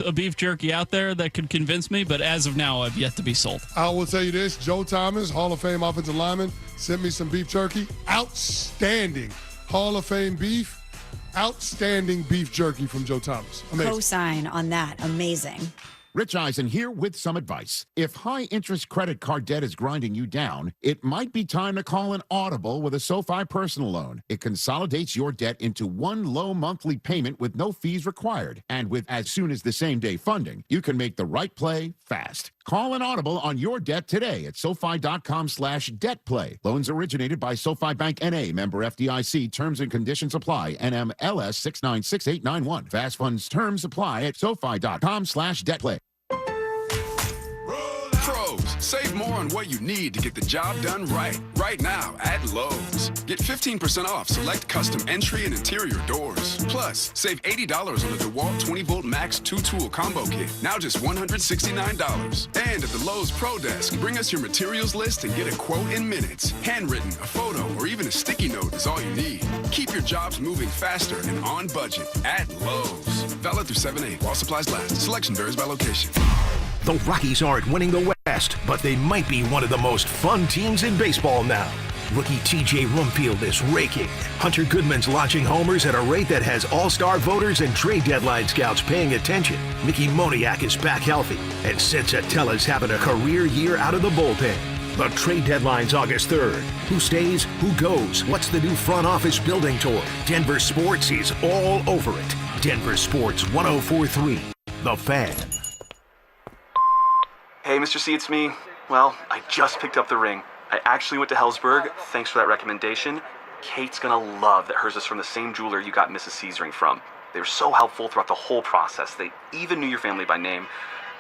a beef jerky out there that could convince me, but as of now, I've yet to be sold. I will tell you this, Joe Thomas, Hall of Fame offensive lineman, sent me some beef jerky. Outstanding Hall of Fame beef. Outstanding beef jerky from Joe Thomas. Amazing. Co-sign on that. Amazing. Rich Eisen here with some advice. If high-interest credit card debt is grinding you down, it might be time to call an audible with a SoFi personal loan. It consolidates your debt into one low monthly payment with no fees required. And with as soon as the same-day funding, you can make the right play fast. Call an audible on your debt today at SoFi.com/debtplay. Loans originated by SoFi Bank N.A. Member FDIC. Terms and conditions apply. NMLS 696891. Fast funds terms apply at SoFi.com/debtplay. Pros, save more on what you need to get the job done right. Right now at Lowe's. Get 15% off select custom entry and interior doors. Plus, save $80 on the DeWalt 20-volt Max 2-tool combo kit. Now just $169. And at the Lowe's Pro Desk, bring us your materials list and get a quote in minutes. Handwritten, a photo, or even a sticky note is all you need. Keep your jobs moving faster and on budget at Lowe's. Valid through 7/8 while supplies last. Selection varies by location. The Rockies aren't winning the West, but they might be one of the most fun teams in baseball now. Rookie TJ Rumfield is raking. Hunter Goodman's launching homers at a rate that has all-star voters and trade deadline scouts paying attention. Mickey Moniak is back healthy, and Sid Satella's having a career year out of the bullpen. The trade deadline's August 3rd. Who stays? Who goes? What's the new front office building tour? Denver Sports is all over it. Denver Sports 104.3. The Fan. Hey, Mr. C, it's me. Well, I just picked up the ring. I actually went to Hellsburg. Thanks for that recommendation. Kate's gonna love that hers is from the same jeweler you got Mrs. C's ring from. They were so helpful throughout the whole process. They even knew your family by name,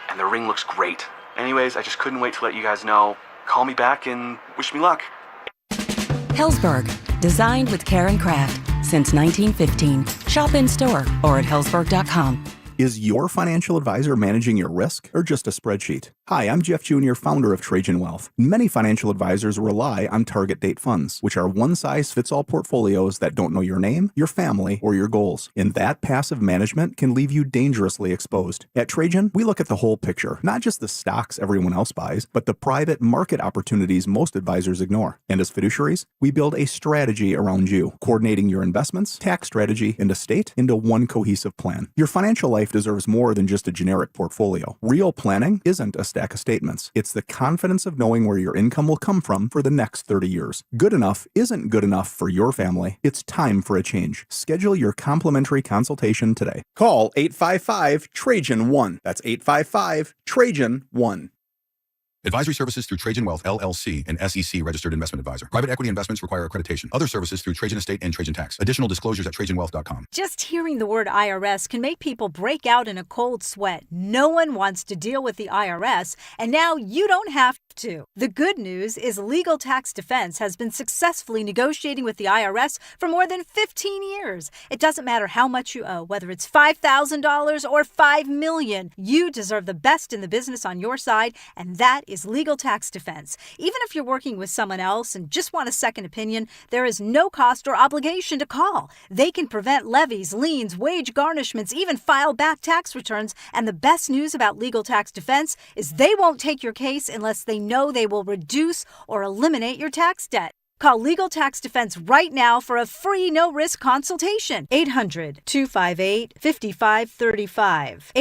and the ring looks great. Anyways, I just couldn't wait to let you guys know. Call me back and wish me luck. Hellsburg, designed with care and craft since 1915. Shop in store or at hellsburg.com. Is your financial advisor managing your risk or just a spreadsheet? Hi, I'm Jeff Jr., founder of Trajan Wealth. Many financial advisors rely on target date funds, which are one-size-fits-all portfolios that don't know your name, your family, or your goals. And that passive management can leave you dangerously exposed. At Trajan, we look at the whole picture, not just the stocks everyone else buys, but the private market opportunities most advisors ignore. And as fiduciaries, we build a strategy around you, coordinating your investments, tax strategy, and estate into one cohesive plan. Your financial life deserves more than just a generic portfolio. Real planning isn't a stack of statements. It's the confidence of knowing where your income will come from for the next 30 years. Good enough isn't good enough for your family. It's time for a change. Schedule your complimentary consultation today. Call 855-TRAJAN-1. That's 855-TRAJAN-1. Advisory services through Trajan Wealth, LLC, an SEC registered investment advisor. Private equity investments require accreditation. Other services through Trajan Estate and Trajan Tax. Additional disclosures at TrajanWealth.com. Just hearing the word IRS can make people break out in a cold sweat. No one wants to deal with the IRS, and now you don't have to. The good news is Legal Tax Defense has been successfully negotiating with the IRS for more than 15 years. It doesn't matter how much you owe, whether it's $5,000 or $5 million. You deserve the best in the business on your side, and that is Legal Tax Defense. Even if you're working with someone else and just want a second opinion, there is no cost or obligation to call. They can prevent levies, liens, wage garnishments, even file back tax returns. And the best news about Legal Tax Defense is they won't take your case unless they know they will reduce or eliminate your tax debt. Call Legal Tax Defense right now for a free no-risk consultation. 800-258-5535.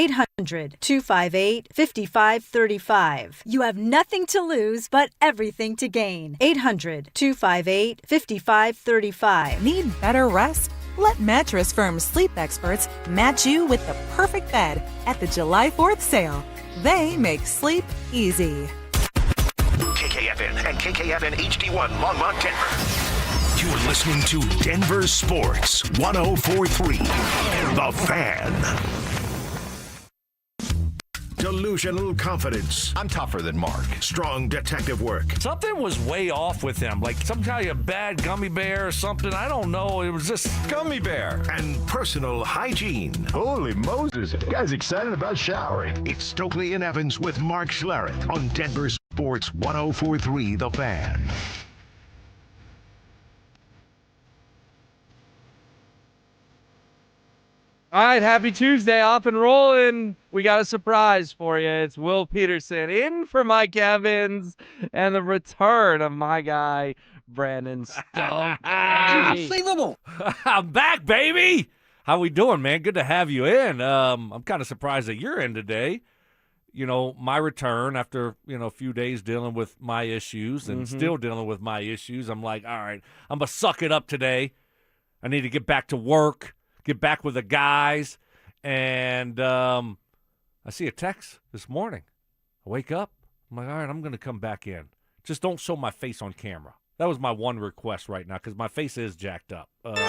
800-258-5535. You have nothing to lose but everything to gain. 800-258-5535. Need better rest? Let Mattress Firm's sleep experts match you with the perfect bed at the July 4th sale. They make sleep easy. KKFN and KKFN HD1 Longmont, Denver. You're listening to Denver Sports 104.3. The Fan. Delusional confidence. I'm tougher than Mark. Strong detective work. Something was way off with him, like some kind of bad gummy bear or something. I don't know. It was just gummy bear. And personal hygiene. Holy Moses. The guy's excited about showering. It's Stokley and Evans with Mark Schlereth on Denver Sports 104.3 The Fan. All right, happy Tuesday, off and rolling. We got a surprise for you. It's Will Peterson in for Mike Evans and the return of my guy, Brandon Stokley. Unbelievable. I'm back, baby. How we doing, man? Good to have you in. I'm kind of surprised that you're in today. You know, my return after, a few days dealing with my issues and still dealing with my issues. I'm like, all right, I'm going to suck it up today. I need to get back to work, get back with the guys. And I see a text this morning. I wake up. I'm like, all right, I'm going to come back in. Just don't show my face on camera. That was my one request right now because my face is jacked up. Because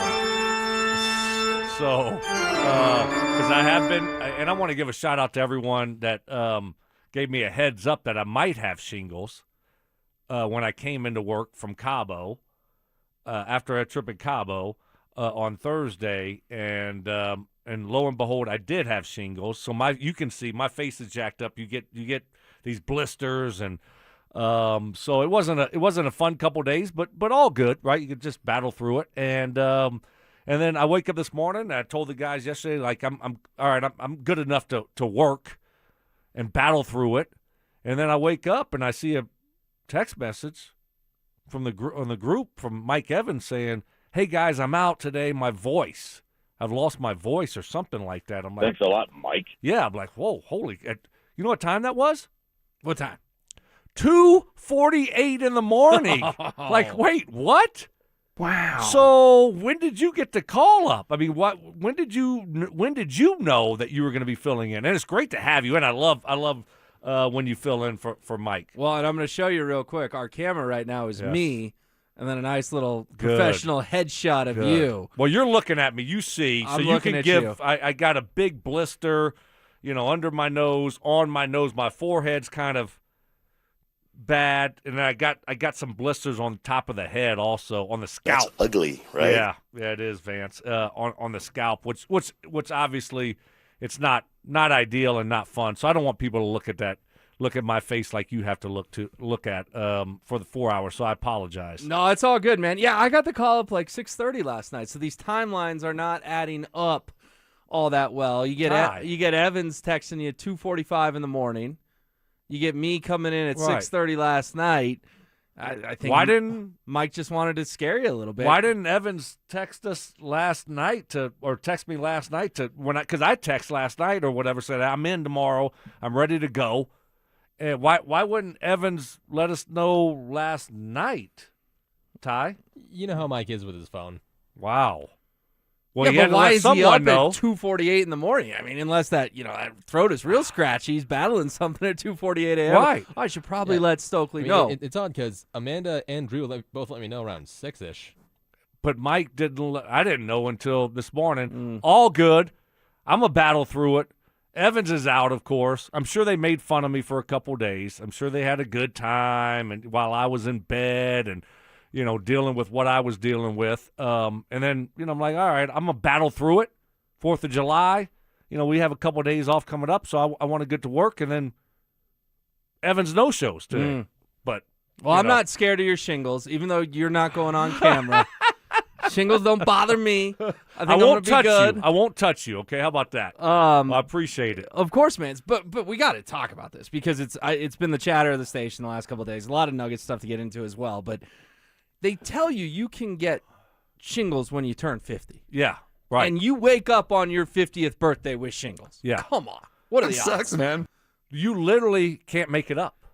I have been, and I want to give a shout out to everyone that gave me a heads up that I might have shingles when I came into work from Cabo after a trip in Cabo on Thursday, and lo and behold, I did have shingles. So you can see my face is jacked up. You get these blisters, and so it wasn't a fun couple days, but all good, right? You could just battle through it, and then I wake up this morning. I told the guys yesterday, like I'm all right. I'm good enough to work and battle through it. And then I wake up and I see a text message from on the group from Mike Evans saying, "Hey guys, I'm out today. I've lost my voice or something like that." I'm like, "Thanks a lot, Mike." Yeah, I'm like, "Whoa, holy!" You know what time that was? What time? 2:48 in the morning. Like, wait, what? Wow. So when did you get the call up? I mean, when did you know that you were going to be filling in? And it's great to have you. And I love when you fill in for Mike. Well, and I'm going to show you real quick. Our camera right now is me, and then a nice little Good. professional headshot of you. Well, you're looking at me. You see, I'm so you looking can at give. you. I got a big blister, under my nose, on my nose. My forehead's kind of bad, and I got some blisters on top of the head, also on the scalp. That's ugly, right? Yeah, it is, Vance. On the scalp, which obviously it's not ideal and not fun. So I don't want people to look at my face like you have to look at for the 4 hours. So I apologize. No, it's all good, man. Yeah, I got the call up like 6:30 last night, so these timelines are not adding up all that well. You get Evans texting you at 2:45 in the morning. You get me coming in at 6:30 last night. I think Mike just wanted to scare you a little bit. Why didn't Evans text us last night text me last night because I text last night or whatever, said I'm in tomorrow, I'm ready to go. And why wouldn't Evans let us know last night, Ty? You know how Mike is with his phone. Wow. Well, yeah, but why is he up at know. 2:48 in the morning? I mean, unless that that throat is real scratchy, he's battling something at 2:48 a.m. Right. I should probably let Stokley know. It's odd because Amanda and Drew both let me know around 6-ish. But Mike didn't. I didn't know until this morning. All good. I'm gonna battle through it. Evans is out, of course. I'm sure they made fun of me for a couple days. I'm sure they had a good time, and while I was in bed and dealing with what I was dealing with. And then, I'm like, all right, I'm going to battle through it. 4th of July, we have a couple of days off coming up, so I want to get to work. And then Evans no-shows today. But I'm not scared of your shingles, even though you're not going on camera. Shingles don't bother me. I won't touch you. I won't touch you, okay? How about that? I appreciate it. Of course, man. But we got to talk about this because it's been the chatter of the station the last couple of days. A lot of Nuggets stuff to get into as well, but they tell you can get shingles when you turn 50. Yeah, right. And you wake up on your 50th birthday with shingles. Yeah. Come on. What are the odds? Sucks, man. You literally can't make it up,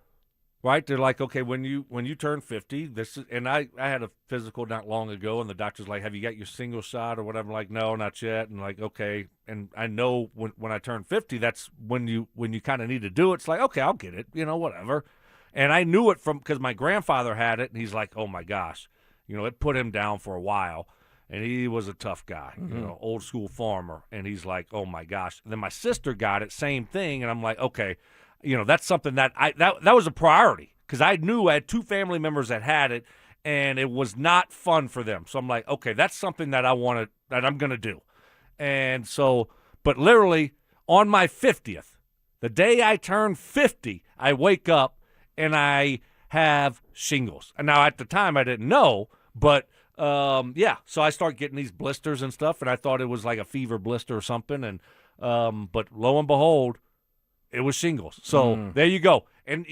right? They're like, okay, when you turn 50, and I had a physical not long ago, and the doctor's like, have you got your single shot or whatever? I'm like, no, not yet. And like, okay. And I know when I turn 50, that's when you kind of need to do it. It's like, okay, I'll get it, whatever. And I knew it because my grandfather had it, and he's like, oh, my gosh. It put him down for a while, and he was a tough guy, old school farmer. And he's like, oh, my gosh. And then my sister got it, same thing, and I'm like, okay, that's something that that was a priority because I knew I had 2 family members that had it, and it was not fun for them. So I'm like, okay, that's something that I'm going to do. And so, but literally on my 50th, the day I turn 50, I wake up, and I have shingles. And now at the time I didn't know, but so I start getting these blisters and stuff, and I thought it was like a fever blister or something, and but lo and behold, it was shingles. So there you go. And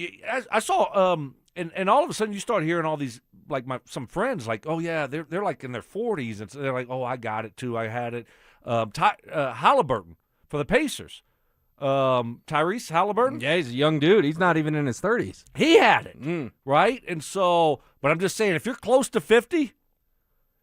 I saw, and all of a sudden you start hearing all these, like some friends, like, oh yeah, they're like in their 40s, and so they're like, oh, I got it too, I had it. Halliburton for the Pacers. Tyrese Halliburton. Yeah, he's a young dude. He's not even in his 30s. He had it, right? And so, but I'm just saying, if you're close to 50,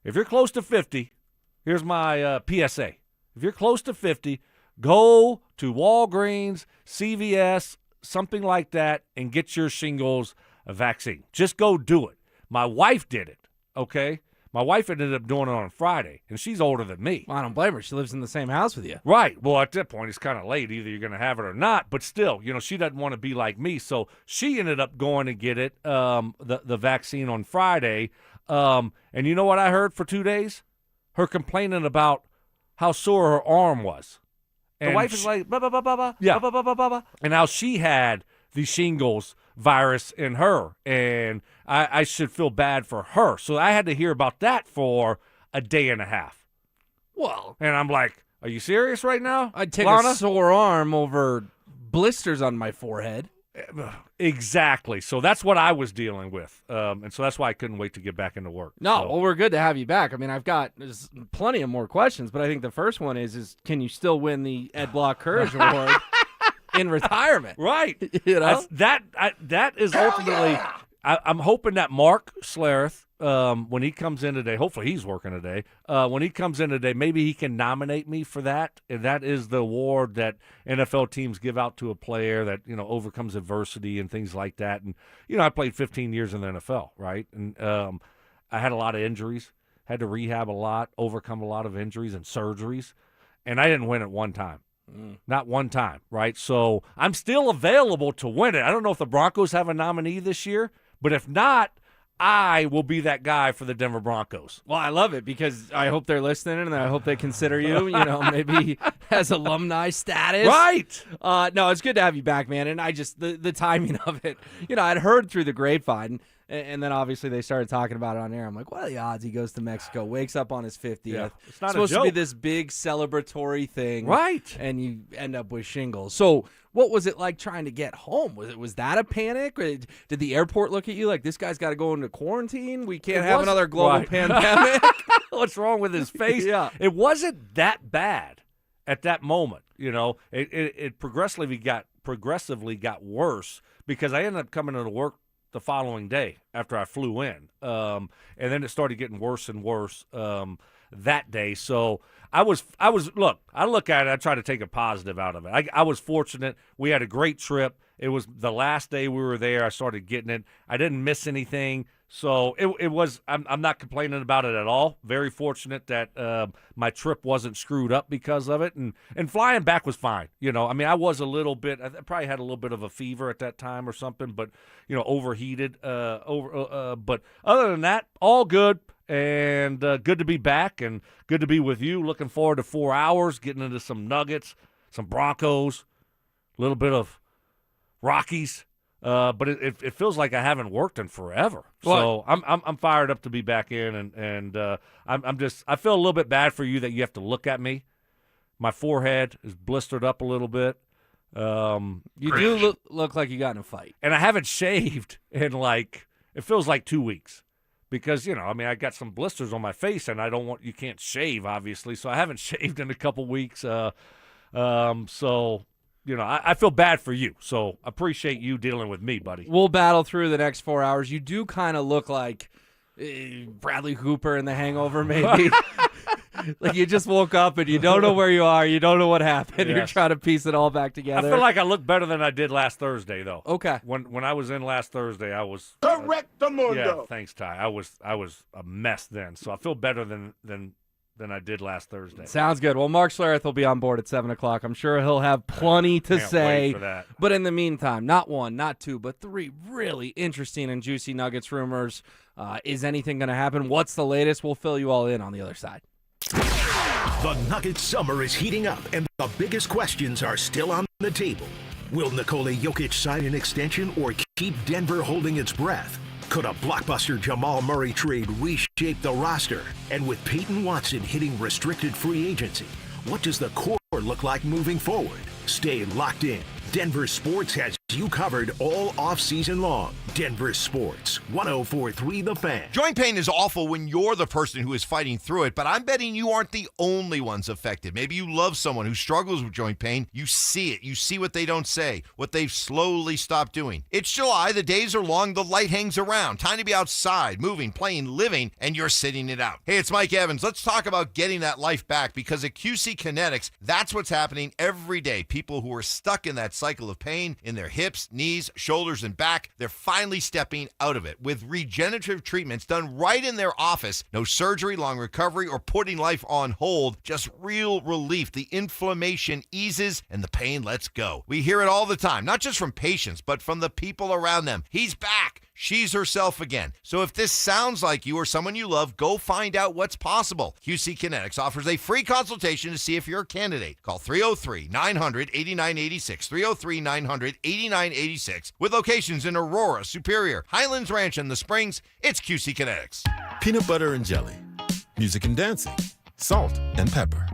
here's my PSA. If you're close to 50, go to Walgreens, CVS, something like that, and get your shingles vaccine. Just go do it. My wife did it, okay? My wife ended up doing it on Friday, and she's older than me. Well, I don't blame her. She lives in the same house with you. Right. Well, at that point, it's kind of late. Either you're going to have it or not. But still, she doesn't want to be like me. So she ended up going to get it, the vaccine on Friday. And you know what I heard for 2 days? Her complaining about how sore her arm was. And the wife is like, blah, blah, blah, blah, blah, blah, blah, blah, blah, blah. And how she had the shingles virus in her, and I should feel bad for her. So I had to hear about that for a day and a half. Well, and I'm like, are you serious right now? I'd take Lana? a sore arm over blisters on my forehead. Exactly. So that's what I was dealing with, and so that's why I couldn't wait to get back into work. No, well, we're good to have you back. I mean, there's plenty of more questions, but I think the first one is can you still win the Ed Block Courage Award in retirement? Right. That is ultimately. Yeah! I'm hoping that Mark Schlereth, when he comes in today, hopefully he's working today. When he comes in today, maybe he can nominate me for that. And that is the award that NFL teams give out to a player that overcomes adversity and things like that. And I played 15 years in the NFL, right? And I had a lot of injuries, had to rehab a lot, overcome a lot of injuries and surgeries, and I didn't win it one time. Not one time, right? So I'm still available to win it. I don't know if the Broncos have a nominee this year, but if not, I will be that guy for the Denver Broncos. Well, I love it because I hope they're listening and I hope they consider you, maybe as alumni status. Right. No, it's good to have you back, man. And I just, the timing of it, I'd heard through the grapevine, and then obviously they started talking about it on air. I'm like, what are the odds he goes to Mexico, wakes up on his 50th? Yeah, it's not supposed a joke. to be this big celebratory thing. Right. And you end up with shingles. So what was it like trying to get home? Was that a panic? Or did the airport look at you like, this guy's got to go into quarantine? We can't have another global pandemic? What's wrong with his face? Yeah. It wasn't that bad at that moment. It progressively got worse because I ended up coming into work the following day after I flew in. And then it started getting worse and worse that day. So I look at it, I try to take a positive out of it. I was fortunate. We had a great trip. It was the last day we were there. I started getting it. I didn't miss anything. So I'm not complaining about it at all. Very fortunate that my trip wasn't screwed up because of it. And flying back was fine. I was a little bit, I probably had a little bit of a fever at that time or something, but, overheated. But other than that, all good. And good to be back and good to be with you. Looking forward to 4 hours, getting into some Nuggets, some Broncos, a little bit of Rockies. But it feels like I haven't worked in forever. So I'm fired up to be back in, and I feel a little bit bad for you that you have to look at me. My forehead is blistered up a little bit. You do look like you got in a fight, and I haven't shaved in it feels like 2 weeks. Because, I got some blisters on my face, and you can't shave, obviously, so I haven't shaved in a couple weeks. So, I feel bad for you. So, appreciate you dealing with me, buddy. We'll battle through the next 4 hours. You do kind of look like Bradley Cooper in The Hangover, maybe. Like you just woke up and you don't know where you are. You don't know what happened. Yes. You're trying to piece it all back together. I feel like I look better than I did last Thursday, though. Okay. When I was in last Thursday, I was Correctamundo. Yeah, thanks, Ty. I was a mess then, so I feel better than I did last Thursday. Sounds good. Well, Mark Schlereth will be on board at 7 o'clock. I'm sure he'll have plenty to say. Wait for that. But in the meantime, not one, not two, but three really interesting and juicy Nuggets rumors. Is anything going to happen? What's the latest? We'll fill you all in on the other side. The Nuggets summer is heating up, and the biggest questions are still on the table. Will Nikola Jokic sign an extension or keep Denver holding its breath? Could a blockbuster Jamal Murray trade reshape the roster? And with Payton Watson hitting restricted free agency, what does the core look like moving forward? Stay locked in. Denver Sports has you covered all offseason long. Denver Sports, 104.3 The Fan. Joint pain is awful when you're the person who is fighting through it, but I'm betting you aren't the only ones affected. Maybe you love someone who struggles with joint pain. You see it. You see what they don't say, what they've slowly stopped doing. It's July. The days are long. The light hangs around. Time to be outside, moving, playing, living, and you're sitting it out. Hey, it's Mike Evans. Let's talk about getting that life back, because at QC Kinetics, that's what's happening every day. People who are stuck in that cycle of pain in their hips, knees, shoulders, and back, they're finally stepping out of it with regenerative treatments done right in their office. No surgery, long recovery, or putting life on hold. Just real relief. The inflammation eases and the pain lets go. We hear it all the time, not just from patients, but from the people around them. He's back. She's herself again. So if this sounds like you or someone you love, go find out what's possible. QC Kinetics offers a free consultation to see if you're a candidate. Call 303-900-8986, 303-900-8986, with locations in Aurora, Superior, Highlands Ranch, and The Springs. It's QC Kinetics. Peanut butter and jelly, music and dancing, salt and pepper.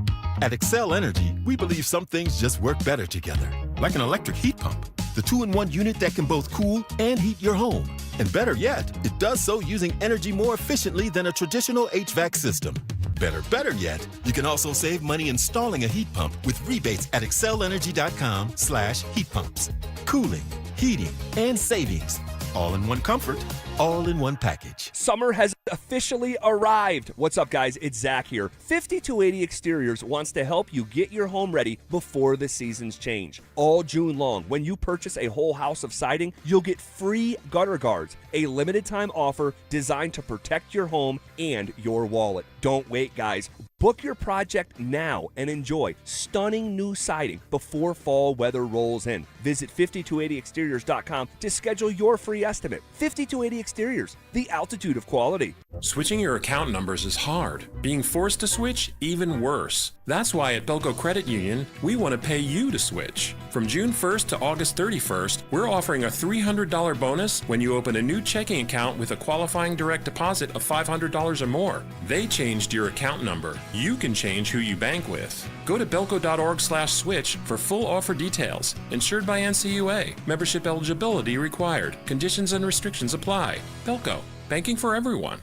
At Excel Energy, we believe some things just work better together, like an electric heat pump, the 2-in-1 unit that can both cool and heat your home. And better yet, it does so using energy more efficiently than a traditional HVAC system. Better yet, you can also save money installing a heat pump with rebates at excelenergy.com/heat pumps. Cooling, heating, and savings. All in one comfort, all in one package. Summer has officially arrived. What's up, guys? It's Zach here. 5280 Exteriors wants to help you get your home ready before the seasons change. All June long, when you purchase a whole house of siding, you'll get free gutter guards, a limited time offer designed to protect your home and your wallet. Don't wait, guys. Book your project now and enjoy stunning new siding before fall weather rolls in. Visit 5280exteriors.com to schedule your free estimate. 5280 Exteriors, the altitude of quality. Switching your account numbers is hard. Being forced to switch, even worse. That's why at Belco Credit Union, we want to pay you to switch. From June 1st to August 31st, we're offering a $300 bonus when you open a new checking account with a qualifying direct deposit of $500 or more. They changed your account number. You can change who you bank with. Go to belco.org/switch for full offer details. Insured by NCUA. Membership eligibility required. Conditions and restrictions apply. Belco. Banking for everyone.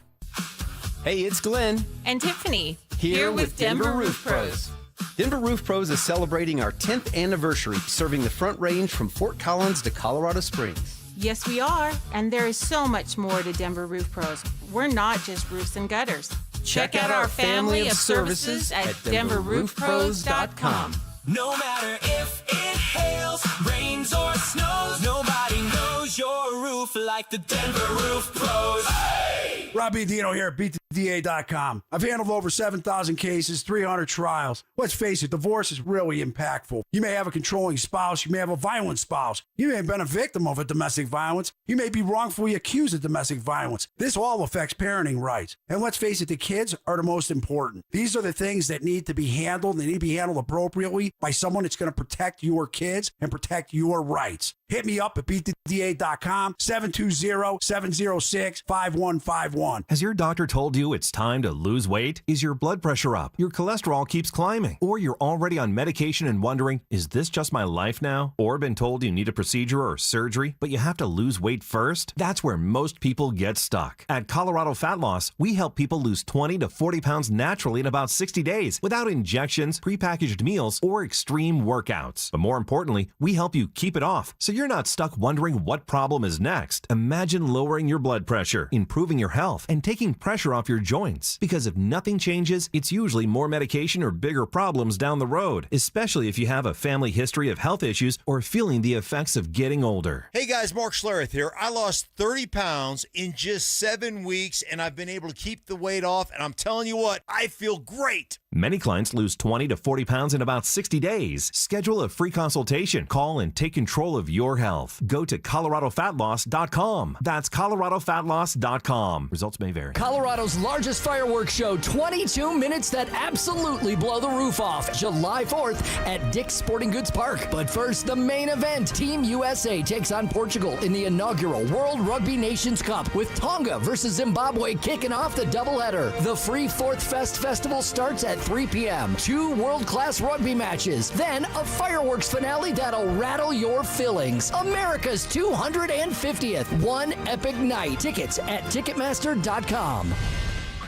Hey, it's Glenn. And Tiffany. Here with Denver Roof Pros. Denver Roof Pros is celebrating our 10th anniversary, serving the Front Range from Fort Collins to Colorado Springs. Yes, we are. And there is so much more to Denver Roof Pros. We're not just roofs and gutters. Check out our family of services at DenverRoofPros.com. No matter if it hails, rains, or snows, nobody knows your roof like the Denver Roof Pros. Hey! Robbie Dino here at BeatTheDA.com. I've handled over 7,000 cases, 300 trials. Let's face it, divorce is really impactful. You may have a controlling spouse. You may have a violent spouse. You may have been a victim of a domestic violence. You may be wrongfully accused of domestic violence. This all affects parenting rights. And let's face it, the kids are the most important. These are the things that need to be handled. They need to be handled appropriately by someone that's going to protect your kids and protect your rights. Hit me up at BeatTheDA.com, 720-706-5151. Has your doctor told you it's time to lose weight? Is your blood pressure up? Your cholesterol keeps climbing? Or you're already on medication and wondering, is this just my life now? Or been told you need a procedure or surgery, but you have to lose weight first? That's where most people get stuck. At Colorado Fat Loss, we help people lose 20 to 40 pounds naturally in about 60 days without injections, prepackaged meals, or extreme workouts. But more importantly, we help you keep it off so you're not stuck wondering what problem is next. Imagine lowering your blood pressure, improving your health, and taking pressure off your joints. Because if nothing changes, it's usually more medication or bigger problems down the road, especially if you have a family history of health issues or feeling the effects of getting older. Hey guys, Mark Schlereth here. I lost 30 pounds in just 7 weeks, and I've been able to keep the weight off, and I'm telling you what, I feel great. Many clients lose 20 to 40 pounds in about 60 days. Schedule a free consultation. Call and take control of your health. Go to ColoradoFatLoss.com. That's ColoradoFatLoss.com. Results Results may vary. Colorado's largest fireworks show, 22 minutes that absolutely blow the roof off. July 4th at Dick's Sporting Goods Park. But first, the main event. Team USA takes on Portugal in the inaugural World Rugby Nations Cup with Tonga versus Zimbabwe kicking off the doubleheader. The free Fourth Fest Festival starts at 3 p.m. 2 world-class rugby matches. Then a fireworks finale that'll rattle your fillings. America's 250th One Epic Night. Tickets at Ticketmaster.com.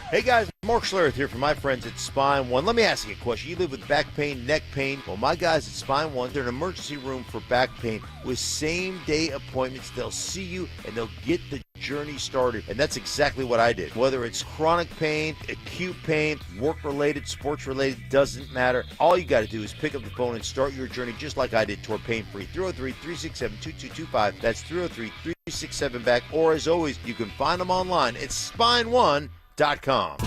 Hey guys, Mark Schlereth here from my friends at Spine One. Let me ask you a question. You live with back pain, neck pain? Well, my guys at Spine One, they're an emergency room for back pain with same-day appointments. They'll see you and they'll get the journey started. And that's exactly what I did. Whether it's chronic pain, acute pain, work-related, sports-related, doesn't matter. All you got to do is pick up the phone and start your journey just like I did toward pain-free. 303-367-2225. That's 303-367-BACK. Or as always, you can find them online at SpineOne.com.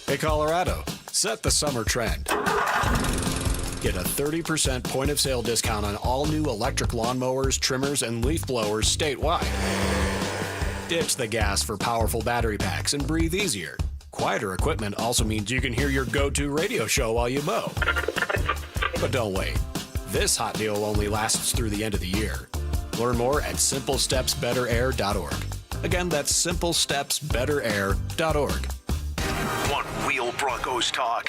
Hey Colorado, set the summer trend. Get a 30% point of sale discount on all new electric lawnmowers, trimmers, and leaf blowers statewide. Ditch the gas for powerful battery packs and breathe easier. Quieter equipment also means you can hear your go-to radio show while you mow. But don't wait. This hot deal only lasts through the end of the year. Learn more at simplestepsbetterair.org. Again, that's simplestepsbetterair.org. One Wheel Broncos talk.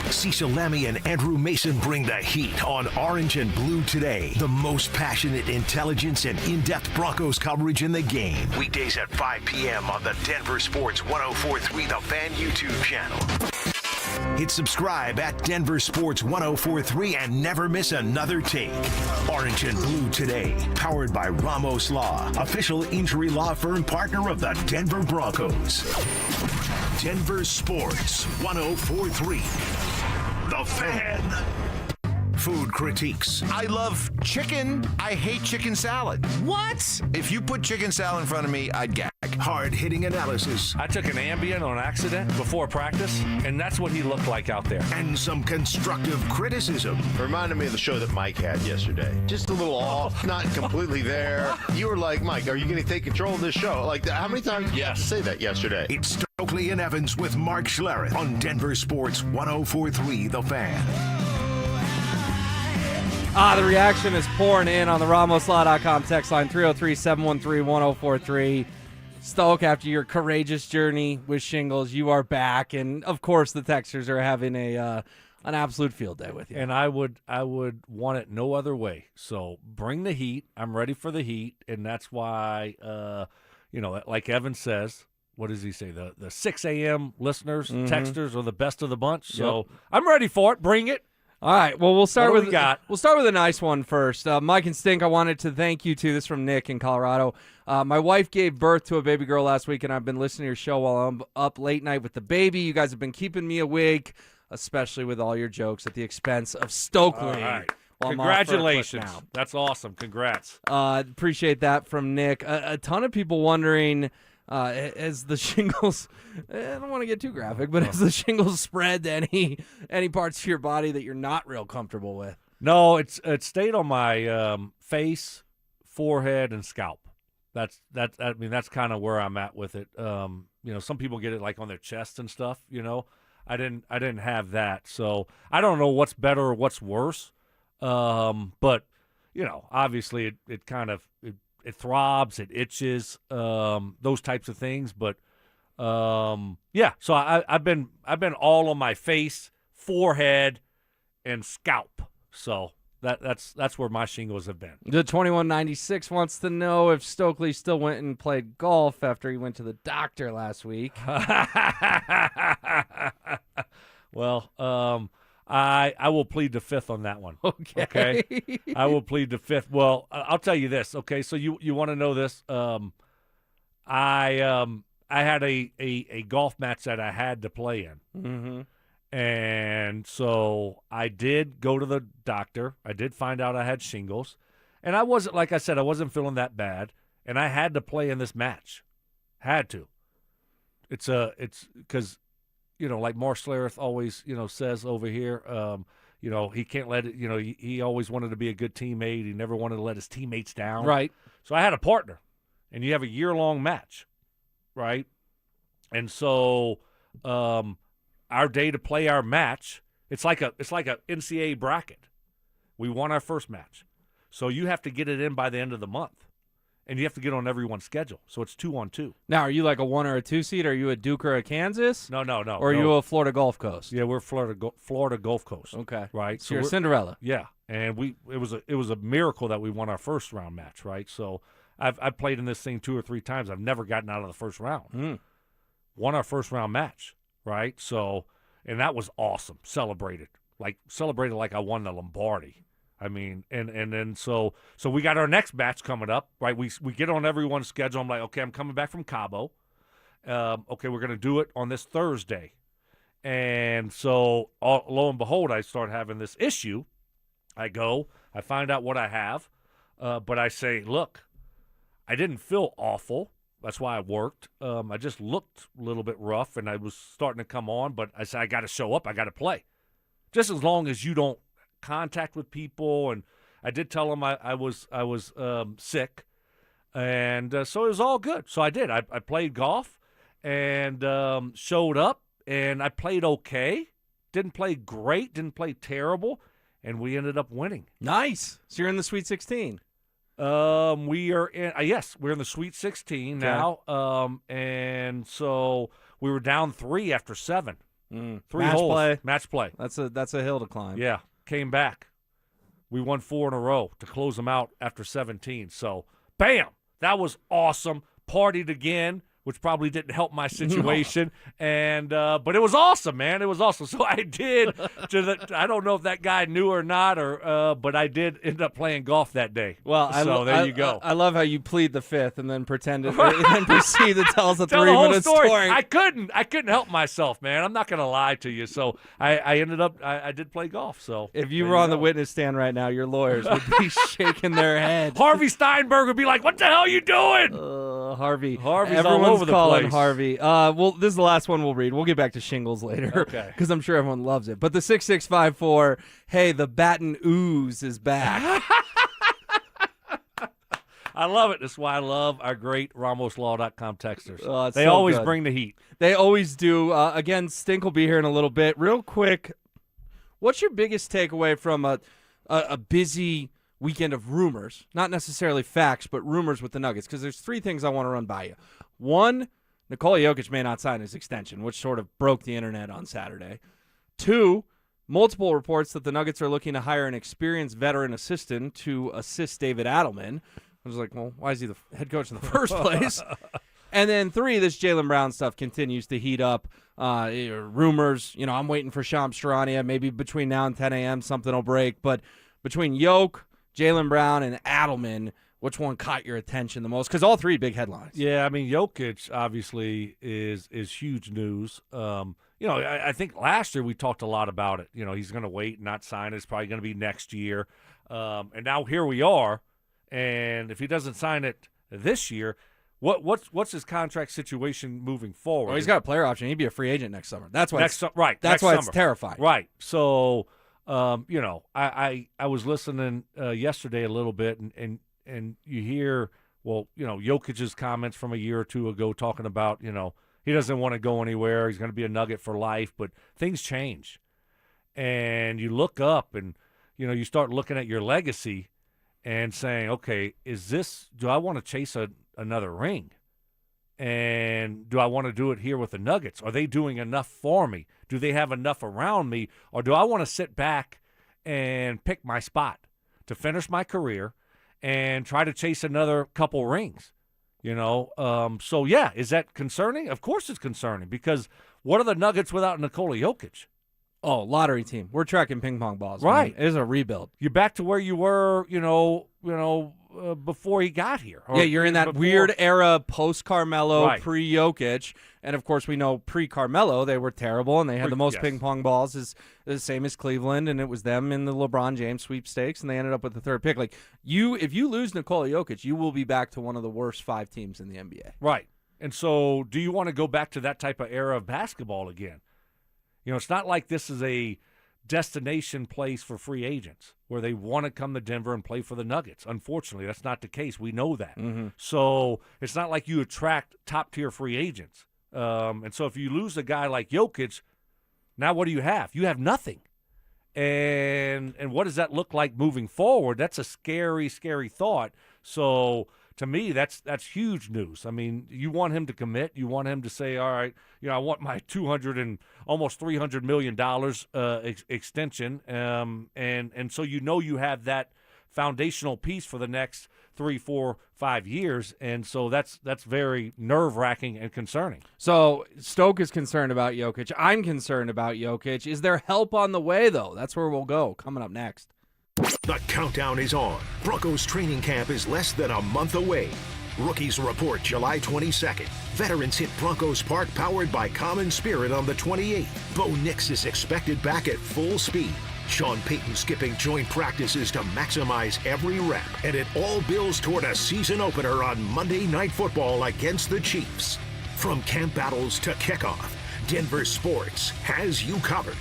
Cecil Lammy and Andrew Mason bring the heat on Orange and Blue Today. The most passionate intelligence and in-depth Broncos coverage in the game. Weekdays at 5 p.m. on the Denver Sports 104.3 The Fan YouTube channel. Hit subscribe at Denver Sports 104.3 and never miss another take. Orange and Blue Today, powered by Ramos Law, official injury law firm partner of the Denver Broncos. Denver Sports 104.3 The Fan. Food critiques. I love chicken. I hate chicken salad. What? If you put chicken salad in front of me, I'd gag. Hard-hitting analysis. I took an Ambien on accident before practice, and that's what he looked like out there. And some constructive criticism. Reminded me of the show that Mike had yesterday. Just a little off, not completely there. You were like, Mike, are you going to take control of this show? Like, how many times did you say that yesterday? It's Stokley and Evans with Mark Schlereth on Denver Sports 104.3 The Fan. The reaction is pouring in on the RamosLaw.com text line 303-713-1043. Stoke, after your courageous journey with Shingles, you are back, and of course the texters are having an absolute field day with you. And I would want it no other way. So bring the heat. I'm ready for the heat, and that's why like Evan says, what does he say? The 6 a.m. listeners, texters are the best of the bunch. So I'm ready for it. Bring it. All right. Well, we'll start with a nice one first. Mike and Stink, I wanted to thank you too. This is from Nick in Colorado. My wife gave birth to a baby girl last week, and I've been listening to your show while I'm up late night with the baby. You guys have been keeping me awake, especially with all your jokes at the expense of Stokley. All right. Well, congratulations. That's awesome. Congrats. Appreciate that from Nick. A ton of people wondering, as the Shingles, I don't want to get too graphic, but has the Shingles spread to any parts of your body that you're not real comfortable with? No, it stayed on my face, forehead, and scalp. That's kind of where I'm at with it. Some people get it like on their chest and stuff. I didn't have that, so I don't know what's better or what's worse. But obviously it kind of it throbs, it itches, those types of things. But so I've been all on my face, forehead, and scalp. So that's where my shingles have been. The 2196 wants to know if Stokley still went and played golf after he went to the doctor last week. Well, I will plead the fifth on that one. Okay. I will plead the fifth. Well, I'll tell you this. Okay, so you want to know this? I had a golf match that I had to play in. Mm-hmm. And so I did go to the doctor. I did find out I had shingles. And I wasn't, like I said, I wasn't feeling that bad. And I had to play in this match. Had to. It's because, like Mark Schlereth always, says over here, he can't let it, he always wanted to be a good teammate. He never wanted to let his teammates down. Right. So I had a partner. And you have a year-long match, right? And so our day to play our match, it's like a NCAA bracket. We won our first match. So you have to get it in by the end of the month. And you have to get on everyone's schedule. So it's 2-on-2. Now, are you like a 1 or a 2 seed? Are you a Duke or a Kansas? No. Or are you a Florida Gulf Coast? Yeah, we're Florida Gulf Coast. Okay. Right. So you're Cinderella. Yeah. And it was a miracle that we won our first round match, right? So I've played in this thing 2 or 3 times. I've never gotten out of the first round. Won our first round match, right? So, and that was awesome. Celebrated like I won the Lombardi. I mean, and then so we got our next match coming up, right? We get on everyone's schedule. I'm like, okay, I'm coming back from Cabo. Okay, we're going to do it on this Thursday. And so, lo and behold, I start having this issue. I go, I find out what I have, but I say, look, I didn't feel awful. That's why I worked. I just looked a little bit rough, and I was starting to come on, but I said, I got to show up. I got to play. Just as long as you don't contact with people, and I did tell them I was sick, and so it was all good. So I did. I played golf and showed up, and I played okay. Didn't play great, didn't play terrible, and we ended up winning. Nice. So you're in the Sweet 16. We are in we're in the Sweet 16 now. And so we were down 3 after 7. 3 holes. Match play. That's a hill to climb. Yeah. Came back. We won 4 in a row to close them out after 17. So, bam! That was awesome. Partied again, which probably didn't help my situation. And but it was awesome, man. It was awesome. So I did. I don't know if that guy knew or not, but I did end up playing golf that day. Well, there you go. I love how you plead the 5th and then pretend and then proceed to tell us a 3-minute story. story. I couldn't help myself, man. I'm not going to lie to you. So I ended up. I did play golf. So if you were on the witness stand right now, your lawyers would be shaking their head. Harvey Steinberg would be like, "What the hell are you doing?" Harvey's Everyone's all over the calling place. Harvey. Well, this is the last one we'll read. We'll get back to Shingles later. Okay. Because I'm sure everyone loves it. But the 6654, hey, the Baton Ooze is back. I love it. That's why I love our great RamosLaw.com texters. Oh, they so always good. bring the heat. They always do. Again, Stink will be here in a little bit. Real quick, what's your biggest takeaway from a busy weekend of rumors? Not necessarily facts, but rumors with the Nuggets. Because there's 3 things I want to run by you. 1, Nikola Jokic may not sign his extension, which sort of broke the internet on Saturday. 2, multiple reports that the Nuggets are looking to hire an experienced veteran assistant to assist David Adelman. I was like, well, why is he the head coach in the first place? And then 3, this Jaylen Brown stuff continues to heat up. Rumors, I'm waiting for Shams Charania. Maybe between now and 10 a.m. something will break. But between Yoke, Jaylen Brown, and Adelman, which one caught your attention the most? Because all 3 big headlines. Yeah, I mean, Jokic obviously is huge news. I think last year we talked a lot about it. He's going to wait and not sign it. It's probably going to be next year. And now here we are. And if he doesn't sign it this year, what's his contract situation moving forward? Well, he's got a player option. He'd be a free agent next summer. That's why. Right. That's why it's terrifying. Right. So, I was listening yesterday a little bit, and you hear, Jokic's comments from a year or 2 ago talking about, he doesn't want to go anywhere. He's going to be a Nugget for life. But things change, and you look up, and you start looking at your legacy. And saying, okay, do I want to chase another ring? And do I want to do it here with the Nuggets? Are they doing enough for me? Do they have enough around me? Or do I want to sit back and pick my spot to finish my career and try to chase another couple rings? So, yeah, is that concerning? Of course it's concerning, because what are the Nuggets without Nikola Jokic? Oh, lottery team. We're tracking ping pong balls. Right. Man. It is a rebuild. You're back to where you were, before he got here. Yeah, you're in that weird era post-Carmelo, Right. pre-Jokic. And, of course, we know pre-Carmelo they were terrible, and they had the most ping pong balls, is the same as Cleveland, and it was them in the LeBron James sweepstakes, and they ended up with the 3rd pick. Like, if you lose Nikola Jokic, you will be back to one of the worst 5 teams in the NBA. Right. And so do you want to go back to that type of era of basketball again? It's not like this is a destination place for free agents where they want to come to Denver and play for the Nuggets. Unfortunately, that's not the case. We know that. Mm-hmm. So it's not like you attract top-tier free agents And so if you lose a guy like Jokic, now what do you have? You have nothing. And what does that look like moving forward? That's a scary, scary thought. So to me, that's huge news. I mean, you want him to commit. You want him to say, all right, I want my $200 and almost $300 million extension. And so you have that foundational piece for the next 3, 4, 5 years, and so that's very nerve-wracking and concerning. So Stoke is concerned about Jokic. I'm concerned about Jokic. Is there help on the way, though? That's where we'll go coming up next. The countdown is on. Broncos training camp is less than a month away. Rookies report July 22nd. Veterans hit Broncos Park powered by Common Spirit on the 28th. Bo Nix is expected back at full speed. Sean Payton skipping joint practices to maximize every rep. And it all builds toward a season opener on Monday Night Football against the Chiefs. From camp battles to kickoff, Denver Sports has you covered.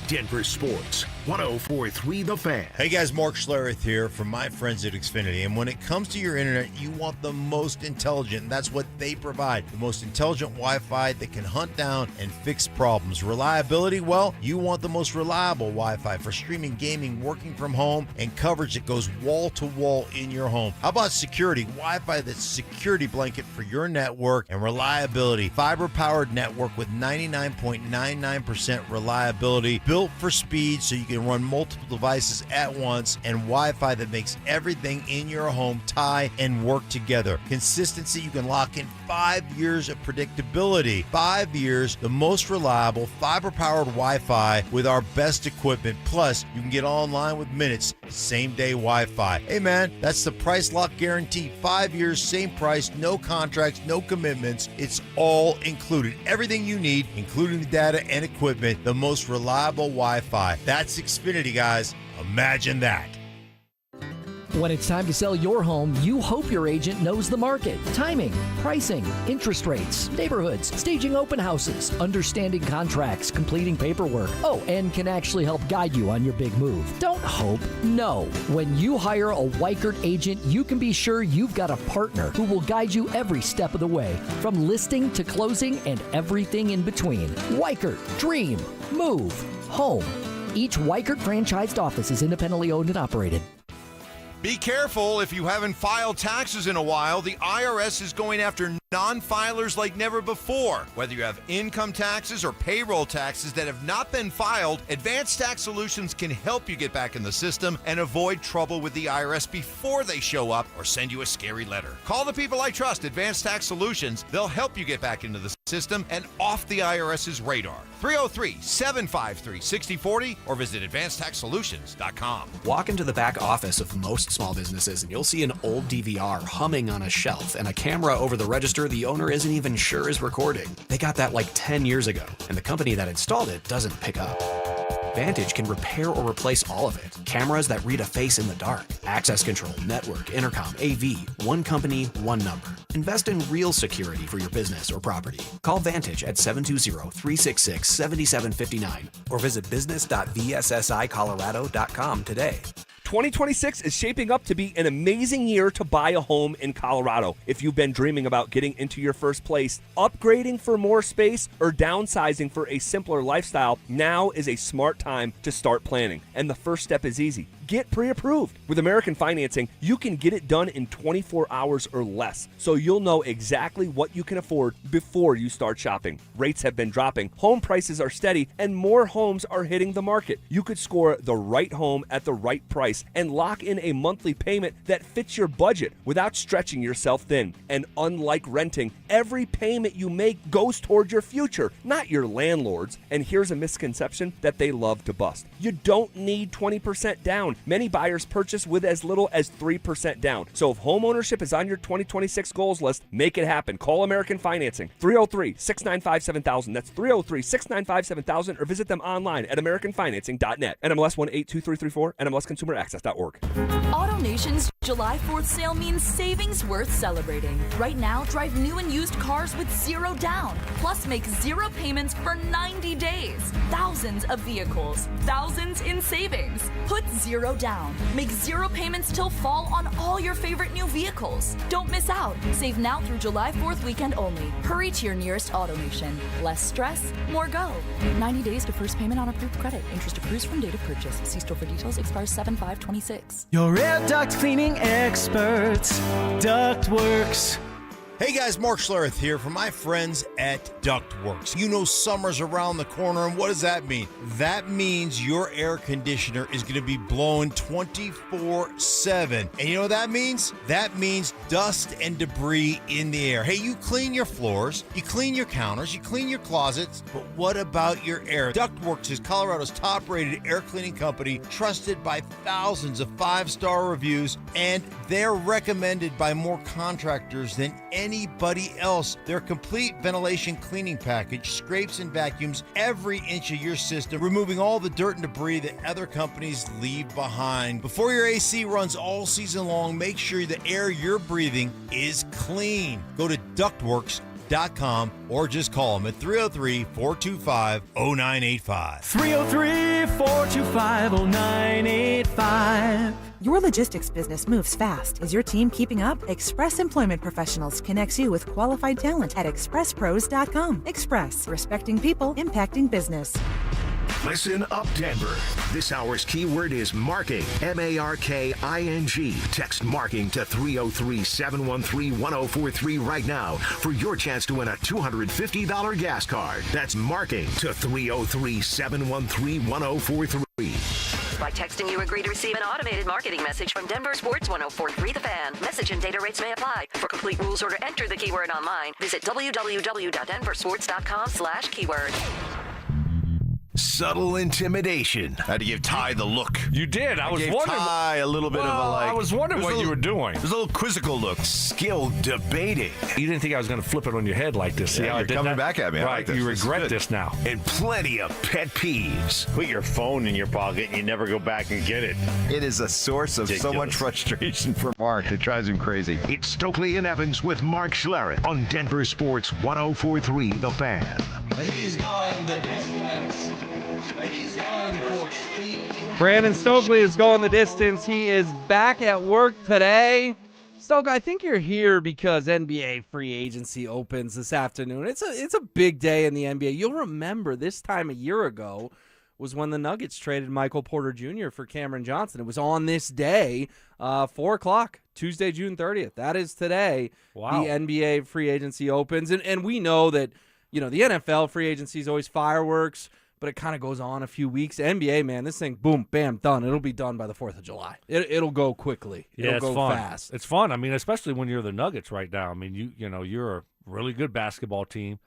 Denver Sports, 104.3 The Fan. Hey guys, Mark Schlereth here from my friends at Xfinity. And when it comes to your internet, you want the most intelligent. And that's what they provide. The most intelligent Wi-Fi that can hunt down and fix problems. Reliability, well, you want the most reliable Wi-Fi for streaming, gaming, working from home, and coverage that goes wall to wall in your home. How about security? Wi-Fi that's a security blanket for your network, and reliability. Fiber-powered network with 99.99% reliability. Built for speed so you can run multiple devices at once, and Wi-Fi that makes everything in your home tie and work together. Consistency, you can lock in 5 years of predictability. 5 years, the most reliable fiber-powered Wi-Fi with our best equipment. Plus, you can get online with minutes, same-day Wi-Fi. Hey man, that's the price lock guarantee. 5 years, same price, no contracts, no commitments. It's all included. Everything you need, including the data and equipment, the most reliable Wi-Fi. That's Xfinity, guys. Imagine that. When it's time to sell your home, you hope your agent knows the market, timing, pricing, interest rates, neighborhoods, staging open houses, understanding contracts, completing paperwork. Oh, and can actually help guide you on your big move. Don't hope, know. When you hire a Weichert agent, you can be sure you've got a partner who will guide you every step of the way, from listing to closing and everything in between. Weichert, dream, move, home. Each Weichert franchised office is independently owned and operated. Be careful if you haven't filed taxes in a while. The IRS is going after non-filers like never before. Whether you have income taxes or payroll taxes that have not been filed, Advanced Tax Solutions can help you get back in the system and avoid trouble with the IRS before they show up or send you a scary letter. Call the people I trust, Advanced Tax Solutions. They'll help you get back into the system and off the IRS's radar. 303-753-6040 or visit advancedtaxsolutions.com. Walk into the back office of most small businesses and you'll see an old DVR humming on a shelf and a camera over the register the owner isn't even sure is recording. They got that like 10 years ago, and the company that installed it doesn't pick up. Vantage can repair or replace all of it. Cameras that read a face in the dark. Access control, network, intercom, AV. One company, one number. Invest in real security for your business or property. Call Vantage at 720-366-7759 or visit business.vssicolorado.com today. 2026 is shaping up to be an amazing year to buy a home in Colorado. If you've been dreaming about getting into your first place, upgrading for more space, or downsizing for a simpler lifestyle, now is a smart time to start planning. And the first step is easy. Get pre-approved. With American Financing, you can get it done in 24 hours or less, so you'll know exactly what you can afford before you start shopping. Rates have been dropping, home prices are steady, and more homes are hitting the market. You could score the right home at the right price and lock in a monthly payment that fits your budget without stretching yourself thin. And unlike renting, every payment you make goes toward your future, not your landlord's. And here's a misconception that they love to bust. You don't need 20% down. Many buyers purchase with as little as 3% down. So if home ownership is on your 2026 goals list, make it happen. Call American Financing, 303-695-7000. That's 303-695-7000, or visit them online at americanfinancing.net. NMLS 1823334, NMLSconsumeraccess.org. AutoNation's July 4th sale means savings worth celebrating. Right now, drive new and used cars with zero down. Plus, make zero payments for 90 days. Thousands of vehicles, thousands in savings. Put zero 0 down. Make 0 payments till fall on all your favorite new vehicles. Don't miss out. Save now through July 4th weekend only. Hurry to your nearest AutoNation. Less stress, more go. 90 days to first payment on approved credit. Interest accrues from date of purchase. See store for details. Expires 7/5/26. Your air duct cleaning experts, Ductworks. Hey guys, Mark Schlereth here from my friends at Ductworks. You know summer's around the corner, and what does that mean? That means your air conditioner is going to be blowing 24/7. And you know what that means? That means dust and debris in the air. Hey, you clean your floors, you clean your counters, you clean your closets, but what about your air? Ductworks is Colorado's top-rated air cleaning company, trusted by thousands of 5-star reviews, and they're recommended by more contractors than anybody else. Their complete ventilation cleaning package scrapes and vacuums every inch of your system, removing all the dirt and debris that other companies leave behind. Before your AC runs all season long, make sure the air you're breathing is clean. Go to ductworks.com or just call them at 303-425-0985. 303-425-0985. Your logistics business moves fast. Is your team keeping up? Express Employment Professionals connects you with qualified talent at expresspros.com. Express, respecting people, impacting business. Listen up, Denver. This hour's keyword is marking. M-A-R-K-I-N-G. Text marking to 303-713-1043 right now for your chance to win a $250 gas card. That's marking to 303-713-1043. By texting, you agree to receive an automated marketing message from DenverSports 1043 The Fan. Message and data rates may apply. For complete rules or to enter the keyword online, visit www.denversports.com/keyword. Subtle intimidation. Had to give Ty the look. You did. I was gave wondering. Ty a little bit of a like. I was wondering what you were doing. There's a little quizzical look. Skill debating. You didn't think I was going to flip it on your head like this. See Yeah, how I you're did coming that? back at me. I Right. like this. You This is regret good. this now. And plenty of pet peeves. Put your phone in your pocket and you never go back and get it. It is a source of so much frustration for Mark. It drives him crazy. It's Stokley and Evans with Mark Schlereth on Denver Sports 1043 The Fan. He's going the distance. He's going for speed. Brandon Stokley is going the distance. He is back at work today. Stokley, I think you're here because NBA free agency opens this afternoon. It's a big day in the NBA. You'll remember this time a year ago was when the Nuggets traded Michael Porter Jr. for Cameron Johnson. It was on this day, 4 o'clock, Tuesday, June 30th. That is today. Wow. The NBA free agency opens. And we know that, the NFL free agency is always fireworks, but it kind of goes on a few weeks. NBA, man, this thing, boom, bam, done. It'll be done by the 4th of July. It'll go quickly. It'll go fun. fast. It's fun. I mean, especially when you're the Nuggets right now. I mean, you're a really good basketball team.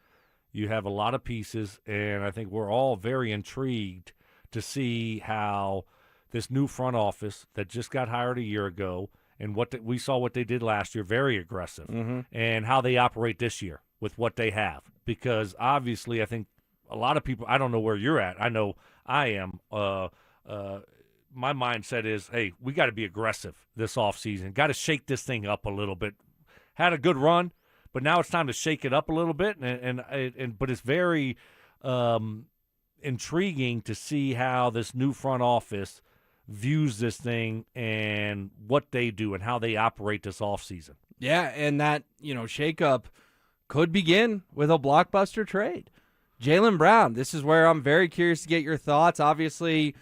You have a lot of pieces, and I think we're all very intrigued to see how this new front office that just got hired a year ago and we saw what they did last year, very aggressive, and how they operate this year with what they have. Because obviously I think a lot of people, I don't know where you're at. I know I am. My mindset is, hey, we got to be aggressive this offseason. Got to shake this thing up a little bit. Had a good run, but now it's time to shake it up a little bit. But it's very intriguing to see how this new front office views this thing and what they do and how they operate this offseason. Yeah, and that, shakeup could begin with a blockbuster trade. Jaylen Brown, this is where I'm very curious to get your thoughts. Obviously,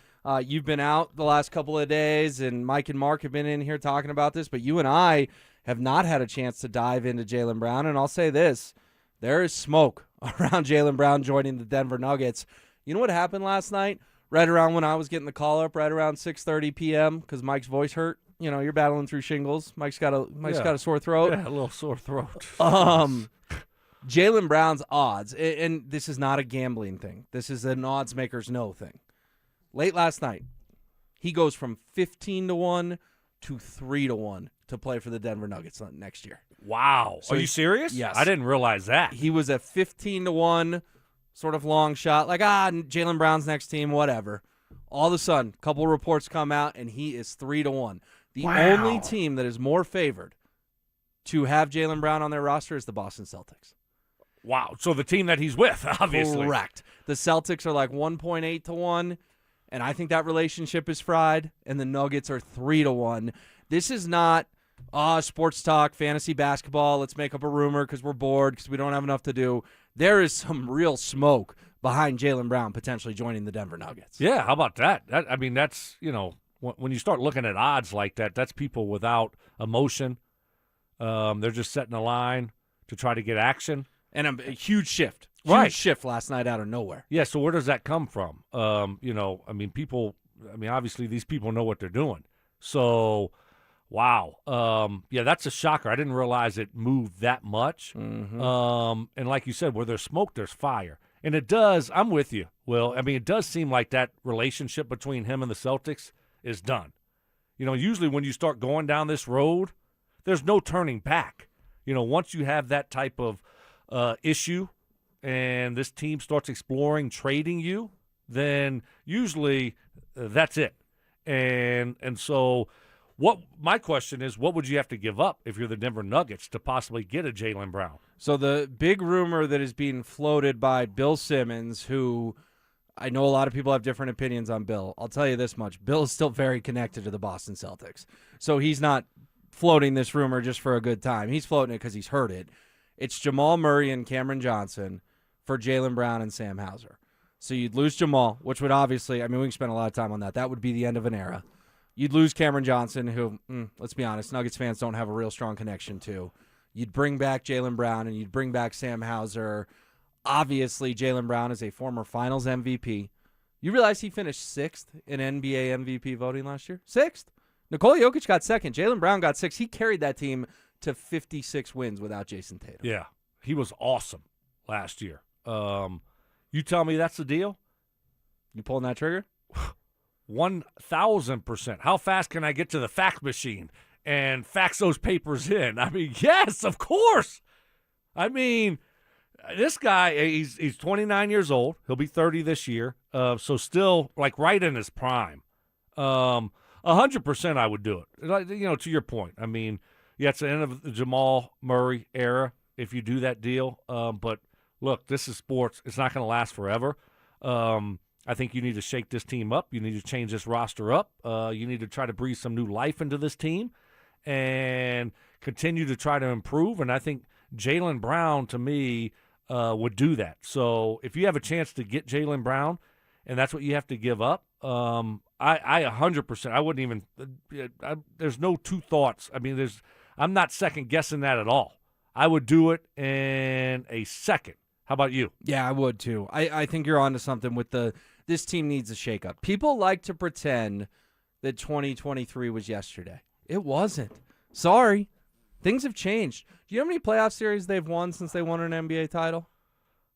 you've been out the last couple of days, and Mike and Mark have been in here talking about this, but you and I have not had a chance to dive into Jaylen Brown, and I'll say this, there is smoke around Jaylen Brown joining the Denver Nuggets. You know what happened last night? Right around when I was getting the call up, right around 6:30 p.m., because Mike's voice hurt. You're battling through shingles. Mike's got a sore throat. Yeah, a little sore throat. Jaylen Brown's odds, and this is not a gambling thing. This is an odds makers know thing. Late last night, he goes from 15-1 to 3-1 to play for the Denver Nuggets next year. Wow. So Are you serious? Yes. I didn't realize that. He was a 15-1 sort of long shot, like, Jaylen Brown's next team, whatever. All of a sudden, a couple reports come out, and he is 3-1. The only team that is more favored to have Jaylen Brown on their roster is the Boston Celtics. Wow. So the team that he's with, obviously. Correct. The Celtics are like 1.8 to 1, And I think that relationship is fried, and the Nuggets are 3-1. This is not sports talk, fantasy basketball. Let's make up a rumor because we're bored because we don't have enough to do. There is some real smoke behind Jaylen Brown potentially joining the Denver Nuggets. Yeah, how about that? That's, when you start looking at odds like that, that's people without emotion. They're just setting a line to try to get action. And a huge shift. Right. Huge shift last night out of nowhere. Yeah, so where does that come from? Obviously these people know what they're doing. So, wow. Yeah, that's a shocker. I didn't realize it moved that much. Mm-hmm. And like you said, where there's smoke, there's fire. And it does, I'm with you, Will. It does seem like that relationship between him and the Celtics is done. Usually when you start going down this road, there's no turning back. Once you have that type of issue and this team starts exploring trading you, then usually that's it. And so my question is, what would you have to give up if you're the Denver Nuggets to possibly get a Jaylen Brown? So the big rumor that is being floated by Bill Simmons, who I know a lot of people have different opinions on Bill. I'll tell you this much. Bill is still very connected to the Boston Celtics. So he's not floating this rumor just for a good time. He's floating it because he's heard it. It's Jamal Murray and Cameron Johnson for Jaylen Brown and Sam Hauser. So you'd lose Jamal, which would obviously, we can spend a lot of time on that. That would be the end of an era. You'd lose Cameron Johnson, who, let's be honest, Nuggets fans don't have a real strong connection to. You'd bring back Jaylen Brown, and you'd bring back Sam Hauser. Obviously, Jaylen Brown is a former Finals MVP. You realize he finished 6th in NBA MVP voting last year? 6th. Nikola Jokic got 2nd. Jaylen Brown got 6th. He carried that team to 56 wins without Jason Tatum. Yeah, he was awesome last year. You tell me that's the deal? You pulling that trigger? 1,000%. How fast can I get to the fax machine and fax those papers in? Yes, of course. This guy, he's 29 years old. He'll be 30 this year. So still right in his prime. 100% I would do it. To your point. It's the end of the Jamal Murray era if you do that deal. But look, this is sports. It's not going to last forever. I think you need to shake this team up. You need to change this roster up. You need to try to breathe some new life into this team and continue to try to improve. And I think Jaylen Brown, to me, would do that. So if you have a chance to get Jaylen Brown and that's what you have to give up, I 100%, I wouldn't even there's no two thoughts. I'm not second-guessing that at all. I would do it in a second. How about you? Yeah, I would too. I think you're onto something with this team needs a shakeup. People like to pretend that 2023 was yesterday. It wasn't. Sorry. Things have changed. Do you know how many playoff series they've won since they won an NBA title?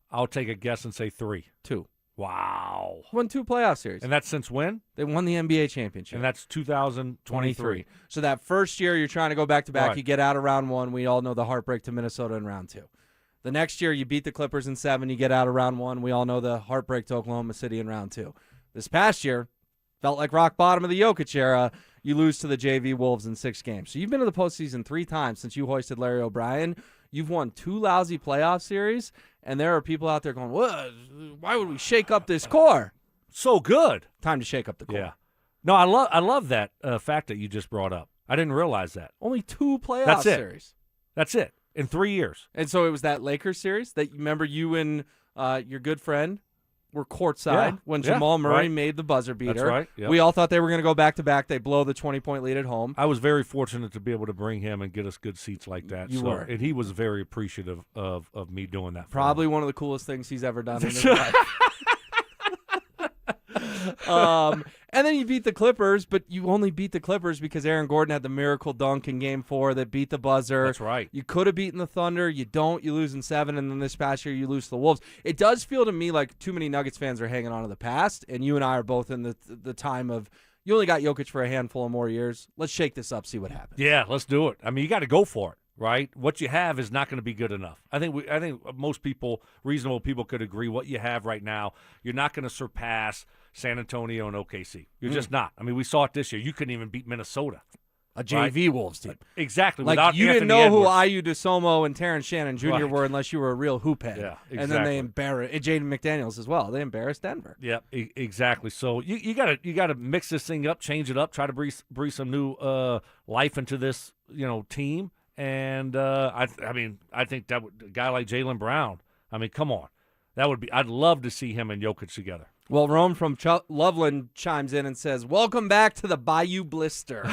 I'll take a guess and say 3. 2. Wow. Won 2 playoff series. And that's since when? They won the NBA championship. And that's 2023. So that first year you're trying to go back-to-back. Right. You get out of round 1. We all know the heartbreak to Minnesota in round 2. The next year you beat the Clippers in 7. You get out of round 1. We all know the heartbreak to Oklahoma City in round 2. This past year felt like rock bottom of the Jokic era. You lose to the JV Wolves in 6 games. So you've been to the postseason 3 times since you hoisted Larry O'Brien. You've won 2 lousy playoff series, and there are people out there going, "What? Why would we shake up this core?" So good. Time to shake up the core. Yeah. No, I love that fact that you just brought up. I didn't realize that. Only 2 playoff series. That's it. In 3 years. And so it was that Lakers series that, remember, you and your good friend were courtside when Jamal Murray made the buzzer beater. That's right. Yep. We all thought they were going to go back-to-back. They blow the 20-point lead at home. I was very fortunate to be able to bring him and get us good seats like that. You were. And he was very appreciative of me doing that. Probably one of the coolest things he's ever done in his life. And then you beat the Clippers, but you only beat the Clippers because Aaron Gordon had the miracle dunk in Game 4 that beat the buzzer. That's right. You could have beaten the Thunder. You don't. You lose in 7, and then this past year you lose to the Wolves. It does feel to me like too many Nuggets fans are hanging on to the past, and you and I are both in the time of you only got Jokic for a handful of more years. Let's shake this up, see what happens. Yeah, let's do it. You got to go for it, right? What you have is not going to be good enough. I think most people, reasonable people, could agree what you have right now, you're not going to surpass San Antonio and OKC. You're just not. We saw it this year. You couldn't even beat Minnesota. a JV Wolves team. Exactly. Like, without you didn't Anthony know Edwards. who Ayu DeSomo and Terrence Shannon Jr. were unless you were a real hoop head. Yeah, exactly. And then they embarrassed Jaden McDaniels as well. They embarrassed Denver. Yep, exactly. So you gotta mix this thing up, change it up, try to breathe some new life into this team. And I think that a guy like Jaylen Brown. I mean, come on, that would be. I'd love to see him and Jokic together. Well, Rome from Loveland chimes in and says, "Welcome back to the Bayou Blister."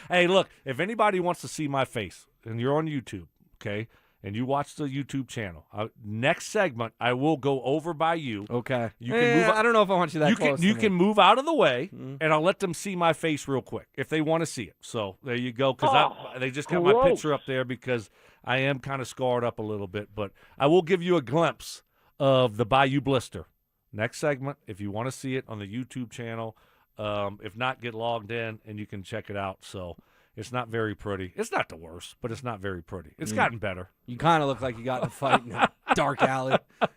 Hey, look, if anybody wants to see my face, and you're on YouTube, okay, and you watch the YouTube channel, next segment I will go over by you. Okay. You can move. I don't know if I want you that close. You can move out of the way, and I'll let them see my face real quick if they want to see it. So there you go, because they just got my picture up there because I am kind of scarred up a little bit. But I will give you a glimpse of the Bayou Blister. Next segment, if you want to see it on the YouTube channel. If not, get logged in and you can check it out. So it's not very pretty. It's not the worst, but it's not very pretty. It's gotten better. You kind of look like you got in a fight in a dark alley.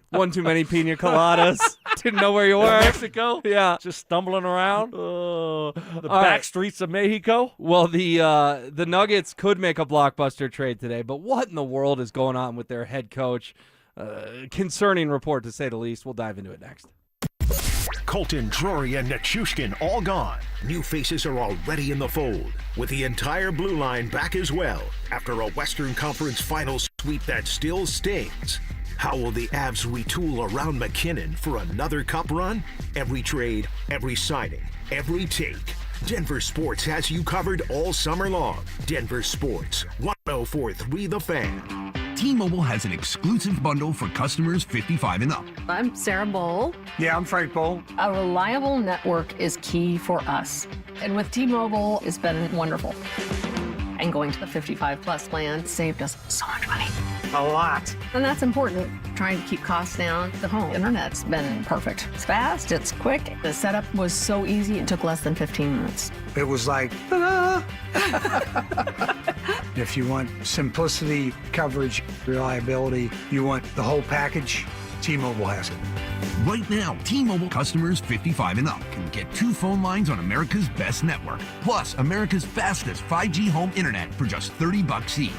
One too many pina coladas. Didn't know where you were. Mexico? Yeah. Just stumbling around. The back streets of Mexico? Well, the Nuggets could make a blockbuster trade today, but what in the world is going on with their head coach? Concerning report, to say the least. We'll dive into it next. Colton, Drury, and Nichushkin all gone. New faces are already in the fold, with the entire blue line back as well after a Western Conference Finals sweep that still stings. How will the Avs retool around McKinnon for another cup run? Every trade, every signing, every take. Denver Sports has you covered all summer long. Denver Sports, 104.3 The Fan. T-Mobile has an exclusive bundle for customers 55 and up. I'm Sarah Bowl. Yeah, I'm Frank Bowl. A reliable network is key for us. And with T-Mobile, it's been wonderful. And going to the 55-plus plan saved us so much money. A lot. And that's important. Trying to keep costs down. The home internet's been perfect. It's fast, it's quick. The setup was so easy, it took less than 15 minutes. It was like, ta-da! If you want simplicity, coverage, reliability, you want the whole package, T-Mobile has it. Right now, T-Mobile customers 55 and up can get 2 phone lines on America's best network, plus America's fastest 5G home internet for just $30 each.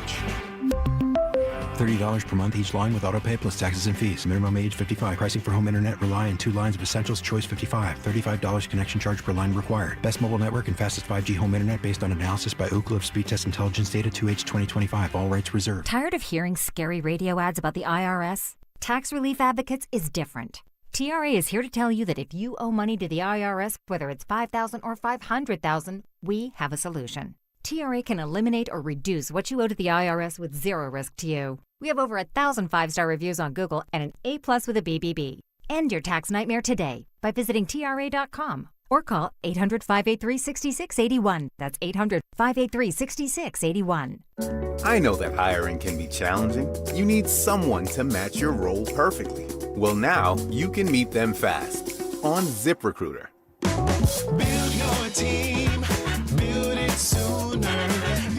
$30 per month each line with autopay plus taxes and fees. Minimum age 55. Pricing for home internet rely on 2 lines of Essentials. Choice 55. $35 connection charge per line required. Best mobile network and fastest 5G home internet based on analysis by Ookla of Speed Test Intelligence data 2H 2025. All rights reserved. Tired of hearing scary radio ads about the IRS? Tax Relief Advocates is different. TRA is here to tell you that if you owe money to the IRS, whether it's $5,000 or $500,000, we have a solution. TRA can eliminate or reduce what you owe to the IRS with zero risk to you. We have over 1,000 5-star reviews on Google and an A+ with a BBB. End your tax nightmare today by visiting TRA.com or call 800-583-6681. That's 800-583-6681. I know that hiring can be challenging. You need someone to match your role perfectly. Well, now you can meet them fast on ZipRecruiter. Build your team, build it sooner.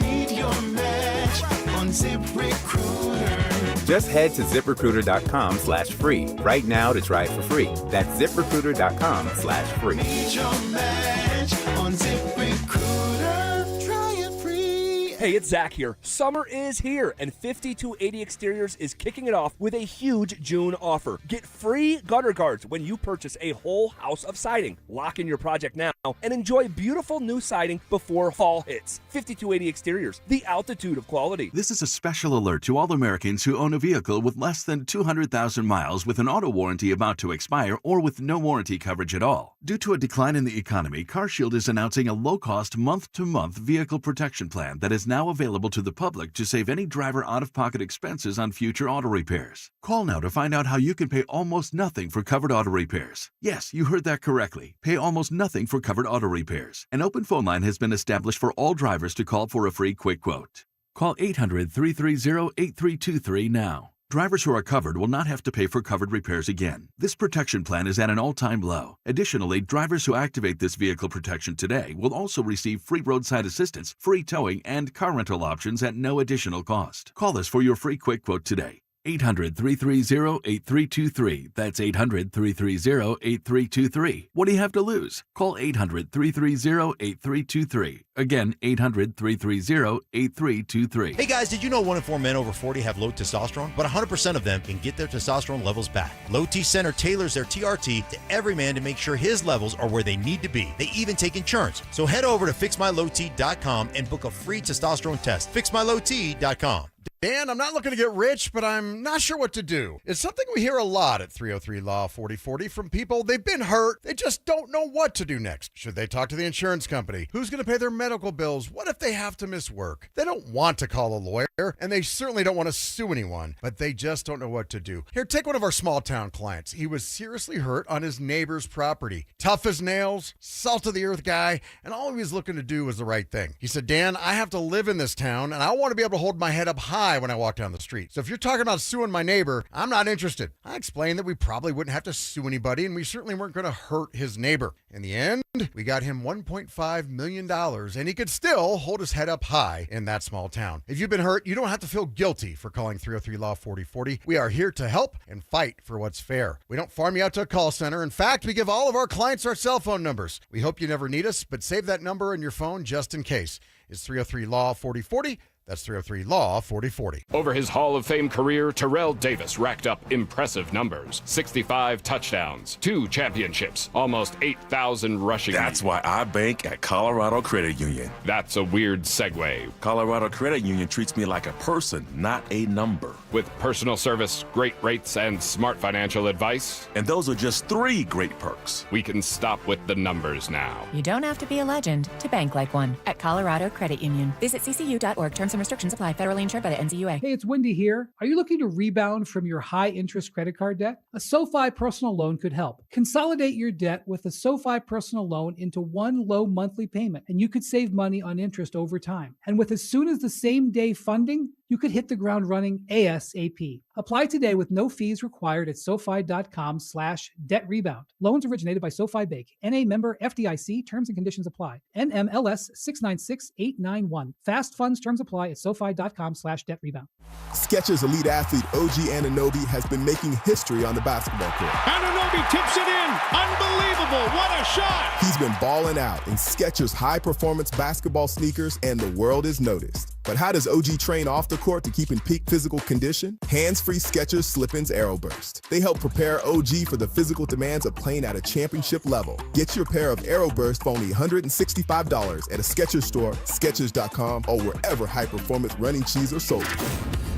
Meet your match on ZipRecruiter. Just head to ZipRecruiter.com/free right now to try it for free. That's ZipRecruiter.com/free. Meet your match on ZipRecruiter. Try it free. Hey, it's Zach here. Summer is here, and 5280 Exteriors is kicking it off with a huge June offer. Get free gutter guards when you purchase a whole house of siding. Lock in your project now and enjoy beautiful new siding before fall hits. 5280 Exteriors, the altitude of quality. This is a special alert to all Americans who own a vehicle with less than 200,000 miles with an auto warranty about to expire or with no warranty coverage at all. Due to a decline in the economy, CarShield is announcing a low-cost month-to-month vehicle protection plan that is now available to the public to save any driver out-of-pocket expenses on future auto repairs. Call now to find out how you can pay almost nothing for covered auto repairs. Yes, you heard that correctly. Pay almost nothing for covered auto repairs. An open phone line has been established for all drivers to call for a free quick quote. Call 800-330-8323 now. Drivers who are covered will not have to pay for covered repairs again. This protection plan is at an all-time low. Additionally, drivers who activate this vehicle protection today will also receive free roadside assistance, free towing, and car rental options at no additional cost. Call us for your free quick quote today. 800-330-8323. That's 800-330-8323. What do you have to lose? Call 800-330-8323. Again, 800-330-8323. Hey guys, did you know 1 in 4 men over 40 have low testosterone? But 100% of them can get their testosterone levels back. Low T Center tailors their TRT to every man to make sure his levels are where they need to be. They even take insurance. So head over to fixmylowt.com and book a free testosterone test. Fixmylowt.com. Dan, I'm not looking to get rich, but I'm not sure what to do. It's something we hear a lot at 303 Law 4040 from people. They've been hurt. They just don't know what to do next. Should they talk to the insurance company? Who's going to pay their medical bills? What if they have to miss work? They don't want to call a lawyer, and they certainly don't want to sue anyone, but they just don't know what to do. Here, take one of our small town clients. He was seriously hurt on his neighbor's property. Tough as nails, salt of the earth guy, and all he was looking to do was the right thing. He said, Dan, I have to live in this town, and I want to be able to hold my head up high when I walk down the street. So if you're talking about suing my neighbor, I'm not interested. I explained that we probably wouldn't have to sue anybody, and we certainly weren't going to hurt his neighbor. In the end, we got him $1.5 million, and he could still hold his head up high in that small town. If you've been hurt, you don't have to feel guilty for calling 303 Law 4040. We are here to help and fight for what's fair. We don't farm you out to a call center. In fact, we give all of our clients our cell phone numbers. We hope you never need us, but save that number in your phone just in case. It's 303 Law 4040. That's 303 Law 4040. Over his Hall of Fame career, Terrell Davis racked up impressive numbers. 65 touchdowns, 2 championships, almost 8,000 rushing. That's why I bank at Colorado Credit Union. That's a weird segue. Colorado Credit Union treats me like a person, not a number. With personal service, great rates, and smart financial advice. And those are just 3 great perks. We can stop with the numbers now. You don't have to be a legend to bank like one at Colorado Credit Union. Visit ccu.org. Terms and restrictions apply. Federally insured by the NCUA. Hey, it's Wendy here. Are you looking to rebound from your high-interest credit card debt? A SoFi personal loan could help. Consolidate your debt with a SoFi personal loan into one low monthly payment, and you could save money on interest over time. And with as soon as the same day funding, you could hit the ground running ASAP. Apply today with no fees required at SoFi.com/debt-rebound. Loans originated by SoFi Bank. NA member FDIC. Terms and conditions apply. NMLS 696891. Fast funds terms apply at SoFi.com/debt-rebound. Skechers elite athlete OG Anunoby has been making history on the basketball court. Anunoby tips it in. Unbelievable. What a shot. He's been balling out in Skechers high-performance basketball sneakers, and the world is noticed. But how does OG train off the court to keep in peak physical condition? Hands-free Skechers Slip-ins Aeroburst. They help prepare OG for the physical demands of playing at a championship level. Get your pair of Aeroburst for only $165 at a Skechers store, Skechers.com, or wherever high-performance running shoes are sold.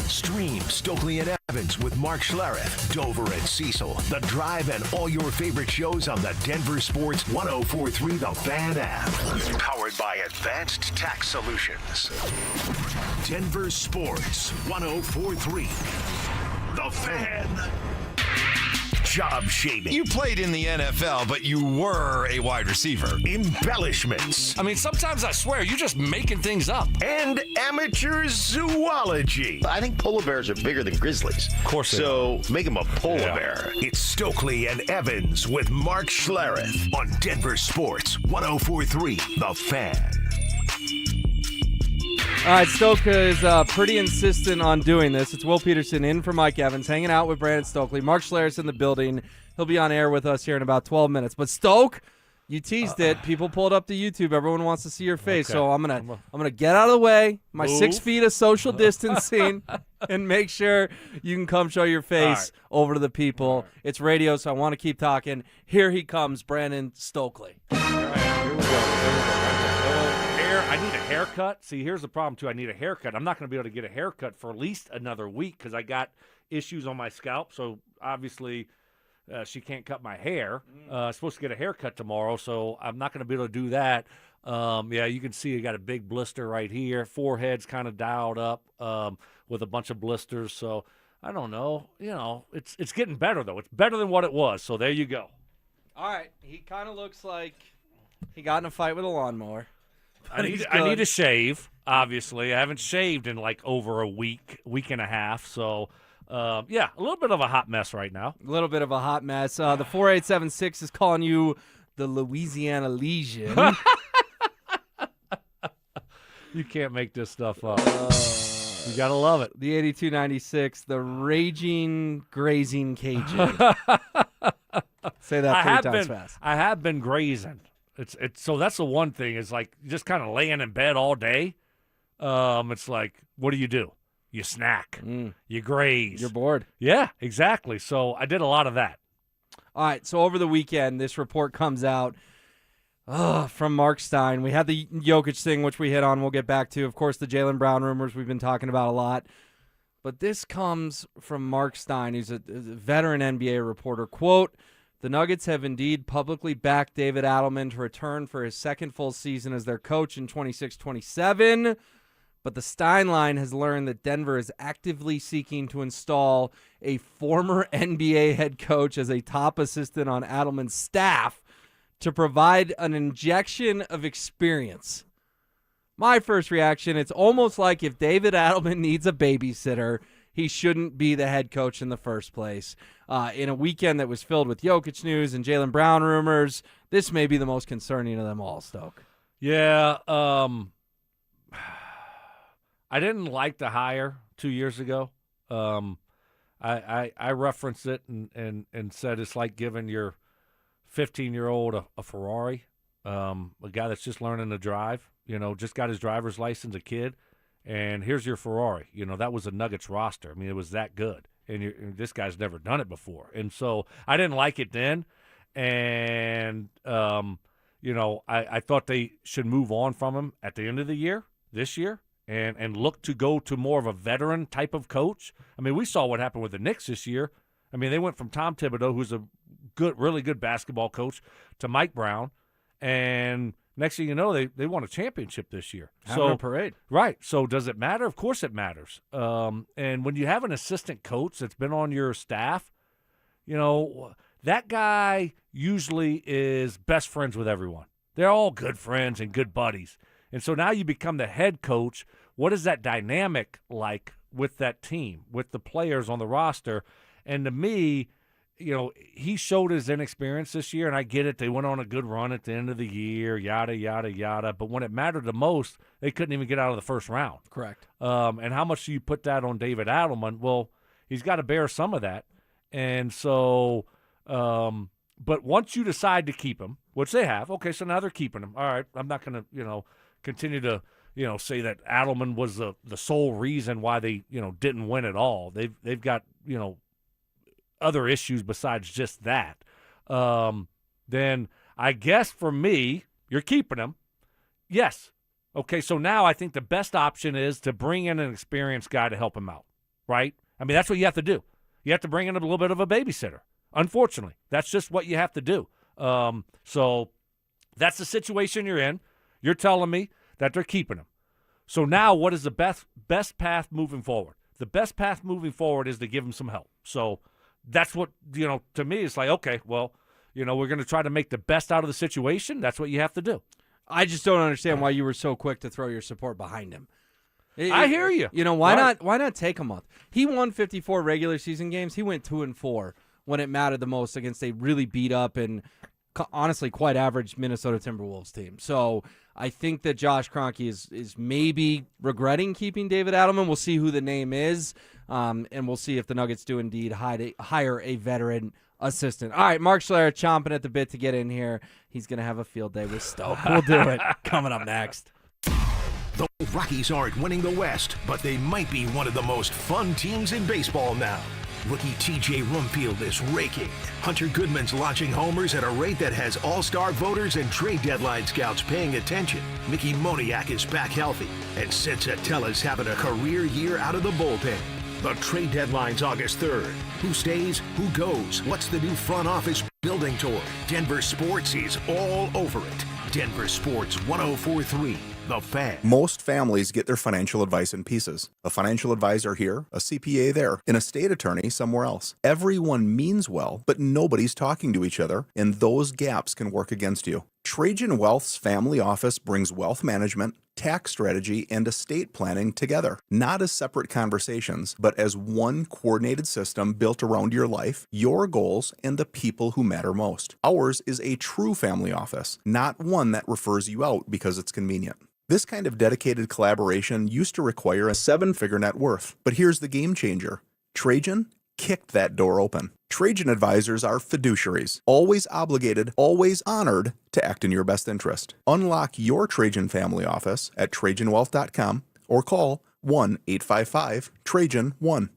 Stream Stokley and Evans with Mark Schlereth, Dover and Cecil, The Drive, and all your favorite shows on the Denver Sports 104.3 The Fan app. Powered by Advanced Tax Solutions. Denver Sports 104.3 The Fan. Job shaving. You played in the NFL, but you were a wide receiver. Embellishments. I mean, sometimes I swear you're just making things up. And amateur zoology. I think polar bears are bigger than grizzlies. Of course they So make them a polar bear. It's Stokley and Evans with Mark Schlereth on Denver Sports 104.3 The Fan. All right, Stoke is pretty insistent on doing this. It's Will Peterson in for Mike Evans, hanging out with Brandon Stokley. Mark Schlereth's in the building. He'll be on air with us here in about 12 minutes. But Stoke, you teased it. People pulled up to YouTube. Everyone wants to see your face. Okay. So I'm gonna get out of the way. My Move. 6 feet of social distancing, and make sure you can come show your face over to the people. It's radio, so I want to keep talking. Here he comes, Brandon Stokley. Here we go. I need a haircut. See, here's the problem, too. I need a haircut. I'm not going to be able to get a haircut for at least another week because I got issues on my scalp. So, obviously, she can't cut my hair. I'm supposed to get a haircut tomorrow, so I'm not going to be able to do that. Yeah, you can see I got a big blister right here. Forehead's kind of dialed up with a bunch of blisters. So, I don't know. You know, it's getting better, though. It's better than what it was. So, there you go. All right. He kind of looks like he got in a fight with a lawnmower. I need to shave, obviously. I haven't shaved in like over a week and a half. So, yeah, a little bit of a hot mess right now. A little bit of a hot mess. The 4876 is calling you the Louisiana Legion. You can't make this stuff up. You got to love it. The 82-96, the raging, grazing Cajun. Say that 3 times fast. I have been grazing. It's so that's the one thing is like just kind of laying in bed all day. It's like, what do? You snack. You graze. You're bored. Yeah, exactly. So I did a lot of that. All right, so over the weekend, this report comes out from Mark Stein. We had the Jokic thing, which we hit on. We'll get back to. Of course, the Jaylen Brown rumors we've been talking about a lot. But this comes from Mark Stein, who's a veteran NBA reporter. Quote, the Nuggets have indeed publicly backed David Adelman to return for his second full season as their coach in 26-27. But the Stein line has learned that Denver is actively seeking to install a former NBA head coach as a top assistant on Adelman's staff to provide an injection of experience. My first reaction, it's almost like if David Adelman needs a babysitter, he shouldn't be the head coach in the first place. In a weekend that was filled with Jokic news and Jaylen Brown rumors, this may be the most concerning of them all, Stoke. Yeah, I didn't like the hire 2 years ago. I referenced it and said it's like giving your 15-year-old a Ferrari, a guy that's just learning to drive, just got his driver's license, a kid, and here's your Ferrari. That was a Nuggets roster. I mean, it was that good, and this guy's never done it before. And so I didn't like it then, and, I thought they should move on from him at the end of the year, this year. And look to go to more of a veteran type of coach. I mean, we saw what happened with the Knicks this year. I mean, they went from Tom Thibodeau, who's a really good basketball coach, to Mike Brown, and next thing you know, they won a championship this year. Having a parade. Right. So does it matter? Of course it matters. And when you have an assistant coach that's been on your staff, that guy usually is best friends with everyone. They're all good friends and good buddies. And so now you become the head coach. What is that dynamic like with that team, with the players on the roster? And to me, he showed his inexperience this year, and I get it. They went on a good run at the end of the year, yada, yada, yada. But when it mattered the most, they couldn't even get out of the first round. Correct. And how much do you put that on David Adelman? Well, he's got to bear some of that. And so but once you decide to keep him, which they have, okay, so now they're keeping him. All right, I'm not going to, continue to, say that Adelman was the sole reason why they, didn't win at all. They've got, other issues besides just that. Then I guess for me, you're keeping him. Yes. Okay, so now I think the best option is to bring in an experienced guy to help him out, right? I mean, that's what you have to do. You have to bring in a little bit of a babysitter. Unfortunately, that's just what you have to do. So that's the situation you're in. You're telling me that they're keeping him. So now what is the best path moving forward? The best path moving forward is to give him some help. So that's what, to me, it's like, okay, well, we're going to try to make the best out of the situation. That's what you have to do. I just don't understand why you were so quick to throw your support behind him. I hear you. Why not take a month? He won 54 regular season games. He went 2-4 when it mattered the most against a really beat up and honestly quite average Minnesota Timberwolves team. So I think that Josh Kroenke is maybe regretting keeping David Adelman. We'll see who the name is, and we'll see if the Nuggets do indeed hire a veteran assistant. All right, Mark Schlereth chomping at the bit to get in here. He's going to have a field day with Stoke. We'll do it. Coming up next. The Rockies aren't winning the West, but they might be one of the most fun teams in baseball now. Rookie TJ Rumfield is raking. Hunter Goodman's launching homers at a rate that has all-star voters and trade deadline scouts paying attention. Mickey Moniak is back healthy, and Sensatella's having a career year out of the bullpen. The trade deadline's August 3rd. Who stays? Who goes? What's the new front office building toward? Denver Sports is all over it. Denver Sports 104.3. The Fan. Most families get their financial advice in pieces. A financial advisor here, a CPA there, an estate attorney somewhere else. Everyone means well, but nobody's talking to each other, and those gaps can work against you. Trajan Wealth's family office brings wealth management, tax strategy, and estate planning together, not as separate conversations, but as one coordinated system built around your life, your goals, and the people who matter most. Ours is a true family office, not one that refers you out because it's convenient. This kind of dedicated collaboration used to require a 7-figure net worth, but here's the game changer. Trajan kicked that door open. Trajan advisors are fiduciaries, always obligated, always honored to act in your best interest. Unlock your Trajan family office at TrajanWealth.com or call 1-855-TRAJAN-1.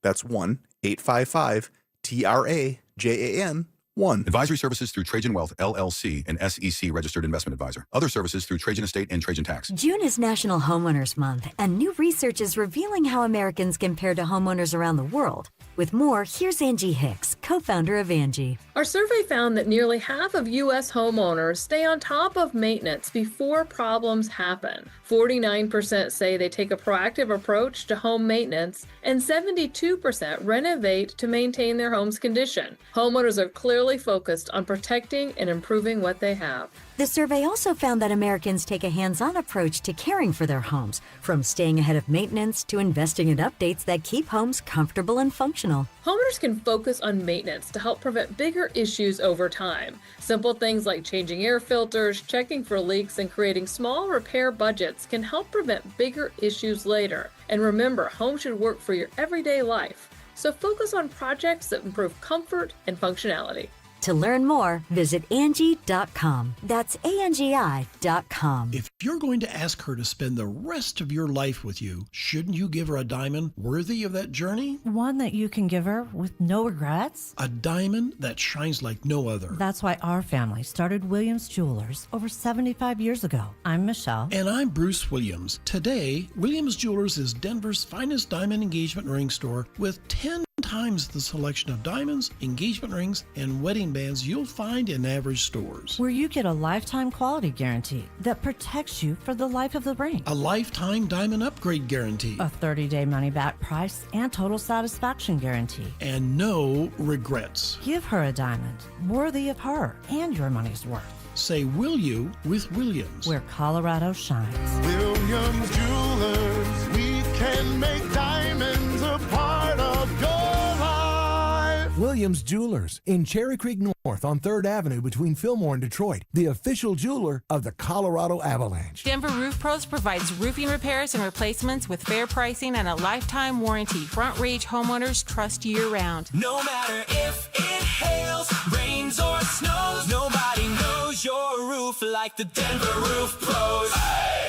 That's 1-855-TRAJAN-1. Advisory services through Trajan Wealth, LLC, an SEC registered investment advisor. Other services through Trajan Estate and Trajan Tax. June is National Homeowners Month, and new research is revealing how Americans compare to homeowners around the world. With more, here's Angie Hicks, co-founder of Angie. Our survey found that nearly half of U.S. homeowners stay on top of maintenance before problems happen. 49% say they take a proactive approach to home maintenance, and 72% renovate to maintain their home's condition. Homeowners are clearly focused on protecting and improving what they have. The survey also found that Americans take a hands-on approach to caring for their homes, from staying ahead of maintenance to investing in updates that keep homes comfortable and functional. Homeowners can focus on maintenance to help prevent bigger issues over time. Simple things like changing air filters, checking for leaks, and creating small repair budgets can help prevent bigger issues later. And remember, home should work for your everyday life. So focus on projects that improve comfort and functionality. To learn more, visit Angie.com. That's ANGI.com. If you're going to ask her to spend the rest of your life with you, shouldn't you give her a diamond worthy of that journey? One that you can give her with no regrets? A diamond that shines like no other. That's why our family started Williams Jewelers over 75 years ago. I'm Michelle. And I'm Bruce Williams. Today, Williams Jewelers is Denver's finest diamond engagement ring store with 10 times the selection of diamonds, engagement rings, and wedding bands you'll find in average stores. Where you get a lifetime quality guarantee that protects you for the life of the ring. A lifetime diamond upgrade guarantee. A 30-day money-back price and total satisfaction guarantee. And no regrets. Give her a diamond worthy of her and your money's worth. Say will you with Williams. Where Colorado shines. Williams Jewelers, we can make diamonds a part of your life. Williams Jewelers in Cherry Creek North on 3rd Avenue between Fillmore and Detroit, the official jeweler of the Colorado Avalanche. Denver Roof Pros provides roofing repairs and replacements with fair pricing and a lifetime warranty. Front Range homeowners trust year-round. No matter if it hails, rains, or snows, nobody knows your roof like the Denver Roof Pros. Hey!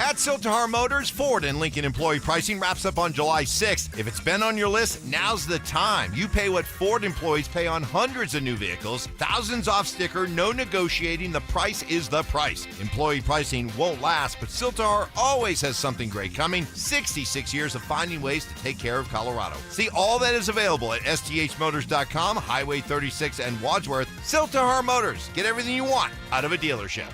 At Siltahar Motors, Ford and Lincoln employee pricing wraps up on July 6th. If it's been on your list, now's the time. You pay what Ford employees pay on hundreds of new vehicles. Thousands off sticker, no negotiating. The price is the price. Employee pricing won't last, but Siltahar always has something great coming. 66 years of finding ways to take care of Colorado. See all that is available at sthmotors.com, Highway 36 and Wadsworth. Siltahar Motors. Get everything you want out of a dealership.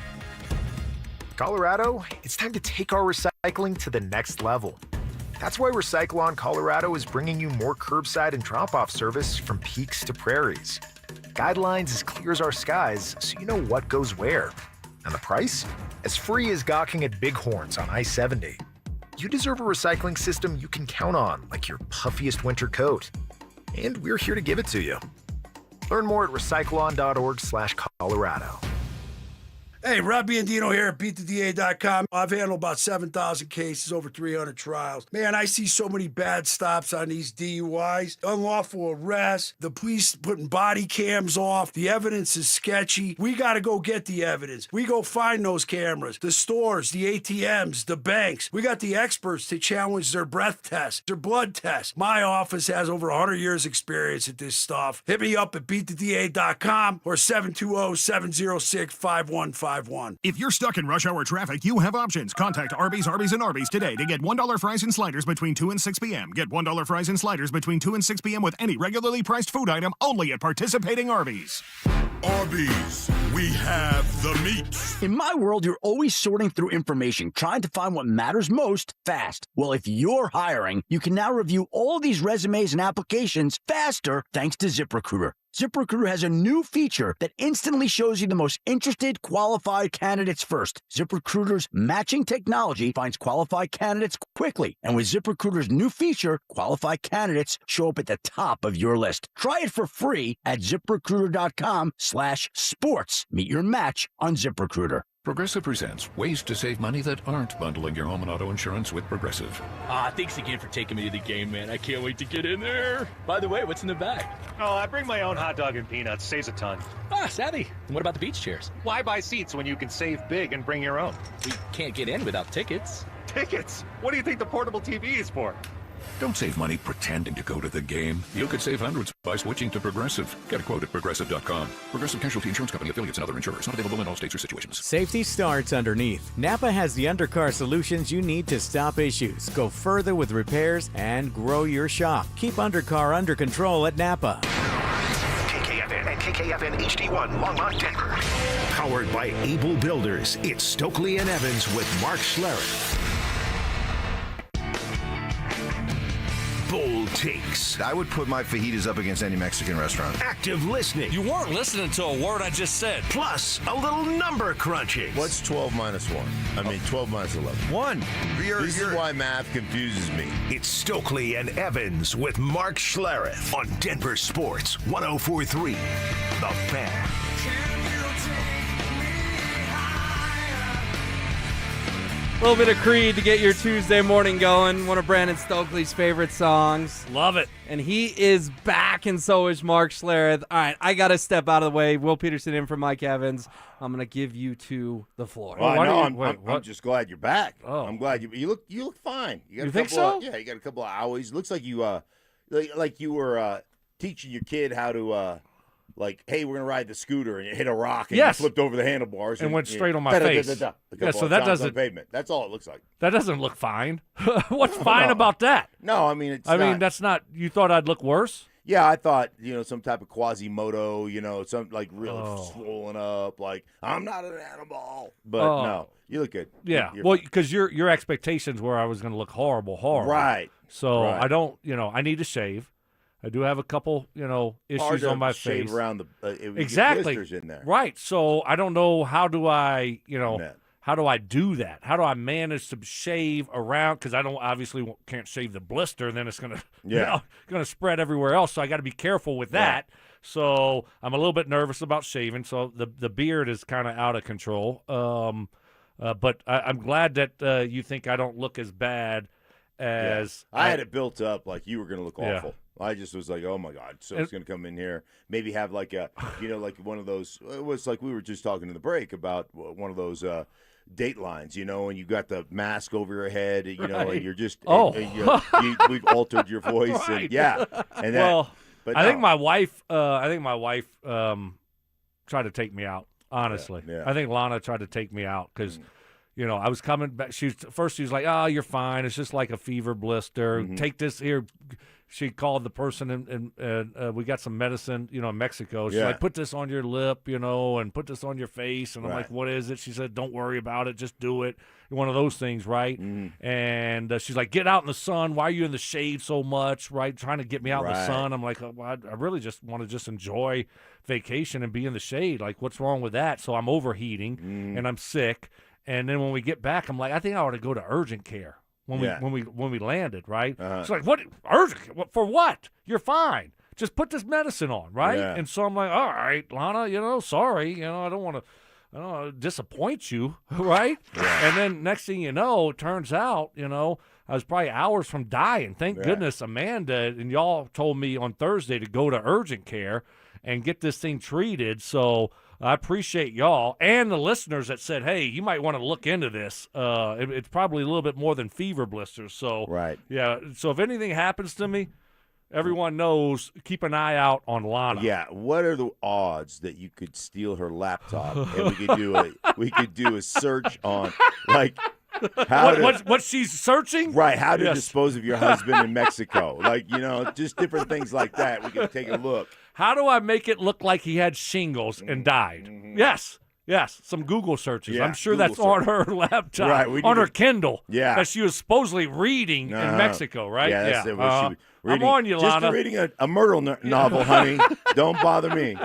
Colorado, it's time to take our recycling to the next level. That's why Recycle-On Colorado is bringing you more curbside and drop-off service from peaks to prairies. Guidelines as clear as our skies, so you know what goes where. And the price? As free as gawking at bighorns on I-70. You deserve a recycling system you can count on, like your puffiest winter coat. And we're here to give it to you. Learn more at recycleon.org/Colorado. Hey, Rob Biandino here at BeatTheDA.com. I've handled about 7,000 cases, over 300 trials. Man, I see so many bad stops on these DUIs. Unlawful arrests, the police putting body cams off. The evidence is sketchy. We got to go get the evidence. We go find those cameras, the stores, the ATMs, the banks. We got the experts to challenge their breath tests, their blood tests. My office has over 100 years experience at this stuff. Hit me up at BeatTheDA.com or 720-706-5151. If you're stuck in rush hour traffic, you have options. Contact Arby's, and Arby's today to get $1 fries and sliders between 2 and 6 p.m. Get $1 fries and sliders between 2 and 6 p.m. with any regularly priced food item only at participating Arby's. Arby's, we have the meat. In my world, you're always sorting through information, trying to find what matters most fast. Well, if you're hiring, you can now review all these resumes and applications faster thanks to ZipRecruiter. ZipRecruiter has a new feature that instantly shows you the most interested, qualified candidates first. ZipRecruiter's matching technology finds qualified candidates quickly. And with ZipRecruiter's new feature, qualified candidates show up at the top of your list. Try it for free at ZipRecruiter.com/sports. Meet your match on ZipRecruiter. Progressive presents ways to save money that aren't bundling your home and auto insurance with Progressive. Thanks again for taking me to the game, man. I can't wait to get in there. By the way, what's in the bag? Oh, I bring my own hot dog and peanuts. Saves a ton. Savvy. And what about the beach chairs? Why buy seats when you can save big and bring your own? We can't get in without tickets. Tickets? What do you think the portable TV is for? Don't save money pretending to go to the game. You could save hundreds by switching to Progressive. Get a quote at Progressive.com. Progressive Casualty Insurance Company, affiliates, and other insurers. Not available in all states or situations. Safety starts underneath. Napa has the undercar solutions you need to stop issues, go further with repairs, and grow your shop. Keep undercar under control at Napa. KKFN and KKFN HD1 Longmont, Denver. Powered by Able Builders, it's Stokley and Evans with Mark Schlereth. Bold takes. I would put my fajitas up against any Mexican restaurant. Active listening. You weren't listening to a word I just said. Plus, a little number crunching. What's 12 minus 1? I mean, 12 minus 11. 1. This is why math confuses me. It's Stokley and Evans with Mark Schlereth on Denver Sports 104.3. The Fan. A little bit of Creed to get your Tuesday morning going. One of Brandon Stokley's favorite songs. Love it. And he is back, and so is Mark Schlereth. All right, I got to step out of the way. Will Peterson in for Mike Evans. I'm going to give you two the floor. Well, I'm just glad you're back. Oh. I'm glad you look fine. You think so? Yeah, you got a couple of hours. Looks like you like you were teaching your kid how to hey, we're gonna ride the scooter, and you hit a rock and you flipped over the handlebars and went straight on my face. Yeah, so that doesn't pavement. That's all it looks like. That doesn't look fine. What's fine about that? No, I mean that's not. You thought I'd look worse? Yeah, I thought some type of Quasimodo, some like really swollen up, like I'm not an animal. But no, you look good. Yeah, because your expectations were I was going to look horrible. Right. So I don't. I need to shave. I do have a couple, issues on my shave face. Around the exactly blisters in there. Right. So I don't know how do I do that? How do I manage to shave around? Because I can't shave the blister, and then it's gonna gonna spread everywhere else. So I got to be careful with that. So I'm a little bit nervous about shaving. So the beard is kind of out of control. But I'm glad that you think I don't look as bad as I had it built up like you were going to look awful. I just was like, oh my God, so it's going to come in here, maybe have like a, like one of those. It was like we were just talking in the break about one of those date lines, and you got the mask over your head, and you're just we've altered your voice, and and that. But I think my wife tried to take me out. Honestly, I think Lana tried to take me out because. I was coming back. She was like, "Oh, you're fine. It's just like a fever blister. Mm-hmm. Take this here." She called the person, and we got some medicine, in Mexico. She's like, "Put this on your lip, and put this on your face." And I'm like, "What is it?" She said, "Don't worry about it. Just do it." One of those things, right? Mm-hmm. And she's like, "Get out in the sun. Why are you in the shade so much?" Right? Trying to get me out in the sun. I'm like, I really just want to enjoy vacation and be in the shade. Like, what's wrong with that? So I'm overheating and I'm sick. And then when we get back, I'm like, I think I ought to go to urgent care when we landed, right? She's like, what? Urgent? For what? You're fine. Just put this medicine on, right? Yeah. And so I'm like, all right, Lana, sorry, I don't want to disappoint you, right? Yeah. And then next thing you know, it turns out, I was probably hours from dying. Thank goodness Amanda and y'all told me on Thursday to go to urgent care and get this thing treated. So I appreciate y'all and the listeners that said, hey, you might want to look into this. It's probably a little bit more than fever blisters. So, yeah. So if anything happens to me, everyone knows, keep an eye out on Lana. Yeah. What are the odds that you could steal her laptop and we could do a search on, like, what she's searching? Right. How to dispose of your husband in Mexico. Like, just different things like that. We can take a look. How do I make it look like he had shingles and died? Mm-hmm. Yes. Some Google searches. I'm sure Google that's on her laptop, on her Kindle. Yeah. That she was supposiply reading in Mexico, right? Yeah. That's it. She reading, I'm on you, Lana. Just reading a murder novel, honey. Don't bother me.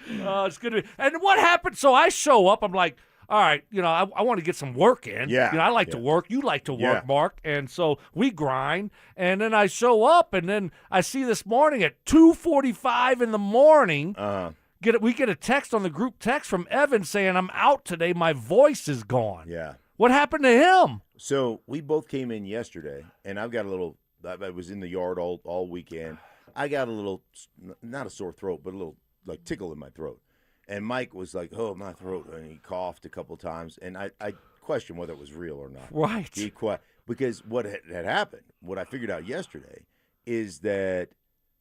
It's good to be. And what happened? So I show up. I'm like, all right, I want to get some work in. Yeah. I like to work. You like to work, Mark. And so we grind. And then I show up, and then I see this morning at 2:45 in the morning, we get a text on the group text from Evan saying, I'm out today. My voice is gone. Yeah. What happened to him? So we both came in yesterday, and I've got a little – I was in the yard all weekend. I got a little – not a sore throat, but a little like tickle in my throat. And Mike was like, oh, my throat. And he coughed a couple times. And I questioned whether it was real or not. Right. Because what had happened, what I figured out yesterday, is that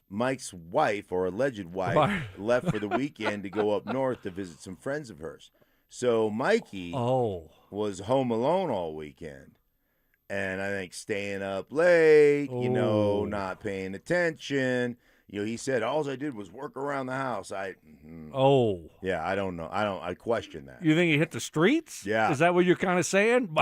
Mike's wife or alleged wife left for the weekend to go up north to visit some friends of hers. So Mikey was home alone all weekend. And I think staying up late, not paying attention. He said, all I did was work around the house. Yeah, I don't know. I question that. You think he hit the streets? Yeah. Is that what you're kind of saying?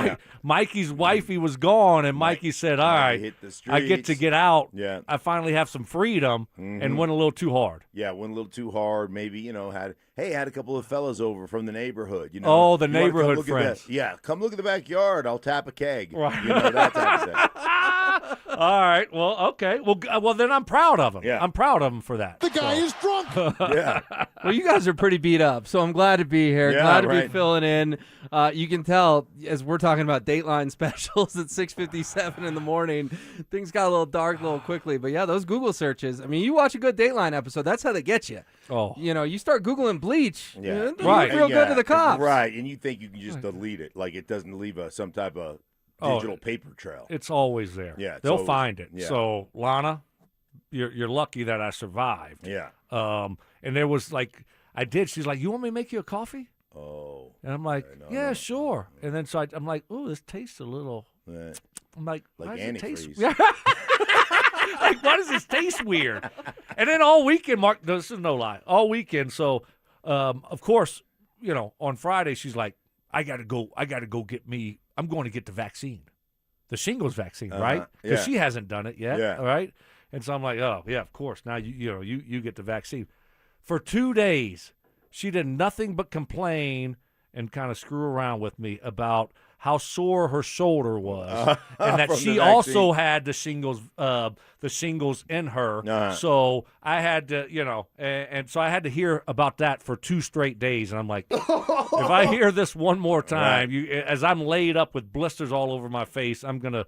Mikey's wifey was gone, and Mikey said, all right, hit the I get to get out. Yeah. I finally have some freedom, and went a little too hard. Yeah, went a little too hard. Maybe, had a couple of fellas over from the neighborhood. The neighborhood friends. Come look at the backyard. I'll tap a keg. Right. That type of thing. All right. Well, okay. Well, then I'm proud of him. Yeah. I'm proud of him for that. The guy is drunk. Yeah. Well, you guys are pretty beat up, so I'm glad to be here. Yeah, glad to right. be filling in. You can tell as we're talking about Dateline specials at 6:57 in the morning, things got a little dark a little quickly. But yeah, those Google searches. I mean, you watch a good Dateline episode, that's how they get you. Oh. You start Googling bleach. Yeah. You feel good to the cops. Right, and you think you can just delete it, like it doesn't leave some type of digital paper trail. It's always there. Yeah, they'll find it. Yeah. So, Lana, you're lucky that I survived. Yeah. And there was I did. She's like, you want me to make you a coffee? Oh. And I'm like, sure. And then I'm like, ooh, this tastes a little. I'm like why does it taste? Like, why does this taste weird? And then all weekend, Mark, this is no lie, all weekend. So, of course, on Friday, she's like, I got to go get me. I'm going to get the vaccine, the shingles vaccine, right? Because she hasn't done it yet. Yeah. All right. And so I'm like, oh yeah, of course. Now you get the vaccine. For 2 days, she did nothing but complain and kind of screw around with me about how sore her shoulder was, and that she also had the shingles in her. So I had to, and so I had to hear about that for 2 straight days. And I'm like, if I hear this one more time, as I'm laid up with blisters all over my face, I'm gonna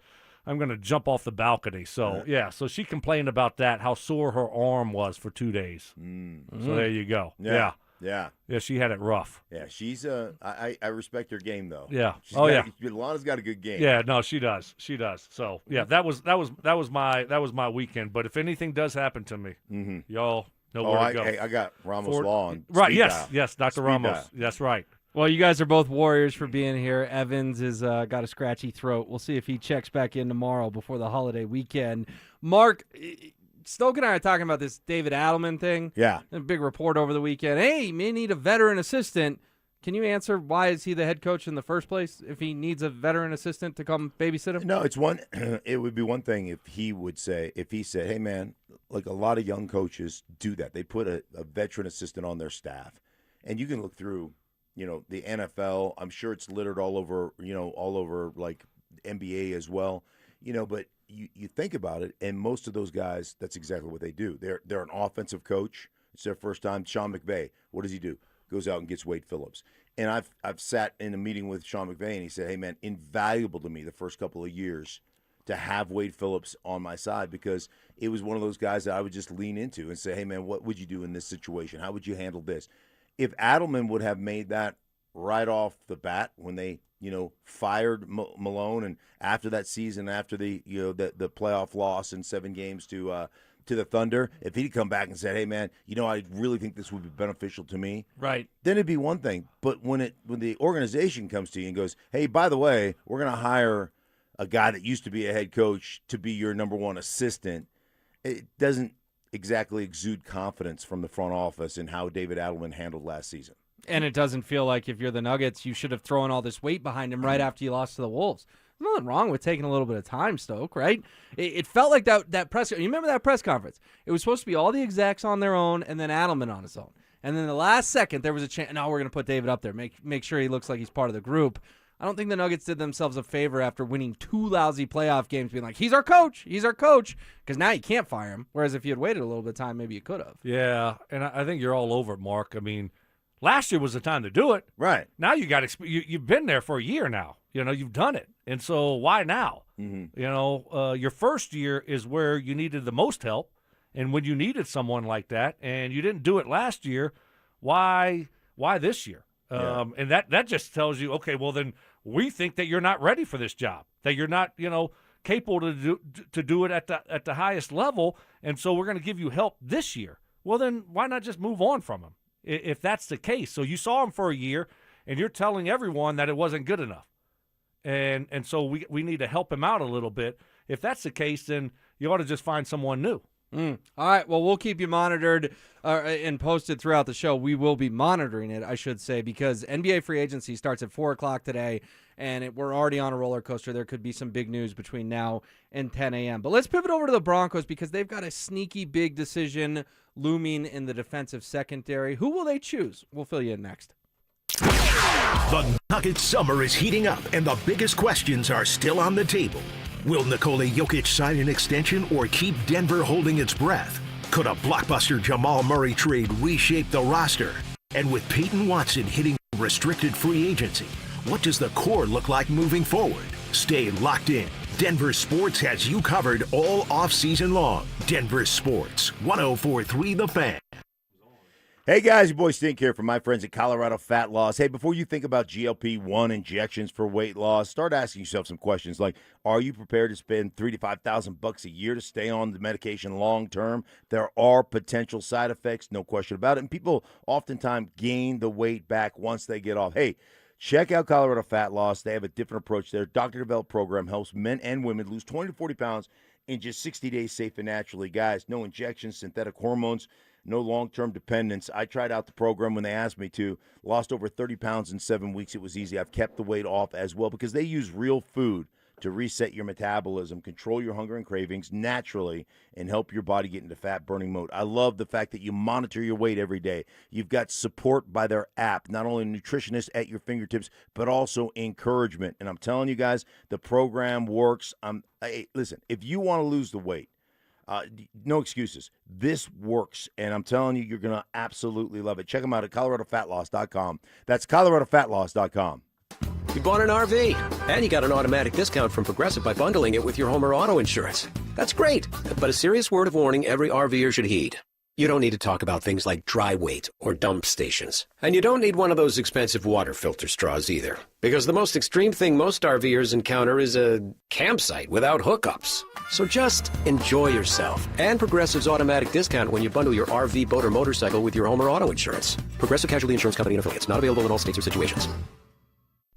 jump off the balcony. So so she complained about that, how sore her arm was for 2 days. So there you go. Yeah. Yeah. Yeah, she had it rough. Yeah, she's I respect her game though. Yeah. Lana's got a good game. Yeah, no, she does. She does. So yeah, that was my weekend. But if anything does happen to me, y'all know where to go. Hey, I got Ramos Law on. Right, speed dial. yes, Dr. Speed Ramos. dial. That's right. Well, you guys are both warriors for being here. Evans has got a scratchy throat. We'll see if he checks back in tomorrow before the holiday weekend. Mark, Stoke and I are talking about this David Adelman thing. Yeah. A big report over the weekend. Hey, may need a veteran assistant. Can you answer why is he the head coach in the first place if he needs a veteran assistant to come babysit him? No, it's one. It would be one thing if he said, hey, man, like a lot of young coaches do that. They put a veteran assistant on their staff. And you can look through, the NFL. I'm sure it's littered all over like NBA as well, but you think about it, and most of those guys, that's exactly what they do. They're an offensive coach. It's their first time. Sean McVay, what does he do? Goes out and gets Wade Phillips. And I've sat in a meeting with Sean McVay, and he said, hey, man, invaluable to me the first couple of years to have Wade Phillips on my side, because it was one of those guys that I would just lean into and say, hey, man, what would you do in this situation? How would you handle this? If Adelman would have made that right off the bat when they fired Malone, and after that season, after the playoff loss in 7 games to the Thunder, if he'd come back and said, hey, man, I really think this would be beneficial to me, right, then it'd be one thing. But when the organization comes to you and goes, hey, by the way, we're going to hire a guy that used to be a head coach to be your number one assistant, it doesn't exactly exude confidence from the front office in how David Adelman handled last season. And it doesn't feel like if you're the Nuggets, you should have thrown all this weight behind him right after you lost to the Wolves. There's nothing wrong with taking a little bit of time, Stoke, right? It felt like that press. You remember that press conference? It was supposed to be all the execs on their own and then Adelman on his own. And then the last second, there was a chance. No, we're going to put David up there. Make sure he looks like he's part of the group. I don't think the Nuggets did themselves a favor after winning 2 lousy playoff games, being like, he's our coach, because now you can't fire him. Whereas if you had waited a little bit of time, maybe you could have. Yeah, and I think you're all over it, Mark. I mean, last year was the time to do it. Right. Now you've been there for a year now. You've done it. And so why now? Mm-hmm. Your first year is where you needed the most help. And when you needed someone like that and you didn't do it last year, why this year? And that just tells you, okay, well, then we think that you're not ready for this job, that you're not, capable to do it at the highest level. And so we're going to give you help this year. Well, then why not just move on from him if that's the case? So you saw him for a year and you're telling everyone that it wasn't good enough. And so we need to help him out a little bit. If that's the case, then you ought to just find someone new. All right, well, we'll keep you monitored and posted throughout the show. We will be monitoring it, I should say, because NBA free agency starts at 4 o'clock today, and we're already on a roller coaster. There could be some big news between now and 10 a.m. But let's pivot over to the Broncos because they've got a sneaky big decision looming in the defensive secondary. Who will they choose? We'll fill you in next. The Nuggets summer is heating up, and the biggest questions are still on the table. Will Nikola Jokic sign an extension or keep Denver holding its breath? Could a blockbuster Jamal Murray trade reshape the roster? And with Payton Watson hitting restricted free agency, what does the core look like moving forward? Stay locked in. Denver Sports has you covered all offseason long. Denver Sports, 104.3 The Fan. Hey guys, your boy Stink here from my friends at Colorado Fat Loss. Hey, before you think about GLP-1 injections for weight loss, start asking yourself some questions like, are you prepared to spend $3,000 to $5,000 a year to stay on the medication long term? There are potential side effects, no question about it, and people oftentimes gain the weight back once they get off. Hey, check out Colorado Fat Loss. They have a different approach. Their doctor-developed program helps men and women lose 20 to 40 pounds in just 60 days safe and naturally. Guys, no injections, synthetic hormones, no long-term dependence. I tried out the program when they asked me to. Lost over 30 pounds in 7 weeks. It was easy. I've kept the weight off as well because they use real food to reset your metabolism, control your hunger and cravings naturally, and help your body get into fat-burning mode. I love the fact that you monitor your weight every day. You've got support by their app, not only nutritionists at your fingertips, but also encouragement. And I'm telling you guys, the program works. Hey, listen, if you want to lose the weight, no excuses. This works, and I'm telling you, you're going to absolutely love it. Check them out at coloradofatloss.com. That's coloradofatloss.com. You bought an RV, and you got an automatic discount from Progressive by bundling it with your home or auto insurance. That's great, but a serious word of warning every RVer should heed. You don't need to talk about things like dry weight or dump stations. And you don't need one of those expensive water filter straws either. Because the most extreme thing most RVers encounter is a campsite without hookups. So just enjoy yourself. And Progressive's automatic discount when you bundle your RV, boat, or motorcycle with your home or auto insurance. Progressive Casualty Insurance Company and Affiliates. Not available in all states or situations.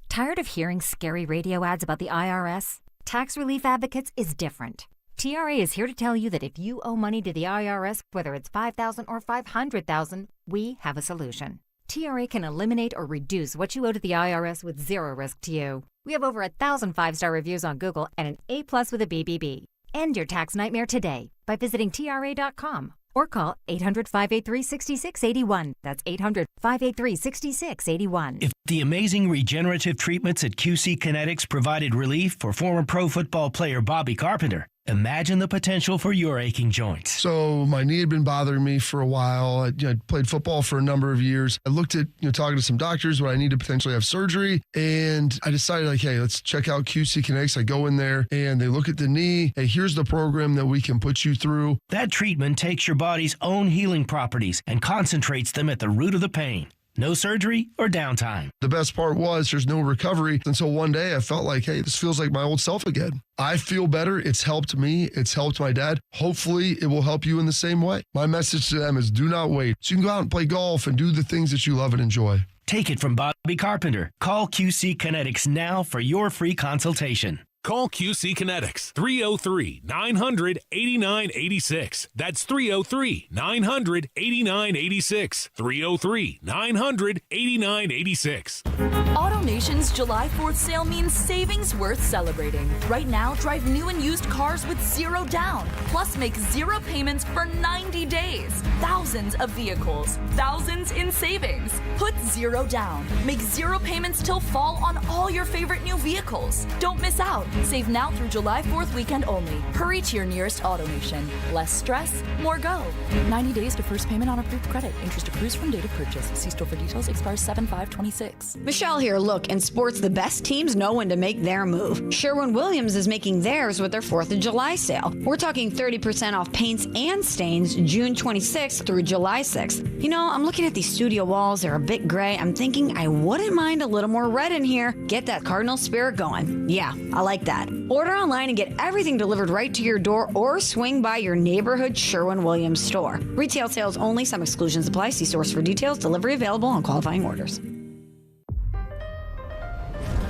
Tired of hearing scary radio ads about the IRS? Tax Relief Advocates is different. TRA is here to tell you that if you owe money to the IRS, whether it's $5,000 or $500,000, we have a solution. TRA can eliminate or reduce what you owe to the IRS with zero risk to you. We have over 1,000 5-star reviews on Google and an A+ with a BBB. End your tax nightmare today by visiting TRA.com or call 800-583-6681. That's 800-583-6681. If the amazing regenerative treatments at QC Kinetics provided relief for former pro football player Bobby Carpenter, imagine the potential for your aching joints. So my knee had been bothering me for a while. I played football for a number of years. I looked at talking to some doctors when I need to potentially have surgery, and I decided hey, let's check out QC Kinetics. I go in there and they look at the knee. Hey, here's the program that we can put you through. That treatment takes your body's own healing properties and concentrates them at the root of the pain. No surgery or downtime. The best part was there's no recovery until one day I felt like, hey, this feels like my old self again. I feel better. It's helped me. It's helped my dad. Hopefully it will help you in the same way. My message to them is do not wait. So you can go out and play golf and do the things that you love and enjoy. Take it from Bobby Carpenter. Call QC Kinetics now for your free consultation. Call QC Kinetics, 303-900-8986. That's 303-900-8986. 303-900-8986. Auto AutoNation's July 4th sale means savings worth celebrating. Right now, drive new and used cars with zero down. Plus, make zero payments for 90 days. Thousands of vehicles, thousands in savings. Put zero down. Make zero payments till fall on all your favorite new vehicles. Don't miss out. Save now through July 4th weekend only. Hurry to your nearest AutoNation. Less stress, more go. 90 days to first payment on approved credit. Interest accrues from date of purchase. See store for details. Expires 7/5/26. Michelle here. Look, in sports, the best teams know when to make their move. Sherwin-Williams is making theirs with their 4th of July sale. We're talking 30% off paints and stains June 26th through July 6th. You know, I'm looking at these studio walls. They're a bit gray. I'm thinking I wouldn't mind a little more red in here. Get that Cardinal spirit going. Yeah, I like that. Order online and get everything delivered right to your door or swing by your neighborhood Sherwin-Williams store. Retail sales only. Some exclusions apply. See source for details. Delivery available on qualifying orders.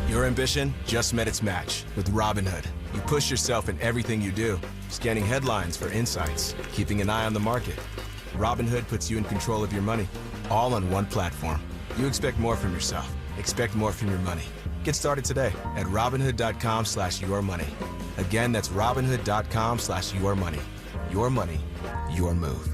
Your ambition just met its match with Robinhood. You push yourself in everything you do, scanning headlines for insights, keeping an eye on the market. Robinhood puts you in control of your money, all on one platform. You expect more from yourself. Expect more from your money. Get started today at Robinhood.com/yourmoney. Again, that's Robinhood.com/yourmoney. Your money, your move.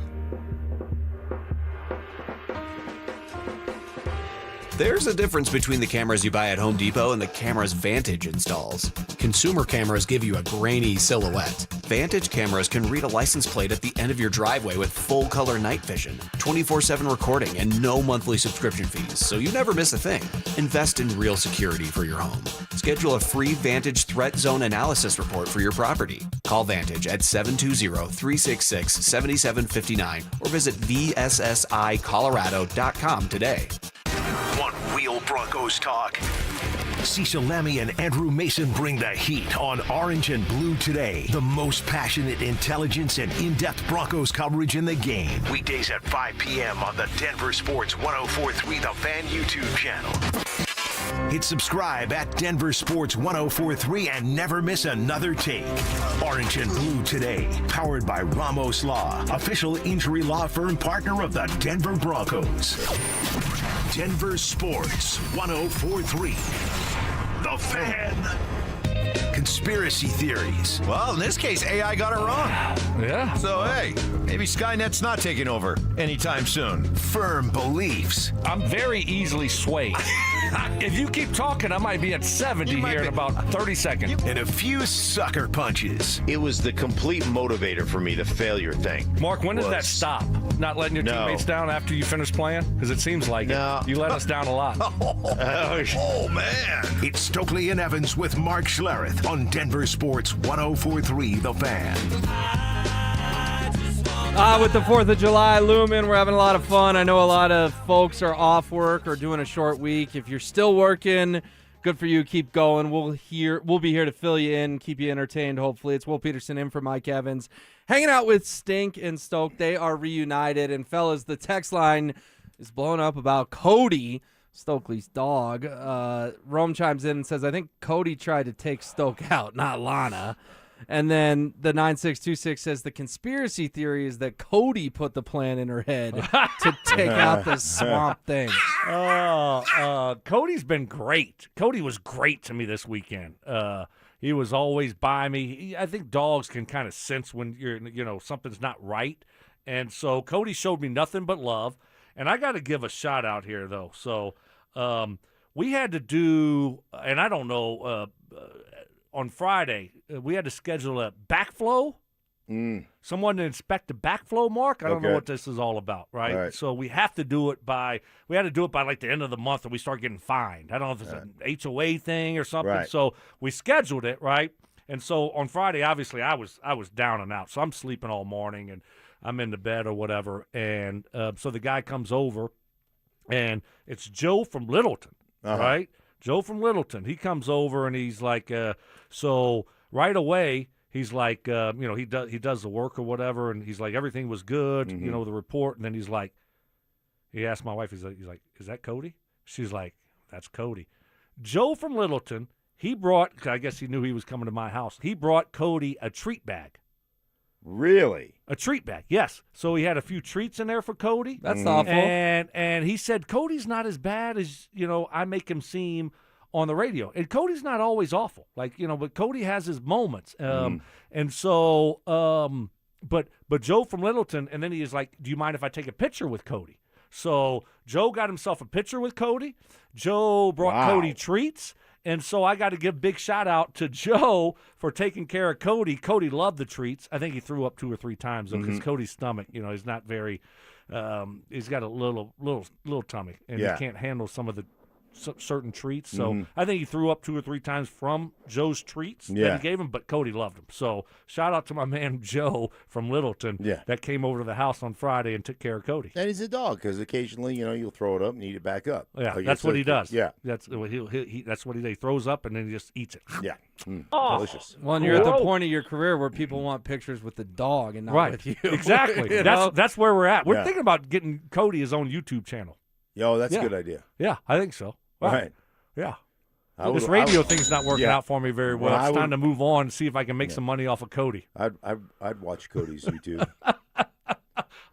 There's a difference between the cameras you buy at Home Depot and the cameras Vantage installs. Consumer cameras give you a grainy silhouette. Vantage cameras can read a license plate at the end of your driveway with full-color night vision, 24/7 recording, and no monthly subscription fees, so you never miss a thing. Invest in real security for your home. Schedule a free Vantage Threat Zone Analysis report for your property. Call Vantage at 720-366-7759 or visit vssicolorado.com today. Want real Broncos talk? Cecil Lammy and Andrew Mason bring the heat on Orange and Blue Today. The most passionate intelligence and in-depth Broncos coverage in the game. Weekdays at 5 p.m. on the DenverSports 104.3 The Fan YouTube channel. Hit subscribe at DenverSports 104.3 and never miss another take. Orange and Blue Today, powered by Ramos Law, official injury law firm partner of the Denver Broncos. DenverSports 104.3. The Fan. Conspiracy theories. Well, in this case, AI got it wrong. Yeah. So, hey, maybe Skynet's not taking over anytime soon. Firm beliefs. I'm very easily swayed. If you keep talking, I might be at 70 here in about 30 seconds. And a few sucker punches. It was the complete motivator for me, the failure thing. Mark, when did that stop? Not letting your teammates down after you finish playing? Because it seems like it. You let us down a lot. Oh, man. It's Stokley and Evans with Mark Schlereth on DenverSports 104.3 The Fan. With the 4th of July looming, we're having a lot of fun. I know a lot of folks are off work or doing a short week. If you're still working, good for you. Keep going. We'll be here to fill you in, keep you entertained, hopefully. It's Will Peterson in for Mike Evans. Hanging out with Stink and Stoke. They are reunited. And, fellas, the text line is blowing up about Cody, Stokely's dog. Rome chimes in and says, I think Cody tried to take Stoke out, not Lana. And then the 9626 says the conspiracy theory is that Cody put the plan in her head to take out the Swamp Thing. Cody's been great. Cody was great to me this weekend. He was always by me. I think dogs can kind of sense when something's not right. And so Cody showed me nothing but love. And I got to give a shout out here, though. So we had to do, and I don't know, on Friday, we had to schedule a backflow. Someone to inspect the backflow, Mark. I don't know what this is all about, right? So we have to do it by like the end of the month, or we start getting fined. I don't know if it's an HOA thing or something. Right. So we scheduled it, right? And so on Friday, obviously, I was down and out. So I'm sleeping all morning, and I'm in the bed or whatever. And so the guy comes over, and it's Joe from Littleton, right? Joe from Littleton. He comes over, and he's like, so right away, he's like, he does the work or whatever, and he's like, everything was good, the report. And then he's like, he asked my wife, he's like, is that Cody? She's like, that's Cody. Joe from Littleton, he brought, I guess he knew he was coming to my house, he brought Cody a treat bag. Really? A treat bag, yes. So he had a few treats in there for Cody. That's awful. And he said, Cody's not as bad as, I make him seem on the radio. And Cody's not always awful. But Cody has his moments. And so but Joe from Littleton, and then he is like, do you mind if I take a picture with Cody? So Joe got himself a picture with Cody. Joe brought Cody treats. And so I got to give a big shout-out to Joe for taking care of Cody. Cody loved the treats. I think he threw up 2 or 3 times, though, because Cody's stomach, he's not very he's got a little tummy, and he can't handle some of the certain treats. So I think he threw up 2 or 3 times from Joe's treats that he gave him, but Cody loved them. So shout out to my man Joe from Littleton that came over to the house on Friday and took care of Cody. And he's a dog because occasionally, you'll throw it up and eat it back up. Yeah, that's what he does. Yeah, that's what that's what he does. He throws up and then he just eats it. Yeah, delicious. Well, and you're at the point of your career where people want pictures with the dog and not with you. Exactly. That's where we're at. We're thinking about getting Cody his own YouTube channel. Yo, that's a good idea. Yeah, I think so. Right. Yeah. This radio thing's not working out for me very well. It's time to move on and see if I can make some money off of Cody. I'd watch Cody's YouTube.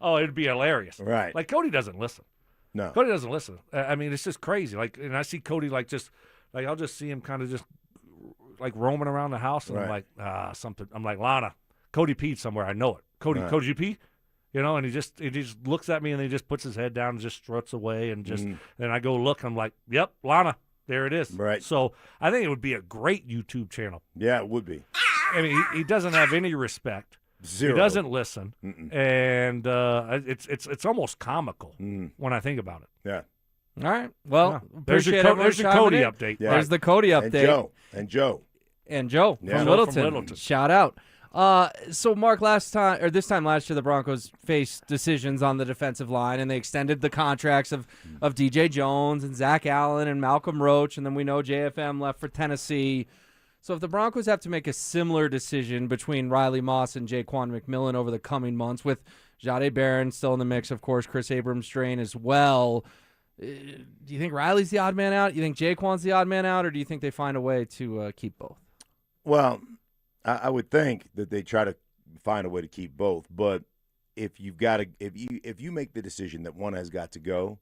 Oh, it'd be hilarious. Right. Like, Cody doesn't listen. No. Cody doesn't listen. I mean, it's just crazy. And I see Cody I'll just see him kind of just roaming around the house, and I'm like, something. I'm like, Lana, Cody peed somewhere. I know it. Cody, you pee? And he just looks at me, and then he just puts his head down and just struts away, and then I go look, and I'm like, yep, Lana, there it is. Right. So I think it would be a great YouTube channel. Yeah, it would be. I mean, he doesn't have any respect. Zero. He doesn't listen, and it's almost comical when I think about it. Yeah. All right. Well, there's your Cody update. Yeah. There's the Cody update. And Joe from Littleton. Shout out. So Mark, this time last year, the Broncos faced decisions on the defensive line, and they extended the contracts of DJ Jones and Zach Allen and Malcolm Roach, and then we know JFM left for Tennessee. So if the Broncos have to make a similar decision between Riley Moss and Jaquan McMillan over the coming months, with Jahdae Barron still in the mix, of course, Chris Abrams' strain as well, do you think Riley's the odd man out? You think Jaquan's the odd man out, or do you think they find a way to keep both? Well, I would think that they try to find a way to keep both, but if you make the decision that one has got to go,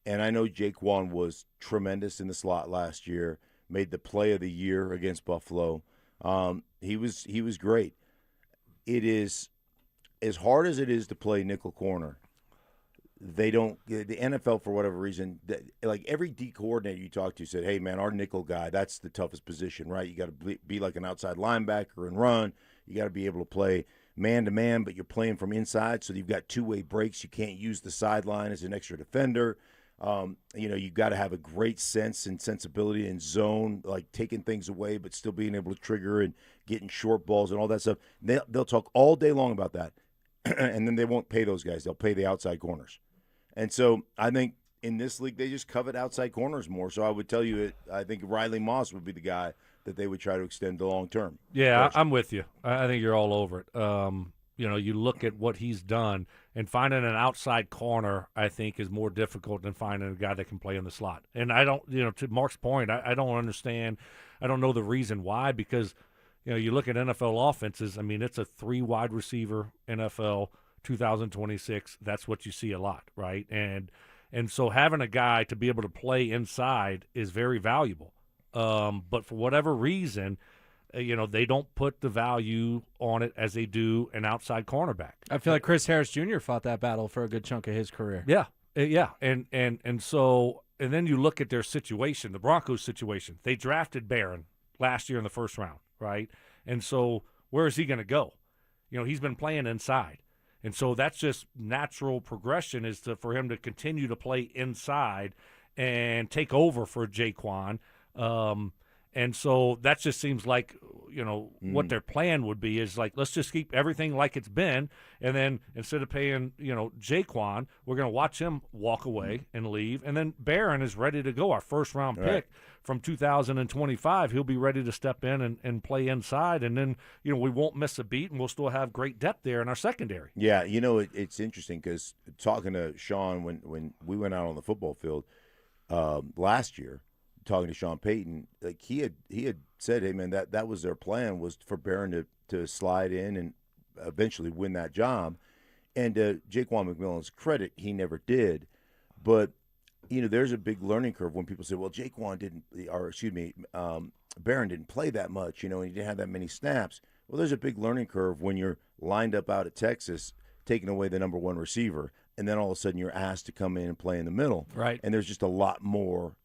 and I know Jaquan was tremendous in the slot last year, made the play of the year against Buffalo. He was great. It is as hard as it is to play nickel corner. The NFL, for whatever reason, like every D coordinator you talk to said, hey, man, our nickel guy, that's the toughest position, right? You got to be like an outside linebacker and run. You got to be able to play man-to-man, but you're playing from inside, so you've got two-way breaks. You can't use the sideline as an extra defender. You've got to have a great sense and sensibility and zone, like taking things away but still being able to trigger and getting short balls and all that stuff. They'll talk all day long about that, and then they won't pay those guys. They'll pay the outside corners. And so I think in this league they just covet outside corners more. So I would tell you I think Riley Moss would be the guy that they would try to extend the long term. Yeah, I'm with you. I think you're all over it. You look at what he's done, and finding an outside corner, I think, is more difficult than finding a guy that can play in the slot. And I don't, to Mark's point, I don't understand. I don't know the reason why, because, you look at NFL offenses. I mean, it's a 3 wide receiver NFL 2026. That's what you see a lot, right? And so having a guy to be able to play inside is very valuable. But for whatever reason, they don't put the value on it as they do an outside cornerback. I feel like Chris Harris Jr. fought that battle for a good chunk of his career. Yeah. And so then you look at their situation, the Broncos situation. They drafted Barron last year in the first round, right? And so where is he going to go? He's been playing inside. And so that's just natural progression for him to continue to play inside and take over for Jaquan. And so that just seems like, what their plan would be is like, let's just keep everything like it's been. And then instead of paying, Jaquan, we're going to watch him walk away and leave. And then Barron is ready to go, our first-round pick from 2025. He'll be ready to step in and play inside. And then, we won't miss a beat, and we'll still have great depth there in our secondary. Yeah, it's interesting because talking to Sean when we went out on the football field last year, talking to Sean Payton, like he had said, hey man, that was their plan, was for Barron to slide in and eventually win that job. And Jaquan McMillan's credit, he never did. But there's a big learning curve when people say, well, Barron didn't play that much, and he didn't have that many snaps. Well, there's a big learning curve when you're lined up out at Texas, taking away the number one receiver, and then all of a sudden you're asked to come in and play in the middle. Right. And there's just a lot more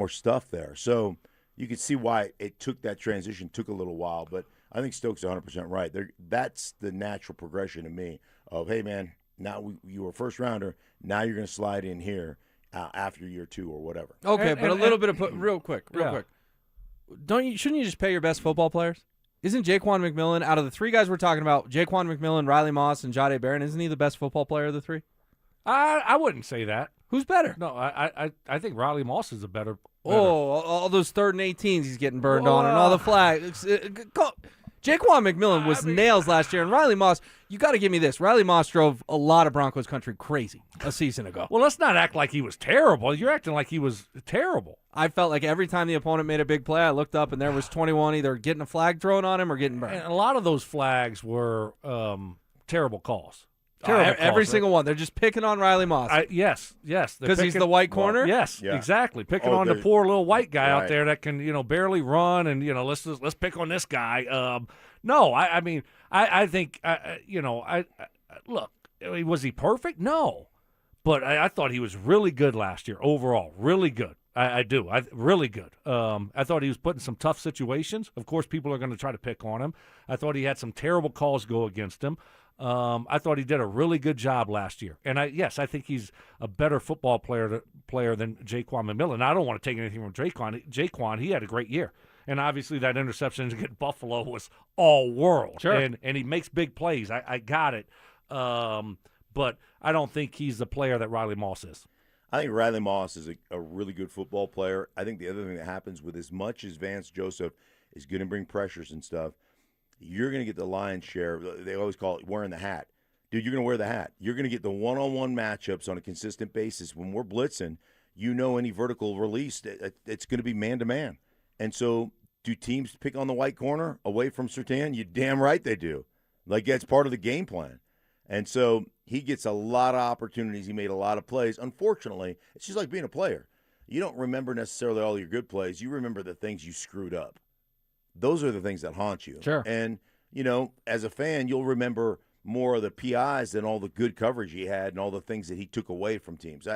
stuff there. So you could see why that transition took a little while, but I think Stokes is 100% right. That's the natural progression to me of, hey, man, now you were a first rounder, now you're going to slide in here after year 2 or whatever. Okay, but a little bit of real quick. Shouldn't you just pay your best football players? Isn't Jaquan McMillan, out of the 3 guys we're talking about, Jaquan McMillan, Riley Moss, and Jahdae Barron, isn't he the best football player of the 3? I wouldn't say that. Who's better? No, I think Riley Moss is a better. All those 3rd and 18s he's getting burned on, and all the flags. Jaquan McMillan was nails last year, and Riley Moss, you got to give me this. Riley Moss drove a lot of Broncos country crazy a season ago. Well, let's not act like he was terrible. You're acting like he was terrible. I felt like every time the opponent made a big play, I looked up and there was 21 either getting a flag thrown on him or getting burned. And a lot of those flags were terrible calls. Every single one. They're just picking on Riley Moss. Yes. Because he's the white corner? Yes, exactly. Picking on the poor little white guy out there that can, barely run, and, let's pick on this guy. No, I think, look, was he perfect? No. But I thought he was really good last year overall. Really good. I do. Really good. I thought he was put in some tough situations. Of course, people are going to try to pick on him. I thought he had some terrible calls go against him. I thought he did a really good job last year. And I think he's a better football player than Jaquan McMillan. I don't want to take anything from Jaquan, he had a great year. And obviously that interception against Buffalo was all world. Sure. And he makes big plays. I got it. But I don't think he's the player that Riley Moss is. I think Riley Moss is a really good football player. I think the other thing that happens with as much as Vance Joseph is going to bring pressures and stuff, you're going to get the lion's share. They always call it wearing the hat. Dude, you're going to wear the hat. You're going to get the one-on-one matchups on a consistent basis. When we're blitzing, any vertical release, it's going to be man-to-man. And so do teams pick on the white corner away from Surtain? You damn right they do. Like, that's part of the game plan. And so he gets a lot of opportunities. He made a lot of plays. Unfortunately, it's just like being a player. You don't remember necessarily all your good plays. You remember the things you screwed up. Those are the things that haunt you. Sure. And, as a fan, you'll remember more of the PIs than all the good coverage he had and all the things that he took away from teams.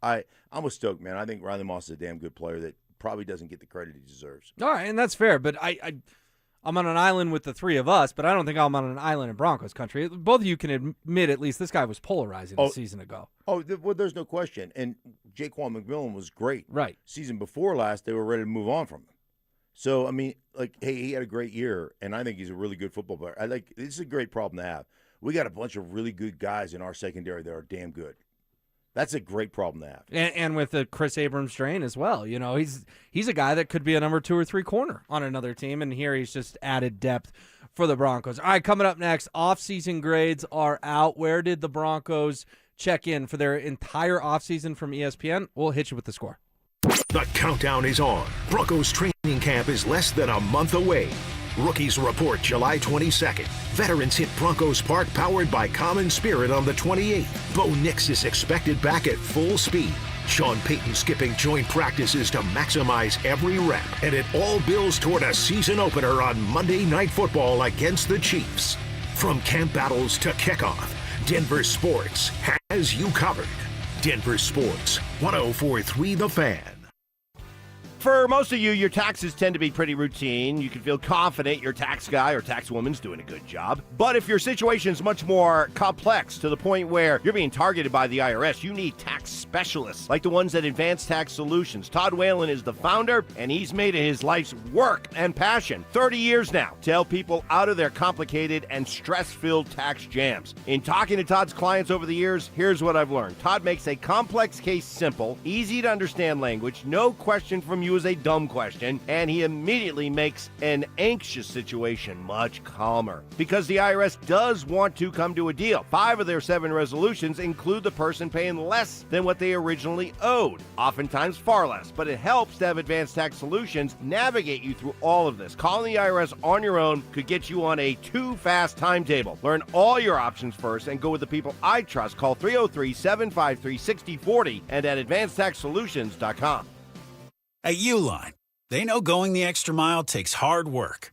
I'm with Stoke, man. I think Riley Moss is a damn good player that probably doesn't get the credit he deserves. All right, and that's fair, but I'm on an island with the 3 of us, but I don't think I'm on an island in Broncos country. Both of you can admit at least this guy was polarizing a season ago. Well, there's no question. And Jaquan McMillan was great. Right. Season before last, they were ready to move on from him. So, hey, he had a great year, and I think he's a really good football player. This is a great problem to have. We got a bunch of really good guys in our secondary that are damn good. That's a great problem to have. And with the Chris Abrams strain as well. He's a guy that could be a number 2 or 3 corner on another team, and here he's just added depth for the Broncos. All right, coming up next, offseason grades are out. Where did the Broncos check in for their entire offseason from ESPN? We'll hit you with the score. The countdown is on. Broncos training camp is less than a month away. Rookies report July 22nd. Veterans hit Broncos Park powered by Common Spirit on the 28th. Bo Nix is expected back at full speed. Sean Payton skipping joint practices to maximize every rep. And it all builds toward a season opener on Monday Night Football against the Chiefs. From camp battles to kickoff, Denver Sports has you covered. Denver Sports, 104.3 The Fan. For most of you, your taxes tend to be pretty routine. You can feel confident your tax guy or tax woman's doing a good job. But if your situation is much more complex to the point where you're being targeted by the IRS, you need tax specialists like the ones at Advanced Tax Solutions. Todd Whalen is the founder, and he's made it his life's work and passion, 30 years now, to help people out of their complicated and stress-filled tax jams. In talking to Todd's clients over the years, here's what I've learned. Todd makes a complex case simple, easy to understand language, no question from you you as a dumb question, and he immediately makes an anxious situation much calmer. Because the IRS does want to come to a deal. 5 of their 7 resolutions include the person paying less than what they originally owed, oftentimes far less, but it helps to have Advanced Tax Solutions navigate you through all of this. Calling the IRS on your own could get you on a too-fast timetable. Learn all your options first and go with the people I trust. Call 303-753-6040 and at advancedtaxsolutions.com. At Uline, they know going the extra mile takes hard work.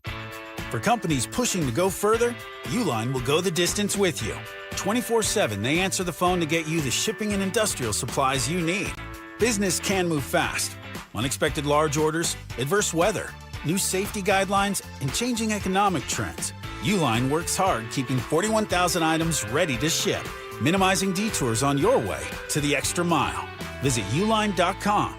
For companies pushing to go further, Uline will go the distance with you. 24/7, they answer the phone to get you the shipping and industrial supplies you need. Business can move fast. Unexpected large orders, adverse weather, new safety guidelines, and changing economic trends. Uline works hard keeping 41,000 items ready to ship, minimizing detours on your way to the extra mile. Visit uline.com.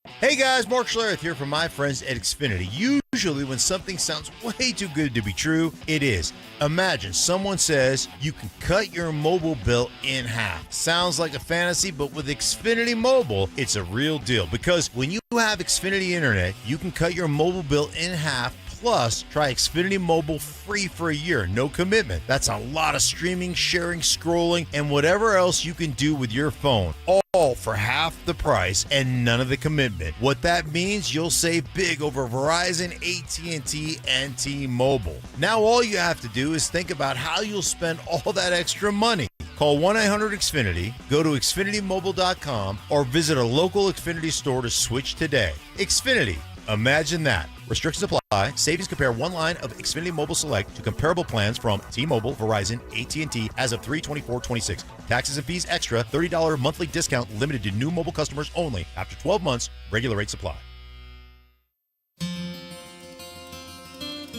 Hey guys, Mark Schlereth here from my friends at Xfinity. Usually when something sounds way too good to be true, it is. Imagine someone says you can cut your mobile bill in half. Sounds like a fantasy, but with Xfinity Mobile, it's a real deal. Because when you have Xfinity Internet, you can cut your mobile bill in half. Plus, try Xfinity Mobile free for a year, no commitment. That's a lot of streaming, sharing, scrolling, and whatever else you can do with your phone. All for half the price and none of the commitment. What that means, you'll save big over Verizon, AT&T, and T-Mobile. Now all you have to do is think about how you'll spend all that extra money. Call 1-800-XFINITY, go to XfinityMobile.com, or visit a local Xfinity store to switch today. Xfinity. Imagine that. Restrictions apply. Savings compare one line of Xfinity Mobile Select to comparable plans from T-Mobile, Verizon, AT&T as of 3/24/26. Taxes and fees extra. $30 monthly discount limited to new mobile customers only. After 12 months, regular rates apply.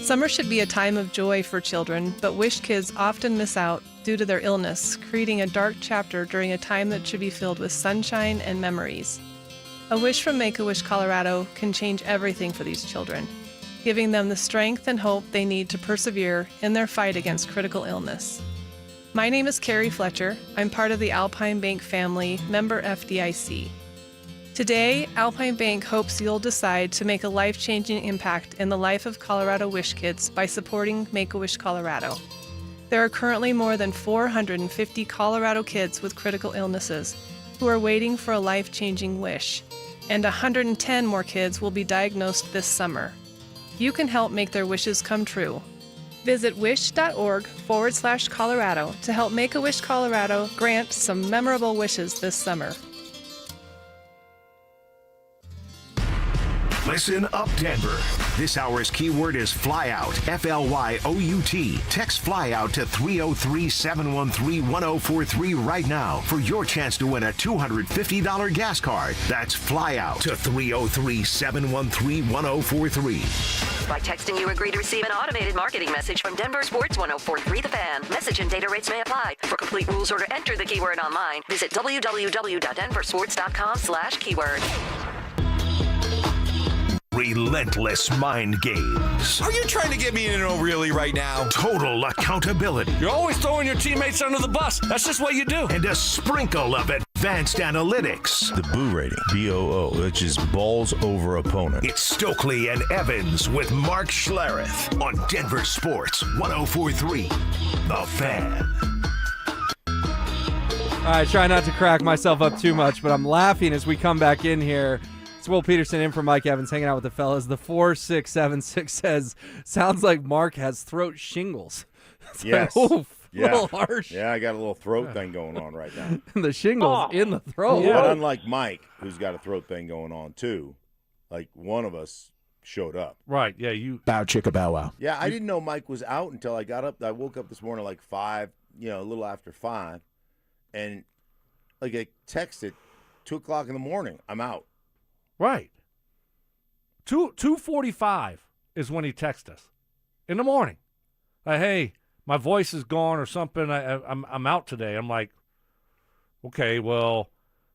Summer should be a time of joy for children, but Wish kids often miss out due to their illness, creating a dark chapter during a time that should be filled with sunshine and memories. A wish from Make-A-Wish Colorado can change everything for these children, giving them the strength and hope they need to persevere in their fight against critical illness. My name is Carrie Fletcher. I'm part of the Alpine Bank family, member FDIC. Today, Alpine Bank hopes you'll decide to make a life-changing impact in the life of Colorado Wish kids by supporting Make-A-Wish Colorado. There are currently more than 450 Colorado kids with critical illnesses who are waiting for a life-changing wish, and 110 more kids will be diagnosed this summer. You can help make their wishes come true. Visit wish.org/Colorado to help Make-A-Wish Colorado grant some memorable wishes this summer. Listen up, Denver. This hour's keyword is flyout, FLYOUT. Text flyout to 303-713-1043 right now for your chance to win a $250 gas card. That's flyout to 303-713-1043. By texting, you agree to receive an automated marketing message from DenverSports 1043 The Fan. Message and data rates may apply. For complete rules or to enter the keyword online, visit www.denversports.com/keyword. Relentless mind games. Are you trying to get me in an really right now? Total accountability. You're always throwing your teammates under the bus. That's just what you do. And a sprinkle of advanced analytics. The Boo rating, BOO, which is balls over opponent. It's Stokley and Evans with Mark Schlereth on Denver Sports 1043. The Fan. All right, try not to crack myself up too much, but I'm laughing as we come back in here. It's Will Peterson in for Mike Evans, hanging out with the fellas. The 4676 says, sounds like Mark has throat shingles. It's yes. Like, oof, yeah. A little harsh. Yeah, I got a little throat thing going on right now. The shingles in the throat. But unlike Mike, who's got a throat thing going on too, like one of us showed up. Right, yeah, you. Bow chicka bow wow. Yeah, I didn't know Mike was out until I got up. I woke up this morning like 5, a little after 5, and like I texted 2 o'clock in the morning, I'm out. Right. 2:45 is when he texts us in the morning. Like, hey, my voice is gone or something. I'm out today. I'm like, okay, well,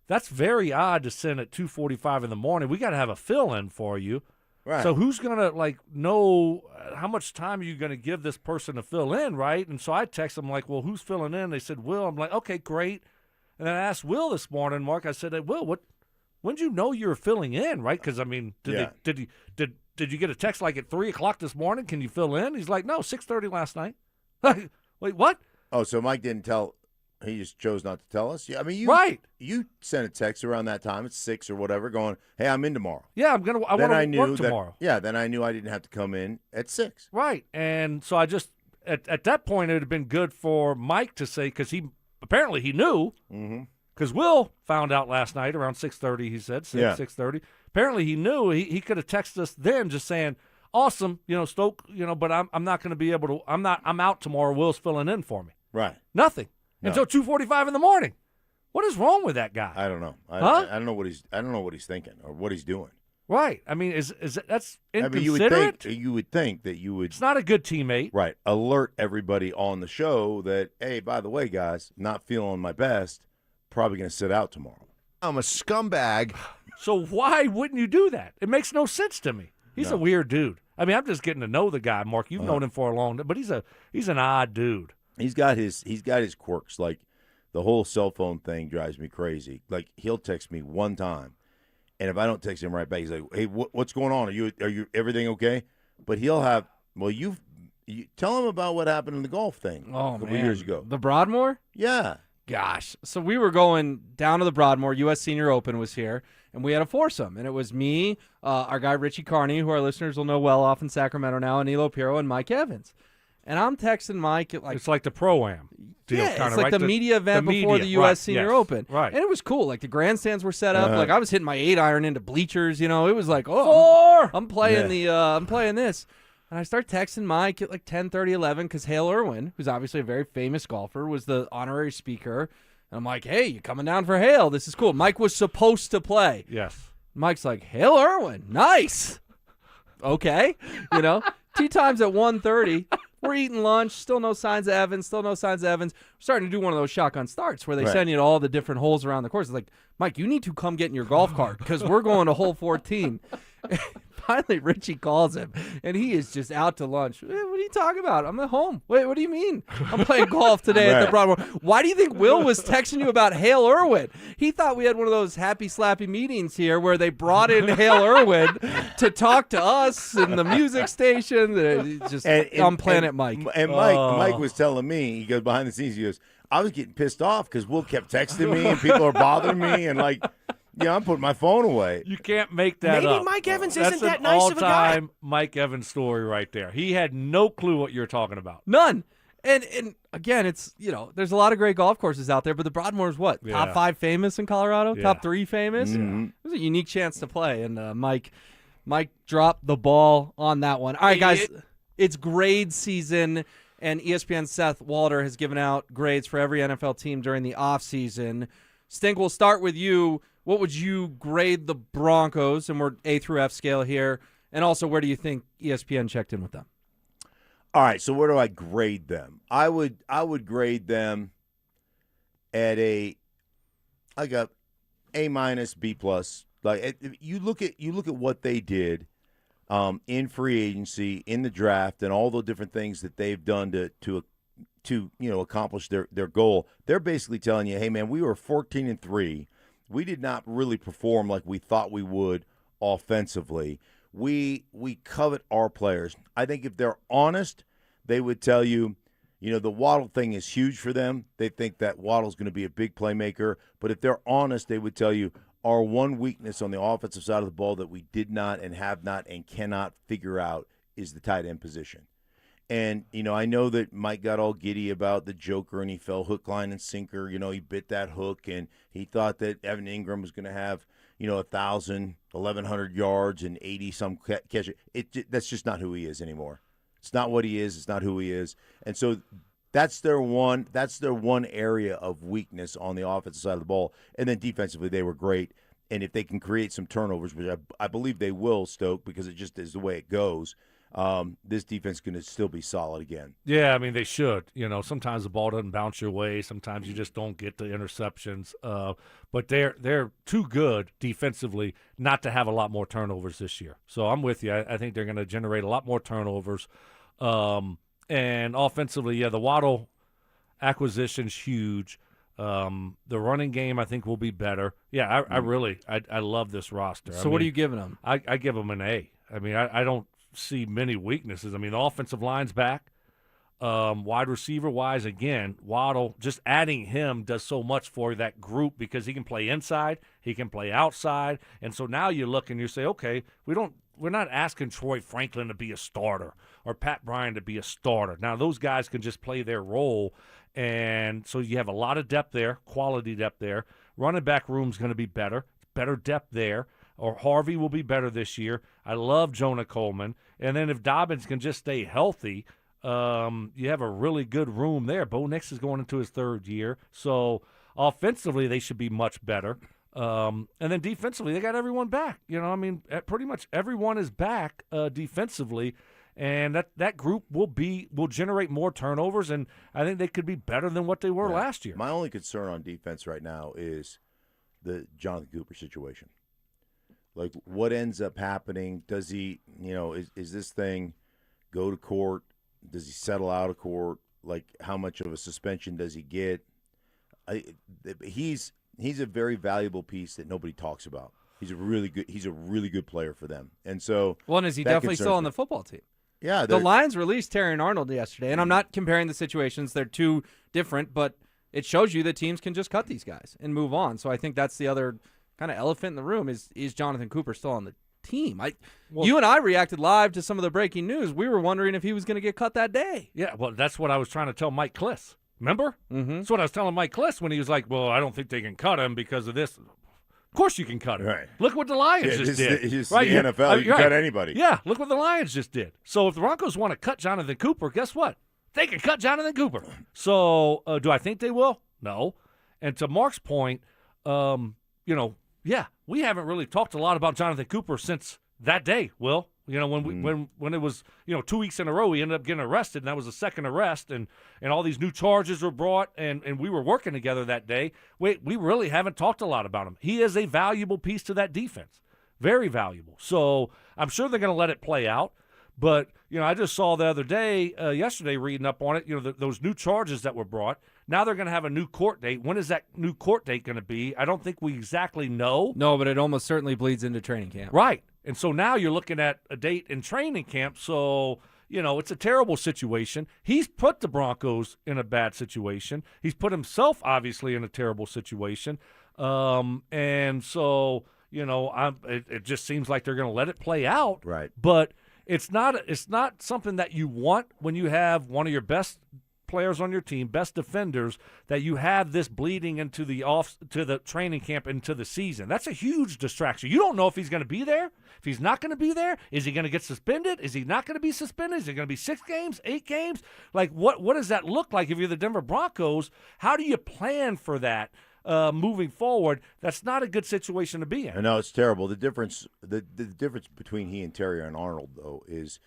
that's very odd to send at 2:45 in the morning. We got to have a fill-in for you. Right. So who's going to, know how much time are you going to give this person to fill in, right? And so I text them, like, well, who's filling in? They said, Will. I'm like, okay, great. And then I asked Will this morning, Mark, I said, hey, Will, when did you know you were filling in, right? Because, I mean, did you get a text like at 3 o'clock this morning? Can you fill in? He's like, no, 6:30 last night. Wait, what? Oh, so Mike didn't tell. He just chose not to tell us. Yeah, I mean, you sent a text around that time. It's 6 or whatever, going, "Hey, I'm in tomorrow." Yeah, I want to work tomorrow. Then I knew I didn't have to come in at 6. Right, and so I just at that point it would have been good for Mike to say, because he apparently he knew, because Will found out last night around 6:30. He said 6:30. Apparently he knew. He could have texted us then, just saying, "Awesome, Stoke, but I'm not going to be able to. I'm out tomorrow. Will's filling in for me." Right. Nothing. No. Until 2:45 in the morning. What is wrong with that guy? I don't know. I don't know what he's thinking or what he's doing. Right. I mean, is that's inconsiderate? I mean, you would think that you would. It's not a good teammate. Right. Alert everybody on the show that, hey, by the way, guys, not feeling my best. Probably going to sit out tomorrow. I'm a scumbag. So why wouldn't you do that? It makes no sense to me. He's a weird dude. I mean, I'm just getting to know the guy, Mark. You've known him for a long time, but he's an odd dude. He's got his quirks. Like the whole cell phone thing drives me crazy. Like he'll text me one time, and if I don't text him right back, he's like, "Hey, what's going on? Are you everything okay?" But he'll have you tell him about what happened in the golf thing a couple years ago. The Broadmoor? Yeah. Gosh. So we were going down to the Broadmoor. U.S. Senior Open was here, and we had a foursome. And it was me, our guy Richie Carney, who our listeners will know well off in Sacramento now, and Elo Piero, and Mike Evans. And I'm texting Mike at it's like the Pro-Am deal. Yeah, kinda, it's like right? the media event before the U.S. Senior Open. Right. And it was cool. Like the grandstands were set up. Like I was hitting my 8-iron into bleachers. It was like, I'm playing I'm playing this. And I start texting Mike at like 10:30, 11, because Hale Irwin, who's obviously a very famous golfer, was the honorary speaker. And I'm like, hey, you coming down for Hale? This is cool. Mike was supposed to play. Yes. Mike's like, Hale Irwin, nice. Okay. 2 times at 1:30. We're eating lunch. Still no signs of Evans. We're starting to do one of those shotgun starts where they send you to all the different holes around the course. It's like, Mike, you need to come get in your golf cart because we're going to hole 14. Finally, Richie calls him, and he is just out to lunch. What are you talking about? I'm at home. Wait, what do you mean? I'm playing golf today at the Broadmoor. Why do you think Will was texting you about Hale Irwin? He thought we had one of those happy, slappy meetings here where they brought in Hale Irwin to talk to us and the music station. On Planet Mike. And Mike was telling me, he goes behind the scenes, he goes, I was getting pissed off because Will kept texting me and people are bothering me and like, I'm putting my phone away. You can't make that up. Maybe Mike Evans isn't That's that nice of a guy. an all-time Mike Evans story right there. He had no clue what you're talking about. None. And again, it's, there's a lot of great golf courses out there, but the Broadmoor is what? Yeah. Top 5 famous in Colorado? Yeah. Top 3 famous? Mm-hmm. It was a unique chance to play, and Mike dropped the ball on that one. All right, guys, it's grade season, and ESPN's Seth Walder has given out grades for every NFL team during the offseason. Stink, we'll start with you. What would you grade the Broncos? And we're A through F scale here. And also, where do you think ESPN checked in with them? All right, so where do I grade them? I would grade them at A minus, B plus. Like you look at what they did in free agency, in the draft, and all the different things that they've done to accomplish their goal. They're basically telling you, hey man, we were 14-3. We did not really perform like we thought we would offensively. We covet our players. I think if they're honest, they would tell you, the Waddle thing is huge for them. They think that Waddle's going to be a big playmaker. But if they're honest, they would tell you our one weakness on the offensive side of the ball that we did not and have not and cannot figure out is the tight end position. And, I know that Mike got all giddy about the Joker and he fell hook, line, and sinker. He bit that hook and he thought that Evan Ingram was going to have, 1,000, 1,100 yards and 80-some catches. That's just not who he is anymore. It's not what he is. It's not who he is. And so that's their one area of weakness on the offensive side of the ball. And then defensively, they were great. And if they can create some turnovers, which I believe they will, Stoke, because it just is the way it goes, this defense is going to still be solid again. Yeah, I mean, they should. Sometimes the ball doesn't bounce your way. Sometimes you just don't get the interceptions. But they're too good defensively not to have a lot more turnovers this year. So I'm with you. I think they're going to generate a lot more turnovers. And offensively, the Waddle acquisition's huge. The running game, I think, will be better. Yeah, I really love this roster. So what are you giving them? I give them an A. I mean, I don't see many weaknesses. I mean, the offensive line's back. Wide receiver-wise, again, Waddle, just adding him does so much for that group because he can play inside, he can play outside, and so now you look and you say, okay, we're not asking Troy Franklin to be a starter or Pat Bryant to be a starter. Now those guys can just play their role, and so you have a lot of depth there, quality depth there. Running back room's going to be better depth there. Or Harvey will be better this year. I love Jonah Coleman, and then if Dobbins can just stay healthy. You have a really good room there. Bo Nix is going into his third year. So offensively, they should be much better. And then defensively, they got everyone back. You know, I mean, pretty much everyone is back defensively. And that group will generate more turnovers, and I think they could be better than what they were last year. My only concern on defense right now is the Jonathan Cooper situation. Like, what ends up happening? Does he, is this thing go to court? Does he settle out of court? Like, how much of a suspension does he get? He's a very valuable piece that nobody talks about. He's a really good player for them. And so, well, and is he definitely still on the football team? Yeah, the Lions released Terrion Arnold yesterday, and I'm not comparing the situations; they're two different, but it shows you that teams can just cut these guys and move on. So I think that's the other kind of elephant in the room: is Jonathan Cooper still on the team? You and I reacted live to some of the breaking news. We were wondering if he was going to get cut that day. Yeah, well, that's what I was trying to tell Mike Kliss. Remember? Mm-hmm. That's what I was telling Mike Kliss when he was like, well, I don't think they can cut him because of this. Of course you can cut him. Right. Look what the Lions just did. It's right? The NFL, you can cut anybody. Yeah, look what the Lions just did. So if the Broncos want to cut Jonathan Cooper, guess what? They can cut Jonathan Cooper. So do I think they will? No. And to Mark's point, we haven't really talked a lot about Jonathan Cooper since that day, Will. You know, when it was, 2 weeks in a row, he ended up getting arrested, and that was the second arrest, and all these new charges were brought, and we were working together that day. We really haven't talked a lot about him. He is a valuable piece to that defense, very valuable. So I'm sure they're going to let it play out. But, I just saw the other day, yesterday, reading up on it, those new charges that were brought. Now they're going to have a new court date. When is that new court date going to be? I don't think we exactly know. No, but it almost certainly bleeds into training camp. Right. And so now you're looking at a date in training camp. So, it's a terrible situation. He's put the Broncos in a bad situation. He's put himself, obviously, in a terrible situation. And so, it just seems like they're going to let it play out. Right. But it's not something that you want when you have one of your best players on your team, best defenders, that you have this bleeding into the training camp into the season. That's a huge distraction. You don't know if he's going to be there. If he's not going to be there, is he going to get suspended? Is he not going to be suspended? Is it going to be 6 games, 8 games? Like, what does that look like if you're the Denver Broncos? How do you plan for that moving forward? That's not a good situation to be in. I know, it's terrible. The difference between he and Terrion Arnold, though, is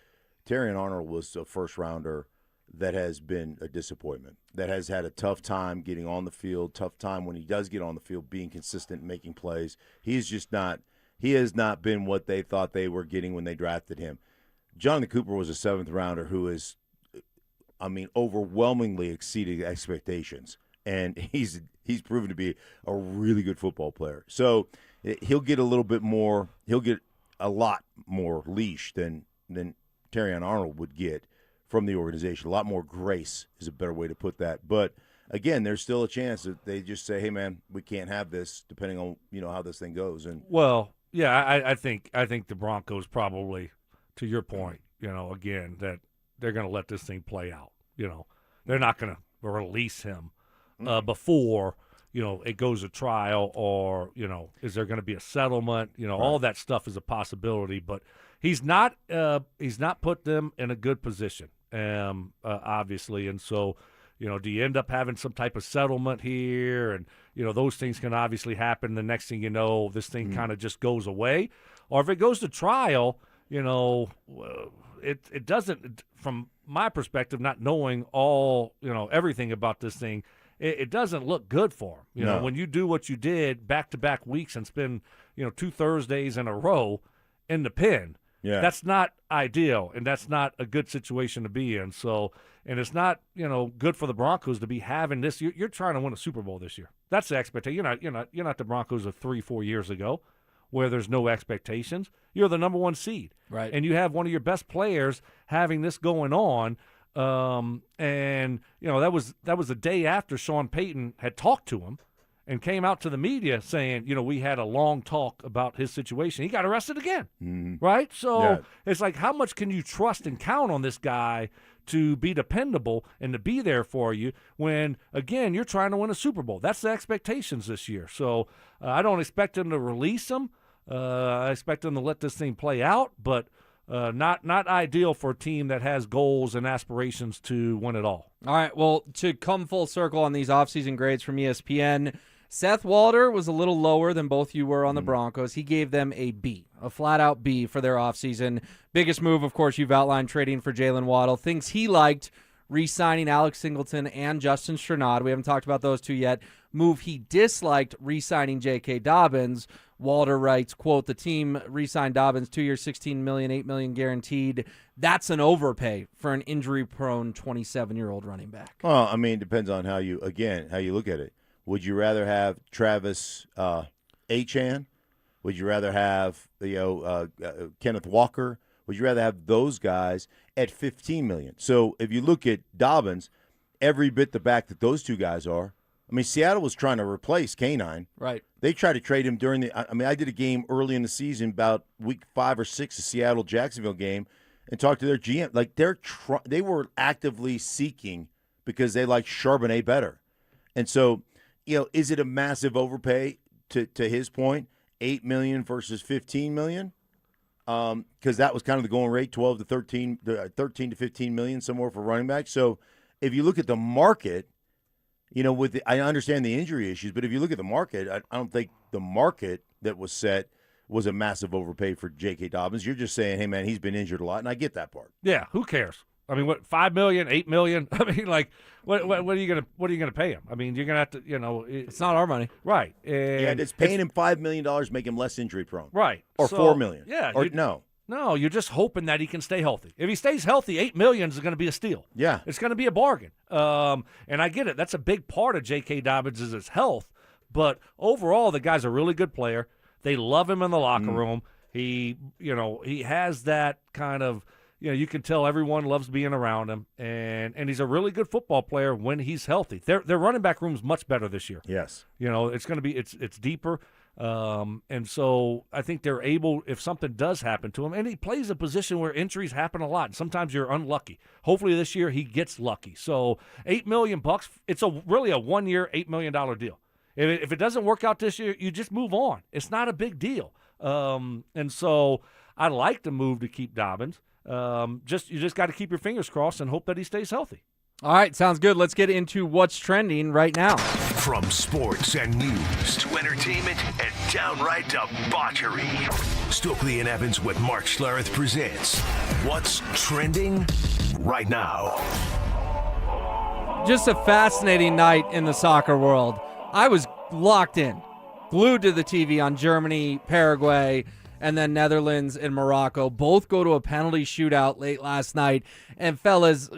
Terrion Arnold was a first-rounder that has been a disappointment, that has had a tough time getting on the field, tough time when he does get on the field being consistent and making plays. He has not been what they thought they were getting when they drafted him. Jonathan Cooper was a 7th rounder who is, overwhelmingly exceeded expectations, and he's proven to be a really good football player. So he'll get a lot more leash than Terrion Arnold would get from the organization. A lot more grace is a better way to put that. But again, there's still a chance that they just say, "Hey, man, we can't have this," depending on how this thing goes. And I think the Broncos probably, to your point, again, that they're going to let this thing play out. They're not going to release him before it goes to trial, or is there going to be a settlement? Right. All that stuff is a possibility, but he's not put them in a good position. Obviously, and so, do you end up having some type of settlement here? And, those things can obviously happen. The next thing you know, this thing kind of just goes away. Or if it goes to trial, it doesn't, from my perspective, not knowing all, everything about this thing, it doesn't look good for him. No. When you do what you did back-to-back weeks and spend, 2 Thursdays in a row in the pen, yeah, that's not ideal, and that's not a good situation to be in. So And it's not, good for the Broncos to be having this. You're trying to win a Super Bowl this year. That's the expectation. You're not the Broncos of 3-4 years ago, where there's no expectations. You're the number 1 seed, right? And you have one of your best players having this going on. And that was the day after Sean Payton had talked to him and came out to the media saying, we had a long talk about his situation. He got arrested again, right? So It's like, how much can you trust and count on this guy to be dependable and to be there for you when, again, you're trying to win a Super Bowl? That's the expectations this year. So I don't expect him to release him. I expect him to let this thing play out, but not ideal for a team that has goals and aspirations to win it all. All right, well, to come full circle on these offseason grades from ESPN, Seth Walder was a little lower than both you were on the Broncos. He gave them a B, a flat-out B for their offseason. Biggest move, of course, you've outlined, trading for Jalen Waddle. Things he liked, re-signing Alex Singleton and Justin Strnad. We haven't talked about those two yet. Move he disliked, re-signing J.K. Dobbins. Walder writes, quote, the team re-signed Dobbins, 2 years, $16 million, $8 million guaranteed. That's an overpay for an injury-prone 27-year-old running back. Well, I mean, it depends on how you look at it. Would you rather have Travis Achan? Would you rather have Kenneth Walker? Would you rather have those guys at $15 million? So if you look at Dobbins, every bit the back that those two guys are. I mean, Seattle was trying to replace K9. Right. They tried to trade him during I did a game early in the season, about week 5 or 6, the Seattle-Jacksonville game, and talked to their GM. Like, they were actively seeking because they like Charbonnet better. And so, is it a massive overpay to his point, $8 million versus $15 million? Because that was kind of the going rate, 13 to $15 million somewhere for running back. So if you look at the market, I understand the injury issues, but if you look at the market, I don't think the market that was set was a massive overpay for J.K. Dobbins. You're just saying, hey, man, he's been injured a lot, and I get that part. Yeah, who cares? I mean, what, $5 million, $8 million? I mean, like, what are you gonna pay him? I mean, you're gonna have to, it's not our money, right? And it's paying him $5 million, make him less injury prone, right? Or $4 million, yeah, or no. No, you're just hoping that he can stay healthy. If he stays healthy, $8 million is going to be a steal. Yeah. It's going to be a bargain. And I get it. That's a big part of J.K. Dobbins is his health. But overall, the guy's a really good player. They love him in the locker room. He has that kind of, you can tell everyone loves being around him. And he's a really good football player when he's healthy. Their running back room's much better this year. Yes. It's going to be, it's deeper. And so I think they're able, if something does happen to him, and he plays a position where injuries happen a lot, and sometimes you're unlucky. Hopefully this year he gets lucky. So $8 million, it's really a 1 year, $8 million deal. If it doesn't work out this year, you just move on. It's not a big deal. And so I like the move to keep Dobbins. You just got to keep your fingers crossed and hope that he stays healthy. All right, sounds good. Let's get into what's trending right now. From sports and news to entertainment and downright debauchery, Stokley and Evans with Mark Schlereth presents What's Trending Right Now. Just a fascinating night in the soccer world. I was locked in, glued to the TV on Germany, Paraguay, and then Netherlands and Morocco. Both go to a penalty shootout late last night. And fellas,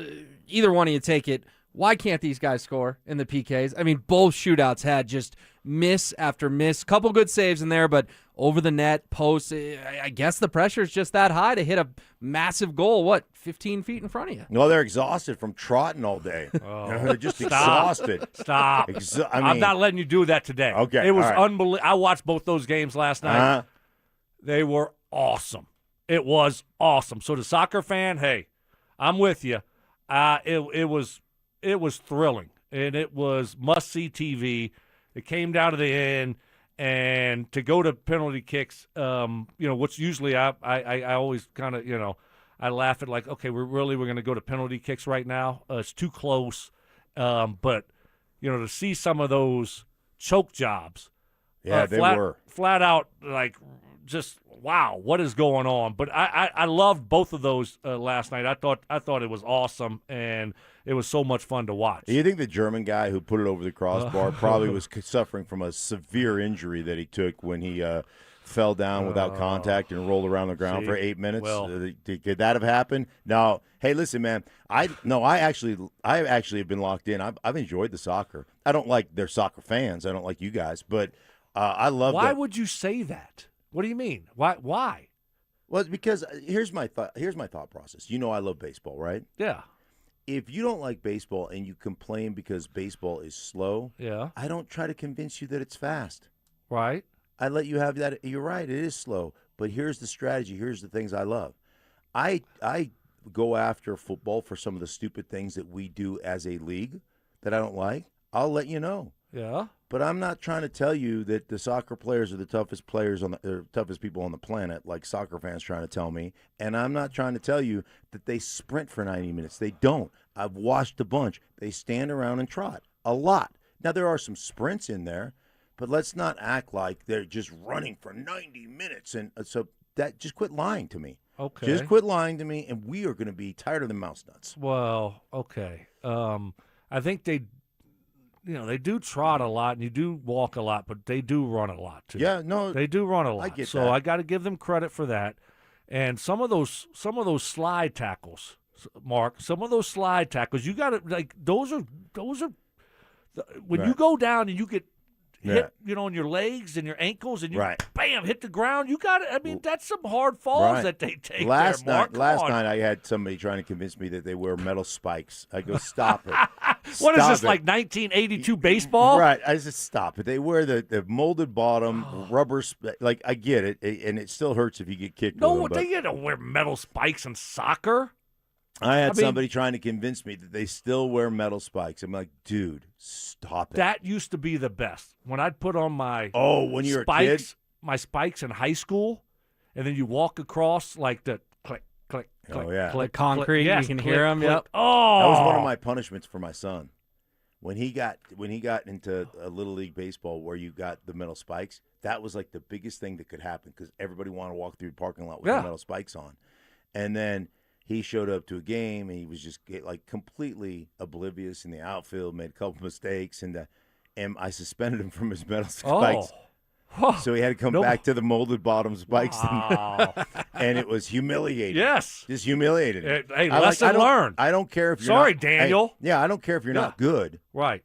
either one of you take it. Why can't these guys score in the PKs? I mean, both shootouts had just miss after miss. Couple good saves in there, but over the net, post, I guess the pressure is just that high to hit a massive goal, 15 feet in front of you? No, they're exhausted from trotting all day. They're just exhausted. Stop. I'm not letting you do that today. Okay. It was unbelievable. I watched both those games last night. They were awesome. It was awesome. So the soccer fan, hey, I'm with you. It was thrilling, and it was must-see TV. It came down to the end, and to go to penalty kicks, what's usually I always kind of, I laugh at like, okay, we're going to go to penalty kicks right now. It's too close. But, to see some of those choke jobs. Yeah, they were. Flat out, like, just wow, what is going on? But I loved both of those last night. I thought it was awesome, and it was so much fun to watch. Do you think the German guy who put it over the crossbar probably was suffering from a severe injury that he took when he fell down without contact and rolled around the ground for 8 minutes? Well, Could that have happened? No. Hey, listen, man. I actually have been locked in. I've enjoyed the soccer. I don't like their soccer fans. I don't like you guys, but I love. Why would you say that? What do you mean? Why? Well, it's because here's my thought process. You know, I love baseball, right? Yeah. If you don't like baseball and you complain because baseball is slow, Yeah. I don't try to convince you that it's fast. Right. I let you have that. You're right. It is slow. But here's the strategy. Here's the things I love. I go after football for some of the stupid things that we do as a league that I don't like. I'll let you know. Yeah. But I'm not trying to tell you that the soccer players are the toughest toughest people on the planet, like soccer fans trying to tell me. And I'm not trying to tell you that they sprint for 90 minutes. They don't. I've watched a bunch. They stand around and trot a lot. Now, there are some sprints in there, but let's not act like they're just running for 90 minutes. And so just quit lying to me. Okay. Just quit lying to me, and we are going to be tighter than mouse nuts. Well, okay. I think they do trot a lot, and you do walk a lot, but they do run a lot too. Yeah, no, they do run a lot. I get so that. I got to give them credit for that. And some of those slide tackles, Mark. Some of those slide tackles, you got to like those are when you go down and you get hit, in your legs and your ankles, and you bam hit the ground. You got it. I mean, that's some hard falls that they take. Last there, Mark. last night, I had somebody trying to convince me that they wear metal spikes. I go, stop it. What is Stop this, it. like 1982 baseball? Right. I just stop it. They wear the molded bottom, rubber. Like, I get it, and it still hurts if you get kicked. No, with them, they don't wear metal spikes in soccer. I had somebody trying to convince me that they still wear metal spikes. I'm like, dude, stop it. That used to be the best. When I'd put on my when you were spikes, a kid? my spikes in high school, and then you walk across like the click, click, click, yeah. click, concrete, click. Yes, you can click, hear 'em, click. yep. Oh, that was one of my punishments for my son. When he got into a little league baseball where you got the metal spikes, that was like the biggest thing that could happen because everybody wanted to walk through the parking lot with the metal spikes on. And then he showed up to a game and he was just like completely oblivious in the outfield, made a couple mistakes, and I suspended him from his metal spikes. So he had to come back to the molded bottom spikes, and it was humiliating. Yes, just humiliating. Hey, lesson learned. I don't care if you're sorry, not, Daniel. I don't care if you're not good. Right.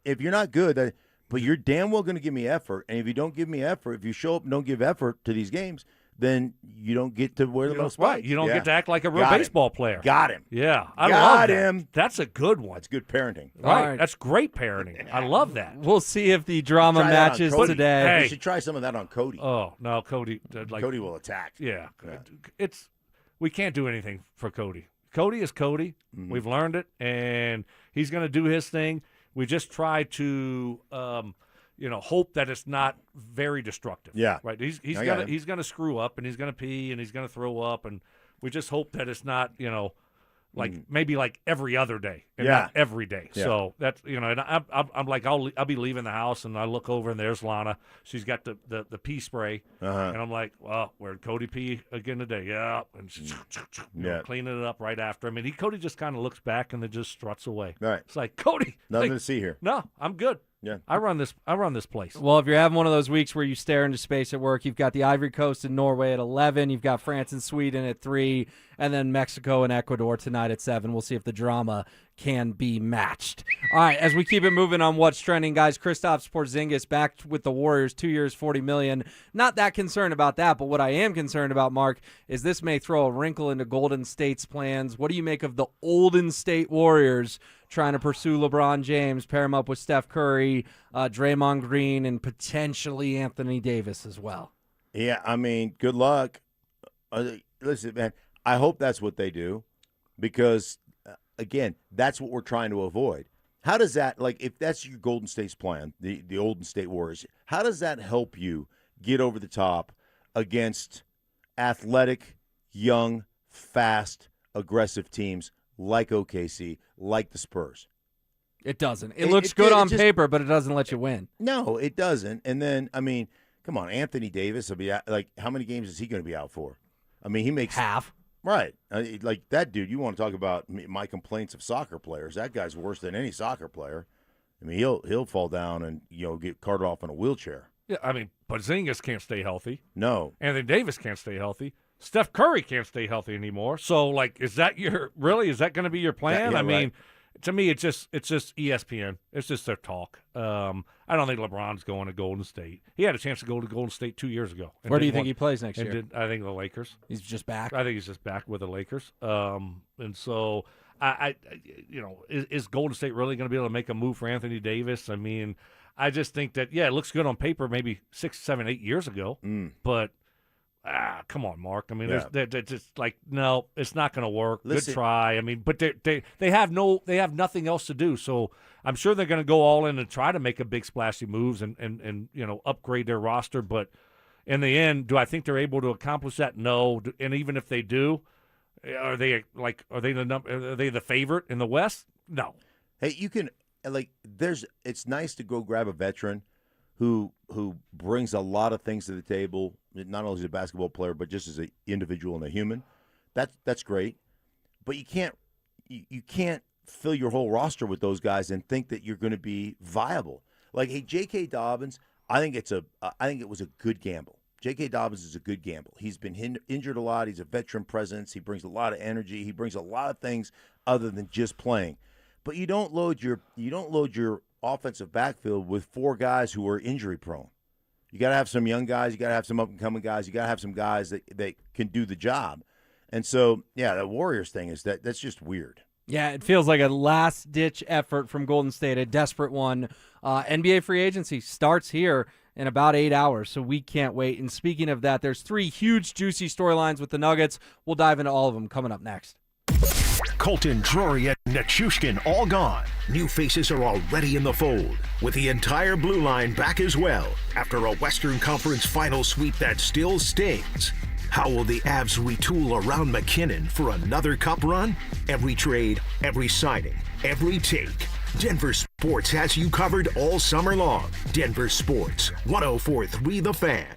If you're not good, but you're damn well going to give me effort. And if you don't give me effort, if you show up and don't give effort to these games, then you don't get to wear the metal spikes. Right. You don't get to act like a real baseball player. Got him. Yeah, I Got love him. That. That's a good one. That's good parenting. Right. That's great parenting. I love that. We'll see if the drama Try that on matches Cody. today. Hey. You should try some of that on Cody. Oh no, Cody! Cody will attack. Yeah, we can't do anything for Cody. Cody is Cody. Mm-hmm. We've learned it, and he's going to do his thing. We just try to, hope that it's not very destructive. Yeah, right. He's gonna screw up, and he's gonna pee, and he's gonna throw up, and we just hope that it's not, maybe like every other day, and not every day. Yeah. So that's and I'm like I'll be leaving the house, and I look over, and there's Lana. She's got the pee spray, and I'm like, well, where'd Cody pee again today? Yeah, and cleaning it up right after. I mean, Cody just kind of looks back and then just struts away. Right. It's like, Cody, nothing to see here. No, I'm good. Yeah, I run this place. Well, if you're having one of those weeks where you stare into space at work, you've got the Ivory Coast and Norway at 11, you've got France and Sweden at 3, and then Mexico and Ecuador tonight at 7. We'll see if the drama can be matched. All right, as we keep it moving on what's trending, guys, Kristaps Porzingis back with the Warriors, 2 years, $40 million. Not that concerned about that, but what I am concerned about, Mark, is this may throw a wrinkle into Golden State's plans. What do you make of the Golden State Warriors trying to pursue LeBron James, pair him up with Steph Curry, Draymond Green, and potentially Anthony Davis as well? Yeah, I mean, good luck. Listen, man, I hope that's what they do because, again, that's what we're trying to avoid. How does that, if that's your Golden State's plan, the Golden State Warriors, how does that help you get over the top against athletic, young, fast, aggressive teams like OKC, like the Spurs? It doesn't. It looks good on paper, but it doesn't let you win. No, it doesn't. And then, I mean, come on, Anthony Davis will be how many games is he going to be out for? I mean, he makes half. Right. Like that dude, you want to talk about my complaints of soccer players. That guy's worse than any soccer player. I mean, he'll fall down and get carted off in a wheelchair. Yeah, I mean, Porzingis can't stay healthy. No. Anthony Davis can't stay healthy. Steph Curry can't stay healthy anymore. So, like, is that going to be your plan? Yeah, I mean, right. To me, it's just ESPN. It's just their talk. I don't think LeBron's going to Golden State. He had a chance to go to Golden State 2 years ago. Where do you think he plays next year? I think the Lakers. He's just back. I think he's just back with the Lakers. And so, is Golden State really going to be able to make a move for Anthony Davis? I mean, I just think that, it looks good on paper maybe 6, 7, 8 years ago. But, come on, Mark. I mean, they're just like, no, it's not going to work. Listen. Good try. I mean, but they have nothing else to do. So I'm sure they're going to go all in and try to make a big splashy moves and upgrade their roster. But in the end, do I think they're able to accomplish that? No. And even if they do, are they the favorite in the West? No. Hey, you can it's nice to go grab a veteran who brings a lot of things to the table, not only as a basketball player, but just as an individual and a human. That's great. But you can't fill your whole roster with those guys and think that you're going to be viable. Like, hey, J.K. Dobbins, I think it was a good gamble. J.K. Dobbins is a good gamble. He's been injured a lot. He's a veteran presence. He brings a lot of energy. He brings a lot of things other than just playing. But you don't load your offensive backfield with 4 guys who are injury prone. You got to have some young guys. You got to have some up and coming guys. You got to have some guys that can do the job. And so, the Warriors thing is that's just weird. Yeah, it feels like a last-ditch effort from Golden State, a desperate one. NBA free agency starts here in about 8 hours, so we can't wait. And speaking of that, there's 3 huge, juicy storylines with the Nuggets. We'll dive into all of them coming up next. Colton, Drury, and Nichushkin all gone. New faces are already in the fold, with the entire blue line back as well after a Western Conference final sweep that still stings. How will the Avs retool around McKinnon for another cup run? Every trade, every signing, every take. Denver Sports has you covered all summer long. Denver Sports, 104.3 The Fan.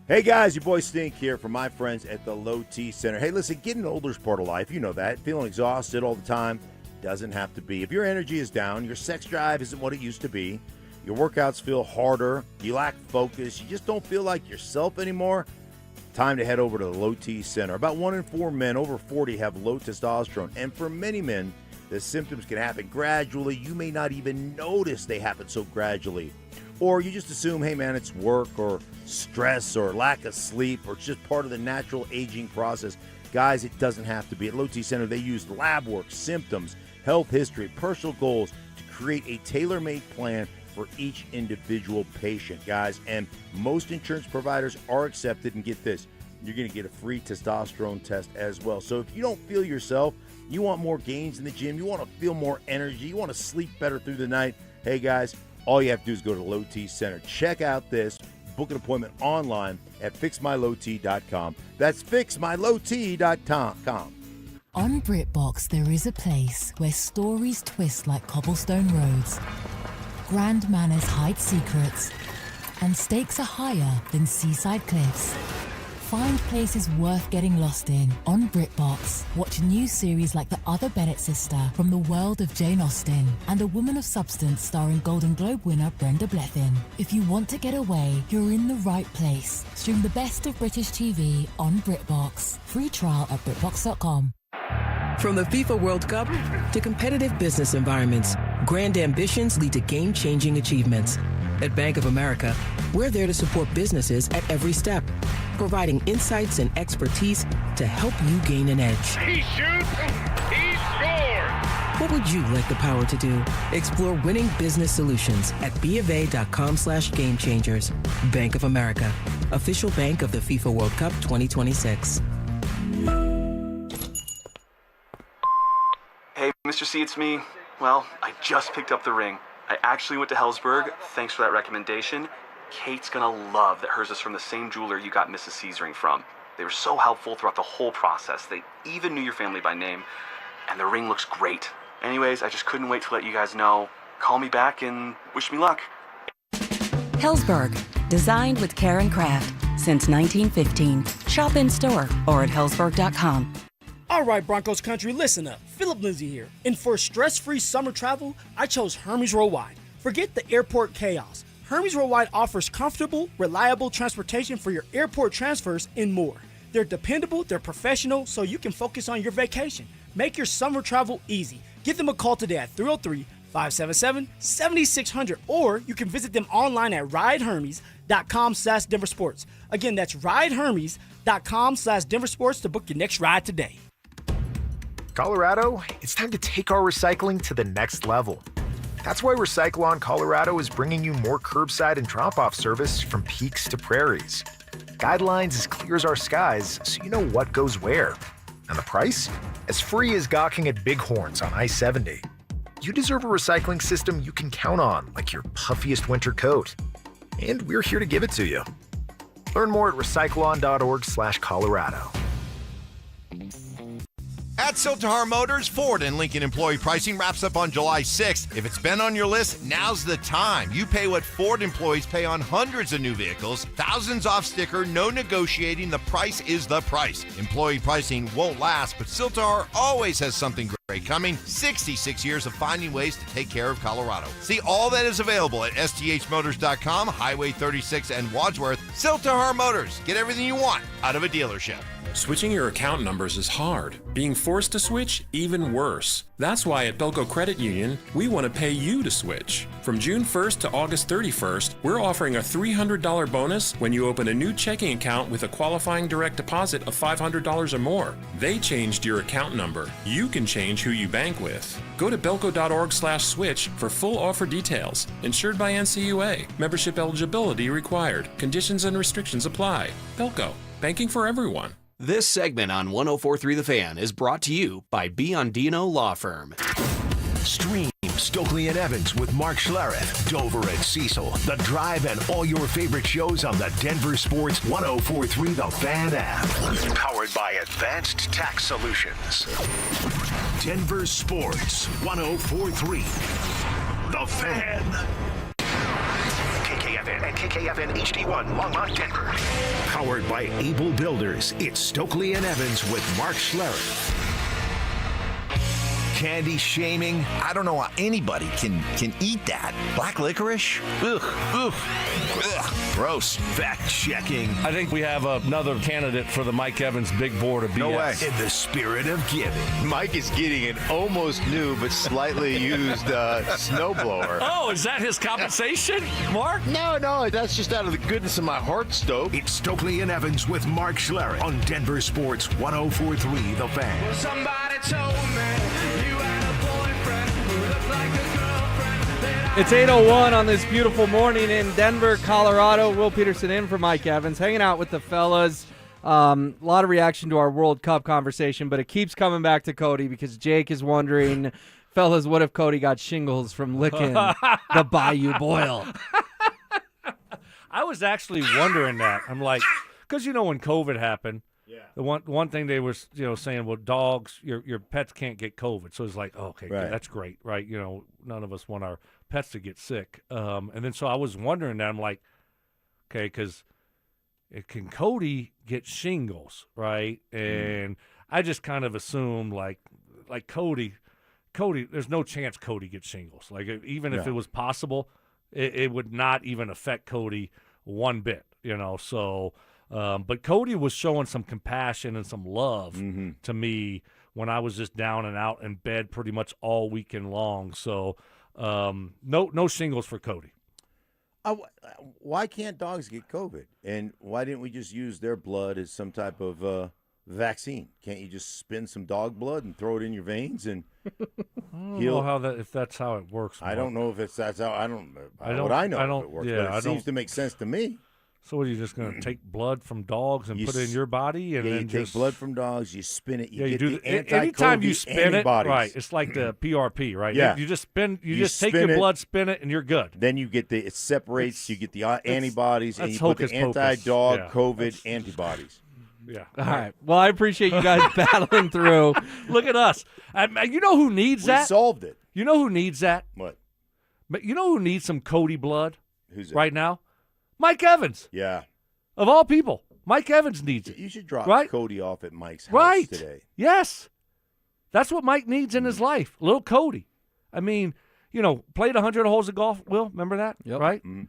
Hey guys, your boy Stink here from my friends at the Lowe T Center. Hey, listen, getting older is part of life. You know that. Feeling exhausted all the time doesn't have to be. If your energy is down, your sex drive isn't what it used to be, your workouts feel harder, you lack focus, you just don't feel like yourself anymore, time to head over to the Lowe T Center. About 1 in 4 men over 40 have low testosterone, and for many men, the symptoms can happen gradually. You may not even notice they happen so gradually. Or you just assume, hey man, it's work or stress or lack of sleep or it's just part of the natural aging process. Guys, it doesn't have to be. At Lowe T Center, they use lab work, symptoms, health history, personal goals to create a tailor-made plan for each individual patient, guys. And most insurance providers are accepted. And get this, you're going to get a free testosterone test as well. So if you don't feel yourself, you want more gains in the gym, you want to feel more energy, you want to sleep better through the night, hey guys, all you have to do is go to Lowe T Center. Check out this. Book an appointment online at fixmylowt.com. That's fixmylowt.com. On BritBox, there is a place where stories twist like cobblestone roads, grand manners hide secrets, and stakes are higher than seaside cliffs. Find places worth getting lost in on BritBox. Watch new series like The Other Bennett Sister from the world of Jane Austen and A Woman of Substance starring Golden Globe winner Brenda Blethyn. If you want to get away, you're in the right place. Stream the best of British TV on BritBox. Free trial at BritBox.com. From the FIFA World Cup to competitive business environments, grand ambitions lead to game-changing achievements. At Bank of America, we're there to support businesses at every step, providing insights and expertise to help you gain an edge. He shoots, he scores! What would you like the power to do? Explore winning business solutions at BofA.com/gamechangers. Bank of America, official bank of the FIFA World Cup 2026. Hey, Mr. C, it's me. Well, I just picked up the ring. I actually went to Hellsburg. Thanks for that recommendation. Kate's gonna love that hers is from the same jeweler you got Mrs. C's ring from. They were so helpful throughout the whole process. They even knew your family by name, and the ring looks great. Anyways, I just couldn't wait to let you guys know. Call me back and wish me luck. Hellsburg, designed with care and craft since 1915. Shop in store or at hellsburg.com. All right, Broncos country, listen up. Philip Lindsay here. And for stress-free summer travel, I chose Hermes Worldwide. Forget the airport chaos. Hermes Worldwide offers comfortable, reliable transportation for your airport transfers and more. They're dependable, they're professional, so you can focus on your vacation. Make your summer travel easy. Give them a call today at 303-577-7600, or you can visit them online at ridehermes.com/DenverSports. Again, that's ridehermes.com/DenverSports to book your next ride today. Colorado, it's time to take our recycling to the next level. That's why Recycle-On Colorado is bringing you more curbside and drop-off service from peaks to prairies. Guidelines as clear as our skies, so you know what goes where. And the price? As free as gawking at bighorns on I-70. You deserve a recycling system you can count on, like your puffiest winter coat. And we're here to give it to you. Learn more at recycleon.org/Colorado. At Siltahar Motors, Ford and Lincoln employee pricing wraps up on July 6th. If it's been on your list, now's the time. You pay what Ford employees pay on hundreds of new vehicles. Thousands off sticker, no negotiating. The price is the price. Employee pricing won't last, but Siltahar always has something great coming. 66 years of finding ways to take care of Colorado. See all that is available at sthmotors.com, Highway 36 and Wadsworth. Siltahar Motors. Get everything you want out of a dealership. Switching your account numbers is hard. Being forced to switch, even worse. That's why at Belco Credit Union, we want to pay you to switch. From June 1st to August 31st, we're offering a $300 bonus when you open a new checking account with a qualifying direct deposit of $500 or more. They changed your account number. You can change who you bank with. Go to belco.org/switch for full offer details. Insured by NCUA. Membership eligibility required. Conditions and restrictions apply. Belco. Banking for everyone. This segment on 104.3 The Fan is brought to you by Biondino Law Firm. Stream Stokley and Evans with Mark Schlereth, Dover and Cecil, The Drive, and all your favorite shows on the Denver Sports 104.3 The Fan app. Powered by Advanced Tax Solutions. Denver Sports 104.3 The Fan. KKFN and KKFN HD1 Longmont, Denver. Powered by Able Builders, it's Stokley and Evans with Mark Schlereth. Candy shaming. I don't know how anybody can eat that. Black licorice? Ugh. Ugh. Ugh. Gross. Fact checking. I think we have another candidate for the Mike Evans big board of BS. No way. In the spirit of giving. Mike is getting an almost new but slightly used snowblower. Oh, is that his compensation, Mark? No, that's just out of the goodness of my heart, Stoke. It's Stokley and Evans with Mark Schlereth on Denver Sports 104.3 The Fan. Well, somebody told me you had a boyfriend who looked like a girlfriend. It's 8:01 on this beautiful morning in Denver, Colorado. Will Peterson in for Mike Evans, hanging out with the fellas. A lot of reaction to our World Cup conversation, but it keeps coming back to Cody because Jake is wondering, fellas, what if Cody got shingles from licking the Bayou Boil? I was actually wondering that. I'm like, because when COVID happened, the one thing they were saying, well, dogs, your pets can't get COVID. So it's like, okay, Right. that's great, right? None of us want our pets to get sick. And then so I was wondering that. I'm like, okay, because can Cody get shingles, right? And I just kind of assumed like Cody, there's no chance Cody gets shingles. Like even if it was possible, it would not even affect Cody one bit, So, but Cody was showing some compassion and some love to me when I was just down and out in bed pretty much all weekend long. So, no shingles for Cody. Why can't dogs get COVID? And why didn't we just use their blood as some type of vaccine? Can't you just spin some dog blood and throw it in your veins and heal? If that's how it works. Mark. I don't know if that's how. I don't know if it works. Yeah, but it seems to make sense to me. So what, are you just going to take blood from dogs and put it in your body? And then you take blood from dogs, you spin it, you get do the anti-COVID anytime you spin antibodies. it, right, it's like the PRP, right? Yeah. You just take your blood, spin it, and you're good. Then you get it separates, you get the antibodies, and you put hocus the anti-dog pocus. COVID antibodies. Yeah. All right. Well, I appreciate you guys battling through. Look at us. You know who needs that? We solved it. You know who needs that? What? But you know who needs some Cody blood? Who's that? Right now? Mike Evans. Yeah. Of all people, Mike Evans needs it. You should drop right? Cody off at Mike's house right. today. Yes. That's what Mike needs in his life. Little Cody. I mean, played 100 holes of golf. Will, remember that? Yep. Right? Mm-hmm.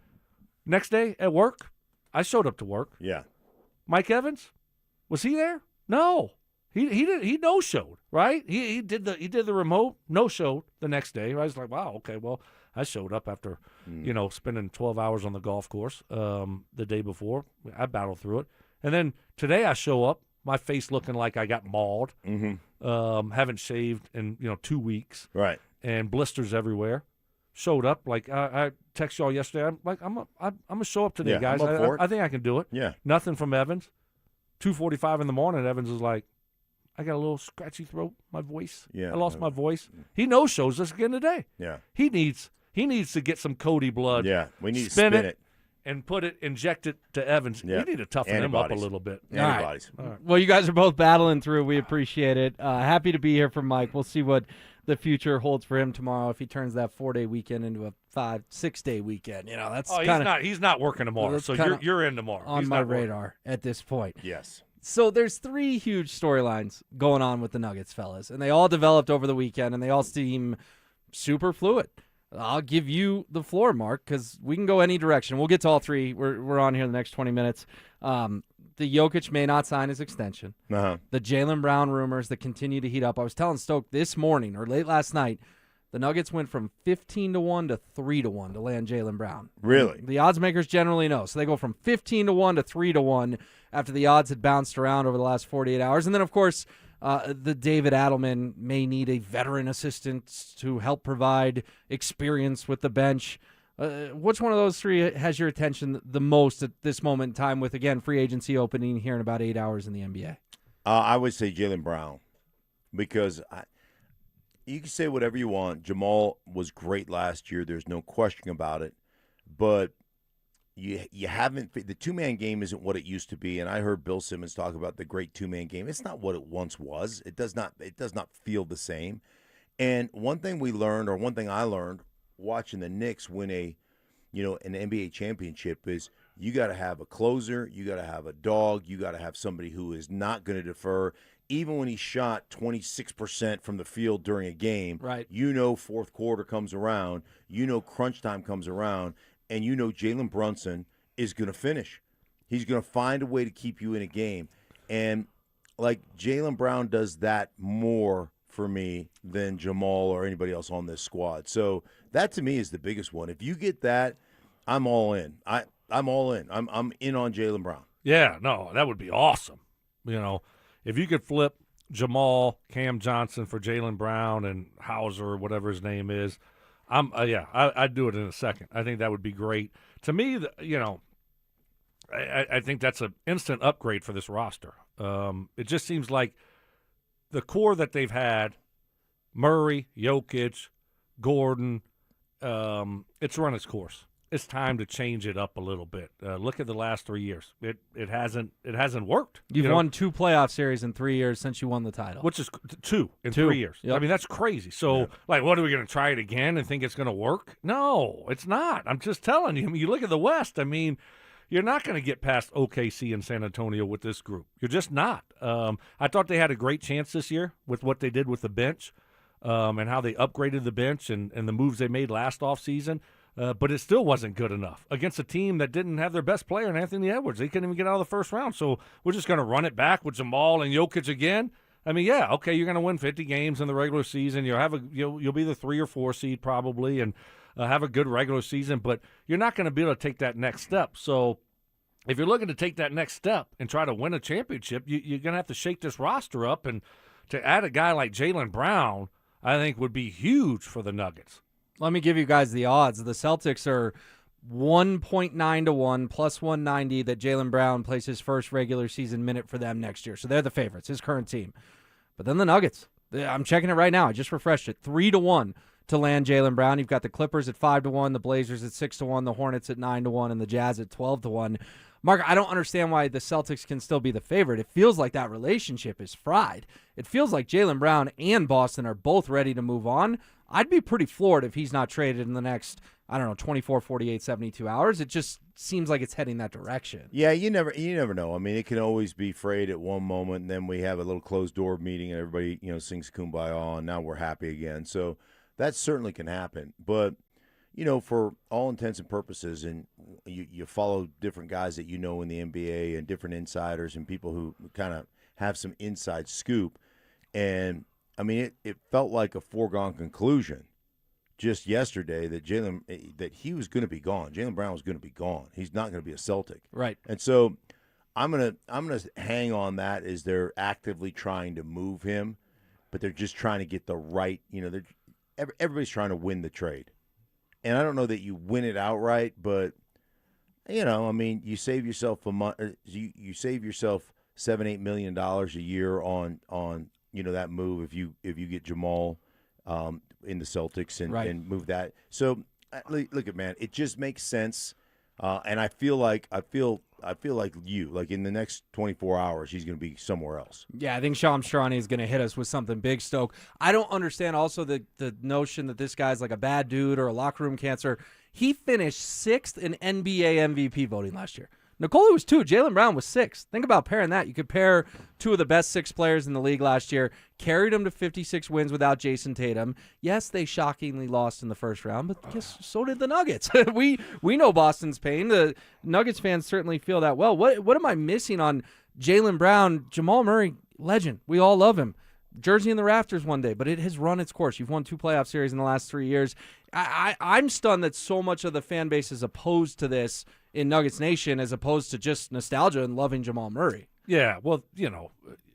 Next day at work, I showed up to work. Yeah. Mike Evans, was he there? No. He no-showed, right? He did the remote, no-showed the next day. I was like, wow, okay, well, I showed up after, spending 12 hours on the golf course the day before. I battled through it. And then today I show up, my face looking like I got mauled. Mm-hmm. Haven't shaved in, 2 weeks. Right. And blisters everywhere. Showed up, like I texted y'all yesterday. I'm like, I'm gonna show up today, guys. I'm up for it. I think I can do it. Yeah. Nothing from Evans. 2:45 in the morning, Evans is like, I got a little scratchy throat, my voice. Yeah. I lost my voice. He no-shows us again today. Yeah. He needs to get some Cody blood. Yeah, we need to spin it. And inject it to Evans. Yeah. We need to toughen him up a little bit. Antibodies. All right. Well, you guys are both battling through. We appreciate it. Happy to be here for Mike. We'll see what the future holds for him tomorrow if he turns that 4-day weekend into a 5-6-day weekend. That's he's not working tomorrow. So you're in tomorrow. On my radar at this point. Yes. So there's 3 huge storylines going on with the Nuggets, fellas, and they all developed over the weekend, and they all seem super fluid. I'll give you the floor, Mark, because we can go any direction. We'll get to all 3. We're on here the next 20 minutes. The Jokic may not sign his extension. Uh-huh. The Jaylen Brown rumors that continue to heat up. I was telling Stoke this morning or late last night, the Nuggets went from 15-1 to 3-1 to land Jaylen Brown. Really? The odds makers generally know. So they go from 15-1 to 3-1 after the odds had bounced around over the last 48 hours. And then, of course, the David Adelman may need a veteran assistant to help provide experience with the bench. Which one of those 3 has your attention the most at this moment in time with, again, free agency opening here in about 8 hours in the NBA? I would say Jaylen Brown because you can say whatever you want. Jamal was great last year. There's no question about it. But you haven't – the two-man game isn't what it used to be, and I heard Bill Simmons talk about the great two-man game. It's not what it once was. It does not feel the same. And one thing we learned, or one thing I learned watching the Knicks win an NBA championship is you got to have a closer, you got to have a dog, you got to have somebody who is not going to defer. Even when he shot 26% from the field during a game, right? Fourth quarter comes around, crunch time comes around, and Jalen Brunson is going to finish. He's going to find a way to keep you in a game. And, Jaylen Brown does that more for me than Jamal or anybody else on this squad. So that, to me, is the biggest one. If you get that, I'm all in. I'm all in. I'm in on Jaylen Brown. Yeah, no, that would be awesome. If you could flip Jamal, Cam Johnson for Jaylen Brown and Hauser or whatever his name is, I'd do it in a second. I think that would be great. To me, I think that's an instant upgrade for this roster. It just seems like the core that they've had, Murray, Jokic, Gordon, it's run its course. It's time to change it up a little bit. Look at the last 3 years. It hasn't worked. You've won 2 playoff series in 3 years since you won the title. Which is 2 in 3 years. Yep. I mean, that's crazy. So, what are we going to try it again and think it's going to work? No, it's not. I'm just telling you. I mean, you look at the West. I mean, you're not going to get past OKC and San Antonio with this group. You're just not. I thought they had a great chance this year with what they did with the bench and how they upgraded the bench and the moves they made last offseason. But it still wasn't good enough against a team that didn't have their best player in Anthony Edwards. They couldn't even get out of the first round. So we're just going to run it back with Jamal and Jokic again. I mean, yeah, okay, you're going to win 50 games in the regular season. You'll be the 3 or 4 seed probably and have a good regular season. But you're not going to be able to take that next step. So if you're looking to take that next step and try to win a championship, you're going to have to shake this roster up. And to add a guy like Jaylen Brown, I think would be huge for the Nuggets. Let me give you guys the odds. The Celtics are 1.9 to 1 plus 190 that Jaylen Brown plays his first regular season minute for them next year. So they're the favorites, his current team. But then the Nuggets, I'm checking it right now. I just refreshed it. 3 to 1 to land Jaylen Brown. You've got the Clippers at 5 to 1, the Blazers at 6 to 1, the Hornets at 9 to 1, and the Jazz at 12 to 1. Mark, I don't understand why the Celtics can still be the favorite. It feels like that relationship is fried. It feels like Jaylen Brown and Boston are both ready to move on. I'd be pretty floored if he's not traded in the next, 24, 48, 72 hours. It just seems like it's heading that direction. Yeah, you never know. I mean, it can always be frayed at one moment, and then we have a little closed-door meeting, and everybody, sings Kumbaya, and now we're happy again. So that certainly can happen. But, for all intents and purposes, and you follow different guys that in the NBA and different insiders and people who kind of have some inside scoop. And, I mean, it felt like a foregone conclusion just yesterday that he was going to be gone. Jaylen Brown was going to be gone. He's not going to be a Celtic. Right. And so I'm gonna hang on that as they're actively trying to move him, but they're just trying to get the right, everybody's trying to win the trade. And I don't know that you win it outright, but you save yourself you save yourself $7-8 million a year on that move if you get Jamal in the Celtics and move that. So look at, man, it just makes sense, and I feel like in the next 24 hours he's going to be somewhere else. Yeah, I think Shams Charania is going to hit us with something big, Stoke. I don't understand also the notion that this guy's like a bad dude or a locker room cancer. He finished 6th in NBA MVP voting last year. Nikola was 2. Jaylen Brown was 6th. Think about pairing that. You could pair 2 of the best 6 players in the league last year, carried them to 56 wins without Jason Tatum. Yes, they shockingly lost in the first round, but guess so did the Nuggets. we know Boston's pain. The Nuggets fans certainly feel that well. What am I missing on Jaylen Brown? Jamal Murray, legend. We all love him. Jersey in the rafters one day, but it has run its course. You've won 2 playoff series in the last 3 years. I'm stunned that so much of the fan base is opposed to this in Nuggets Nation as opposed to just nostalgia and loving Jamal Murray. Yeah, well,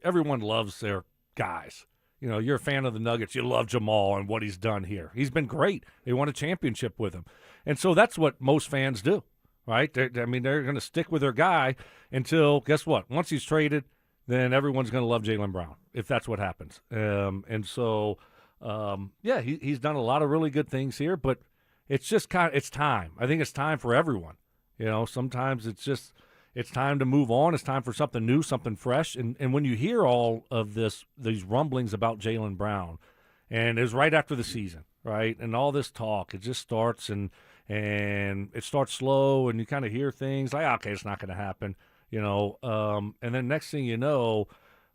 everyone loves their guys. You're a fan of the Nuggets. You love Jamal and what he's done here. He's been great. They won a championship with him. And so that's what most fans do, right? They're going to stick with their guy until, guess what? Once he's traded, then everyone's going to love Jaylen Brown if that's what happens. He's done a lot of really good things here, but it's just it's time. I think it's time for everyone. Sometimes it's time to move on. It's time for something new, something fresh. And when you hear all of these rumblings about Jaylen Brown, and it was right after the season, right? And all this talk, it just starts and it starts slow, and you kind of hear things like, okay, it's not going to happen, and then next thing you know,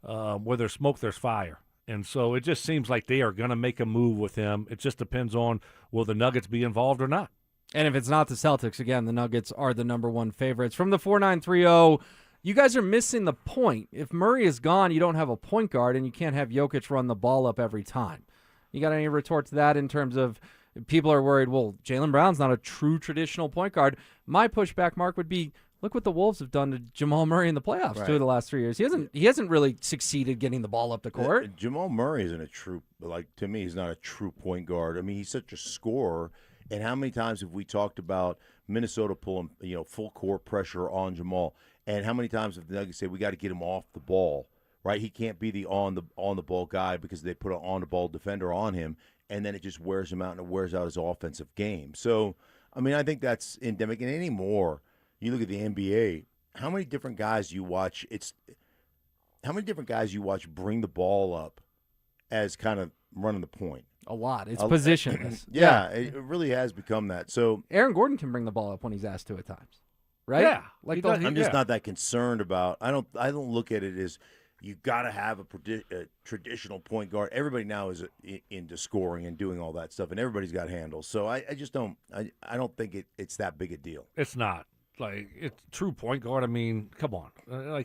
where there's smoke, there's fire. And so it just seems like they are going to make a move with him. It just depends on, will the Nuggets be involved or not? And if it's not the Celtics, again, the Nuggets are the #1 favorites. From the 4930, you guys are missing the point. If Murray is gone, you don't have a point guard, and you can't have Jokic run the ball up every time. You got any retort to that in terms of people are worried, well, Jaylen Brown's not a true traditional point guard. My pushback, Mark, would be, look what the Wolves have done to Jamal Murray in the playoffs 2 of the last 3 years. He hasn't really succeeded getting the ball up the court. Jamal Murray isn't a true, to me, he's not a true point guard. I mean, he's such a scorer. And how many times have we talked about Minnesota pulling, full court pressure on Jamal? And how many times have the Nuggets said we got to get him off the ball, right? He can't be the on the ball guy because they put an on the ball defender on him, and then it just wears him out and it wears out his offensive game. So, I mean, I think that's endemic. And anymore, you look at the NBA, how many different guys you watch? How many different guys you watch bring the ball up as kind of running the point? A lot. It's positionless. Yeah, it really has become that. So Aaron Gordon can bring the ball up when he's asked to at times, right? Yeah, I'm just not that concerned about. I don't look at it as you got to have a traditional point guard. Everybody now is into scoring and doing all that stuff, and everybody's got handles. So I just don't. I don't think it's that big a deal. It's not. It's true point guard. I mean, come on.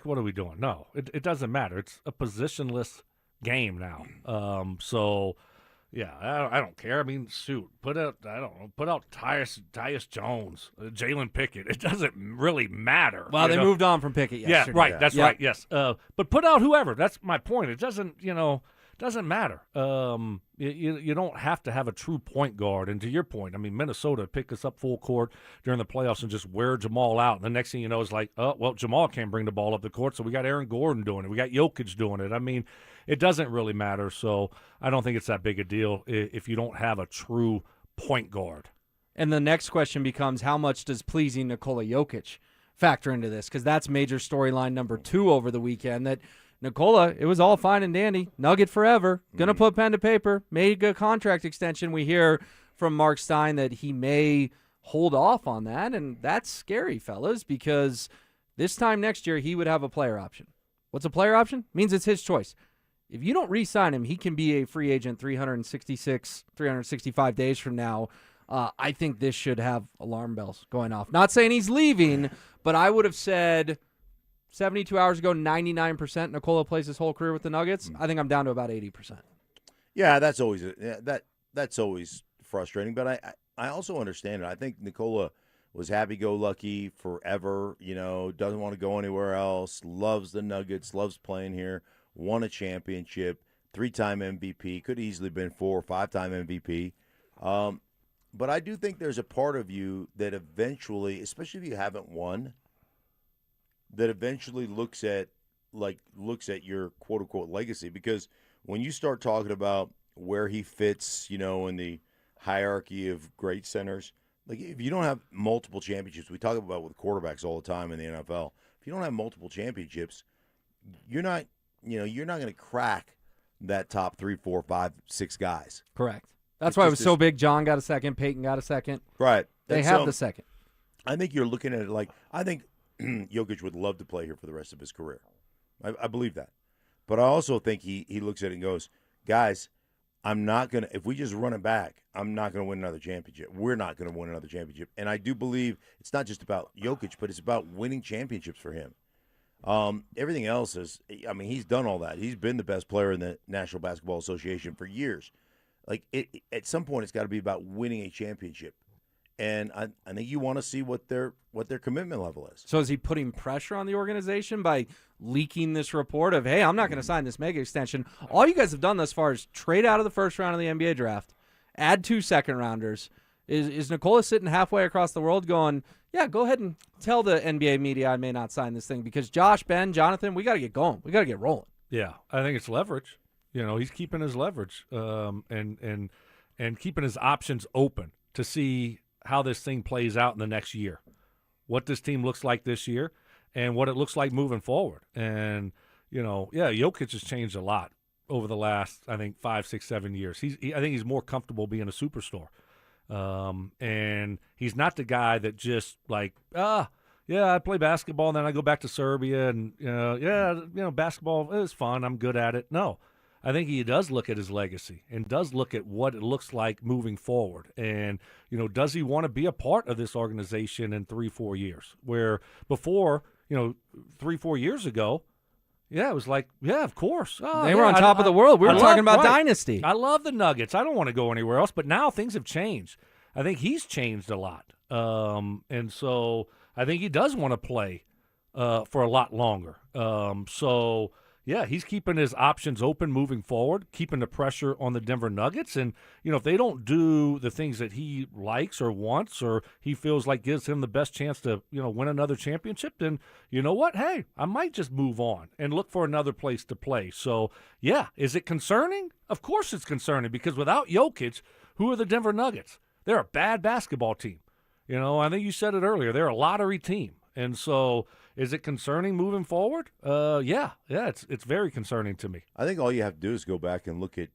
What are we doing? No, it doesn't matter. It's a positionless game now. Yeah, I don't care. I mean, shoot, put out Tyus Jones, Jalen Pickett. It doesn't really matter. Well, they moved on from Pickett yesterday. Yeah, right. That's right. Yes, but put out whoever. That's my point. It doesn't matter. You don't have to have a true point guard. And to your point, I mean, Minnesota picked us up full court during the playoffs and just wear Jamal out. And the next thing you know is like, oh, well, Jamal can't bring the ball up the court, so we got Aaron Gordon doing it. We got Jokic doing it. I mean, it doesn't really matter. So I don't think it's that big a deal if you don't have a true point guard. And the next question becomes, how much does pleasing Nikola Jokic factor into this? Because that's major storyline number 2 over the weekend, that Nikola, it was all fine and dandy. Nugget forever. Going to put pen to paper. Made a contract extension. We hear from Mark Stein that he may hold off on that, and that's scary, fellas, because this time next year he would have a player option. What's a player option? Means it's his choice. If you don't re-sign him, he can be a free agent 365 days from now I think this should have alarm bells going off. Not saying he's leaving, but I would have said 72 hours ago, 99% Nikola plays his whole career with the Nuggets. I think I'm down to about 80%. Yeah, that's always that's always frustrating. But I also understand it. I think Nikola was happy-go-lucky forever. Doesn't want to go anywhere else. Loves the Nuggets. Loves playing here. Won a championship. 3-time MVP. Could easily been 4- or 5-time MVP. But I do think there's a part of you that eventually, especially if you haven't won, that eventually looks at your quote unquote legacy. Because when you start talking about where he fits, in the hierarchy of great centers, like if you don't have multiple championships, we talk about with quarterbacks all the time in the NFL. If you don't have multiple championships, you're not going to crack that top 3, 4, 5, 6 guys. Correct. That's why it was so big. John got a second. Payton got a second. Right. They have the second. I think you're looking at it like, I think Jokic would love to play here for the rest of his career. I believe that. But I also think he looks at it and goes, guys, I'm not going to – if we just run it back, I'm not going to win another championship. We're not going to win another championship. And I do believe it's not just about Jokic, but it's about winning championships for him. Everything else is – he's done all that. He's been the best player in the National Basketball Association for years. At some point, it's got to be about winning a championship. And I think you want to see what their commitment level is. So is he putting pressure on the organization by leaking this report of, hey, I'm not going to sign this mega extension? All you guys have done thus far is trade out of the first round of the NBA draft, add 2 second-rounders. Is Nikola sitting halfway across the world going, yeah, go ahead and tell the NBA media I may not sign this thing because Josh, Ben, Jonathan, we got to get going. We got to get rolling. Yeah, I think it's leverage. He's keeping his leverage and keeping his options open to see how this thing plays out in the next year, what this team looks like this year, and what it looks like moving forward. And Jokic has changed a lot over the last, I think, 5, 6, 7 years. I think he's more comfortable being a superstar, and he's not the guy that just I play basketball and then I go back to Serbia and basketball is fun. I'm good at it. No. I think he does look at his legacy and does look at what it looks like moving forward. And, does he want to be a part of this organization in 3-4 years? Where before, 3-4 years ago, it was like, yeah, of course. They were on top of the world. We were talking about dynasty. I love the Nuggets. I don't want to go anywhere else. But now things have changed. I think he's changed a lot. And so I think he does want to play for a lot longer. Yeah, he's keeping his options open moving forward, keeping the pressure on the Denver Nuggets. And, if they don't do the things that he likes or wants or he feels like gives him the best chance to, win another championship, then you know what? Hey, I might just move on and look for another place to play. So, yeah, is it concerning? Of course it's concerning because without Jokic, who are the Denver Nuggets? They're a bad basketball team. I think you said it earlier. They're a lottery team. And so is it concerning moving forward? Yeah, it's very concerning to me. I think all you have to do is go back and look at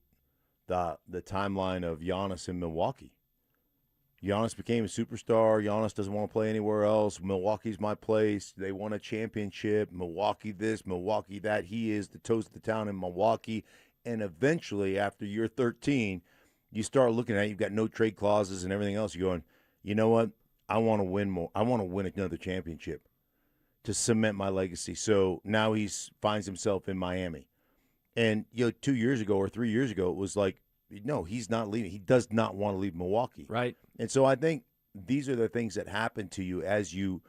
the timeline of Giannis in Milwaukee. Giannis became a superstar. Giannis doesn't want to play anywhere else. Milwaukee's my place. They won a championship. Milwaukee this, Milwaukee that. He is the toast of the town in Milwaukee. And eventually, after year 13, you start looking at it. You've got no trade clauses and everything else. You're going, you know what? I want to win more. I want to win another championship to cement my legacy. So now he finds himself in Miami. And 2 years ago or 3 years ago, it was like, no, he's not leaving. He does not want to leave Milwaukee. Right. And so I think these are the things that happen to you as you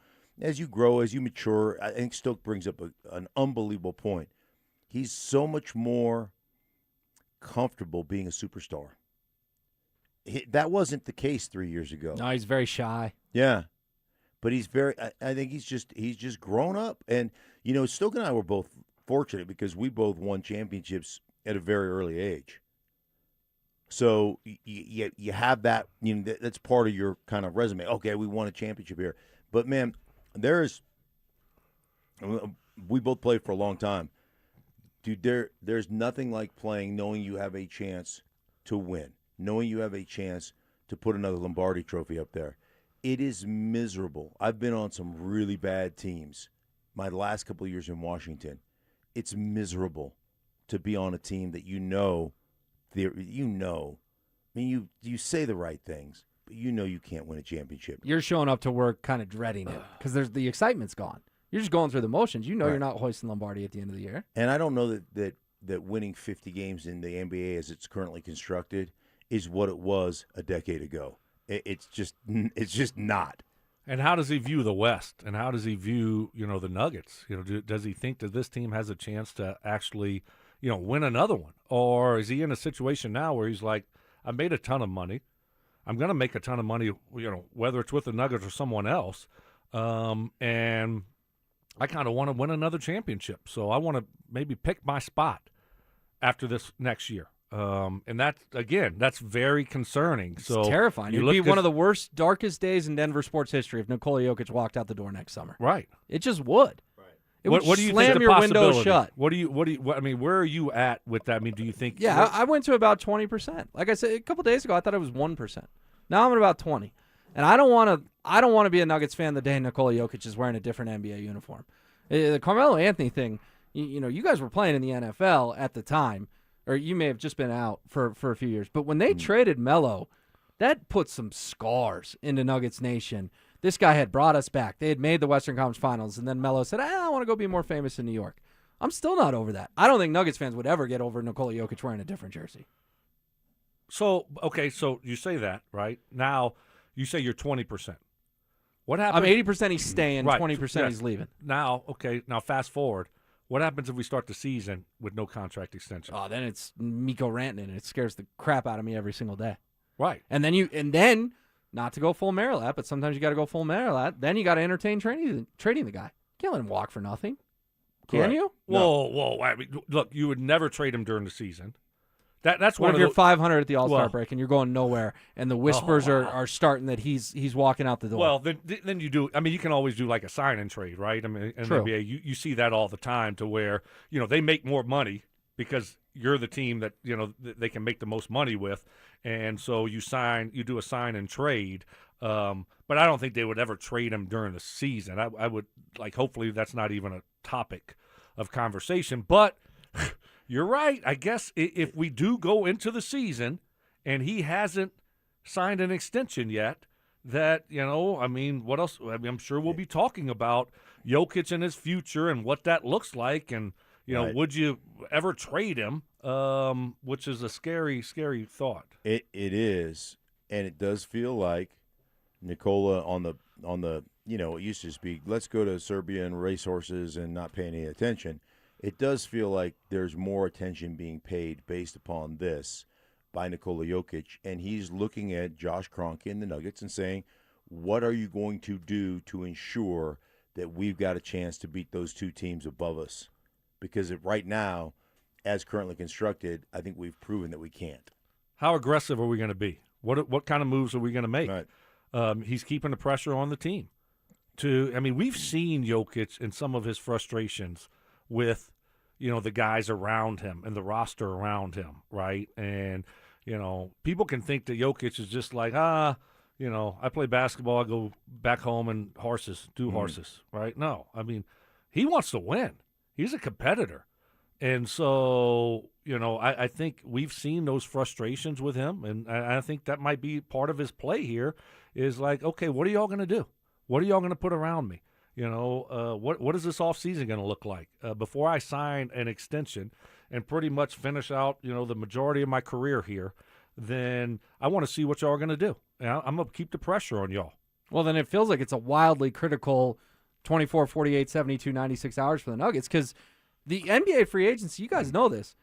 grow, as you mature. I think Stoke brings up an unbelievable point. He's so much more comfortable being a superstar. That wasn't the case 3 years ago. No, he's very shy. Yeah. But he's I think he's just grown up. And, Stoke and I were both fortunate because we both won championships at a very early age. So you have that, that's part of your kind of resume. Okay, we won a championship here. But, man, we both played for a long time. Dude, there's nothing like playing knowing you have a chance to win, knowing you have a chance to put another Lombardi trophy up there. It is miserable. I've been on some really bad teams my last couple of years in Washington. It's miserable to be on a team that you say the right things, you can't win a championship. You're showing up to work kind of dreading it because the excitement's gone. You're just going through the motions. You know You're not hoisting Lombardi at the end of the year. And I don't know that winning 50 games in the NBA as it's currently constructed is what it was a decade ago. It's just not. And how does he view the West? And how does he view, the Nuggets? Does he think that this team has a chance to actually, win another one? Or is he in a situation now where he's like, I made a ton of money. I'm going to make a ton of money, whether it's with the Nuggets or someone else. And I kind of want to win another championship. So I want to maybe pick my spot after this next year. And that's very concerning. It's terrifying. It'd be one of the worst, darkest days in Denver sports history if Nikola Jokic walked out the door next summer. Right. It just would. Right. It would what do you slam think your window shut. Where are you at with that? I mean, do you think? Yeah, I went to about 20%. Like I said a couple days ago, I thought it was 1%. Now I'm at about 20. And I don't want to be a Nuggets fan the day Nikola Jokic is wearing a different NBA uniform. The Carmelo Anthony thing, you guys were playing in the NFL at the time, or you may have just been out for a few years. But when they traded Melo, that put some scars into Nuggets Nation. This guy had brought us back. They had made the Western Conference Finals, and then Melo said, I want to go be more famous in New York. I'm still not over that. I don't think Nuggets fans would ever get over Nikola Jokic wearing a different jersey. So you say that, right? Now you say you're 20%. What happens? I'm 80% he's staying, right. 20% he's leaving. Now fast forward. What happens if we start the season with no contract extension? Oh, then it's Miko Rantanen, and it scares the crap out of me every single day. Right. And then not to go full Marilat, but sometimes you got to go full Marilat. Then you got to entertain trading the guy. Can't let him walk for nothing. Can you? Whoa. I mean, look, you would never trade him during the season. That's what one if of you're the, 500 at the All-Star break and you're going nowhere, and the whispers are starting that he's walking out the door. Well, then you do. I mean, you can always do like a sign and trade, right? I mean, in the NBA, you see that all the time, to where they make more money because you're the team that they can make the most money with, and so you do a sign and trade. But I don't think they would ever trade him during the season. I would hopefully that's not even a topic of conversation, but. You're right. I guess if we do go into the season and he hasn't signed an extension yet, that, I mean, what else? I mean, I'm sure we'll be talking about Jokic and his future and what that looks like. And, Right. would you ever trade him? Which is a scary, scary thought. It is. And it does feel like Nikola on the it used to just be, let's go to Serbia and race horses and not pay any attention. It does feel like there's more attention being paid based upon this by Nikola Jokic, and he's looking at Josh Kroenke and the Nuggets and saying, what are you going to do to ensure that we've got a chance to beat those two teams above us? Because right now, as currently constructed, I think we've proven that we can't. How aggressive are we going to be? What kind of moves are we going to make? Right. He's keeping the pressure on the team. We've seen Jokic and some of his frustrations with the guys around him and the roster around him, right? And people can think that Jokic is just like, I play basketball, I go back home and horses, right? No, I mean, he wants to win. He's a competitor. And so, I think we've seen those frustrations with him, and I think that might be part of his play here is like, okay, what are y'all going to do? What are y'all going to put around me? What is this offseason going to look like? Before I sign an extension and pretty much finish out, the majority of my career here, then I want to see what y'all are going to do. I'm going to keep the pressure on y'all. Well, then it feels like it's a wildly critical 24, 48, 72, 96 hours for the Nuggets, because the NBA free agency, you guys know this,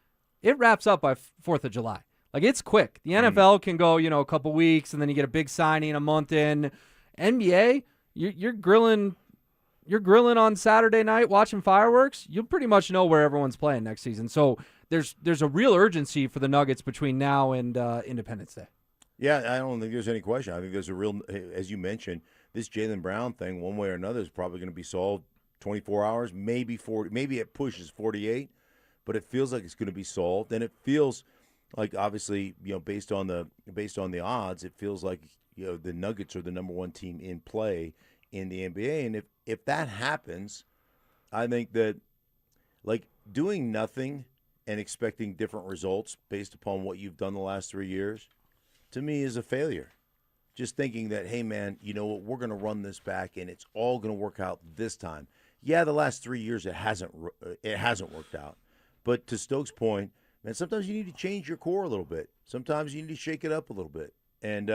it wraps up by 4th of July. Like, it's quick. The NFL can go, a couple weeks, and then you get a big signing a month in. NBA, you're grilling on Saturday night watching fireworks, you'll pretty much know where everyone's playing next season. So there's a real urgency for the Nuggets between now and Independence Day. Yeah, I don't think there's any question. I think there's a real, as you mentioned, this Jaylen Brown thing, one way or another, is probably going to be solved 24 hours, maybe 40, maybe it pushes 48, but it feels like it's going to be solved, and it feels like, obviously, based on the odds, it feels like the Nuggets are the number one team in play in the NBA, and if that happens, I think that doing nothing and expecting different results based upon what you've done the last 3 years, to me, is a failure. just thinking that, hey, man, you know what, we're going to run this back and it's all going to work out this time. Yeah, the last 3 years it hasn't worked out. But to Stokes' point, man, sometimes you need to change your core a little bit. Sometimes you need to shake it up a little bit. And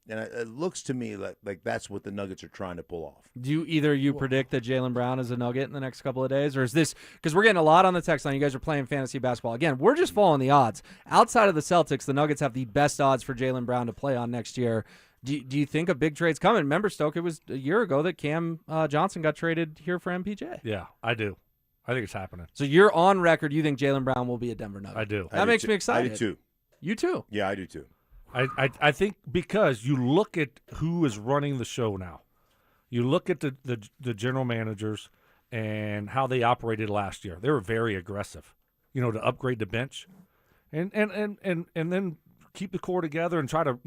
it looks to me like that's what the Nuggets are trying to pull off. Do you predict that Jaylen Brown is a Nugget in the next couple of days? Or is this – because we're getting a lot on the text line. You guys are playing fantasy basketball. Again, we're just following the odds. Outside of the Celtics, the Nuggets have the best odds for Jaylen Brown to play on next year. Do you think a big trade's coming? Remember, Stoke, it was a year ago that Cam Johnson got traded here for MPJ. Yeah, I do. I think it's happening. So you're on record. You think Jaylen Brown will be a Denver Nugget? I do. That makes me excited. I do too. You too? Yeah, I do too. I think because you look at who is running the show now. You look at the general managers and how they operated last year. They were very aggressive, to upgrade the bench and then keep the core together and try to,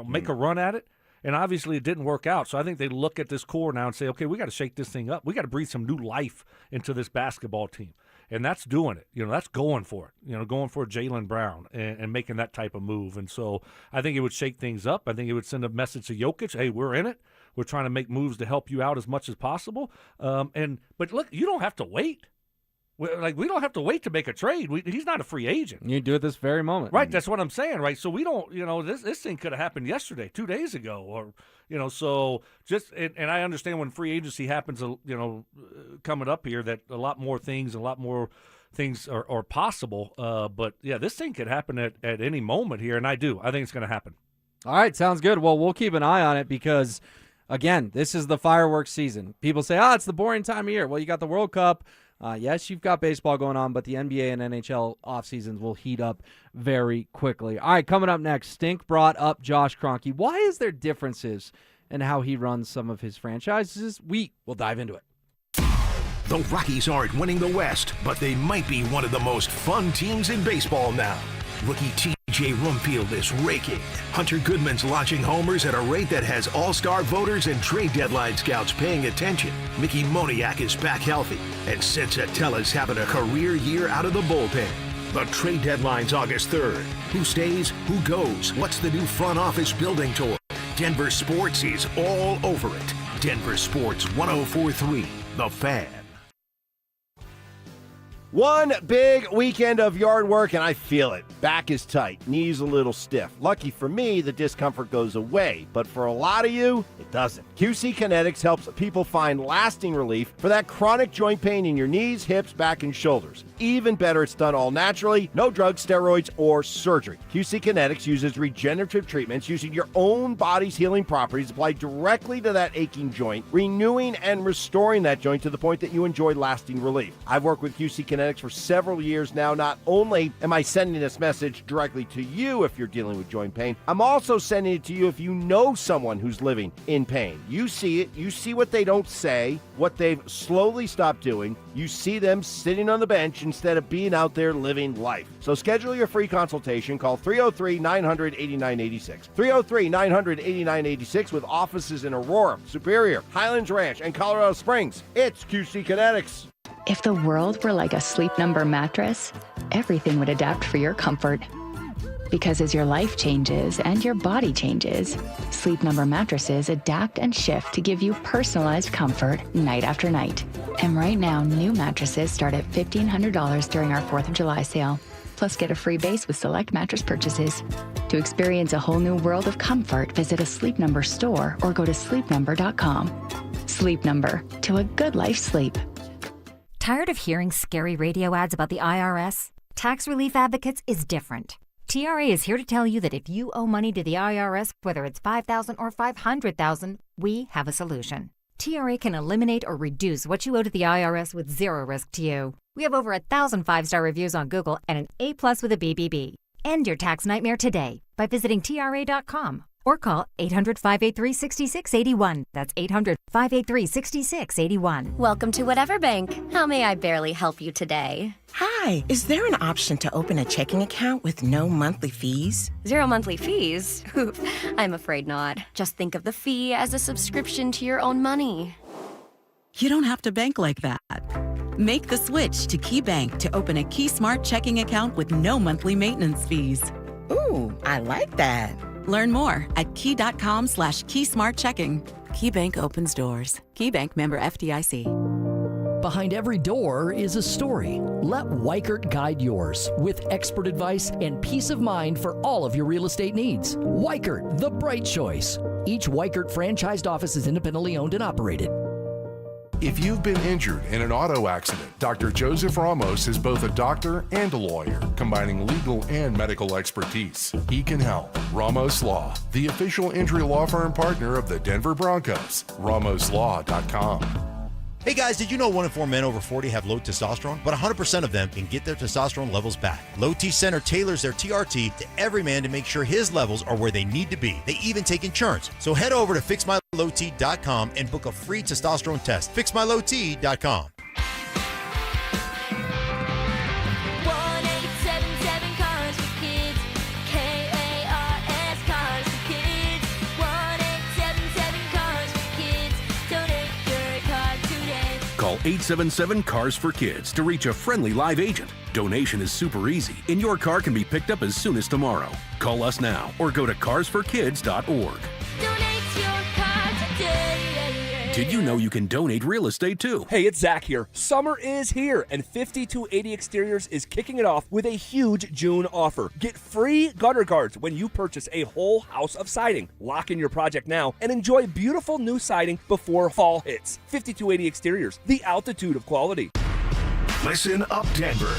make a run at it. And obviously it didn't work out. So I think they look at this core now and say, okay, we got to shake this thing up. We got to breathe some new life into this basketball team. And that's doing it. That's going for it. Going for Jaylen Brown and making that type of move. And so I think it would shake things up. I think it would send a message to Jokic, hey, we're in it. We're trying to make moves to help you out as much as possible. But look, you don't have to wait. We don't have to wait to make a trade. He's not a free agent. You do it this very moment. Right, that's what I'm saying, right? So we don't, this thing could have happened yesterday, 2 days ago, or, so just, and I understand when free agency happens, coming up here, that a lot more things are possible. But, yeah, this thing could happen at any moment here, and I think it's going to happen. All right, sounds good. Well, we'll keep an eye on it because, again, this is the fireworks season. People say, it's the boring time of year. Well, you got the World Cup. Yes, you've got baseball going on, but the NBA and NHL off seasons will heat up very quickly. All right, coming up next, Stink brought up Josh Kroenke. Why is there differences in how he runs some of his franchises? We will dive into it. The Rockies aren't winning the West, but they might be one of the most fun teams in baseball now. Rookie TJ Rumfield is raking. Hunter Goodman's launching homers at a rate that has all-star voters and trade deadline scouts paying attention. Mickey Moniak is back healthy, and Sensatella's having a career year out of the bullpen. The trade deadline's August 3rd. Who stays? Who goes? What's the new front office building toward? Denver Sports is all over it. Denver Sports 104.3, The Fan. One big weekend of yard work, and I feel it. Back is tight, knees a little stiff. Lucky for me, the discomfort goes away, but for a lot of you, it doesn't. QC Kinetics helps people find lasting relief for that chronic joint pain in your knees, hips, back, and shoulders. Even better, it's done all naturally, no drugs, steroids, or surgery. QC Kinetics uses regenerative treatments using your own body's healing properties applied directly to that aching joint, renewing and restoring that joint to the point that you enjoy lasting relief. I've worked with QC Kinetics for several years now. Not only am I sending this message directly to you if you're dealing with joint pain, I'm also sending it to you if you know someone who's living in pain. You see it, you see what they don't say, what they've slowly stopped doing. You see them sitting on the bench instead of being out there living life. So schedule your free consultation. Call 303-900-8986. 303-900-8986 with offices in Aurora, Superior, Highlands Ranch, and Colorado Springs. It's QC Kinetics. If the world were like a Sleep Number mattress, everything would adapt for your comfort. Because as your life changes and your body changes, Sleep Number mattresses adapt and shift to give you personalized comfort night after night. And right now, new mattresses start at $1,500 during our 4th of July sale. Plus, get a free base with select mattress purchases. To experience a whole new world of comfort, visit a Sleep Number store or go to sleepnumber.com. Sleep Number, to a good life sleep. Tired of hearing scary radio ads about the IRS? Tax Relief Advocates is different. TRA is here to tell you that if you owe money to the IRS, whether it's $5,000 or $500,000, we have a solution. TRA can eliminate or reduce what you owe to the IRS with zero risk to you. We have over 1,000 5-star reviews on Google and an A+ with a BBB. End your tax nightmare today by visiting TRA.com or call 800-583-6681. That's 800-583-6681. Welcome to Whatever Bank. How may I barely help you today? Hi, is there an option to open a checking account with no monthly fees? 0 monthly fees? I'm afraid not. Just think of the fee as a subscription to your own money. You don't have to bank like that. Make the switch to KeyBank to open a Key Smart checking account with no monthly maintenance fees. Ooh, I like that. Learn more at key.com/keysmartchecking. KeyBank opens doors. KeyBank member FDIC. Behind every door is a story. Let Weichert guide yours with expert advice and peace of mind for all of your real estate needs. Weichert, the bright choice. Each Weichert franchised office is independently owned and operated. If you've been injured in an auto accident, Dr. Joseph Ramos is both a doctor and a lawyer, combining legal and medical expertise. He can help. Ramos Law, the official injury law firm partner of the Denver Broncos. RamosLaw.com. Hey guys, did you know 1 in 4 men over 40 have low testosterone? But 100% of them can get their testosterone levels back. Low T Center tailors their TRT to every man to make sure his levels are where they need to be. They even take insurance. So head over to FixMyLowT.com and book a free testosterone test. FixMyLowT.com. 1-877 Cars for Kids. KARS Cars for Kids. 1-877 Cars for Kids. Donate your car today. Call 877-CARS for Kids to reach a friendly live agent. Donation is super easy, and your car can be picked up as soon as tomorrow. Call us now or go to carsforkids.org. Donate your car today. Did you know you can donate real estate too? Hey, it's Zach here. Summer is here, and 5280 Exteriors is kicking it off with a huge June offer. Get free gutter guards when you purchase a whole house of siding. Lock in your project now and enjoy beautiful new siding before fall hits. 5280 Exteriors, the altitude of quality. Listen up, Denver.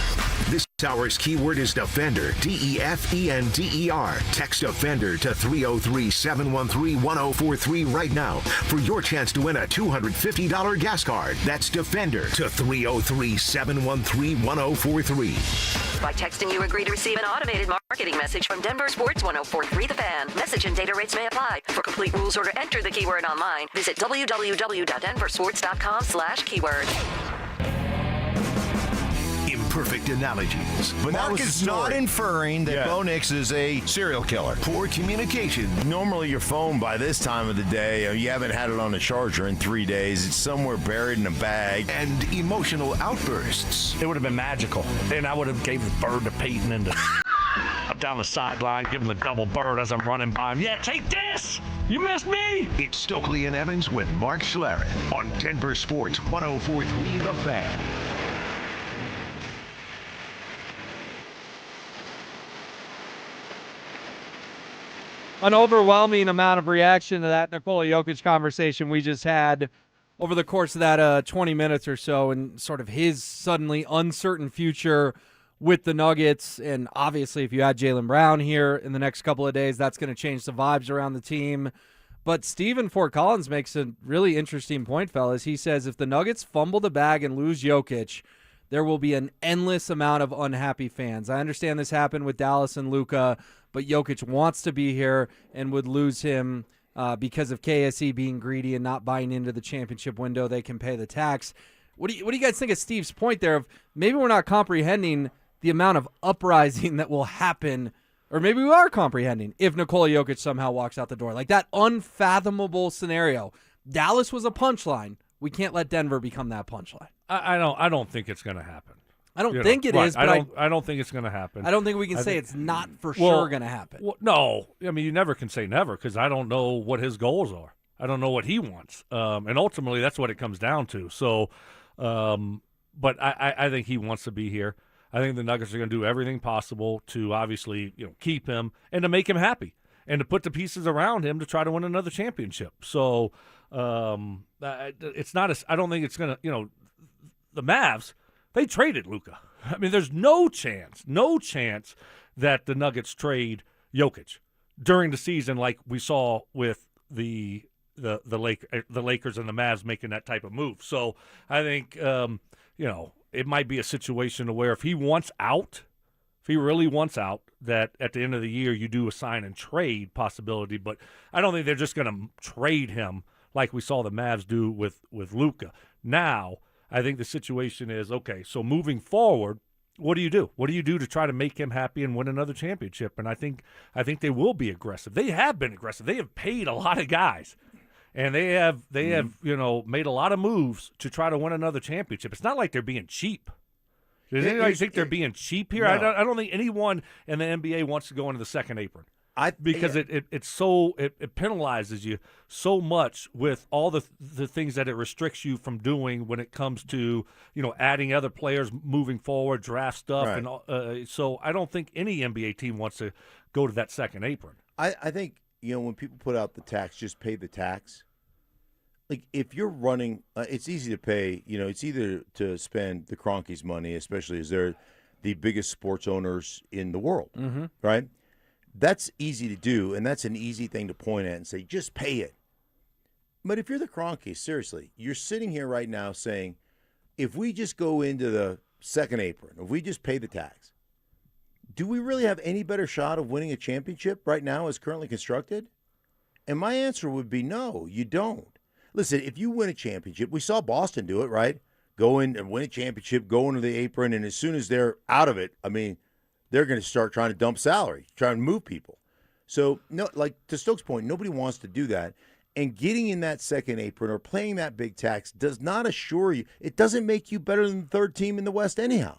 This hour's keyword is Defender, DEFENDER. Text Defender to 303-713-1043 right now for your chance to win a $250 gas card. That's Defender to 303-713-1043. By texting, you agree to receive an automated marketing message from DenverSports 1043 The Fan. Message and data rates may apply. For complete rules or to enter the keyword online, visit www.denversports.com/keyword. Imperfect analogies. But Mark is not inferring that Bo Nix is a serial killer. Poor communication. Normally your phone by this time of the day, you haven't had it on the charger in 3 days. It's somewhere buried in a bag. And emotional outbursts. It would have been magical. Then I would have gave the bird to Payton and up down the sideline, give him the double bird as I'm running by him. Yeah, take this! You missed me! It's Stokley and Evans with Mark Schlereth on Denver Sports 1043 The Fan. An overwhelming amount of reaction to that Nikola Jokic conversation we just had over the course of that 20 minutes or so, and sort of his suddenly uncertain future with the Nuggets. And obviously, if you add Jaylen Brown here in the next couple of days, that's going to change the vibes around the team. But Stephen Fort Collins makes a really interesting point, fellas. He says if the Nuggets fumble the bag and lose Jokic, there will be an endless amount of unhappy fans. I understand this happened with Dallas and Luka, but Jokic wants to be here and would lose him because of KSE being greedy and not buying into the championship window. They can pay the tax. What do you guys think of Steve's point there of maybe we're not comprehending the amount of uprising that will happen, or maybe we are comprehending if Nikola Jokic somehow walks out the door? Like that unfathomable scenario. Dallas was a punchline. We can't let Denver become that punchline. I don't think it's going to happen. I don't think it is, but I don't think it's going to happen. I don't think we can say it's not for sure going to happen. Well, no, I mean you never can say never because I don't know what his goals are. I don't know what he wants, and ultimately that's what it comes down to. So, but I think he wants to be here. I think the Nuggets are going to do everything possible to obviously keep him and to make him happy and to put the pieces around him to try to win another championship. So it's not. I don't think it's going to. The Mavs, they traded Luka. I mean, there's no chance that the Nuggets trade Jokic during the season like we saw with the Lakers and the Mavs making that type of move. So I think it might be a situation where if he wants out, if he really wants out, that at the end of the year you do a sign and trade possibility. But I don't think they're just going to trade him like we saw the Mavs do with Luka. Now, I think the situation is, okay, so moving forward, what do you do? What do you do to try to make him happy and win another championship? And I think they will be aggressive. They have been aggressive. They have paid a lot of guys. And they have made a lot of moves to try to win another championship. It's not like they're being cheap. Does anybody think they're being cheap here? No. I don't think anyone in the NBA wants to go into the second apron. because it penalizes you so much with all the things that it restricts you from doing when it comes to adding other players moving forward, draft stuff, Right. and so I don't think any NBA team wants to go to that second apron. I think when people put out the tax, just pay the tax. Like if you're running, it's easy to pay. It's either to spend the Kroenkes' money, especially as they're the biggest sports owners in the world, right? That's easy to do, and that's an easy thing to point at and say, just pay it. But if you're the Kroenkes, seriously, you're sitting here right now saying, if we just go into the second apron, if we just pay the tax, do we really have any better shot of winning a championship right now as currently constructed? And my answer would be no, you don't. Listen, if you win a championship, we saw Boston do it, right? Go in and win a championship, go into the apron, and as soon as they're out of it, they're going to start trying to dump salary, trying to move people. So, no, like to Stokes' point, nobody wants to do that. And getting in that second apron or playing that big tax does not assure you. It doesn't make you better than the third team in the West anyhow.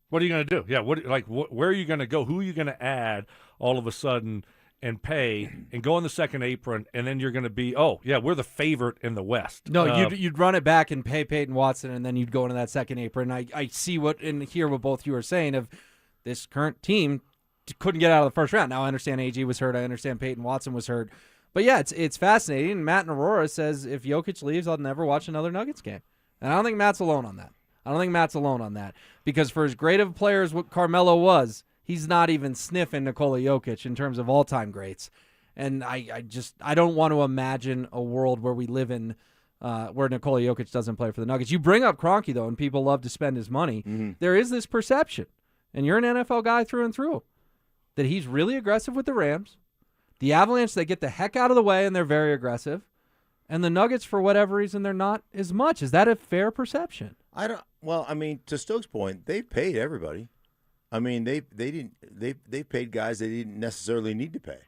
What are you going to do? Yeah, where are you going to go? Who are you going to add all of a sudden and pay and go in the second apron, and then you're going to be, we're the favorite in the West. No, you'd run it back and pay Payton Watson, and then you'd go into that second apron. I see and hear what both you are saying of this current team couldn't get out of the first round. Now, I understand AG was hurt. I understand Payton Watson was hurt. But, yeah, it's fascinating. Matt and Aurora says if Jokic leaves, I'll never watch another Nuggets game. And I don't think Matt's alone on that. Because for as great of a player as what Carmelo was, he's not even sniffing Nikola Jokic in terms of all-time greats. And I don't want to imagine a world where we live in where Nikola Jokic doesn't play for the Nuggets. You bring up Kroenke, though, and people love to spend his money. Mm-hmm. There is this perception, and you're an NFL guy through and through, that he's really aggressive with the Rams. The Avalanche, they get the heck out of the way, and they're very aggressive. And the Nuggets, for whatever reason, they're not as much. Is that a fair perception? To Stokes' point, they've paid everybody. They paid guys they didn't necessarily need to pay.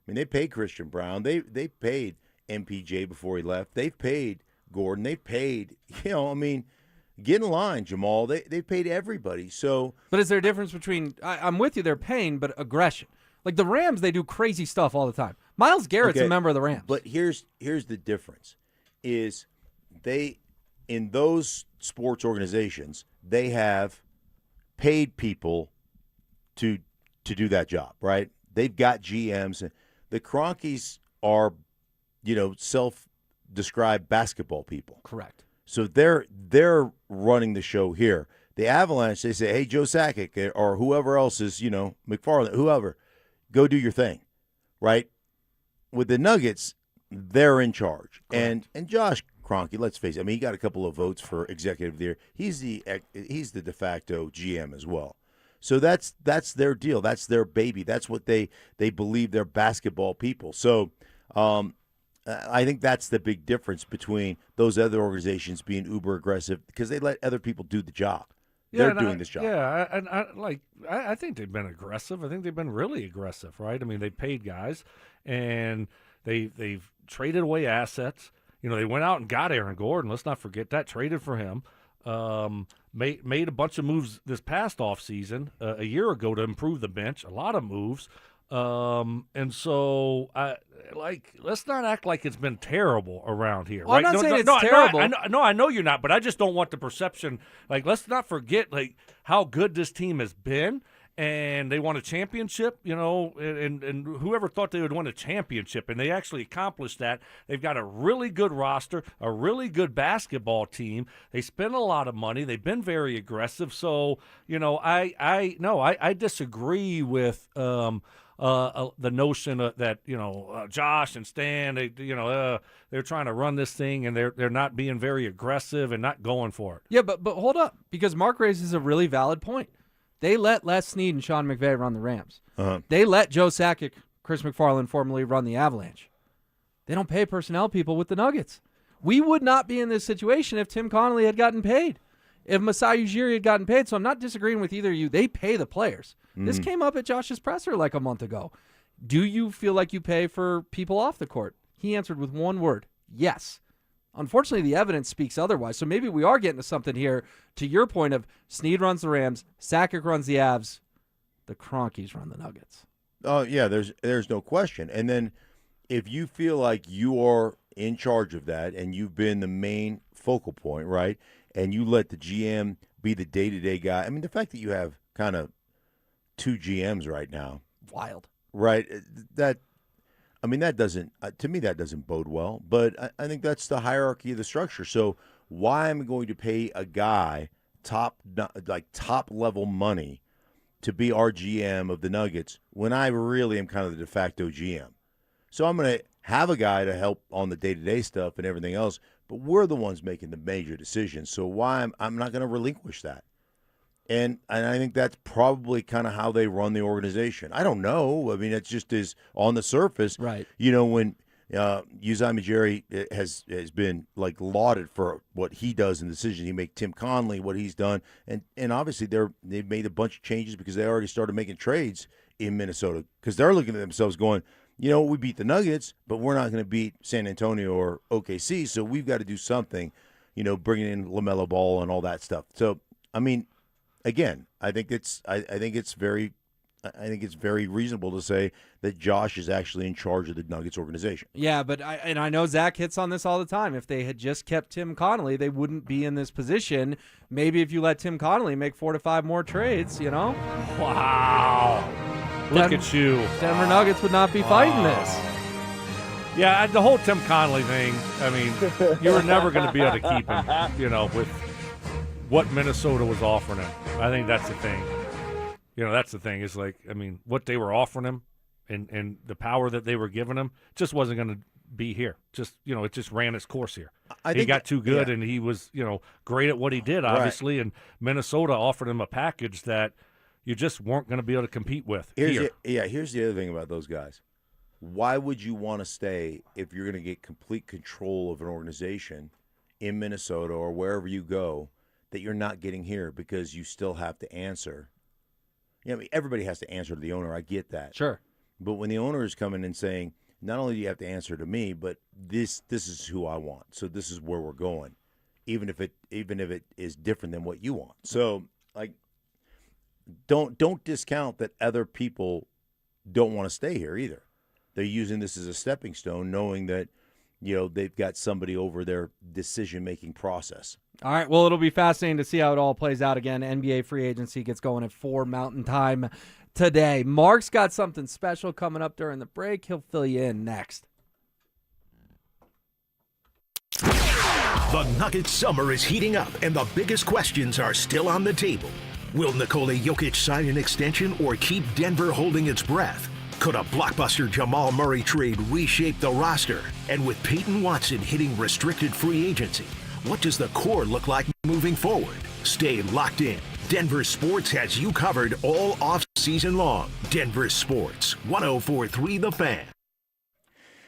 They paid Christian Brown. They paid MPJ before he left. They've paid Gordon. They paid, get in line, Jamal. They paid everybody. So, but is there a difference between? I'm with you. They're paying, but aggression. Like the Rams, they do crazy stuff all the time. Myles Garrett's a member of the Rams. But here's the difference: is they in those sports organizations they have paid people to do that job, right? They've got GMs. The Kroenkes are, self-described basketball people. Correct. So they're running the show here. The Avalanche, they say, hey, Joe Sakic or whoever else is, McFarland, whoever, go do your thing, right? With the Nuggets, they're in charge. Correct. And Josh Kroenke, let's face it, he got a couple of votes for executive of the year. He's the de facto GM as well. So that's their deal. That's their baby. That's what they believe they're basketball people. So I think that's the big difference between those other organizations being uber aggressive because they let other people do the job. They're doing this job. Yeah, and I think they've been aggressive. I think they've been really aggressive, right? They paid guys, and they've traded away assets. They went out and got Aaron Gordon. Let's not forget that. Traded for him. Made a bunch of moves this past offseason, a year ago, to improve the bench. A lot of moves. And so, let's not act like it's been terrible around here. Well, right? I'm not saying it's terrible. I know you're not, but I just don't want the perception. Let's not forget how good this team has been, and they won a championship. And whoever thought they would win a championship, and they actually accomplished that. They've got a really good roster, a really good basketball team. They spend a lot of money. They've been very aggressive. So I disagree with the notion that Josh and Stan they're trying to run this thing and they're not being very aggressive and not going for it. Yeah, but hold up, because Mark raises a really valid point. They let Les Snead and Sean McVay run the Rams. Uh-huh. They let Joe Sakic, Chris McFarland formerly run the Avalanche. They don't pay personnel people with the Nuggets. We would not be in this situation if Tim Connolly had gotten paid, if Masai Ujiri had gotten paid. So I'm not disagreeing with either of you. They pay the players. This came up at Josh's presser like a month ago. Do you feel like you pay for people off the court? He answered with one word, yes. Unfortunately, the evidence speaks otherwise. So maybe we are getting to something here. To your point of Snead runs the Rams, Sakic runs the Avs, the Kroenkes run the Nuggets. Oh, yeah, there's no question. And then if you feel like you are in charge of that and you've been the main focal point, right, and you let the GM be the day-to-day guy, I mean, the fact that you have kind of 2 GMs right now. Wild. Right? That doesn't, to me, that doesn't bode well. But I think that's the hierarchy of the structure. So why am I going to pay a guy top-level money to be our GM of the Nuggets when I really am kind of the de facto GM? So I'm going to have a guy to help on the day-to-day stuff and everything else, but we're the ones making the major decisions. So why I'm not going to relinquish that. And I think that's probably kind of how they run the organization. I don't know. I mean, it just is on the surface. Right. You know, when Uzziah Majeri has been like lauded for what he does in the decisions he makes, Tim Conley, what he's done, and obviously they've made a bunch of changes because they already started making trades in Minnesota because they're looking at themselves going, you know, we beat the Nuggets, but we're not going to beat San Antonio or OKC, so we've got to do something, you know, bringing in LaMelo Ball and all that stuff. So, I mean, again, I think it's very reasonable to say that Josh is actually in charge of the Nuggets organization. Yeah, but I know Zach hits on this all the time. If they had just kept Tim Connolly, they wouldn't be in this position. Maybe if you let Tim Connolly make 4 to 5 more trades, you know? Wow. Look at you. Denver Nuggets would not be fighting this. Yeah, the whole Tim Connolly thing, I mean, you were never going to be able to keep him, you know, with what Minnesota was offering him. I think that's the thing. You know, that's the thing. Is like, I mean, what they were offering him and the power that they were giving him just wasn't going to be here. Just, you know, it just ran its course here. He got too good, and he was, you know, great at what he did, obviously, and Minnesota offered him a package that you just weren't going to be able to compete with here. Here's the other thing about those guys. Why would you want to stay if you're going to get complete control of an organization in Minnesota or wherever you go that you're not getting here because you still have to answer? You know, I mean, everybody has to answer to the owner. I get that. Sure. But when the owner is coming and saying, not only do you have to answer to me, but this is who I want. So this is where we're going, even if it is different than what you want. So, like, don't discount that other people don't want to stay here either. They're using this as a stepping stone, knowing that, you know, they've got somebody over their decision-making process. All right, well, it'll be fascinating to see how it all plays out again. NBA free agency gets going at 4 Mountain Time today. Mark's got something special coming up during the break. He'll fill you in next. The Nuggets summer is heating up, and the biggest questions are still on the table. Will Nikola Jokic sign an extension or keep Denver holding its breath? Could a blockbuster Jamal Murray trade reshape the roster? And with Payton Watson hitting restricted free agency, what does the core look like moving forward? Stay locked in. Denver Sports has you covered all off-season long. Denver Sports, 104.3 The Fan.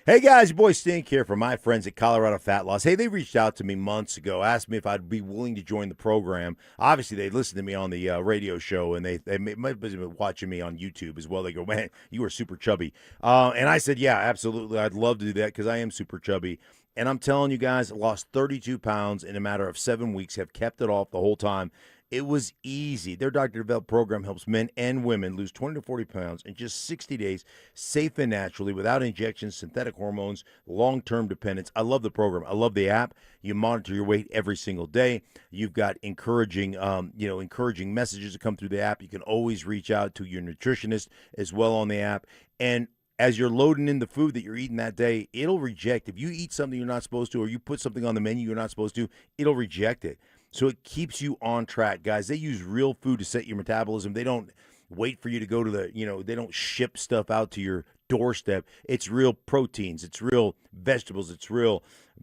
Hey guys, your boy Stink here from my friends at Colorado Fat Loss. Hey, they reached out to me months ago, asked me if I'd be willing to join the program. Obviously, they listened to me on the radio show, and they might have been watching me on YouTube as well. They go, man, you are super chubby. And I said, yeah, absolutely. I'd love to do that because I am super chubby. And I'm telling you guys, I lost 32 pounds in a matter of 7 weeks, have kept it off the whole time. It was easy. Their Dr. Develop program helps men and women lose 20 to 40 pounds in just 60 days, safe and naturally, without injections, synthetic hormones, long-term dependence. I love the program. I love the app. You monitor your weight every single day. You've got encouraging messages that come through the app. You can always reach out to your nutritionist as well on the app. And as you're loading in the food that you're eating that day, it'll reject. If you eat something you're not supposed to, or you put something on the menu you're not supposed to, it'll reject it. So it keeps you on track, guys. They use real food to set your metabolism. They don't wait for you to go to they don't ship stuff out to your doorstep. It's real proteins. It's real vegetables. It's real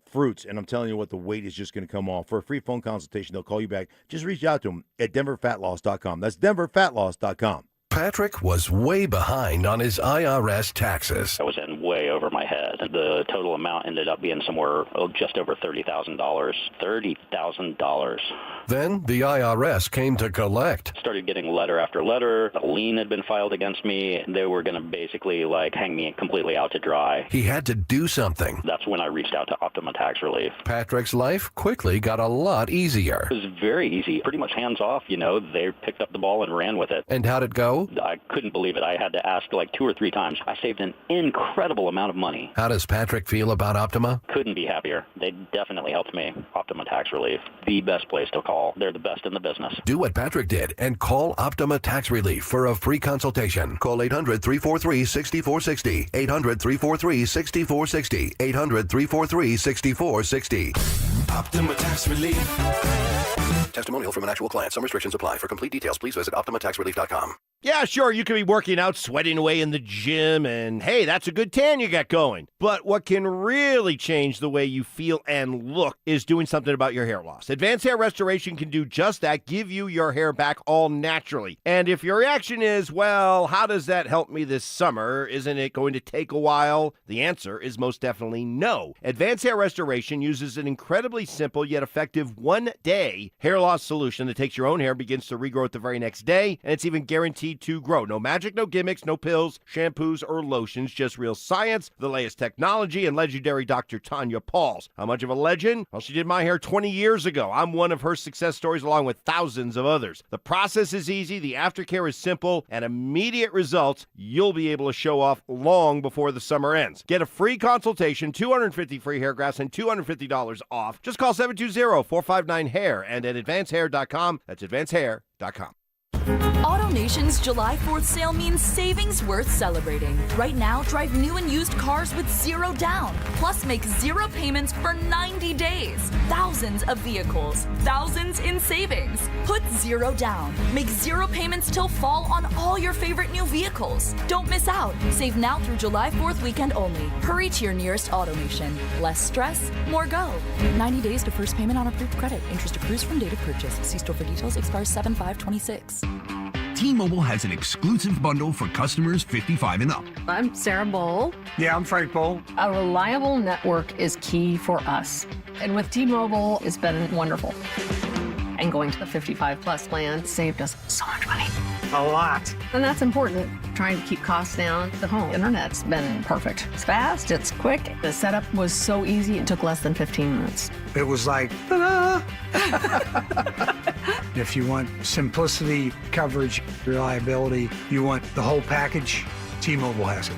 fruits. And I'm telling you what, the weight is just going to come off. For a free phone consultation, they'll call you back. Just reach out to them at DenverFatLoss.com. That's DenverFatLoss.com. Patrick was way behind on his IRS taxes. I was in way over my head. The total amount ended up being somewhere just over $30,000. $30,000. Then the IRS came to collect. Started getting letter after letter. A lien had been filed against me. They were going to basically hang me completely out to dry. He had to do something. That's when I reached out to Optima Tax Relief. Patrick's life quickly got a lot easier. It was very easy. Pretty much hands off, They picked up the ball and ran with it. And how'd it go? too? I couldn't believe it. I had to ask like 2 or 3 times. I saved an incredible amount of money. How does Patrick feel about Optima? Couldn't be happier. They definitely helped me. Optima Tax Relief, the best place to call. They're the best in the business. Do what Patrick did and call Optima Tax Relief for a free consultation. Call 800-343-6460. 800-343-6460. 800-343-6460. Optima Tax Relief. Testimonial from an actual client. Some restrictions apply. For complete details, please visit OptimaTaxRelief.com. Yeah, sure, you could be working out, sweating away in the gym, and hey, that's a good tan you got going. But what can really change the way you feel and look is doing something about your hair loss. Advanced Hair Restoration can do just that, give you your hair back all naturally. And if your reaction is, well, how does that help me this summer? Isn't it going to take a while? The answer is most definitely no. Advanced Hair Restoration uses an incredibly simple yet effective one-day hair loss solution that takes your own hair, begins to regrow it the very next day, and it's even guaranteed to grow. No magic, no gimmicks, no pills, shampoos, or lotions, just real science, the latest technology, and legendary Dr. Tanya Pauls. How much of a legend? Well, she did my hair 20 years ago. I'm one of her success stories along with thousands of others. The process is easy, the aftercare is simple, and immediate results you'll be able to show off long before the summer ends. Get a free consultation, 250 free hair grafts, and $250 off. Just call 720-459-HAIR and at advancehair.com. That's advancehair.com. AutoNation's July 4th sale means savings worth celebrating. Right now, drive new and used cars with 0 down. Plus, make 0 payments for 90 days. Thousands of vehicles, thousands in savings. Put 0 down. Make 0 payments till fall on all your favorite new vehicles. Don't miss out. Save now through July 4th weekend only. Hurry to your nearest AutoNation. Less stress, more go. 90 days to first payment on approved credit. Interest accrues from date of purchase. See store for details. Expires 7/5/26. T-Mobile has an exclusive bundle for customers 55 and up. I'm Sarah Bowl. Yeah, I'm Frank Bowl. A reliable network is key for us. And with T-Mobile, it's been wonderful. And going to the 55 plus plan saved us so much money. A lot. And that's important. Trying to keep costs down. The home internet's been perfect. It's fast, it's quick. The setup was so easy, it took less than 15 minutes. It was like, ta-da! If you want simplicity, coverage, reliability, you want the whole package, T-Mobile has it.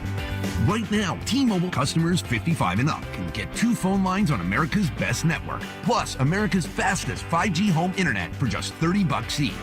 Right now, T-Mobile customers 55 and up can get 2 phone lines on America's best network, plus America's fastest 5G home internet for just $30 each.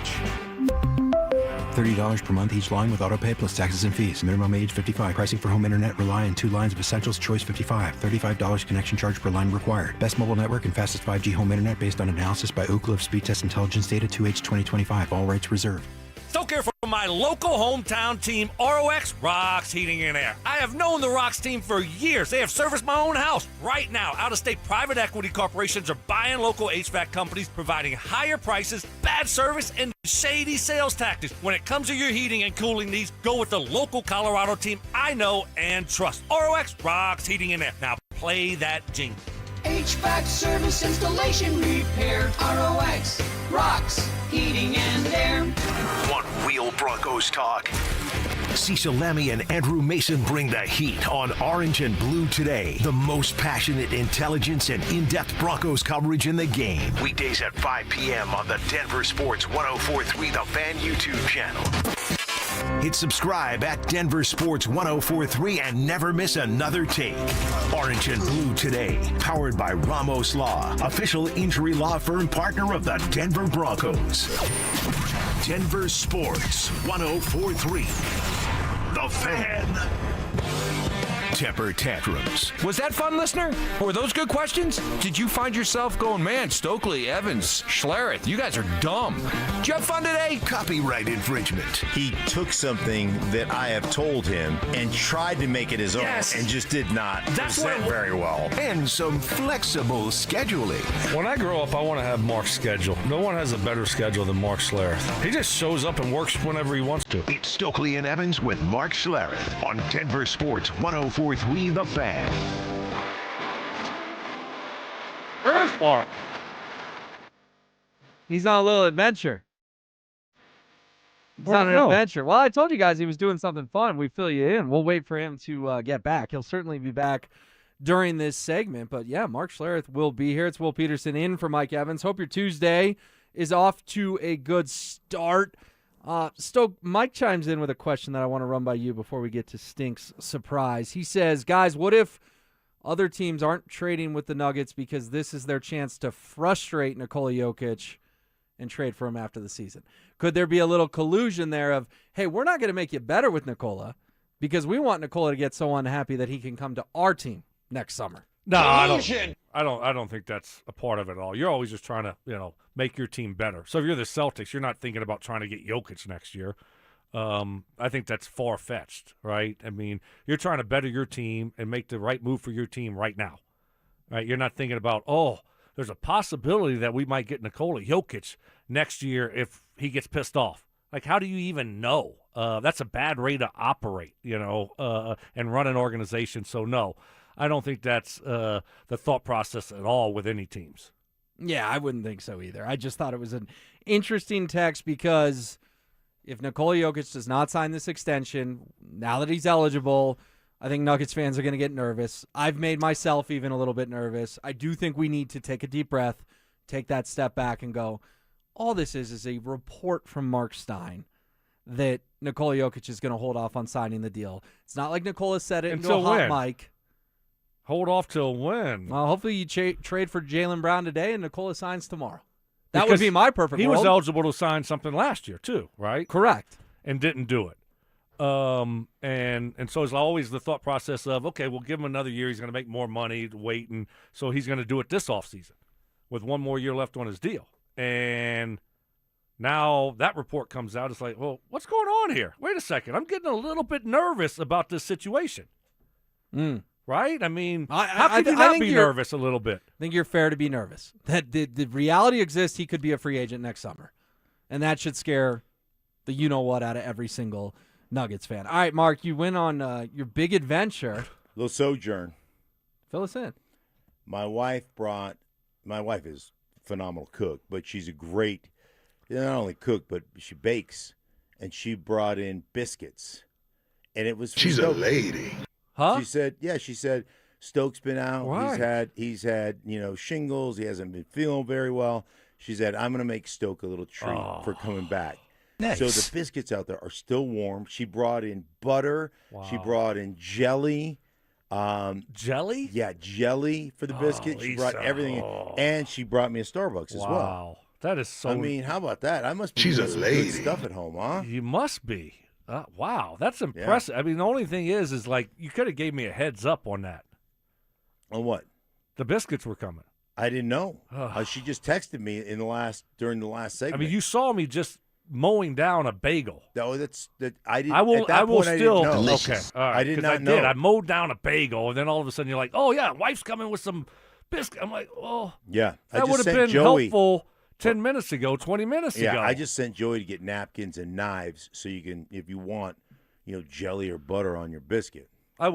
$30 per month each line with autopay plus taxes and fees. Minimum age 55. Pricing for home internet rely on 2 lines of Essentials Choice 55. $35 connection charge per line required. Best mobile network and fastest 5G home internet based on analysis by Ookla of Speed Test Intelligence data 2H 2025. All rights reserved. Don't care for my local hometown team, ROX Rocks Heating and Air. I have known the Rocks team for years. They have serviced my own house. Right now, out-of-state private equity corporations are buying local HVAC companies, providing higher prices, bad service, and shady sales tactics. When it comes to your heating and cooling needs, go with the local Colorado team I know and trust. ROX Rocks Heating and Air. Now play that jingle. HVAC service, installation, repair, ROX, Rocks, Heating and Air. One Wheel Broncos talk. Cecil Lammy and Andrew Mason bring the heat on Orange and Blue today. The most passionate intelligence and in-depth Broncos coverage in the game. Weekdays at 5 p.m. on the Denver Sports 104.3 The Fan YouTube channel. Hit subscribe at Denver Sports 104.3 and never miss another take. Orange and Blue today, powered by Ramos Law, official injury law firm partner of the Denver Broncos. Denver Sports 104.3 The Fan. Temper tantrums. Was that fun, listener? Were those good questions? Did you find yourself going, man, Stokley, Evans, Schlereth, you guys are dumb. Did you have fun today? Copyright infringement. He took something that I have told him and tried to make it his own and just did not present very well. And some flexible scheduling. When I grow up, I want to have Mark's schedule. No one has a better schedule than Mark Schlereth. He just shows up and works whenever he wants to. It's Stokley and Evans with Mark Schlereth on Denver Sports 104.3 The Fan. Where's Mark? He's on a little adventure. He's on an adventure. Well, I told you guys he was doing something fun. We fill you in. We'll wait for him to get back. He'll certainly be back during this segment. But yeah, Mark Schlereth will be here. It's Will Peterson in for Mike Evans. Hope your Tuesday is off to a good start. Mike chimes in with a question that I want to run by you before we get to Stink's surprise. He says, guys, what if other teams aren't trading with the Nuggets because this is their chance to frustrate Nikola Jokic and trade for him after the season? Could there be a little collusion there of, hey, we're not going to make you better with Nikola because we want Nikola to get so unhappy that he can come to our team next summer? No, I don't think that's a part of it at all. You're always just trying to, make your team better. So if you're the Celtics, you're not thinking about trying to get Jokic next year. I think that's far-fetched, right? I mean, you're trying to better your team and make the right move for your team right now, right? You're not thinking about, there's a possibility that we might get Nikola Jokic next year if he gets pissed off. Like, how do you even know? That's a bad way to operate, and run an organization. So, no, I don't think that's the thought process at all with any teams. Yeah, I wouldn't think so either. I just thought it was an interesting text because if Nikola Jokic does not sign this extension, now that he's eligible, I think Nuggets fans are going to get nervous. I've made myself even a little bit nervous. I do think we need to take a deep breath, take that step back and go, all this is a report from Mark Stein that Nikola Jokic is going to hold off on signing the deal. It's not like Nikola said it into a hot mic. Hold off till when? Well, hopefully you trade for Jaylen Brown today and Nikola signs tomorrow. That would be my perfect He world. was eligible to sign something last year too, right? Correct. And didn't do it. And so it's always the thought process of, okay, we'll give him another year. He's going to make more money, wait, and so he's going to do it this offseason with one more year left on his deal. And now that report comes out. It's like, well, what's going on here? Wait a second. I'm getting a little bit nervous about this situation. Right? I mean, how could you not be nervous a little bit? I think you're fair to be nervous. That the reality exists, he could be a free agent next summer. And that should scare the you-know-what out of every single Nuggets fan. All right, Mark, you went on your big adventure. Little sojourn. Fill us in. My wife is a phenomenal cook, but she's a great, not only cook, but she bakes. And she brought in biscuits. And it was She's a lady. Huh? She said Stoke's been out. Right. He's had shingles. He hasn't been feeling very well. She said, I'm going to make Stoke a little treat for coming back. Nice. So the biscuits out there are still warm. She brought in butter. Wow. She brought in jelly. Jelly? Yeah, jelly for the biscuit. She brought everything in. And she brought me a Starbucks as well. Wow. That is so. I mean, how about that? I must be She's doing a some lady. good stuff at home, huh? You must be. Wow, that's impressive. I mean, the only thing is like you could have gave me a heads up on that. On what? The biscuits were coming. I didn't know. She just texted me during the last segment. I mean, you saw me just mowing down a bagel. No, I didn't. I will. At that I will point, still. I didn't know. Okay, all right. I did not I know. did. I mowed down a bagel, and then all of a sudden you're like, "Oh yeah, wife's coming with some biscuit." I'm like, "Oh, yeah." that would have been helpful 10 minutes ago, 20 minutes ago." Yeah, I just sent Joey to get napkins and knives so you can, if you want, jelly or butter on your biscuit. I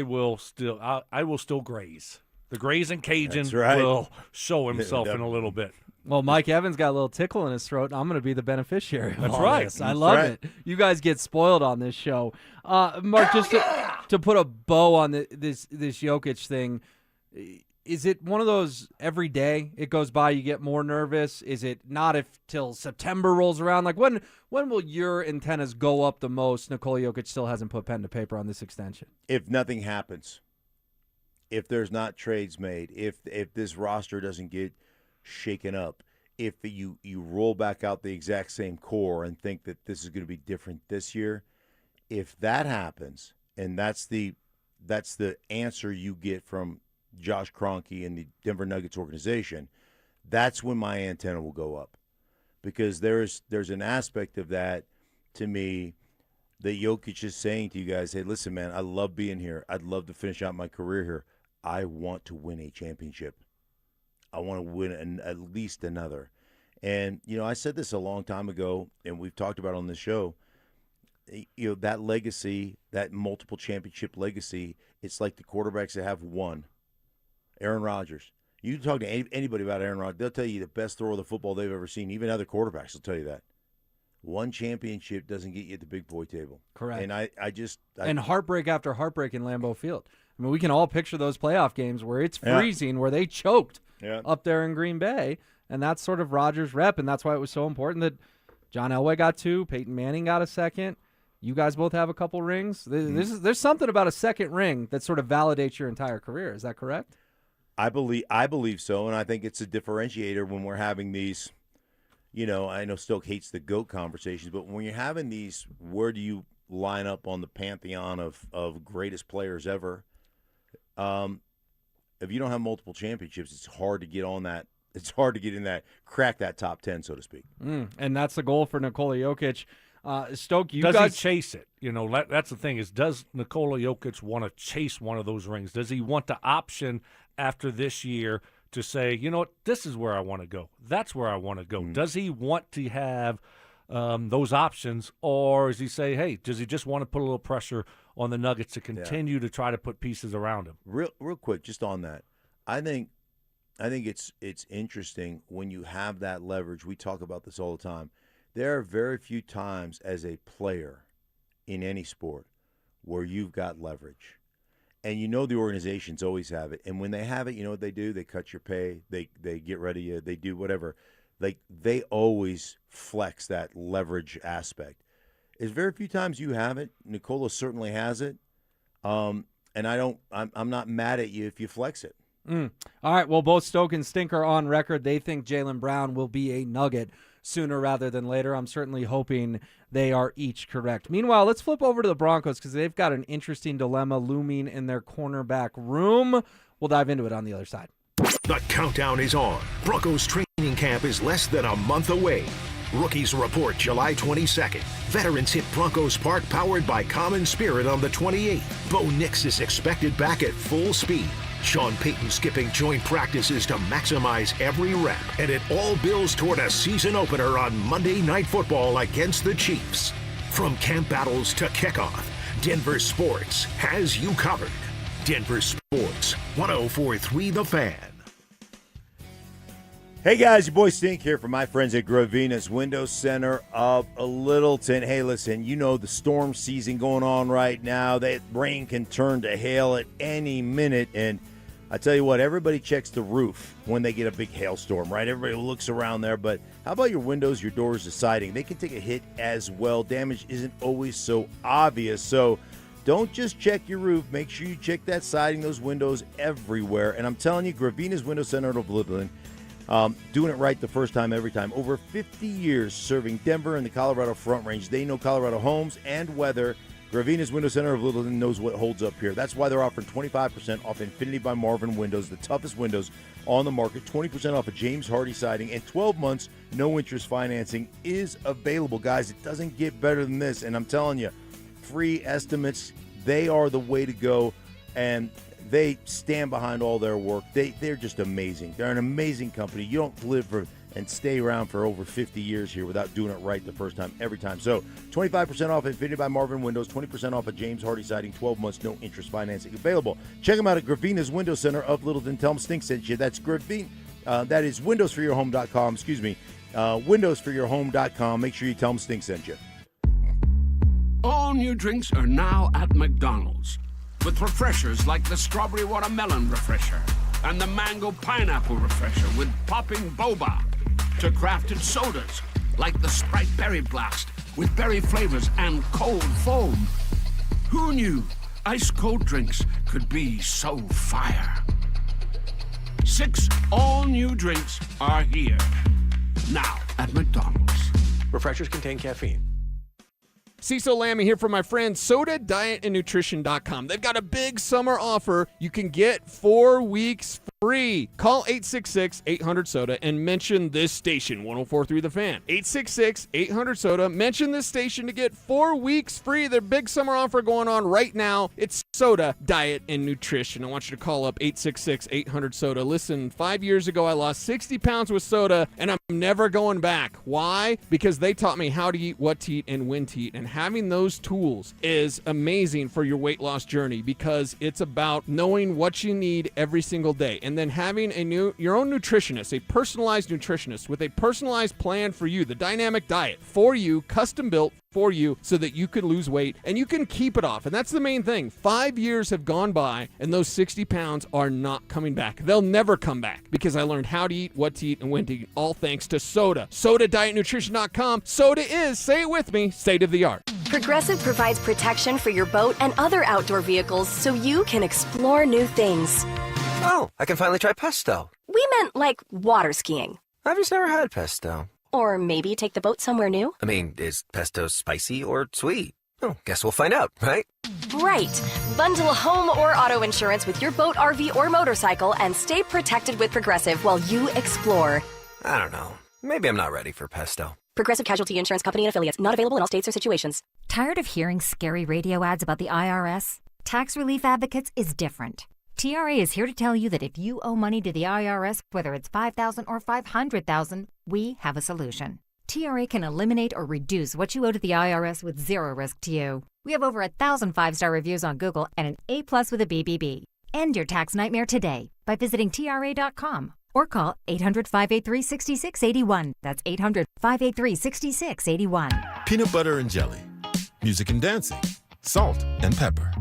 will still graze. The grazing Cajun That's right. will show himself in a little bit. Well, Mike Evans got a little tickle in his throat, and I'm going to be the beneficiary of That's all right. this. I love it. You guys get spoiled on this show. Mark, just to put a bow on this Jokic thing, is it one of those every day it goes by you get more nervous? Is it not till September rolls around? Like when will your antennas go up the most? Nikola Jokic still hasn't put pen to paper on this extension. If nothing happens, if there's not trades made, if this roster doesn't get shaken up, if you roll back out the exact same core and think that this is going to be different this year, if that happens, and that's the answer you get from Josh Kroenke and the Denver Nuggets organization, that's when my antenna will go up. Because there's an aspect of that to me that Jokic is saying to you guys, hey, listen, man, I love being here. I'd love to finish out my career here. I want to win a championship. I want to win at least another. And, I said this a long time ago, and we've talked about it on this show. That legacy, that multiple championship legacy, it's like the quarterbacks that have won. Aaron Rodgers. You talk to anybody about Aaron Rodgers, they'll tell you the best throw of the football they've ever seen. Even other quarterbacks will tell you that. One championship doesn't get you at the big boy table. Correct. And and heartbreak after heartbreak in Lambeau Field. I mean, we can all picture those playoff games where it's freezing, where they choked up there in Green Bay, and that's sort of Rodgers' rep, and that's why it was so important that John Elway got 2. Peyton Manning got a second. You guys both have a couple rings. There's something about a second ring that sort of validates your entire career. Is that correct? I believe so, and I think it's a differentiator when we're having these. I know Stoke hates the GOAT conversations, but when you're having these, where do you line up on the pantheon of greatest players ever? If you don't have multiple championships, it's hard to get on that. It's hard to get in that, crack that top 10, so to speak. And that's the goal for Nikola Jokic. Stoke, does he chase it? That's the thing is, does Nikola Jokic want to chase one of those rings? Does he want the option after this year to say, you know what, this is where I want to go. That's where I want to go. Does he want to have those options, or does he say, hey, does he just want to put a little pressure on the Nuggets to continue to try to put pieces around him? Real quick, just on that, I think it's interesting when you have that leverage. We talk about this all the time. There are very few times as a player in any sport where you've got leverage. And the organizations always have it. And when they have it, you know what they do? They cut your pay. They get rid of you. They do whatever. They always flex that leverage aspect. There's very few times you have it. Nikola certainly has it. And I'm not mad at you if you flex it. All right, well, both Stoke and Stink are on record. They think Jaylen Brown will be a Nugget sooner rather than later. I'm certainly hoping they are each correct. Meanwhile, let's flip over to the Broncos because they've got an interesting dilemma looming in their cornerback room. We'll dive into it on the other side. The countdown is on. Broncos training camp is less than a month away. Rookies report July 22nd. Veterans hit Broncos Park powered by Common Spirit on the 28th. Bo Nix is expected back at full speed. Sean Payton skipping joint practices to maximize every rep. And it all builds toward a season opener on Monday Night Football against the Chiefs. From camp battles to kickoff, Denver Sports has you covered. Denver Sports, 104.3 The Fan. Hey guys, your boy Stink here from my friends at Gravina's Window Center of Littleton. Hey, listen, the storm season going on right now. That rain can turn to hail at any minute. And I tell you what, everybody checks the roof when they get a big hailstorm, right? Everybody looks around there. But how about your windows, your doors, the siding? They can take a hit as well. Damage isn't always so obvious. So don't just check your roof. Make sure you check that siding, those windows everywhere. And I'm telling you, Gravina's Window Center of Littleton, doing it right the first time, every time. Over 50 years serving Denver and the Colorado Front Range. They know Colorado homes and weather. Gravina's Window Center of Littleton knows what holds up here. That's why they're offering 25% off Infinity by Marvin windows, the toughest windows on the market. 20% off of James Hardy siding, and 12 months no interest financing is available. Guys, it doesn't get better than this. And I'm telling you, free estimates, they are the way to go. And they stand behind all their work. They're just amazing. They're an amazing company. You don't live for and stay around for over 50 years here without doing it right the first time, every time. So 25% off Infinity by Marvin windows, 20% off of James Hardy siding, 12 months, no interest financing available. Check them out at Gravina's Window Center of Littleton. Tell them Stink sent you. That's Gravina. That is windowsforyourhome.com. Excuse me. Windowsforyourhome.com. Make sure you tell them Stink sent you. All new drinks are now at McDonald's, with refreshers like the Strawberry Watermelon Refresher and the Mango Pineapple Refresher with popping boba, to crafted sodas like the Sprite Berry Blast with berry flavors and cold foam. Who knew ice-cold drinks could be so fire? 6 all-new drinks are here, now at McDonald's. Refreshers contain caffeine. Cecil Lammy here from my friends SodaDietAndNutrition.com. They've got a big summer offer. You can get 4 weeks free. Call 866-800-SODA and mention this station, 104.3 The Fan. 866-800-SODA. Mention this station to get 4 weeks free. Their big summer offer going on right now. It's Soda, Diet, and Nutrition. I want you to call up 866-800-SODA. Listen, 5 years ago I lost 60 pounds with soda, and I'm never going back. Why? Because they taught me how to eat, what to eat, and when to eat. And having those tools is amazing for your weight loss journey because it's about knowing what you need every single day. And and then having your own nutritionist, a personalized nutritionist with a personalized plan for you, the dynamic diet for you, custom built for you so that you can lose weight and you can keep it off. And that's the main thing. 5 years have gone by and those 60 pounds are not coming back. They'll never come back because I learned how to eat, what to eat, and when to eat, all thanks to Soda. SodaDietNutrition.com. Soda is, say it with me, state of the art. Progressive provides protection for your boat and other outdoor vehicles so you can explore new things. Oh, I can finally try pesto. We meant like water skiing. I've just never had pesto. Or maybe take the boat somewhere new. I mean, is pesto spicy or sweet? Oh, guess we'll find out, right? Right. Bundle home or auto insurance with your boat, RV, or motorcycle and stay protected with Progressive while you explore. I don't know. Maybe I'm not ready for pesto. Progressive Casualty Insurance Company and Affiliates. Not available in all states or situations. Tired of hearing scary radio ads about the IRS? Tax Relief Advocates is different. TRA is here to tell you that if you owe money to the IRS, whether it's $5,000 or $500,000, we have a solution. TRA can eliminate or reduce what you owe to the IRS with zero risk to you. We have over 1,000 5-star reviews on Google and an A+ with a BBB. End your tax nightmare today by visiting TRA.com or call 800-583-6681. That's 800-583-6681. Peanut butter and jelly, music and dancing, salt and pepper.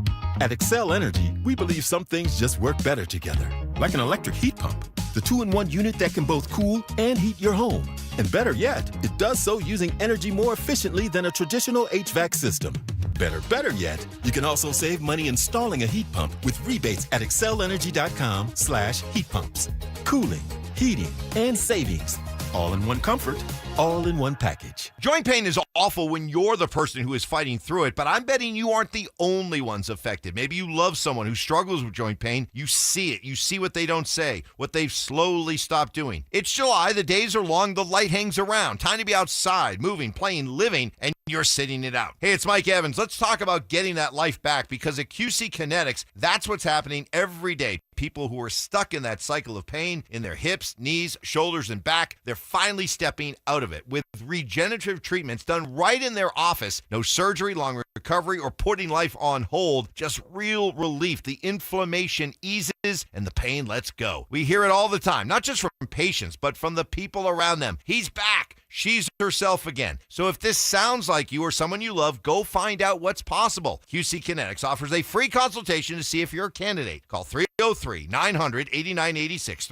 At Excel Energy, we believe some things just work better together. Like an electric heat pump, the 2-in-1 unit that can both cool and heat your home. And better yet, it does so using energy more efficiently than a traditional HVAC system. Better yet, you can also save money installing a heat pump with rebates at excelenergy.com/heat pumps. Cooling, heating, and savings. All in one comfort, all in one package. Joint pain is awful when you're the person who is fighting through it, but I'm betting you aren't the only ones affected. Maybe you love someone who struggles with joint pain. You see it. You see what they don't say, what they've slowly stopped doing. It's July. The days are long. The light hangs around. Time to be outside, moving, playing, living, and you're sitting it out. Hey, it's Mike Evans. Let's talk about getting that life back because at QC Kinetics, that's what's happening every day. People who are stuck in that cycle of pain in their hips, knees, shoulders, and back, they're finally stepping out of it with regenerative treatments done right in their office. No surgery, long recovery, or putting life on hold. Just real relief. The inflammation eases and the pain lets go. We hear it all the time, not just from patients, but from the people around them. He's back. She's herself again. So if this sounds like you or someone you love, go find out what's possible. QC Kinetics offers a free consultation to see if you're a candidate. Call 303-900-8986,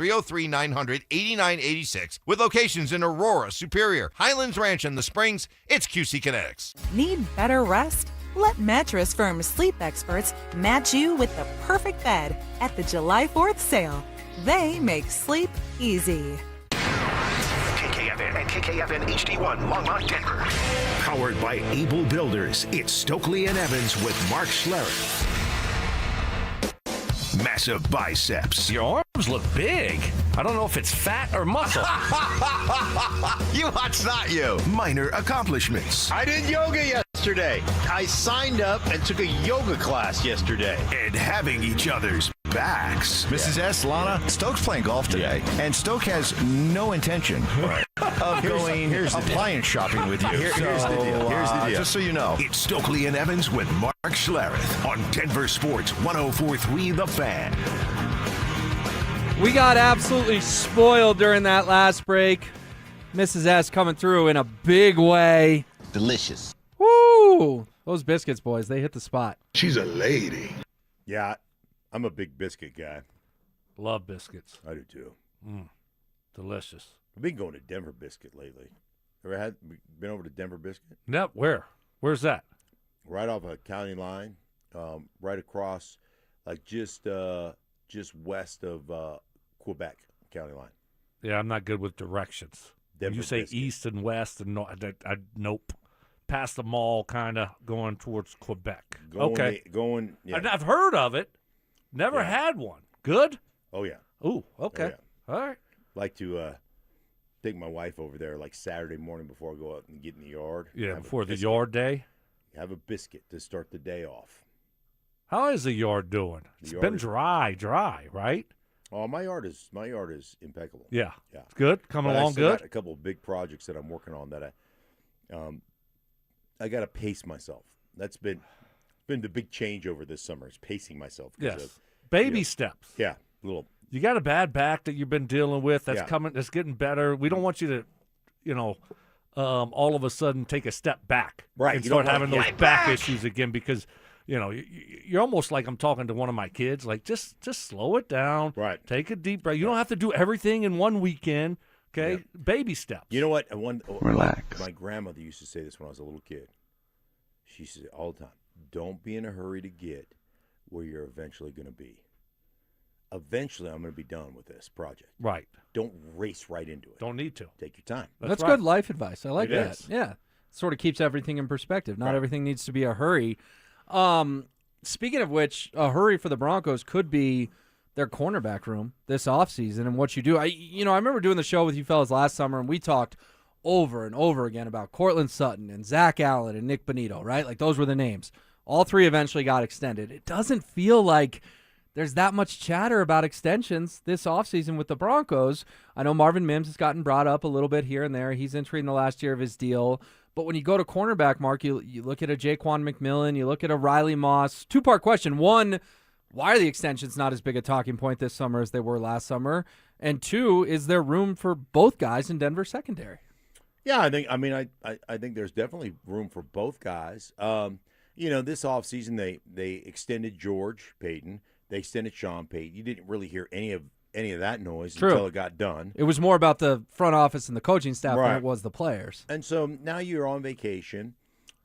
303-900-8986, with locations in Aurora, Superior, Highlands Ranch, and the Springs. It's QC Kinetics. Need better rest? Let Mattress Firm's sleep experts match you with the perfect bed at the July 4th sale. They make sleep easy. KKFN and KKFN HD1 Longmont, Denver. Powered by Able Builders, it's Stokley and Evans with Mark Schlereth. Massive biceps. Your arms look big. I don't know if it's fat or muscle. You watch, not you. Minor accomplishments. I did yoga yesterday. I signed up and took a yoga class yesterday. And having each other's backs. Mrs. S. Lana, Stoke's playing golf today, and Stoke has no intention of going appliance shopping with you. Here's the deal. Just so you know. It's Stokley and Evans with Mark Schlereth on Denver Sports 104.3 The Fan. We got absolutely spoiled during that last break. Mrs. S coming through in a big way. Delicious. Woo! Those biscuits, boys, they hit the spot. She's a lady. Yeah, I'm a big biscuit guy. Love biscuits. I do too. Delicious. I've been going to Denver Biscuit lately. Been over to Denver Biscuit? No, where? Where's that? Right off a county line, right across, like just west of Quebec county line. Yeah, I'm not good with directions. When you say Biscuit. east and west and nope. Past the mall, kind of going towards Quebec. Yeah. I've heard of it. Never had one. Good? Oh, yeah. Ooh, okay. Oh, yeah. All right. Like to take my wife over there like Saturday morning before I go out and get in the yard. Yeah, before the yard day. Have a biscuit to start the day off. How is the yard doing? It's been dry, right? Oh, my yard is impeccable. Yeah. It's good. Coming along good. Got a couple of big projects that I'm working on that I got to pace myself. That's been the big change over this summer. Is pacing myself. Yes. Baby steps. Yeah. Little you got a bad back that you've been dealing with that's getting better. We don't want you to, all of a sudden take a step back and start having those back issues again because, you're almost like I'm talking to one of my kids. Like, just slow it down. Right. Take a deep breath. You don't have to do everything in one weekend. Okay, baby steps. You know what? Relax. My grandmother used to say this when I was a little kid. She said all the time, don't be in a hurry to get where you're eventually going to be. Eventually, I'm going to be done with this project. Right. Don't race right into it. Don't need to. Take your time. That's good life advice. I like It that. is. Yeah. Sort of keeps everything in perspective. Not everything needs to be a hurry. Speaking of which, a hurry for the Broncos could be their cornerback room this offseason and what you do. I remember doing the show with you fellas last summer, and we talked over and over again about Cortland Sutton and Zach Allen and Nick Bonito, right? Like, those were the names. All three eventually got extended. It doesn't feel like there's that much chatter about extensions this offseason with the Broncos. I know Marvin Mims has gotten brought up a little bit here and there. He's entering the last year of his deal. But when you go to cornerback, Mark, you look at a Jaquan McMillan, you look at a Riley Moss. Two-part question. One, why are the extensions not as big a talking point this summer as they were last summer? And two, is there room for both guys in Denver secondary? Yeah, I think there's definitely room for both guys. This offseason they extended George Payton. They extended Sean Payton. You didn't really hear any of that noise until it got done. It was more about the front office and the coaching staff than it was the players. And so now you're on vacation,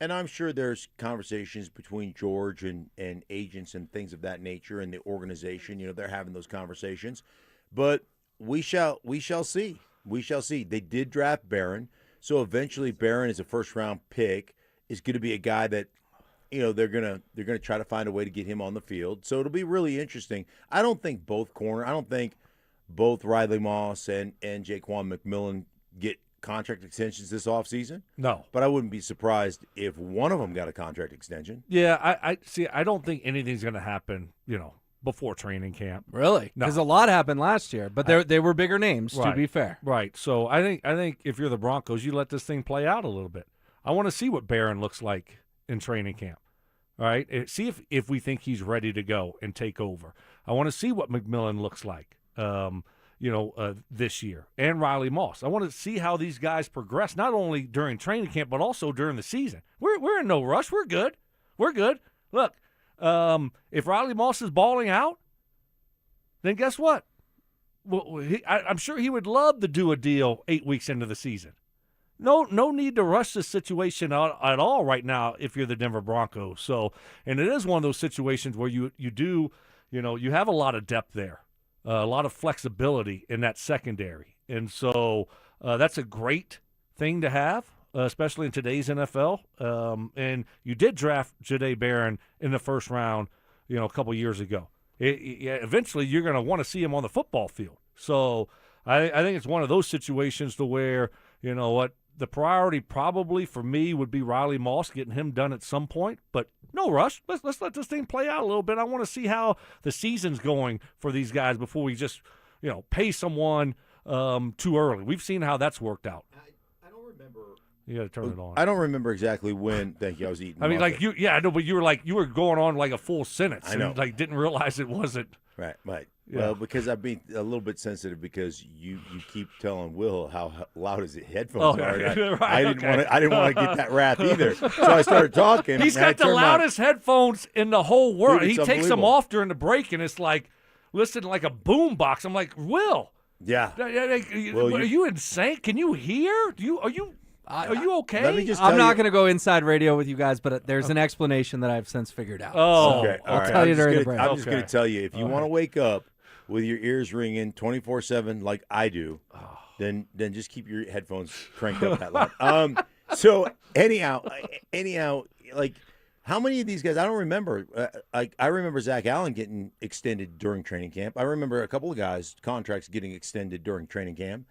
and I'm sure there's conversations between George and agents and things of that nature and the organization. They're having those conversations. But we shall see. We shall see. They did draft Barron, so eventually Barron is a first-round pick, is going to be a guy that they're gonna try to find a way to get him on the field. So it'll be really interesting. I don't think both Riley Moss and Jaquan McMillan get contract extensions this offseason. No. But I wouldn't be surprised if one of them got a contract extension. Yeah, I see. I don't think anything's going to happen, before training camp. Really? No. Because a lot happened last year, but they were bigger names, to be fair. Right. So I think if you're the Broncos, you let this thing play out a little bit. I want to see what Barron looks like in training camp. All right? See if we think he's ready to go and take over. I want to see what McMillan looks like. This year, and Riley Moss. I want to see how these guys progress, not only during training camp, but also during the season. We're in no rush. We're good. Look, if Riley Moss is balling out, then guess what? Well, I'm sure he would love to do a deal 8 weeks into the season. No need to rush this situation at all right now if you're the Denver Broncos. So, and it is one of those situations where you have a lot of depth there. A lot of flexibility in that secondary. And so that's a great thing to have, especially in today's NFL. And you did draft Jahdae Barron in the first round, a couple years ago. Eventually, you're going to want to see him on the football field. So I think it's one of those situations to where, the priority probably for me would be Riley Moss, getting him done at some point. But no rush. Let's let this thing play out a little bit. I want to see how the season's going for these guys before we just, pay someone too early. We've seen how that's worked out. I don't remember. You got to turn it on. I don't remember exactly when. Thank you. I was eating. I mean, muffin. I know, but you were going on like a full sentence. I know. And, didn't realize it wasn't. Right. Yeah. Well, because I've been a little bit sensitive because you keep telling Will how loud his headphones are. I didn't want to get that wrath either. So I started talking. He's got the loudest headphones in the whole world. Dude, he takes them off during the break, and it's like listening like a boom box. I'm like, Will. Yeah. Are you insane? Can you hear? Are you okay? Let me just I'm not going to go inside radio with you guys, but there's an explanation that I've since figured out. Oh, okay. I'll tell you during the break. I'm just going to tell you, if you want to wake up with your ears ringing 24/7 like I do, then just keep your headphones cranked up that loud. So anyhow, like how many of these guys? I don't remember. I remember Zach Allen getting extended during training camp. I remember a couple of guys' contracts getting extended during training camp.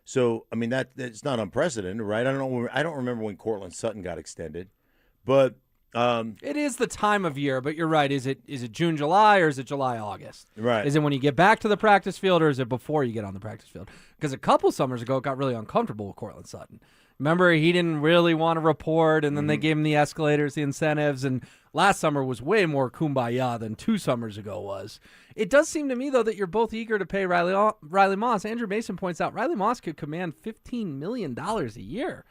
So I mean that's not unprecedented, right? I don't remember when Cortland Sutton got extended, but. It is the time of year, but you're right. Is it June, July, or is it July, August? Right. Is it when you get back to the practice field, or is it before you get on the practice field? Because a couple summers ago, it got really uncomfortable with Cortland Sutton. Remember, he didn't really want to report, and then they gave him the escalators, the incentives, and Last summer was way more kumbaya than 2 summers ago was. It does seem to me, though, that you're both eager to pay Riley Moss. Andrew Mason points out Riley Moss could command $15 million a year.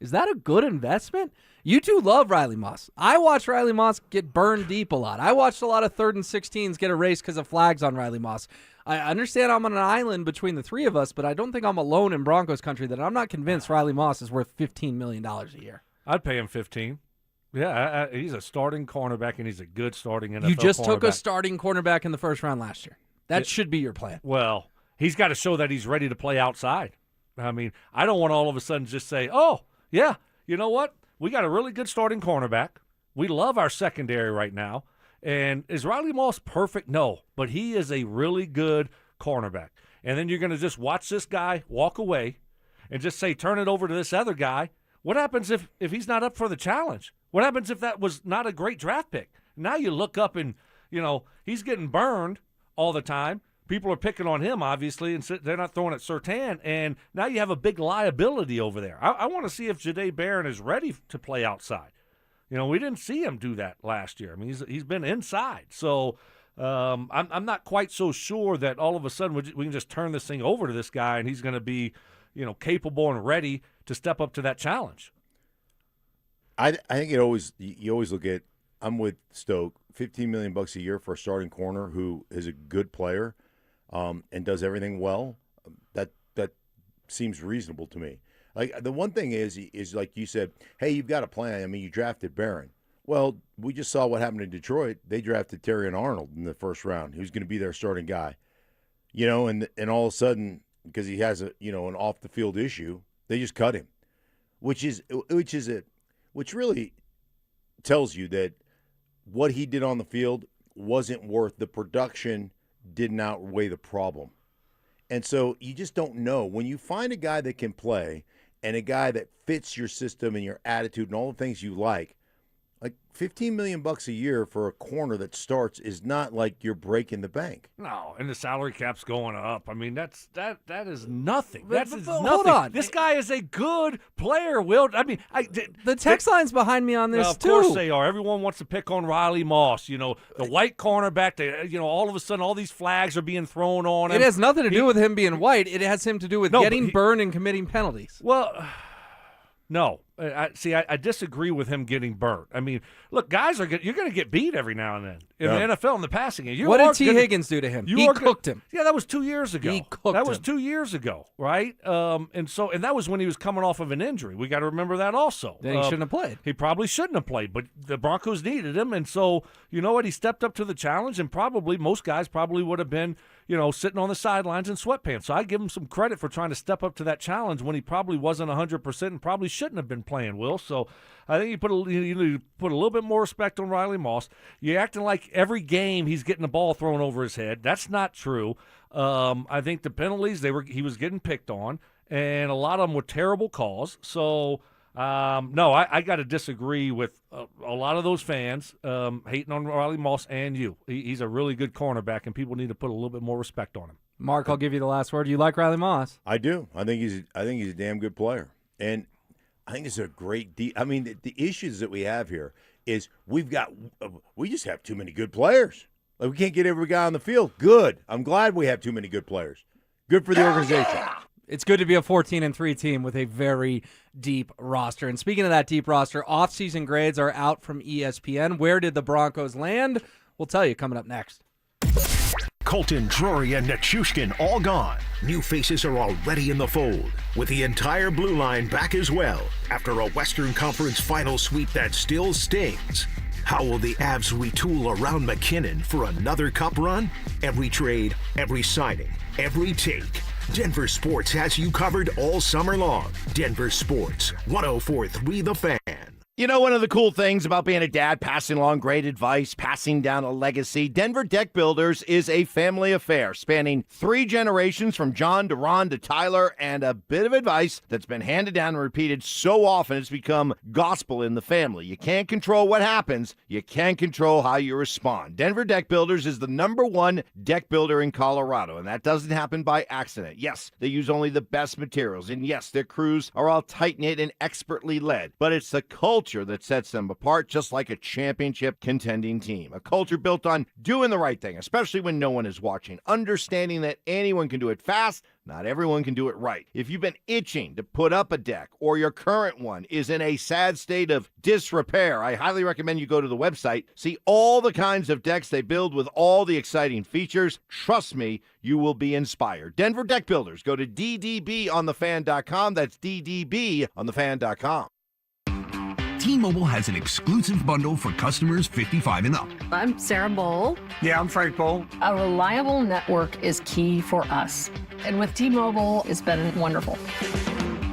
Is that a good investment? You two love Riley Moss. I watch Riley Moss get burned deep a lot. I watched a lot of 3rd and 16s get erased because of flags on Riley Moss. I understand I'm on an island between the three of us, but I don't think I'm alone in Broncos country that I'm not convinced Riley Moss is worth $15 million a year. I'd pay him 15. Yeah, he's a starting cornerback, and he's a good starting NFL cornerback. You just took a starting cornerback in the first round last year. That should be your plan. Well, he's got to show that he's ready to play outside. I mean, I don't want to all of a sudden just say, oh, yeah, you know what? We got a really good starting cornerback. We love our secondary right now. And is Riley Moss perfect? No, but he is a really good cornerback. And then you're going to just watch this guy walk away and just say, turn it over to this other guy. What happens if he's not up for the challenge? What happens if that was not a great draft pick? Now you look up and, he's getting burned all the time. People are picking on him, obviously, and they're not throwing at Surtain. And now you have a big liability over there. I want to see if Jahdae Barron is ready to play outside. We didn't see him do that last year. I mean, he's been inside. So I'm not quite so sure that all of a sudden we can just turn this thing over to this guy and he's going to be, capable and ready to step up to that challenge. I think you always look at, I'm with Stoke, $15 million a year for a starting corner who is a good player and does everything well. That seems reasonable to me. Like, the one thing is like you said, hey, you've got a plan. I mean, you drafted Barron. Well, we just saw what happened in Detroit. They drafted Terrion Arnold in the first round. He was going to be their starting guy. And all of a sudden, because he has an off the field issue, they just cut him. Which really tells you that what he did on the field wasn't worth the production, didn't outweigh the problem. And so you just don't know. When you find a guy that can play and a guy that fits your system and your attitude and all the things you like $15 million a year for a corner that starts is not like you're breaking the bank. No, and the salary cap's going up. I mean, that is nothing. That's nothing. Hold on. This guy is a good player, Will. I mean, the text line's behind me on this, too. Of course they are. Everyone wants to pick on Riley Moss. The white cornerback, all of a sudden all these flags are being thrown on him. It has nothing to do with him being white. It has him to do with getting burned and committing penalties. Well, no. I disagree with him getting burnt. I mean, look, guys you're going to get beat every now and then in the NFL in the passing game. What did T. Higgins do to him? He cooked him. Yeah, that was 2 years ago. He cooked him. That was 2 years ago, right? And that was when he was coming off of an injury. We got to remember that also. Then he shouldn't have played. He probably shouldn't have played, but the Broncos needed him, and so you know what? He stepped up to the challenge, and most guys probably would have been, sitting on the sidelines in sweatpants. So I give him some credit for trying to step up to that challenge when he probably wasn't 100% and probably shouldn't have been playing, Will. So I think you need to put a little bit more respect on Riley Moss. You're acting like every game he's getting the ball thrown over his head. That's not true. I think the penalties, he was getting picked on, and a lot of them were terrible calls. So, no, I got to disagree with a lot of those fans hating on Riley Moss and you. He's a really good cornerback, and people need to put a little bit more respect on him. Mark, I'll give you the last word. You like Riley Moss? I do. I think he's a damn good player, and I think it's a great I mean, the issues that we have here is we just have too many good players. Like, we can't get every guy on the field. Good. I'm glad we have too many good players. Good for the organization. Yeah. It's good to be a 14-3 team with a very deep roster. And speaking of that deep roster, off-season grades are out from ESPN. Where did the Broncos land? We'll tell you coming up next. Colton, Drury, and Nichushkin all gone. New faces are already in the fold, with the entire blue line back as well after a Western Conference final sweep that still stings. How will the Avs retool around McKinnon for another cup run? Every trade, every signing, every take. Denver Sports has you covered all summer long. Denver Sports, 104.3 The Fan. One of the cool things about being a dad, passing along great advice, passing down a legacy, Denver Deck Builders is a family affair spanning 3 generations from John to Ron to Tyler, and a bit of advice that's been handed down and repeated so often it's become gospel in the family. You can't control what happens. You can control how you respond. Denver Deck Builders is the #1 deck builder in Colorado, and that doesn't happen by accident. Yes, they use only the best materials, and yes, their crews are all tight-knit and expertly led, but it's the culture culture that sets them apart, just like a championship contending team. A culture built on doing the right thing, especially when no one is watching, understanding that anyone can do it fast, not everyone can do it right. If you've been itching to put up a deck or your current one is in a sad state of disrepair, I highly recommend you go to the website, see all the kinds of decks they build with all the exciting features. Trust me, you will be inspired. Denver Deck Builders. Go to ddbonthefan.com. That's ddbonthefan.com. T-Mobile has an exclusive bundle for customers 55 and up. I'm Sarah Bowl. Yeah, I'm Frank Bowl. A reliable network is key for us. And with T-Mobile, it's been wonderful.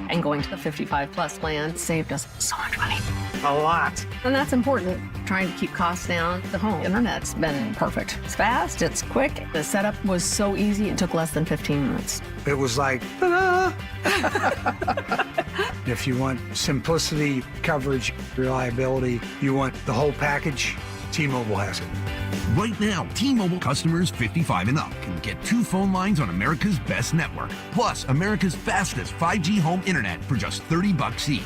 And going to the 55-plus plan saved us so much money. A lot. And that's important. Trying to keep costs down. The home internet's been perfect. It's fast, it's quick. The setup was so easy, it took less than 15 minutes. It was like, ta-da! If you want simplicity, coverage, reliability, you want the whole package, T-Mobile has it. Right now, T-Mobile customers 55 and up can get 2 phone lines on America's best network, plus America's fastest 5G home internet for just $30 each.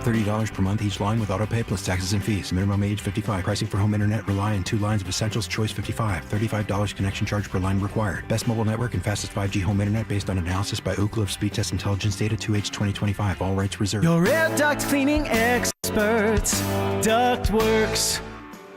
$30 per month each line with autopay plus taxes and fees. Minimum age 55. Pricing for home internet rely on 2 lines of essentials. Choice 55. $35 connection charge per line required. Best mobile network and fastest 5G home internet based on analysis by Ookla of Speed Test Intelligence Data 2H 2025. All rights reserved. Your air duct cleaning experts. Ductworks.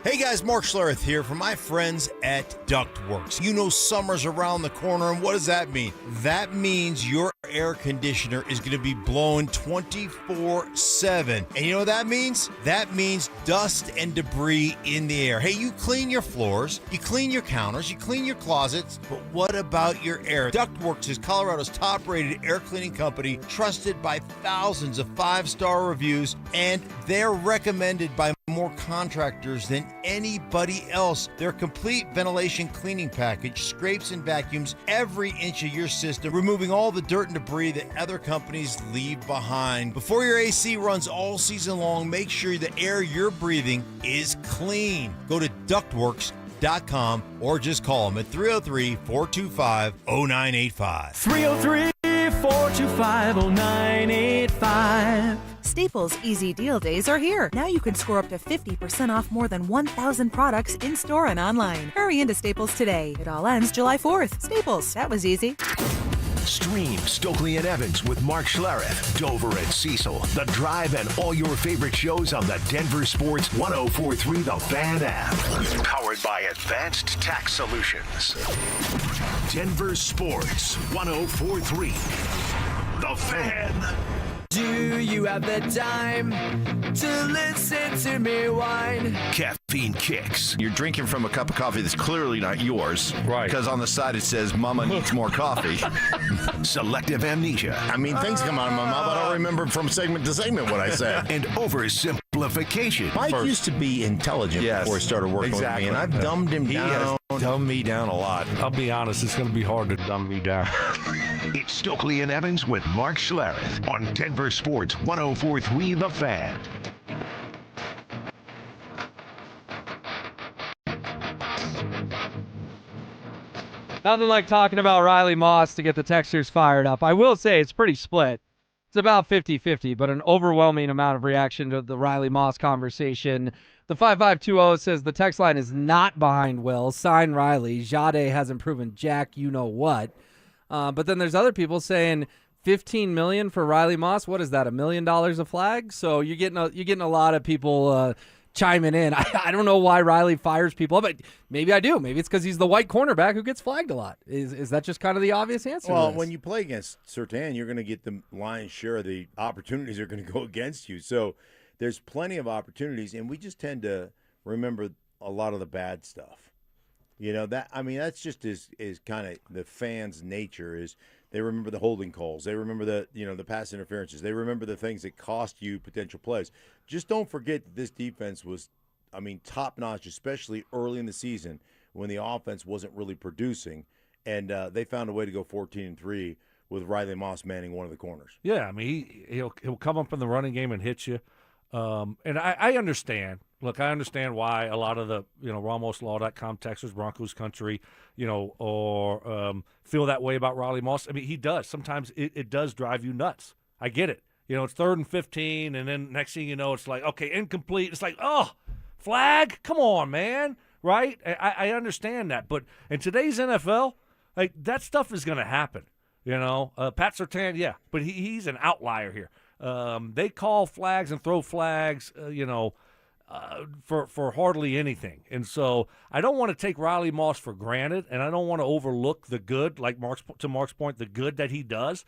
Hey guys, Mark Schlereth here from my friends at Ductworks. You know summer's around the corner, and what does that mean? That means your air conditioner is going to be blowing 24/7. And you know what that means? That means dust and debris in the air. Hey, you clean your floors, you clean your counters, you clean your closets, but what about your air? Ductworks is Colorado's top-rated air cleaning company, trusted by thousands of 5-star reviews, and they're recommended by more contractors than anybody else. Their complete ventilation cleaning package scrapes and vacuums every inch of your system, removing all the dirt and debris that other companies leave behind. Before your AC runs all season long, make sure the air you're breathing is clean. Go to ductworks.com or just call them at 303-425-0985. 303-425-0985. Staples Easy Deal Days are here. Now you can score up to 50% off more than 1,000 products in-store and online. Hurry into Staples today. It all ends July 4th. Staples, that was easy. Stream Stokley and Evans with Mark Schlereth, Dover and Cecil, The Drive, and all your favorite shows on the Denver Sports 104.3 The Fan app. Powered by Advanced Tax Solutions. Denver Sports 104.3 The Fan. Do you have the time to listen to me whine? Caffeine kicks. You're drinking from a cup of coffee that's clearly not yours. Right. Because on the side it says, Mama needs more coffee. Selective amnesia. I mean, things come out of my mouth. I don't remember from segment to segment what I said. And oversimplification. Mike used to be intelligent before he started working with me, and I've dumbed him down. He has dumbed me down a lot. I'll be honest, it's going to be hard to dumb me down. It's Stokley and Evans with Mark Schlereth on Denver Sports 104.3 The Fan. Nothing like talking about Riley Moss to get the texters fired up. I will say it's pretty split. It's about 50-50, but an overwhelming amount of reaction to the Riley Moss conversation. The 5520 says the text line is not behind Will. Sign Riley. Jade hasn't proven jack you-know-what. But then there's other people saying $15 million for Riley Moss. What is that, $1 million a flag? So you're getting a lot of people chiming in. I don't know why Riley fires people, but maybe I do. Maybe it's because he's the white cornerback who gets flagged a lot. Is that just kind of the obvious answer? Well, when you play against Surtain, you're going to get the lion's share of the opportunities are going to go against you. So there's plenty of opportunities, and we just tend to remember a lot of the bad stuff. You know, that's just is kind of the fans' nature is they remember the holding calls. They remember the pass interferences. They remember the things that cost you potential plays. Just don't forget that this defense was, top-notch, especially early in the season when the offense wasn't really producing, and they found a way to go 14-3 with Riley Moss manning one of the corners. Yeah, he'll come up in the running game and hit you. And I understand. Look, I understand why a lot of the, RamosLaw.com texters, Broncos country, or feel that way about Riley Moss. He does. Sometimes it does drive you nuts. I get it. You know, it's 3rd and 15, and then next thing you know, it's like, okay, incomplete. It's like, oh, flag? Come on, man, right? I understand that. But in today's NFL, like, that stuff is going to happen, you know. Pat Surtain, yeah, but he's an outlier here. They call flags and throw flags, for hardly anything. And so I don't want to take Riley Moss for granted, and I don't want to overlook the good, like to Mark's point, the good that he does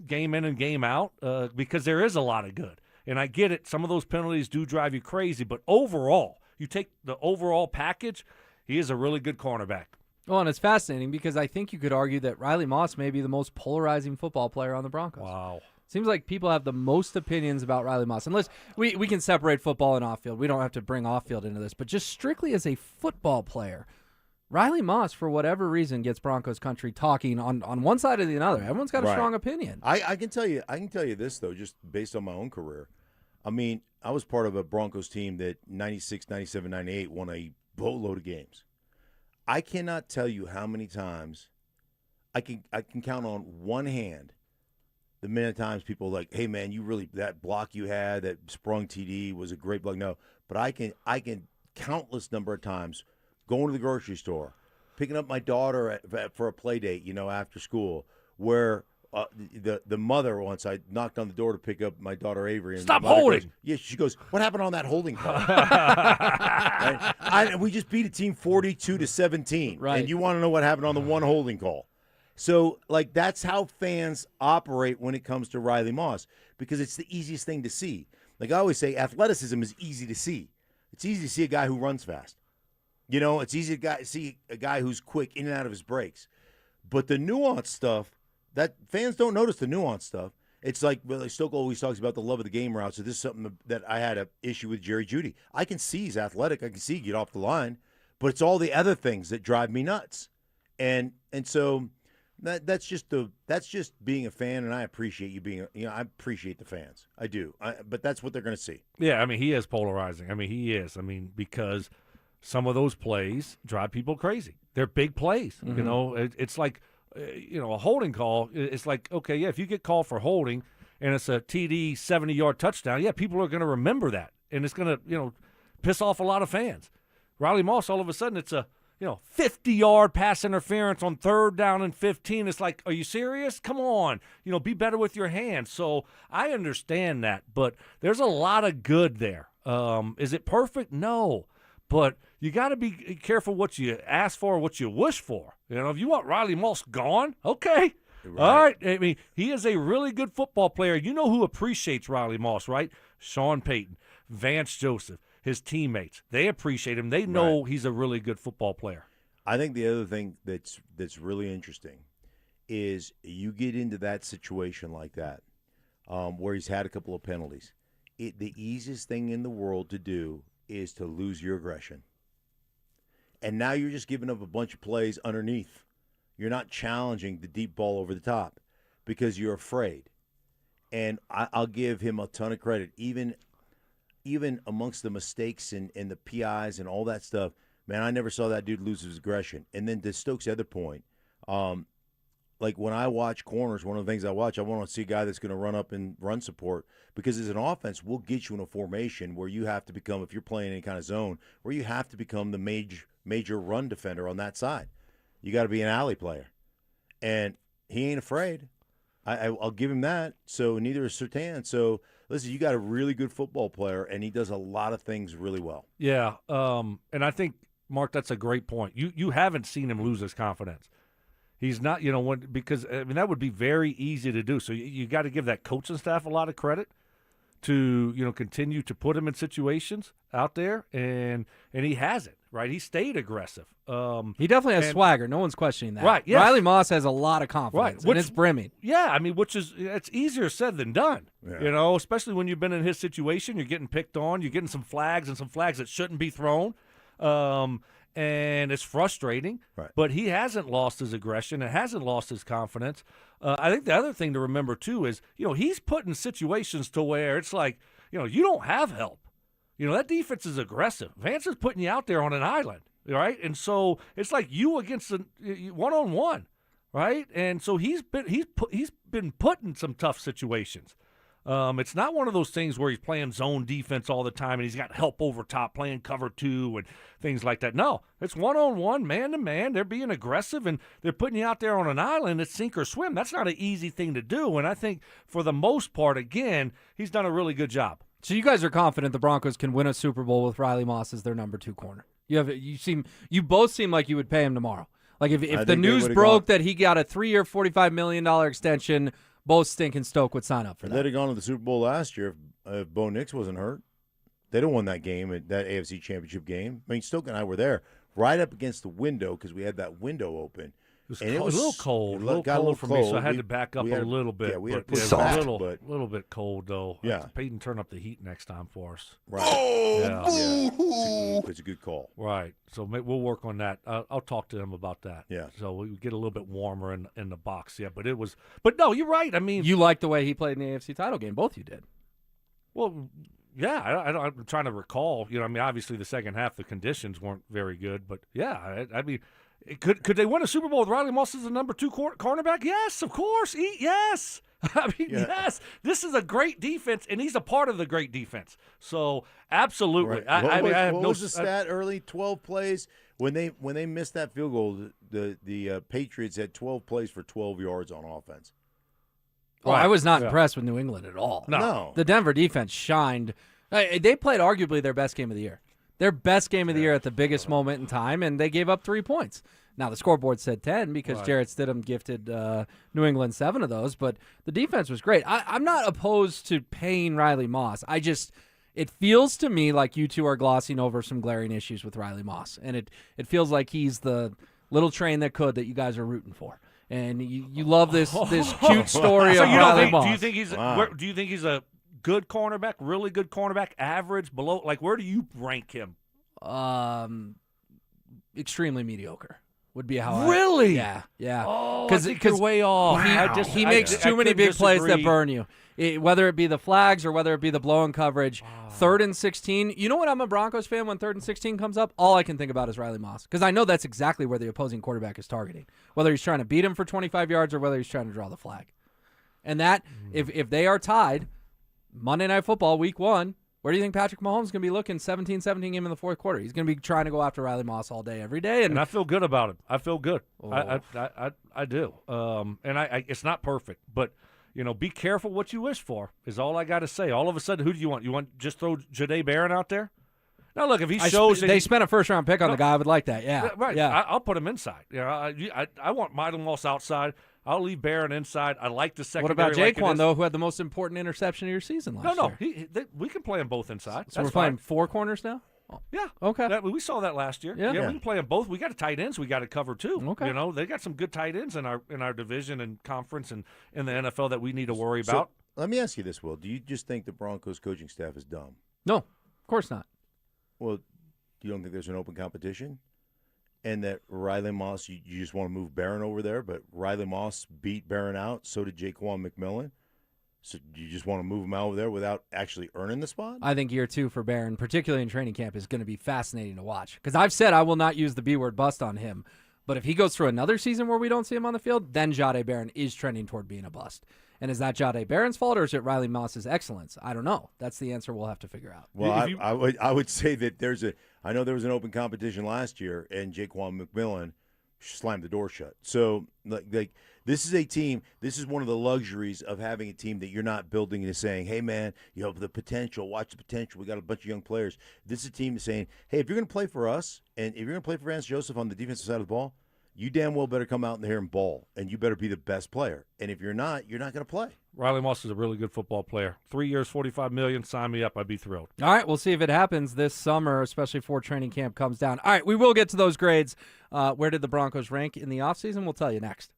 game in and game out, because there is a lot of good. And I get it. Some of those penalties do drive you crazy, but overall, you take the overall package, he is a really good cornerback. Well, and it's fascinating because I think you could argue that Riley Moss may be the most polarizing football player on the Broncos. Wow. Seems like people have the most opinions about Riley Moss. Unless we can separate football and off-field. We don't have to bring off-field into this. But just strictly as a football player, Riley Moss, for whatever reason, gets Broncos country talking on one side or the other. Everyone's got a strong opinion. I can tell you this, though, just based on my own career. I mean, I was part of a Broncos team that 96, 97, 98 won a boatload of games. I cannot tell you how many times I can count on one hand the many times people are like, hey, man, that block you had, that sprung TD was a great block. No, but I can countless number of times going to the grocery store, picking up my daughter for a play date, after school, where the mother once, I knocked on the door to pick up my daughter Avery. And stop holding. Goes, yeah, she goes, what happened on that holding call? Right? We just beat a team 42-17. Right. And you want to know what happened on the one holding call. So, that's how fans operate when it comes to Riley Moss, because it's the easiest thing to see. Like I always say, athleticism is easy to see. It's easy to see a guy who runs fast. It's easy to see a guy who's quick in and out of his breaks. But the nuanced stuff, that fans don't notice the nuanced stuff. It's like Stoke always talks about the love of the game route. So this is something that I had an issue with Jerry Jeudy. I can see he's athletic. I can see he get off the line. But it's all the other things that drive me nuts. And so that's just being a fan, and I appreciate you being I appreciate the fans. I do. But that's what they're going to see. Yeah, I mean, he is polarizing. I mean, he is. I mean, because some of those plays drive people crazy. They're big plays. Mm-hmm. It's like, a holding call. It's like, okay, yeah, if you get called for holding and it's a TD 70-yard touchdown, yeah, people are going to remember that, and it's going to, piss off a lot of fans. Riley Moss, all of a sudden, it's a 50-yard pass interference on 3rd down and 15. It's like, are you serious? Come on. Be better with your hands. So I understand that, but there's a lot of good there. Is it perfect? No. But you got to be careful what you ask for, what you wish for. If you want Riley Moss gone, okay. Right. All right. I mean, he is a really good football player. You know who appreciates Riley Moss, right? Sean Payton, Vance Joseph, his teammates. They appreciate him. They know he's a really good football player. I think the other thing that's really interesting is you get into that situation like that, where he's had a couple of penalties. The easiest thing in the world to do is to lose your aggression. And now you're just giving up a bunch of plays underneath. You're not challenging the deep ball over the top because you're afraid. And I'll give him a ton of credit. Even amongst the mistakes and the PIs and all that stuff, man, I never saw that dude lose his aggression. And then to Stokes' other point, like when I watch corners, one of the things I watch, I want to see a guy that's going to run up and run support, because as an offense, we'll get you in a formation where you have to become, if you're playing any kind of zone, where you have to become the major run defender on that side. You got to be an alley player. And he ain't afraid. I'll give him that. So neither is Surtain. So listen, you got a really good football player, and he does a lot of things really well. Yeah, and I think, Mark, that's a great point. You haven't seen him lose his confidence. He's not, because that would be very easy to do. So you got to give that coaching staff a lot of credit to continue to put him in situations out there, and he hasn't. Right, he stayed aggressive. He definitely has swagger. No one's questioning that. Right, yes. Riley Moss has a lot of confidence, and it's brimming. Yeah, I mean, it's easier said than done. Yeah. Especially when you've been in his situation, you're getting picked on, you're getting some flags that shouldn't be thrown, and it's frustrating. Right. But he hasn't lost his aggression, and hasn't lost his confidence. I think the other thing to remember too is, he's put in situations to where it's like, you don't have help. That defense is aggressive. Vance is putting you out there on an island, right? And so it's like you against one-on-one. right? And so he's been put in some tough situations. It's not one of those things where he's playing zone defense all the time and he's got help over top playing cover 2 and things like that. No, it's one-on-one, man-to-man. They're being aggressive, and they're putting you out there on an island. It's sink or swim. That's not an easy thing to do, and I think for the most part, again, he's done a really good job. So you guys are confident the Broncos can win a Super Bowl with Riley Moss as their number 2 corner. You both seem like you would pay him tomorrow. Like if the news broke that he got a 3-year, $45 million extension, both Stink and Stoke would sign up for that. They'd have gone to the Super Bowl last year if Bo Nix wasn't hurt. They'd have won that game, that AFC Championship game. I mean, Stoke and I were there right up against the window because we had that window open. It was a little cold. A little cold for me, so I had to back up a little bit. Yeah, we had to put back, a little bit cold, though. Yeah. Payton turn up the heat next time for us. Right. It's a good call. Right. So we'll work on that. I'll talk to him about that. Yeah. So we get a little bit warmer in the box. Yeah, but no, you're right. I mean, you liked the way he played in the AFC title game. Both you did. Well, yeah. I'm trying to recall. I mean, obviously the second half, the conditions weren't very good, but yeah, I mean. Could they win a Super Bowl with Riley Moss as the number 2 cornerback? Yes, of course. Yes. I mean, yes. This is a great defense, and he's a part of the great defense. So, absolutely. Right. What was the stat early? 12 plays. When they missed that field goal, the Patriots had 12 plays for 12 yards on offense. Oh, I was not impressed with New England at all. No. The Denver defense shined. They played arguably their best game of the year. Their best game of the year at the biggest moment in time, and they gave up 3 points. Now, the scoreboard said 10 because Jarrett Stidham gifted New England 7 of those, but the defense was great. I'm not opposed to paying Riley Moss. It feels to me like you two are glossing over some glaring issues with Riley Moss, and it feels like he's the little train that you guys are rooting for. And you love this cute story of Riley Moss. Do you think he's a good cornerback, really good cornerback, average, below? Like, where do you rank him? Extremely mediocre would be how Really? Yeah. Oh, because you're way off. He makes too many big plays that burn you. Whether it be the flags or whether it be the blown coverage. 3rd and 16. You know what? I'm a Broncos fan when 3rd and 16 comes up. All I can think about is Riley Moss because I know that's exactly where the opposing quarterback is targeting, whether he's trying to beat him for 25 yards or whether he's trying to draw the flag. And that, if they are tied, Monday Night Football, Week 1, where do you think Patrick Mahomes is going to be looking 17 game in the fourth quarter? He's going to be trying to go after Riley Moss all day, every day. And I feel good about him. I feel good. Oh. I do. And it's not perfect, but, be careful what you wish for is all I got to say. All of a sudden, who do you want? You want just throw Jahdae Barron out there? Now, look, if he shows they spent a first-round pick on the guy, I would like that, yeah. Right. Yeah. I'll put him inside. I want Riley Moss outside. I'll leave Barron inside. I like the secondary. What about Jaquan, though, who had the most important interception of your season last year? No. We can play them both inside. So we're playing 4 corners now? Yeah. Okay. We saw that last year. Yeah. We can play them both. We got tight ends we got to cover, too. Okay. They got some good tight ends in our division and conference and in the NFL that we need to worry about. Let me ask you this, Will. Do you just think the Broncos coaching staff is dumb? No, of course not. Well, you don't think there's an open competition? And that Riley Moss, you just want to move Barron over there, but Riley Moss beat Barron out. So did Jaquan McMillan. So you just want to move him out over there without actually earning the spot? I think year 2 for Barron, particularly in training camp, is going to be fascinating to watch. Because I've said I will not use the B-word bust on him. But if he goes through another season where we don't see him on the field, then Jahdae Barron is trending toward being a bust. And is that Jahdae Barron's fault or is it Riley Moss's excellence? I don't know. That's the answer we'll have to figure out. Well, I would say that I know there was an open competition last year, and Jaquan McMillan slammed the door shut. So, like this is a team. This is one of the luxuries of having a team that you're not building and saying, "Hey, man, you have the potential. Watch the potential. We got a bunch of young players." This is a team saying, "Hey, if you're going to play for us, and if you're going to play for Vance Joseph on the defensive side of the ball, you damn well better come out in here and ball, and you better be the best player. And if you're not going to play." Riley Moss is a really good football player. 3 years, $45 million. Sign me up. I'd be thrilled. All right, we'll see if it happens this summer, especially before training camp comes down. All right, we will get to those grades. Where did the Broncos rank in the offseason? We'll tell you next.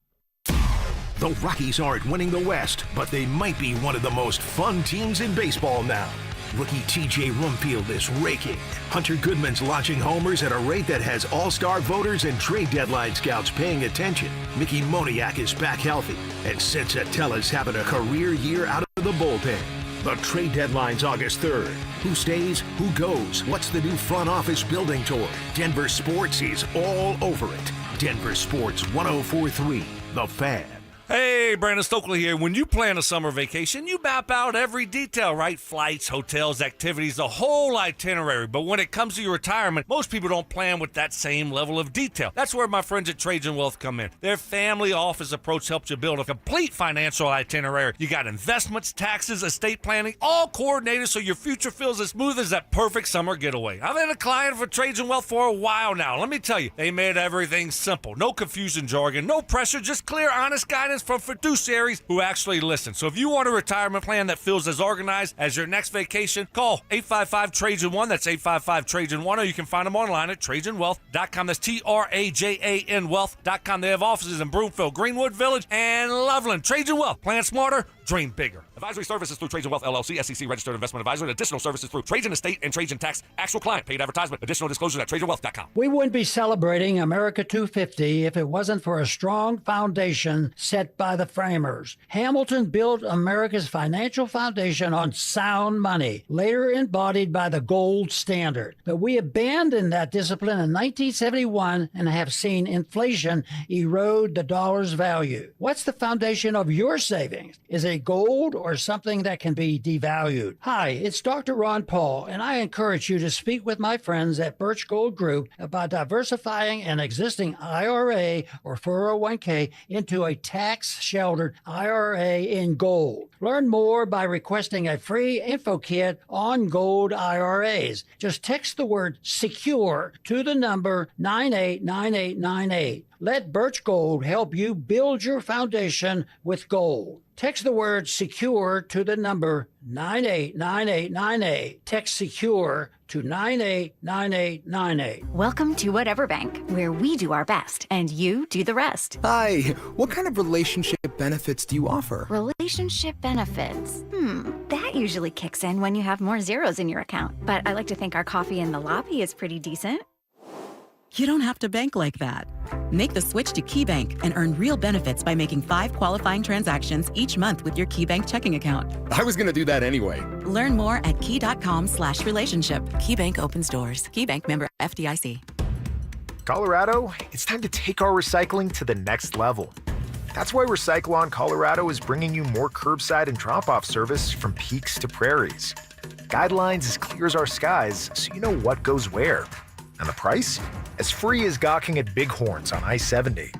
The Rockies aren't winning the West, but they might be one of the most fun teams in baseball now. Rookie T.J. Rumfield is raking. Hunter Goodman's launching homers at a rate that has all-star voters and trade deadline scouts paying attention. Mickey Moniak is back healthy, and Sensatella's having a career year out of the bullpen. The trade deadline's August 3rd. Who stays? Who goes? What's the new front office building toward? Denver Sports is all over it. Denver Sports 104.3. The Fan. Hey, Brandon Stokley here. When you plan a summer vacation, you map out every detail, right? Flights, hotels, activities, the whole itinerary. But when it comes to your retirement, most people don't plan with that same level of detail. That's where my friends at Trajan Wealth come in. Their family office approach helps you build a complete financial itinerary. You got investments, taxes, estate planning, all coordinated so your future feels as smooth as that perfect summer getaway. I've been a client for Trajan Wealth for a while now. Let me tell you, they made everything simple. No confusion jargon, no pressure, just clear, honest guidance from fiduciaries who actually listen. So if you want a retirement plan that feels as organized as your next vacation, call 855-TRAJAN-1. That's 855-TRAJAN-1, or you can find them online at TrajanWealth.com. That's TRAJAN Wealth.com. They have offices in Broomfield, Greenwood Village, and Loveland. Trajan Wealth. Plan smarter, dream bigger. Advisory services through Trajan Wealth, LLC, SEC registered investment advisor, and additional services through Trajan Estate and Trajan Tax. Actual client, paid advertisement. Additional disclosures at TrajanWealth.com. We wouldn't be celebrating America 250 if it wasn't for a strong foundation set by the framers. Hamilton built America's financial foundation on sound money, later embodied by the gold standard. But we abandoned that discipline in 1971 and have seen inflation erode the dollar's value. What's the foundation of your savings? Is it gold or something that can be devalued? Hi, it's Dr. Ron Paul, and I encourage you to speak with my friends at Birch Gold Group about diversifying an existing IRA or 401k into a tax-sheltered IRA in gold. Learn more by requesting a free info kit on gold IRAs. Just text the word SECURE to the number 989898. Let Birch Gold help you build your foundation with gold. Text the word SECURE to the number 989898. Text SECURE to 989898. Welcome to Whatever Bank, where we do our best and you do the rest. Hi, what kind of relationship benefits do you offer? Relationship benefits? That usually kicks in when you have more zeros in your account. But I like to think our coffee in the lobby is pretty decent. You don't have to bank like that. Make the switch to KeyBank and earn real benefits by making 5 qualifying transactions each month with your KeyBank checking account. I was going to do that anyway. Learn more at key.com/relationship. KeyBank opens doors. KeyBank member FDIC. Colorado, it's time to take our recycling to the next level. That's why Recycle-On Colorado is bringing you more curbside and drop-off service from peaks to prairies. Guidelines as clear as our skies, so you know what goes where. And the price? As free as gawking at Bighorns on I-70.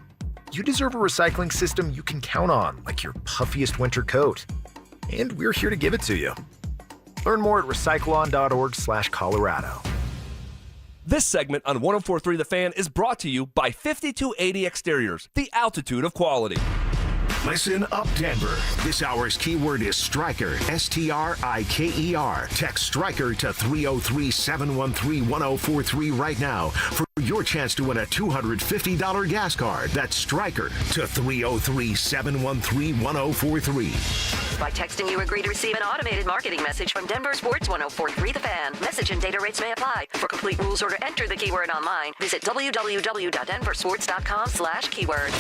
You deserve a recycling system you can count on, like your puffiest winter coat. And we're here to give it to you. Learn more at recycleon.org/Colorado. This segment on 104.3 The Fan is brought to you by 5280 Exteriors, the altitude of quality. Listen up, Denver. This hour's keyword is Striker, S-T-R-I-K-E-R. Text Striker to 303-713-1043 right now for your chance to win a $250 gas card. That's Striker to 303-713-1043. By texting, you agree to receive an automated marketing message from DenverSports 104.3 The Fan. Message and data rates may apply. For complete rules or to enter the keyword online, visit www.denversports.com/keyword.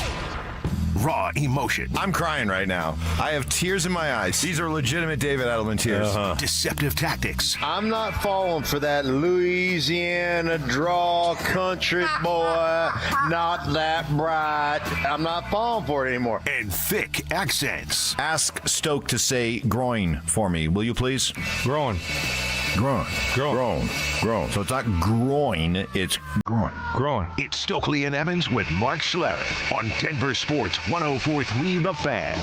Raw emotion. I'm crying right now. I have tears in my eyes. These are legitimate David Edelman tears. Deceptive tactics. I'm not falling for that Louisiana draw country boy, not that bright. I'm not falling for it anymore. And thick accents. Ask Stoke to say groin for me, will you please? Groin. Groin. Groin. Groin. So it's not groin, it's groin. Groin. It's Stokley and Evans with Mark Schlereth on Denver Sports 104.3 The Fan.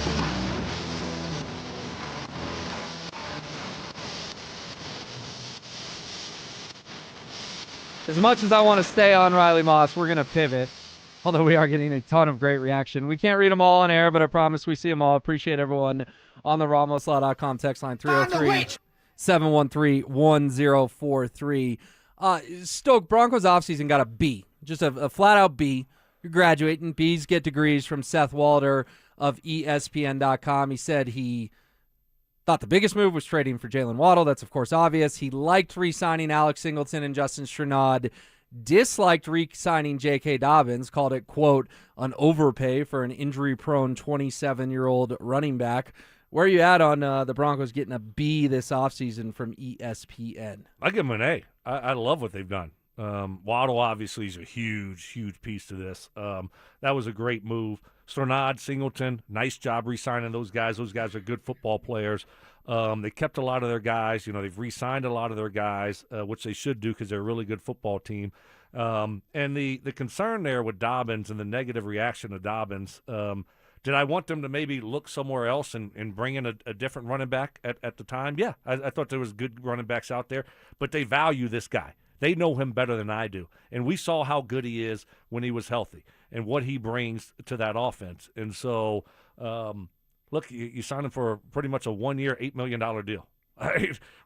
As much as I want to stay on Riley Moss, we're going to pivot. Although we are getting a ton of great reaction. We can't read them all on air, but I promise we see them all. Appreciate everyone on the RamosLaw.com text line 303-713-1043. Stoke, Broncos offseason got a B. Just a flat-out B. You're graduating. B's get degrees from Seth Walder of ESPN.com. He said he thought the biggest move was trading for Jalen Waddle. That's, of course, obvious. He liked re-signing Alex Singleton and Justin Strnad. Disliked re-signing J.K. Dobbins. Called it, quote, an overpay for an injury-prone 27-year-old running back. Where are you at on the Broncos getting a B this offseason from ESPN? I give them an A. I love what they've done. Waddle obviously is a huge piece to this. That was a great move. Strnad, Singleton, nice job re-signing those guys. Those guys are good football players. They kept a lot of their guys. They've re-signed a lot of their guys, which they should do because they're a really good football team. And the concern there with Dobbins and the negative reaction to Dobbins, did I want them to maybe look somewhere else and bring in a different running back at the time? Yeah, I thought there was good running backs out there, but they value this guy. They know him better than I do. And we saw how good he is when he was healthy and what he brings to that offense. And so, look, you signed him for pretty much a 1-year, $8 million deal.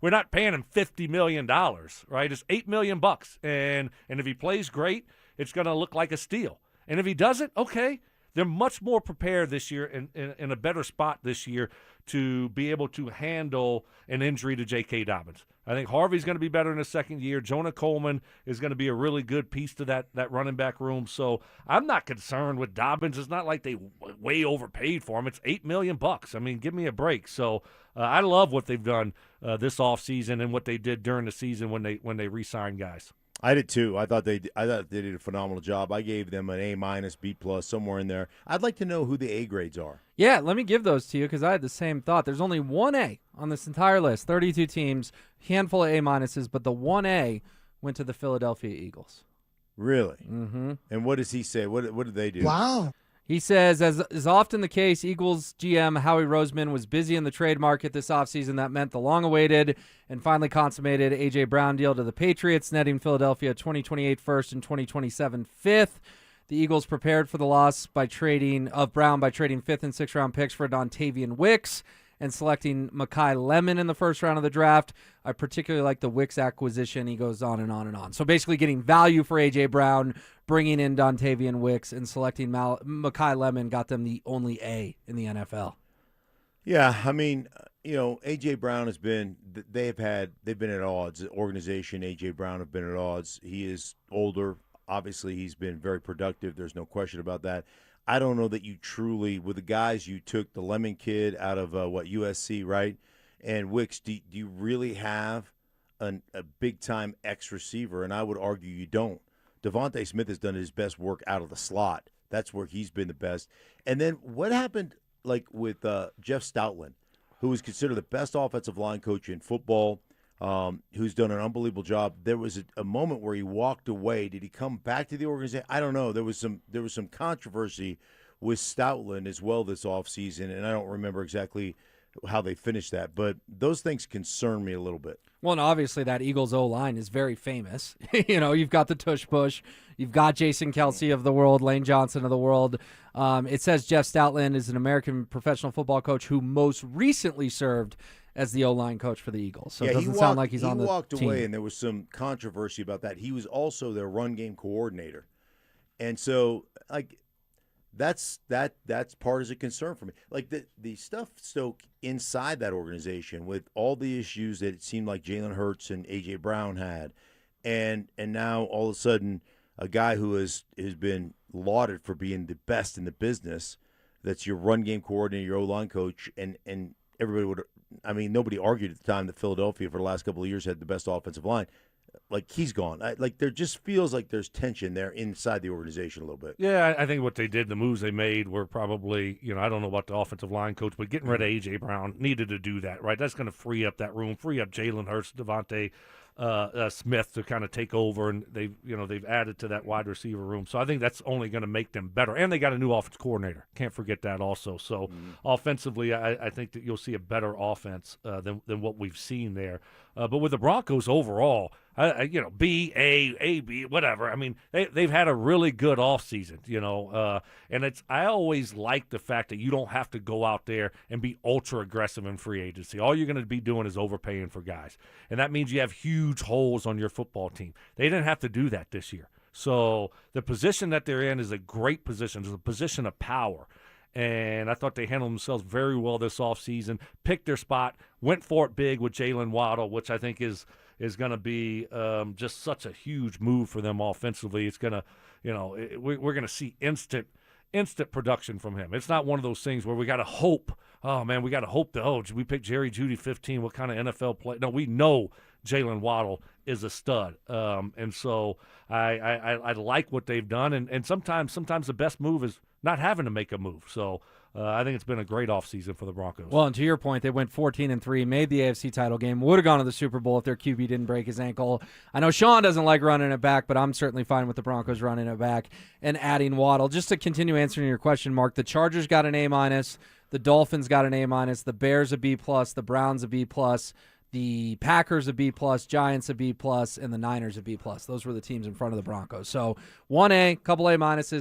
We're not paying him $50 million, right? It's $8 million. And if he plays great, it's going to look like a steal. And if he doesn't, okay, they're much more prepared this year in a better spot this year to be able to handle an injury to J.K. Dobbins. I think Harvey's going to be better in his second year. Jonah Coleman is going to be a really good piece to that running back room. So I'm not concerned with Dobbins. It's not like they way overpaid for him. It's $8 million. I mean, give me a break. So I love what they've done this offseason and what they did during the season when they re-signed guys. I did too. I thought they did a phenomenal job. I gave them an A-, B+, somewhere in there. I'd like to know who the A grades are. Yeah, let me give those to you because I had the same thought. There's only one A on this entire list, 32 teams, handful of A-, but the one A went to the Philadelphia Eagles. Really? Mm-hmm. And what does he say? What did they do? Wow. He says, as is often the case, Eagles GM Howie Roseman was busy in the trade market this offseason. That meant the long-awaited and finally consummated A.J. Brown deal to the Patriots, netting Philadelphia 2028 first and 2027 fifth. The Eagles prepared for the loss by trading 5th and 6th round picks for Dontavian Wicks and selecting Mekhi Lemon in the first round of the draft. I particularly like the Wicks acquisition. He goes on and on and on. So basically getting value for A.J. Brown, bringing in Dontavian Wicks, and selecting Mekhi Lemon got them the only A in the NFL. Yeah, I mean, A.J. Brown has been – they've been at odds. The organization, A.J. Brown, have been at odds. He is older. Obviously, he's been very productive. There's no question about that. I don't know that you truly, with the guys you took, the Lemon kid out of, USC, right? And Wicks, do you really have a big-time X receiver? And I would argue you don't. Devontae Smith has done his best work out of the slot. That's where he's been the best. And then what happened, with Jeff Stoutland, who was considered the best offensive line coach in football, who's done an unbelievable job. There was a moment where he walked away. Did he come back to the organization? I don't know. There was some controversy with Stoutland as well this offseason, and I don't remember exactly how they finished that. But those things concern me a little bit. Well, and obviously that Eagles O-line is very famous. You've got the tush push. You've got Jason Kelsey of the world, Lane Johnson of the world. It says Jeff Stoutland is an American professional football coach who most recently served as the O-line coach for the Eagles. So it doesn't sound like he's on the team. He walked away, and there was some controversy about that. He was also their run game coordinator. And so, that's part is a concern for me. The stuff, Stoke, inside that organization with all the issues that it seemed like Jalen Hurts and A.J. Brown had, and now all of a sudden a guy who has been lauded for being the best in the business, that's your run game coordinator, your O-line coach, and everybody would – nobody argued at the time that Philadelphia for the last couple of years had the best offensive line. He's gone. There just feels like there's tension there inside the organization a little bit. Yeah, I think what they did, the moves they made were probably, I don't know about the offensive line coach, but getting rid of A.J. Brown needed to do that, right? That's going to free up that room, free up Jalen Hurts, Devontae Smith to kind of take over, and they've added to that wide receiver room. So I think that's only going to make them better. And they got a new offense coordinator. Can't forget that also. So offensively, I think that you'll see a better offense than what we've seen there. But with the Broncos overall, B, A, B, whatever. They've had a really good offseason, and I always like the fact that you don't have to go out there and be ultra aggressive in free agency. All you're going to be doing is overpaying for guys, and that means you have huge holes on your football team. They didn't have to do that this year. So the position that they're in is a great position. It's a position of power. And I thought they handled themselves very well this offseason, picked their spot, went for it big with Jalen Waddle, which I think is going to be just such a huge move for them offensively. It's going to, we're going to see instant production from him. It's not one of those things where we got to hope oh, man, we got to hope that, we picked Jerry Jeudy 15. What kind of NFL play? No, we know Jalen Waddle is a stud. And so I like what they've done. And sometimes the best move is not having to make a move. So I think it's been a great offseason for the Broncos. Well, and to your point, they went 14-3, made the AFC title game, would have gone to the Super Bowl if their QB didn't break his ankle. I know Sean doesn't like running it back, but I'm certainly fine with the Broncos running it back and adding Waddle. Just to continue answering your question, Mark, the Chargers got an A-, the Dolphins got an A-, the Bears a B+, the Browns a B+, the Packers a B+, Giants a B+, and the Niners a B+. Those were the teams in front of the Broncos. So 1A, couple A-,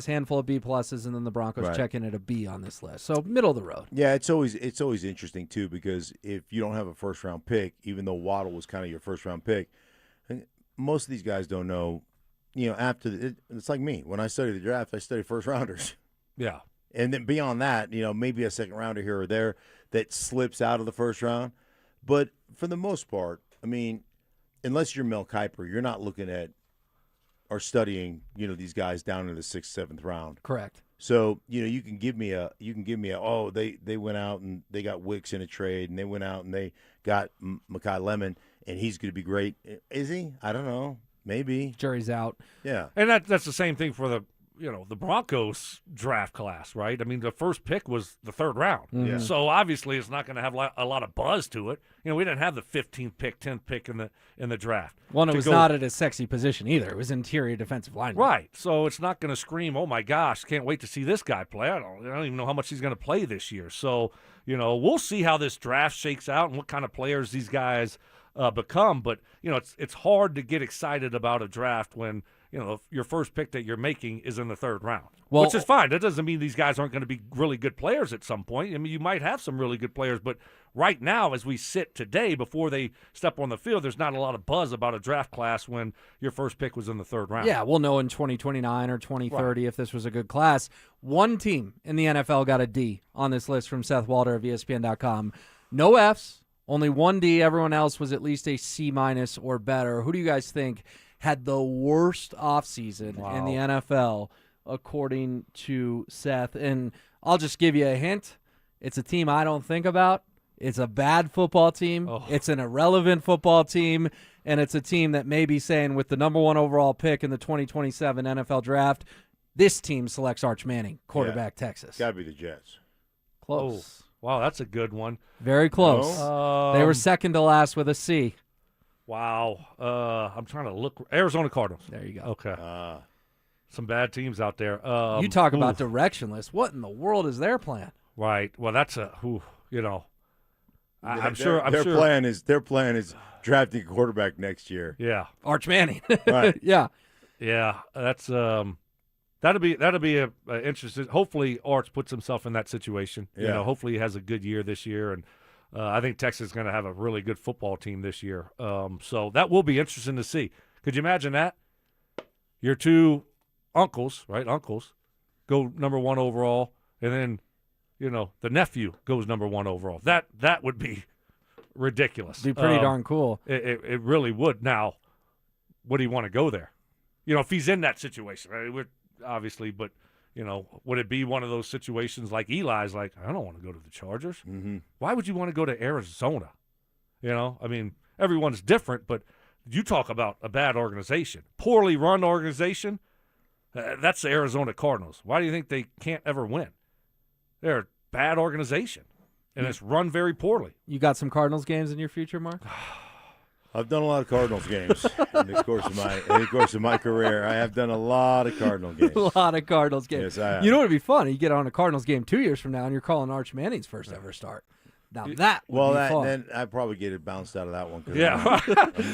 handful of B+, and then the Broncos check in at a B on this list. So middle of the road. Yeah, it's always interesting too, because if you don't have a first round pick, even though Waddle was kind of your first round pick, most of these guys don't know. After it's like me. When I study the draft, I study first rounders. Yeah. And then beyond that, maybe a second rounder here or there that slips out of the first round. But for the most part, I mean, unless you're Mel Kiper, you're not looking at or studying, these guys down in the 6th, 7th round. Correct. So, you can give me a they went out and they got Wicks in a trade, and they went out and they got Mekhi Lemon, and he's going to be great. Is he? I don't know. Maybe. Jury's out. Yeah. And that's the same thing for the Broncos draft class, right? I mean, the first pick was the 3rd round. Yeah. So obviously it's not going to have a lot of buzz to it. We didn't have the 15th pick, 10th pick in the draft. Well, it was not at a sexy position either. It was interior defensive lineman. Right. So it's not going to scream, oh my gosh, can't wait to see this guy play. I don't even know how much he's going to play this year. So, we'll see how this draft shakes out and what kind of players these guys become. But, it's hard to get excited about a draft when your first pick that you're making is in the 3rd round, which is fine. That doesn't mean these guys aren't going to be really good players at some point. I mean, you might have some really good players, but right now, as we sit today, before they step on the field, there's not a lot of buzz about a draft class when your first pick was in the 3rd round. Yeah, we'll know in 2029 or 2030 if this was a good class. One team in the NFL got a D on this list from Seth Walder of ESPN.com. No Fs, only one D. Everyone else was at least a C- or better. Who do you guys think had the worst offseason in the NFL, according to Seth? And I'll just give you a hint. It's a team I don't think about. It's a bad football team. Oh. It's an irrelevant football team. And it's a team that may be saying, with the number 1 overall pick in the 2027 NFL draft, this team selects Arch Manning, quarterback, Texas. Got to be the Jets. Close. Oh, wow, that's a good one. Very close. They were second to last with a C. Wow. I'm trying to look. Arizona Cardinals. There you go. Okay. Some bad teams out there. You talk about directionless. What in the world is their plan? Right. Well, that's I'm sure. Their plan is drafting a quarterback next year. Yeah. Arch Manning. Right. Yeah. Yeah. That's that'll be a interesting. Hopefully, Arch puts himself in that situation. Yeah. Hopefully he has a good year this year, and I think Texas is going to have a really good football team this year. So that will be interesting to see. Could you imagine that? Your two uncles, right? Uncles go number 1 overall, and then the nephew goes number 1 overall. That would be ridiculous. Be pretty darn cool. It really would. Now, would he want to go there? If he's in that situation, right? Obviously, but would it be one of those situations like Eli's? Like, I don't want to go to the Chargers. Mm-hmm. Why would you want to go to Arizona? I mean, everyone's different, but you talk about a bad organization, poorly run organization. That's the Arizona Cardinals. Why do you think they can't ever win? They're a bad organization, and it's run very poorly. You got some Cardinals games in your future, Mark? I've done a lot of Cardinals games in the course of my career. I have done a lot of Cardinal games. A lot of Cardinals games. Yes, I have. You know what would be fun? You get on a Cardinals game 2 years from now, and you're calling Arch Manning's first ever start. Now that would be fun. Then I'd probably get it bounced out of that one. Yeah.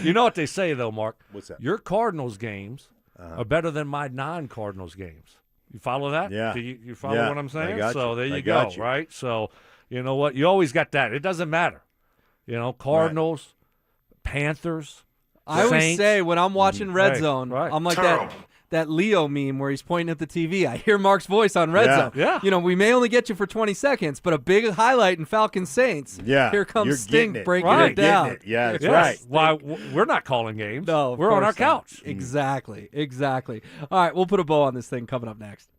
You know what they say, though, Mark? What's that? Your Cardinals games are better than my non-Cardinals games. You follow that? Yeah. You follow what I'm saying? I got so you. there you go, right? So you know what? You always got that. It doesn't matter. Cardinals, Panthers, I always Saints. say when I'm watching Red Zone, right. I'm like that Leo meme where he's pointing at the TV. I hear Mark's voice on Red Zone. Yeah. We may only get you for 20 seconds, but a big highlight in Falcons Saints. Yeah. Here comes Stink breaking right. it down. Yeah, that's right. Why we're not calling games. No, we're on our couch. Exactly. All right, we'll put a bow on this thing coming up next.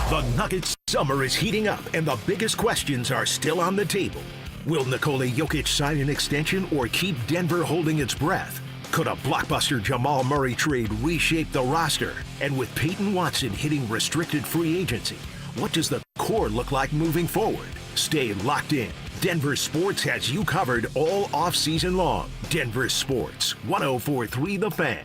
The Nuggets summer is heating up, and the biggest questions are still on the table. Will Nikola Jokic sign an extension or keep Denver holding its breath? Could a blockbuster Jamal Murray trade reshape the roster? And with Payton Watson hitting restricted free agency, what does the core look like moving forward? Stay locked in. Denver Sports has you covered all offseason long. Denver Sports, 104.3 The Fan.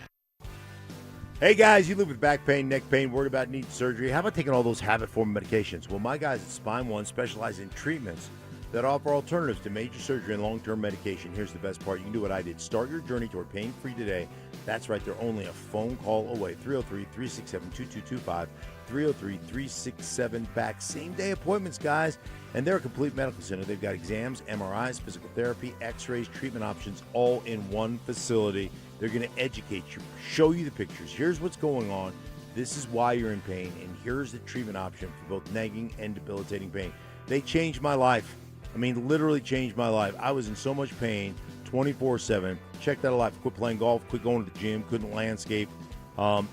Hey guys, you live with back pain, neck pain, worried about needing surgery. How about taking all those habit-forming medications? Well, my guys at Spine One specialize in treatments that offer alternatives to major surgery and long-term medication. Here's the best part. You can do what I did. Start your journey toward pain-free today. That's right. They're only a phone call away. 303-367-2225. 303-367-BACK. Same-day appointments, guys. And they're a complete medical center. They've got exams, MRIs, physical therapy, x-rays, treatment options, all in one facility. They're going to educate you, show you the pictures. Here's what's going on. This is why you're in pain. And here's the treatment option for both nagging and debilitating pain. They changed my life. I mean, literally changed my life. I was in so much pain 24/7. Checked out a life. Quit playing golf, quit going to the gym, couldn't landscape,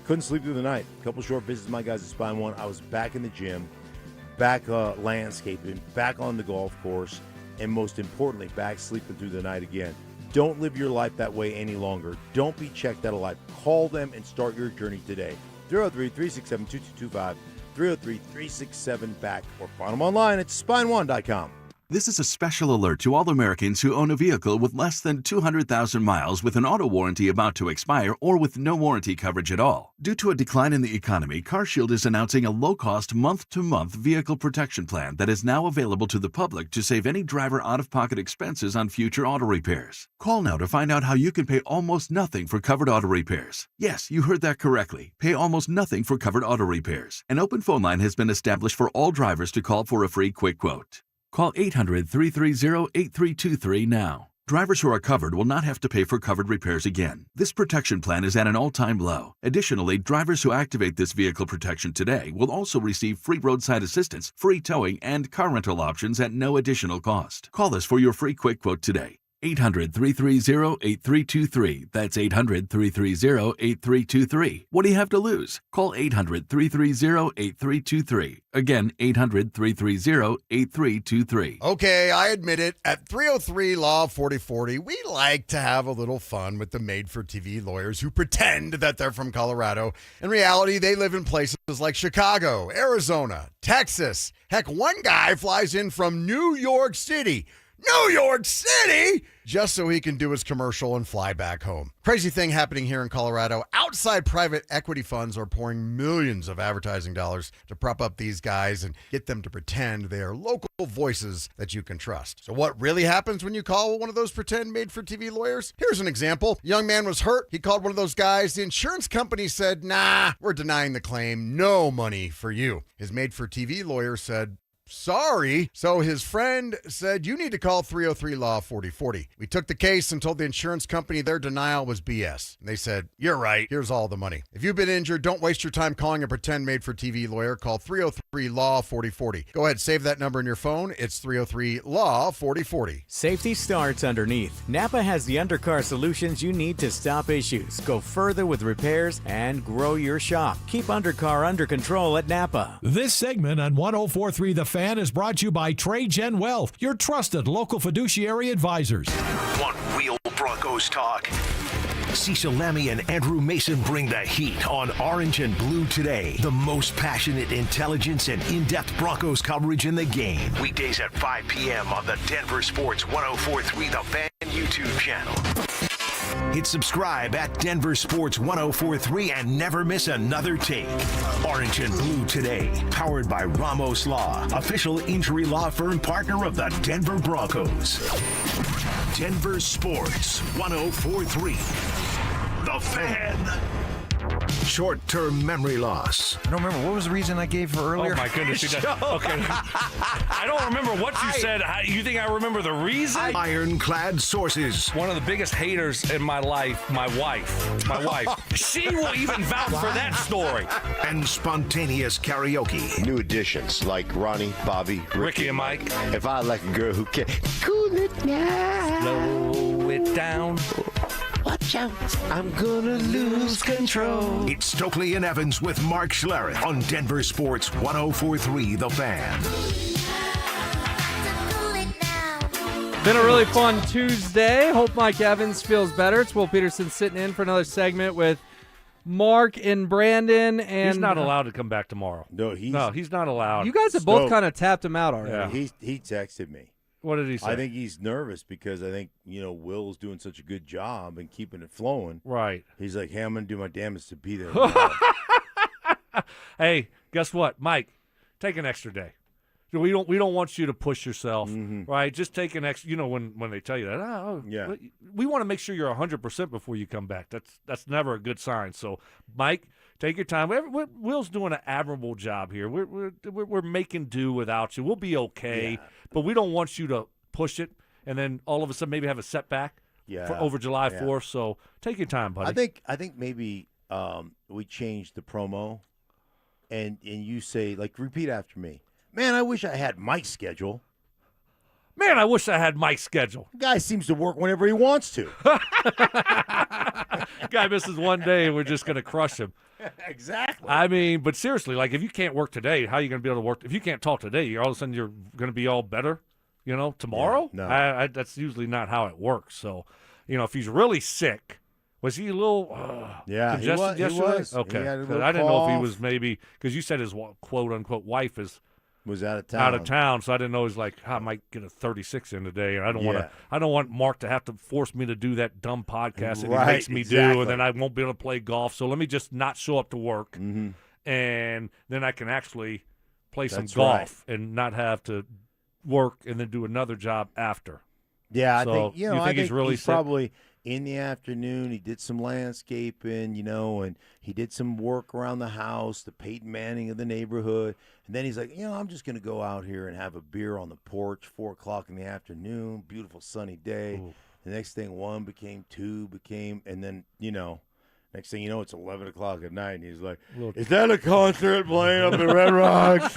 couldn't sleep through the night. A couple short visits with my guys at Spine One. I was back in the gym, back landscaping, back on the golf course, and most importantly, back sleeping through the night again. Don't live your life that way any longer. Don't be checked out of life. Call them and start your journey today. 303-367-2225, 303-367-BACK, or find them online at spine1.com. This is a special alert to all Americans who own a vehicle with less than 200,000 miles with an auto warranty about to expire or with no warranty coverage at all. Due to a decline in the economy, CarShield is announcing a low-cost month-to-month vehicle protection plan that is now available to the public to save any driver out-of-pocket expenses on future auto repairs. Call now to find out how you can pay almost nothing for covered auto repairs. Yes, you heard that correctly. Pay almost nothing for covered auto repairs. An open phone line has been established for all drivers to call for a free quick quote. Call 800-330-8323 now. Drivers who are covered will not have to pay for covered repairs again. This protection plan is at an all-time low. Additionally, drivers who activate this vehicle protection today will also receive free roadside assistance, free towing, and car rental options at no additional cost. Call us for your free quick quote today. 800-330-8323. That's 800-330-8323. What do you have to lose? Call 800-330-8323. Again, 800-330-8323. Okay, I admit it. At 303 Law 4040, we like to have a little fun with the made-for-TV lawyers who pretend that they're from Colorado. In reality, they live in places like Chicago, Arizona, Texas. Heck, one guy flies in from New York City. New York City, just so he can do his commercial and fly back home. Crazy thing happening here in Colorado. Outside private equity funds are pouring millions of advertising dollars to prop up these guys and get them to pretend they are local voices that you can trust. So what really happens when you call one of those pretend made-for-TV lawyers? Here's an example. A young man was hurt. He called one of those guys. The insurance company said, nah, we're denying the claim. No money for you. His made-for-TV lawyer said, sorry. So his friend said, you need to call 303 Law 4040. We took the case and told the insurance company their denial was BS. And they said, you're right. Here's all the money. If you've been injured, don't waste your time calling a pretend made-for-TV lawyer. Call 303 Law 4040. Go ahead, save that number in your phone. It's 303 Law 4040. Safety starts underneath. Napa has the undercar solutions you need to stop issues, go further with repairs, and grow your shop. Keep undercar under control at Napa. This segment on 104.3 The Fan is brought to you by Trajan Wealth, your trusted local fiduciary advisors. Want real Broncos talk? Cecil Lammy and Andrew Mason bring the heat on Orange and Blue Today. The most passionate intelligence and in-depth Broncos coverage in the game. Weekdays at 5 p.m. on the Denver Sports 104.3 The Fan YouTube channel. Hit subscribe at Denver Sports 104.3 and never miss another take. Orange and Blue Today, powered by Ramos Law, official injury law firm partner of the Denver Broncos. Denver Sports 104.3 The Fan. Short-term memory loss. I don't remember. What was the reason I gave for earlier? Oh, my goodness. Okay. I don't remember what you said. You think I remember the reason? Ironclad sources. One of the biggest haters in my life, my wife. My wife. She will even vouch for that story. And spontaneous karaoke. New additions like Ronnie, Bobby, Ricky and Mike. If I like a girl who can cool it down. Slow it down. Watch out, I'm gonna lose control. It's Stokley and Evans with Mark Schlereth on Denver Sports 104.3 The Fan. Been a really fun Tuesday. Hope Mike Evans feels better. It's Will Peterson sitting in for another segment with Mark and Brandon. And he's not allowed to come back tomorrow. No, he's not allowed. You guys have both kind of tapped him out already. Yeah. He texted me. What did he say? I think he's nervous because I think, Will's doing such a good job and keeping it flowing. Right. He's like, hey, I'm going to do my damnedest to be there. Hey, guess what, Mike? Take an extra day. We don't want you to push yourself, right? Just take an extra. When they tell you that, we want to make sure you're 100% before you come back. That's never a good sign. So, Mike, take your time. Will's doing an admirable job here. We're making do without you. We'll be okay, but we don't want you to push it and then all of a sudden maybe have a setback over July 4th. So take your time, buddy. I think maybe we change the promo, and you say, like, repeat after me. Man, I wish I had Mike's schedule. Man, I wish I had Mike's schedule. The guy seems to work whenever he wants to. Guy misses one day, and we're just going to crush him. Exactly. I mean, but seriously, like, if you can't work today, how are you going to be able to work? If you can't talk today, all of a sudden you're going to be all better, tomorrow? Yeah, no. That's usually not how it works. So, if he's really sick, was he a little congested yesterday? He was. Okay. He had a little I didn't know if he cough. was maybe – because you said his quote-unquote wife was out of town. So I didn't know. He's like, I might get a 36 in today, and I don't want Mark to have to force me to do that dumb podcast that he makes me do, and then I won't be able to play golf. So let me just not show up to work, and then I can actually play some golf and not have to work and then do another job after. Yeah, so I think you think he's really he's sick? probably in the afternoon. He did some landscaping, and he did some work around the house, the Payton Manning of the neighborhood. And then he's like, I'm just going to go out here and have a beer on the porch, 4 o'clock in the afternoon, beautiful sunny day. Ooh. The next thing, 1 became 2, and then, next thing you know, it's 11 o'clock at night, and he's like, is that a concert playing up in Red Rocks?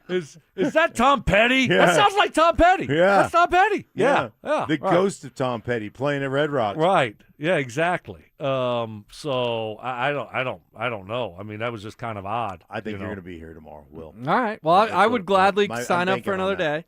Is that Tom Petty? Yeah. That sounds like Tom Petty. Yeah. That's Tom Petty. Yeah. The right. ghost of Tom Petty playing at Red Rocks. Right. Yeah, exactly. So I don't know. I mean, that was just kind of odd. I think you're going to be here tomorrow, Will. All right. Well, I would gladly sign I'm up for another day.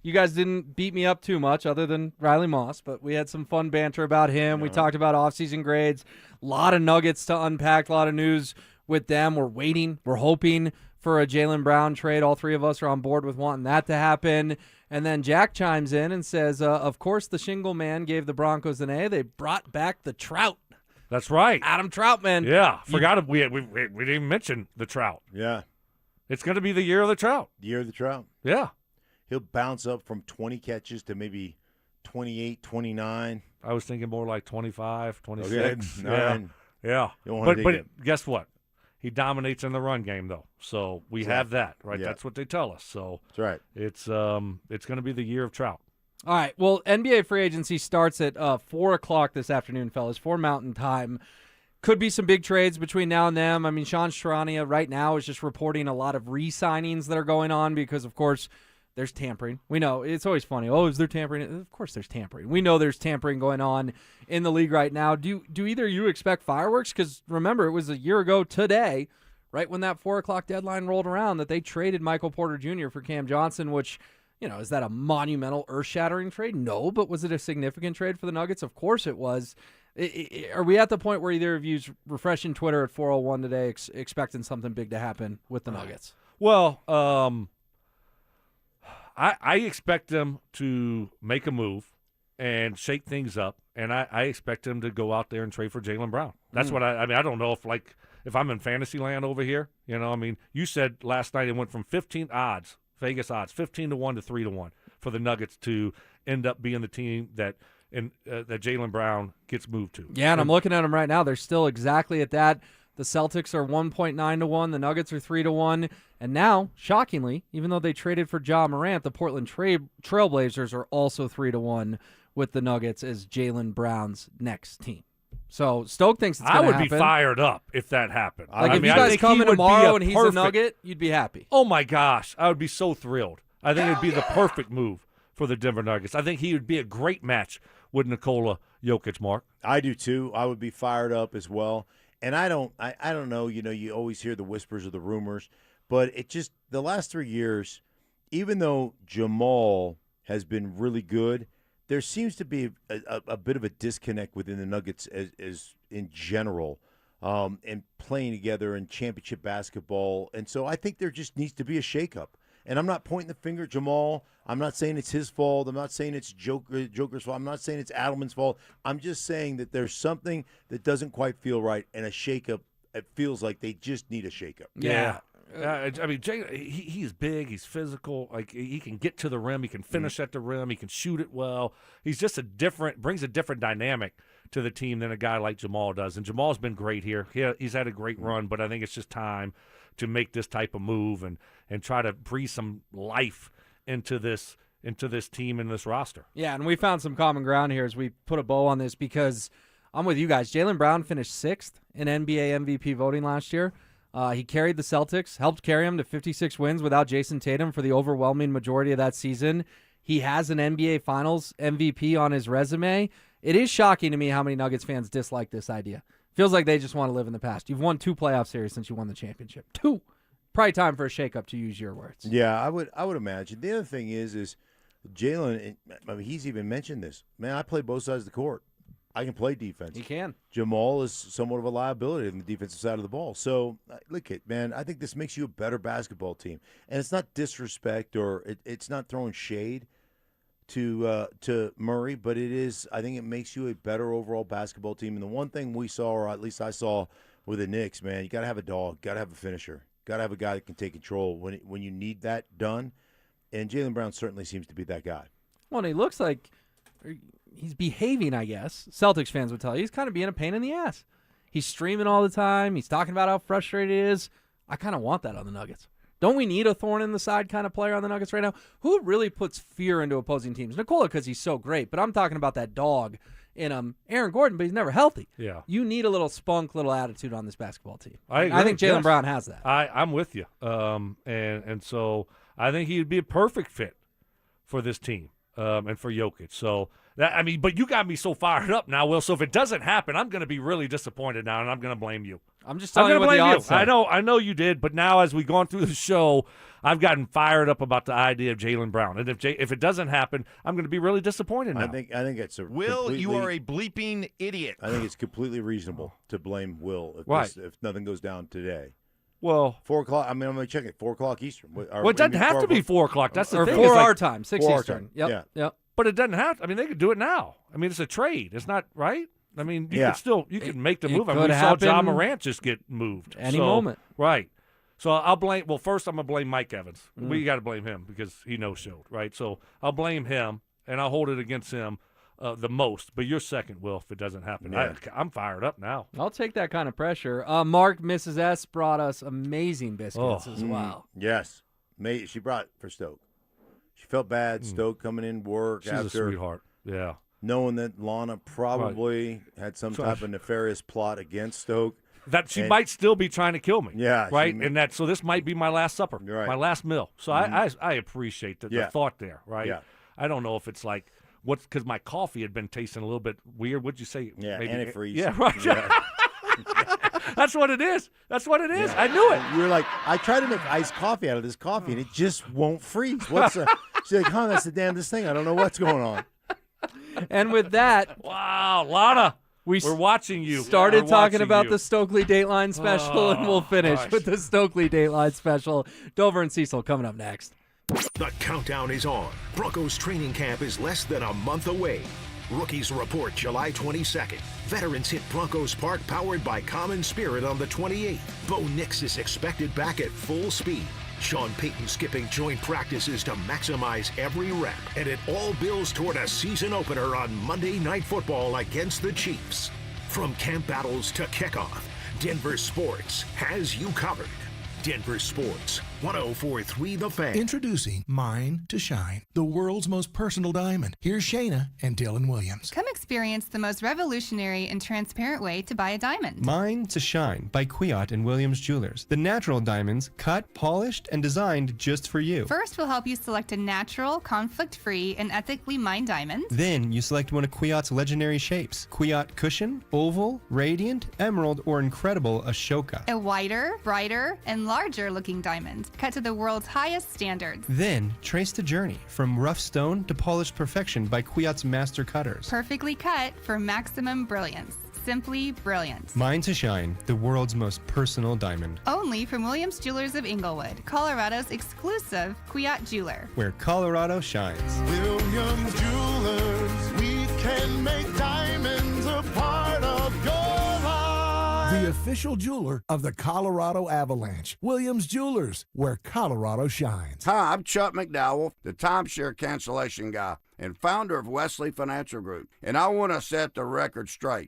You guys didn't beat me up too much other than Riley Moss, but we had some fun banter about him. We talked about offseason grades, a lot of nuggets to unpack, a lot of news with them. We're waiting. We're hoping for a Jaylen Brown trade. All three of us are on board with wanting that to happen. And then Jack chimes in and says, of course the Shingle man gave the Broncos an A. They brought back the Trout. That's right. Adam Troutman. Yeah. Forgot we didn't even mention the Trout. Yeah. It's going to be the year of the Trout. Year of the Trout. Yeah. He'll bounce up from 20 catches to maybe 28, 29. I was thinking more like 25, 26. Okay. 9. Yeah. But guess what? He dominates in the run game, though. So we have that, right? Yeah. That's what they tell us. So that's right. It's going to be the year of Trout. All right. Well, NBA free agency starts at 4 o'clock this afternoon, fellas, 4 Mountain Time. Could be some big trades between now and then. I mean, Sean Strania right now is just reporting a lot of re-signings that are going on because, of course, there's tampering. We know. It's always funny. Oh, is there tampering? Of course there's tampering. We know there's tampering going on in the league right now. Do either of you expect fireworks? Because remember, it was a year ago today, right when that 4 o'clock deadline rolled around, that they traded Michael Porter Jr. for Cam Johnson, which, is that a monumental, earth-shattering trade? No, but was it a significant trade for the Nuggets? Of course it was. Are we at the point where either of you's refreshing Twitter at 4:01 today expecting something big to happen with the Nuggets? Well, I expect them to make a move and shake things up, and I expect them to go out there and trade for Jaylen Brown. That's what I mean, I don't know if I'm in fantasy land over here. I mean, you said last night it went from 15 odds, Vegas odds, 15-1 to 3-1 for the Nuggets to end up being the team that Jaylen Brown gets moved to. Yeah, and I'm looking at them right now. They're still exactly at that. The Celtics are 1.9 to 1. The Nuggets are 3 to 1. And now, shockingly, even though they traded for Ja Morant, the Portland Trailblazers are also 3 to 1 with the Nuggets as Jaylen Brown's next team. So Stoke thinks it's going to happen. I would be fired up if that happened. If you guys come in tomorrow and he's a Nugget, you'd be happy. Oh my gosh, I would be so thrilled. I think it'd be the perfect move for the Denver Nuggets. I think he would be a great match with Nikola Jokic, Mark. I do too. I would be fired up as well. And I don't know, you always hear the whispers or the rumors, but it just the last 3 years, even though Jamal has been really good, there seems to be a bit of a disconnect within the Nuggets as in general, and playing together in championship basketball. And so I think there just needs to be a shakeup. And I'm not pointing the finger at Jamal. I'm not saying it's his fault. I'm not saying it's Joker's fault. I'm not saying it's Adelman's fault. I'm just saying that there's something that doesn't quite feel right, and a shakeup, it feels like they just need a shakeup. Yeah. I mean, he's big. He's physical. Like, he can get to the rim. He can finish at the rim. He can shoot it well. He's just brings a different dynamic to the team than a guy like Jamal does. And Jamal's been great here. He's had a great run, but I think it's just time to make this type of move and try to breathe some life into this team and this roster. Yeah, and we found some common ground here as we put a bow on this, because I'm with you guys. Jaylen Brown finished 6th in NBA MVP voting last year. He carried the Celtics, helped carry them to 56 wins without Jason Tatum for the overwhelming majority of that season. He has an NBA Finals MVP on his resume. It is shocking to me how many Nuggets fans dislike this idea. Feels like they just want to live in the past. You've won 2 playoff series since you won the championship. 2. Probably time for a shakeup, to use your words. Yeah, I would imagine. The other thing is Jaylen, I mean, he's even mentioned this. Man, I play both sides of the court. I can play defense. He can. Jamal is somewhat of a liability on the defensive side of the ball. So, look, man, I think this makes you a better basketball team. And it's not disrespect or it's not throwing shade to Murray, but it is. I think it makes you a better overall basketball team. And the one thing we saw, or at least I saw with the Knicks, man, you got to have a dog, got to have a finisher, got to have a guy that can take control when you need that done. And Jaylen Brown certainly seems to be that guy. Well, and he looks like he's behaving, I guess. Celtics fans would tell you he's kind of being a pain in the ass. He's streaming all the time. He's talking about how frustrated he is. I kind of want that on the Nuggets. Don't we need a thorn in the side kind of player on the Nuggets right now? Who really puts fear into opposing teams? Nikola, because he's so great, but I'm talking about that dog in Aaron Gordon, but he's never healthy. Yeah. You need a little spunk, little attitude on this basketball team. I think Jaylen Brown has that. I'm with you. And so I think he'd be a perfect fit for this team and for Jokic. So, but you got me so fired up now, Will. So if it doesn't happen, I'm going to be really disappointed now, and I'm going to blame you. I'm just telling you what the odds say. I know you did, but now as we've gone through the show, I've gotten fired up about the idea of Jaylen Brown. And if it doesn't happen, I'm going to be really disappointed now. I think it's a Will, you are a bleeping idiot. I think it's completely reasonable to blame Will if nothing goes down today. Well, 4 o'clock. I mean, I'm going to check it. 4 o'clock Eastern. Well, it doesn't have to be 4 o'clock. That's the thing. Or 4 our time, 6 Eastern. Yep. But it doesn't have to. I mean, they could do it now. I mean, it's a trade. It's not right. I mean, you could make the move. I mean, we saw John Morant just get moved any moment. Right. So I'll blame. Well, first I'm gonna blame Mike Evans. We got to blame him because he no-showed. Right. So I'll blame him and I'll hold it against him the most. But you're second, Will, if it doesn't happen. Yeah. I'm fired up now. I'll take that kind of pressure. Mark, Mrs. S brought us amazing biscuits as well. Yes, she brought for Stoke. She felt bad. Stoke coming in work after. She's a sweetheart. Yeah. Knowing that Lana probably had some type of nefarious plot against Stoke. That she might still be trying to kill me. Yeah. Right? So this might be my last supper, my last meal. So I appreciate the thought there, right? Yeah. I don't know if it's like, because my coffee had been tasting a little bit weird. What'd you say? Yeah, maybe, antifreeze. Yeah, right. Yeah. That's what it is. Yeah. I knew it. You were like, I tried to make iced coffee out of this coffee, and it just won't freeze. She's like, that's the damnedest thing. I don't know what's going on. And with that, wow, Lana, we're watching you. Started talking about the Stokley Dateline special, and we'll finish with the Stokley Dateline special. Dover and Cecil coming up next. The countdown is on. Broncos training camp is less than a month away. Rookies report July 22nd. Veterans hit Broncos Park powered by Common Spirit on the 28th. Bo Nix is expected back at full speed. Sean Payton skipping joint practices to maximize every rep. And it all builds toward a season opener on Monday Night Football against the Chiefs. From camp battles to kickoff, Denver Sports has you covered. Denver Sports, 104.3 The Fan. Introducing Mine to Shine, the world's most personal diamond. Here's Shayna and Dylan Williams. Come experience the most revolutionary and transparent way to buy a diamond. Mine to Shine by Kwiat and Williams Jewelers. The natural diamonds cut, polished, and designed just for you. First, we'll help you select a natural, conflict-free, and ethically mined diamond. Then you select one of Kwiat's legendary shapes: Kwiat Cushion, Oval, Radiant, Emerald, or Incredible Ashoka. A wider, brighter, and larger-looking diamond, cut to the world's highest standards. Then trace the journey from rough stone to polished perfection by Kwiat's master cutters. Perfectly cut for maximum brilliance. Simply brilliant. Mine to Shine, the world's most personal diamond. Only from Williams Jewelers of Inglewood, Colorado's exclusive Kwiat jeweler. Where Colorado shines. Williams Jewelers, we can make diamonds a part of your life. The official jeweler of the Colorado Avalanche. Williams Jewelers, where Colorado shines. Hi, I'm Chuck McDowell, the timeshare cancellation guy and founder of Wesley Financial Group, and I want to set the record straight.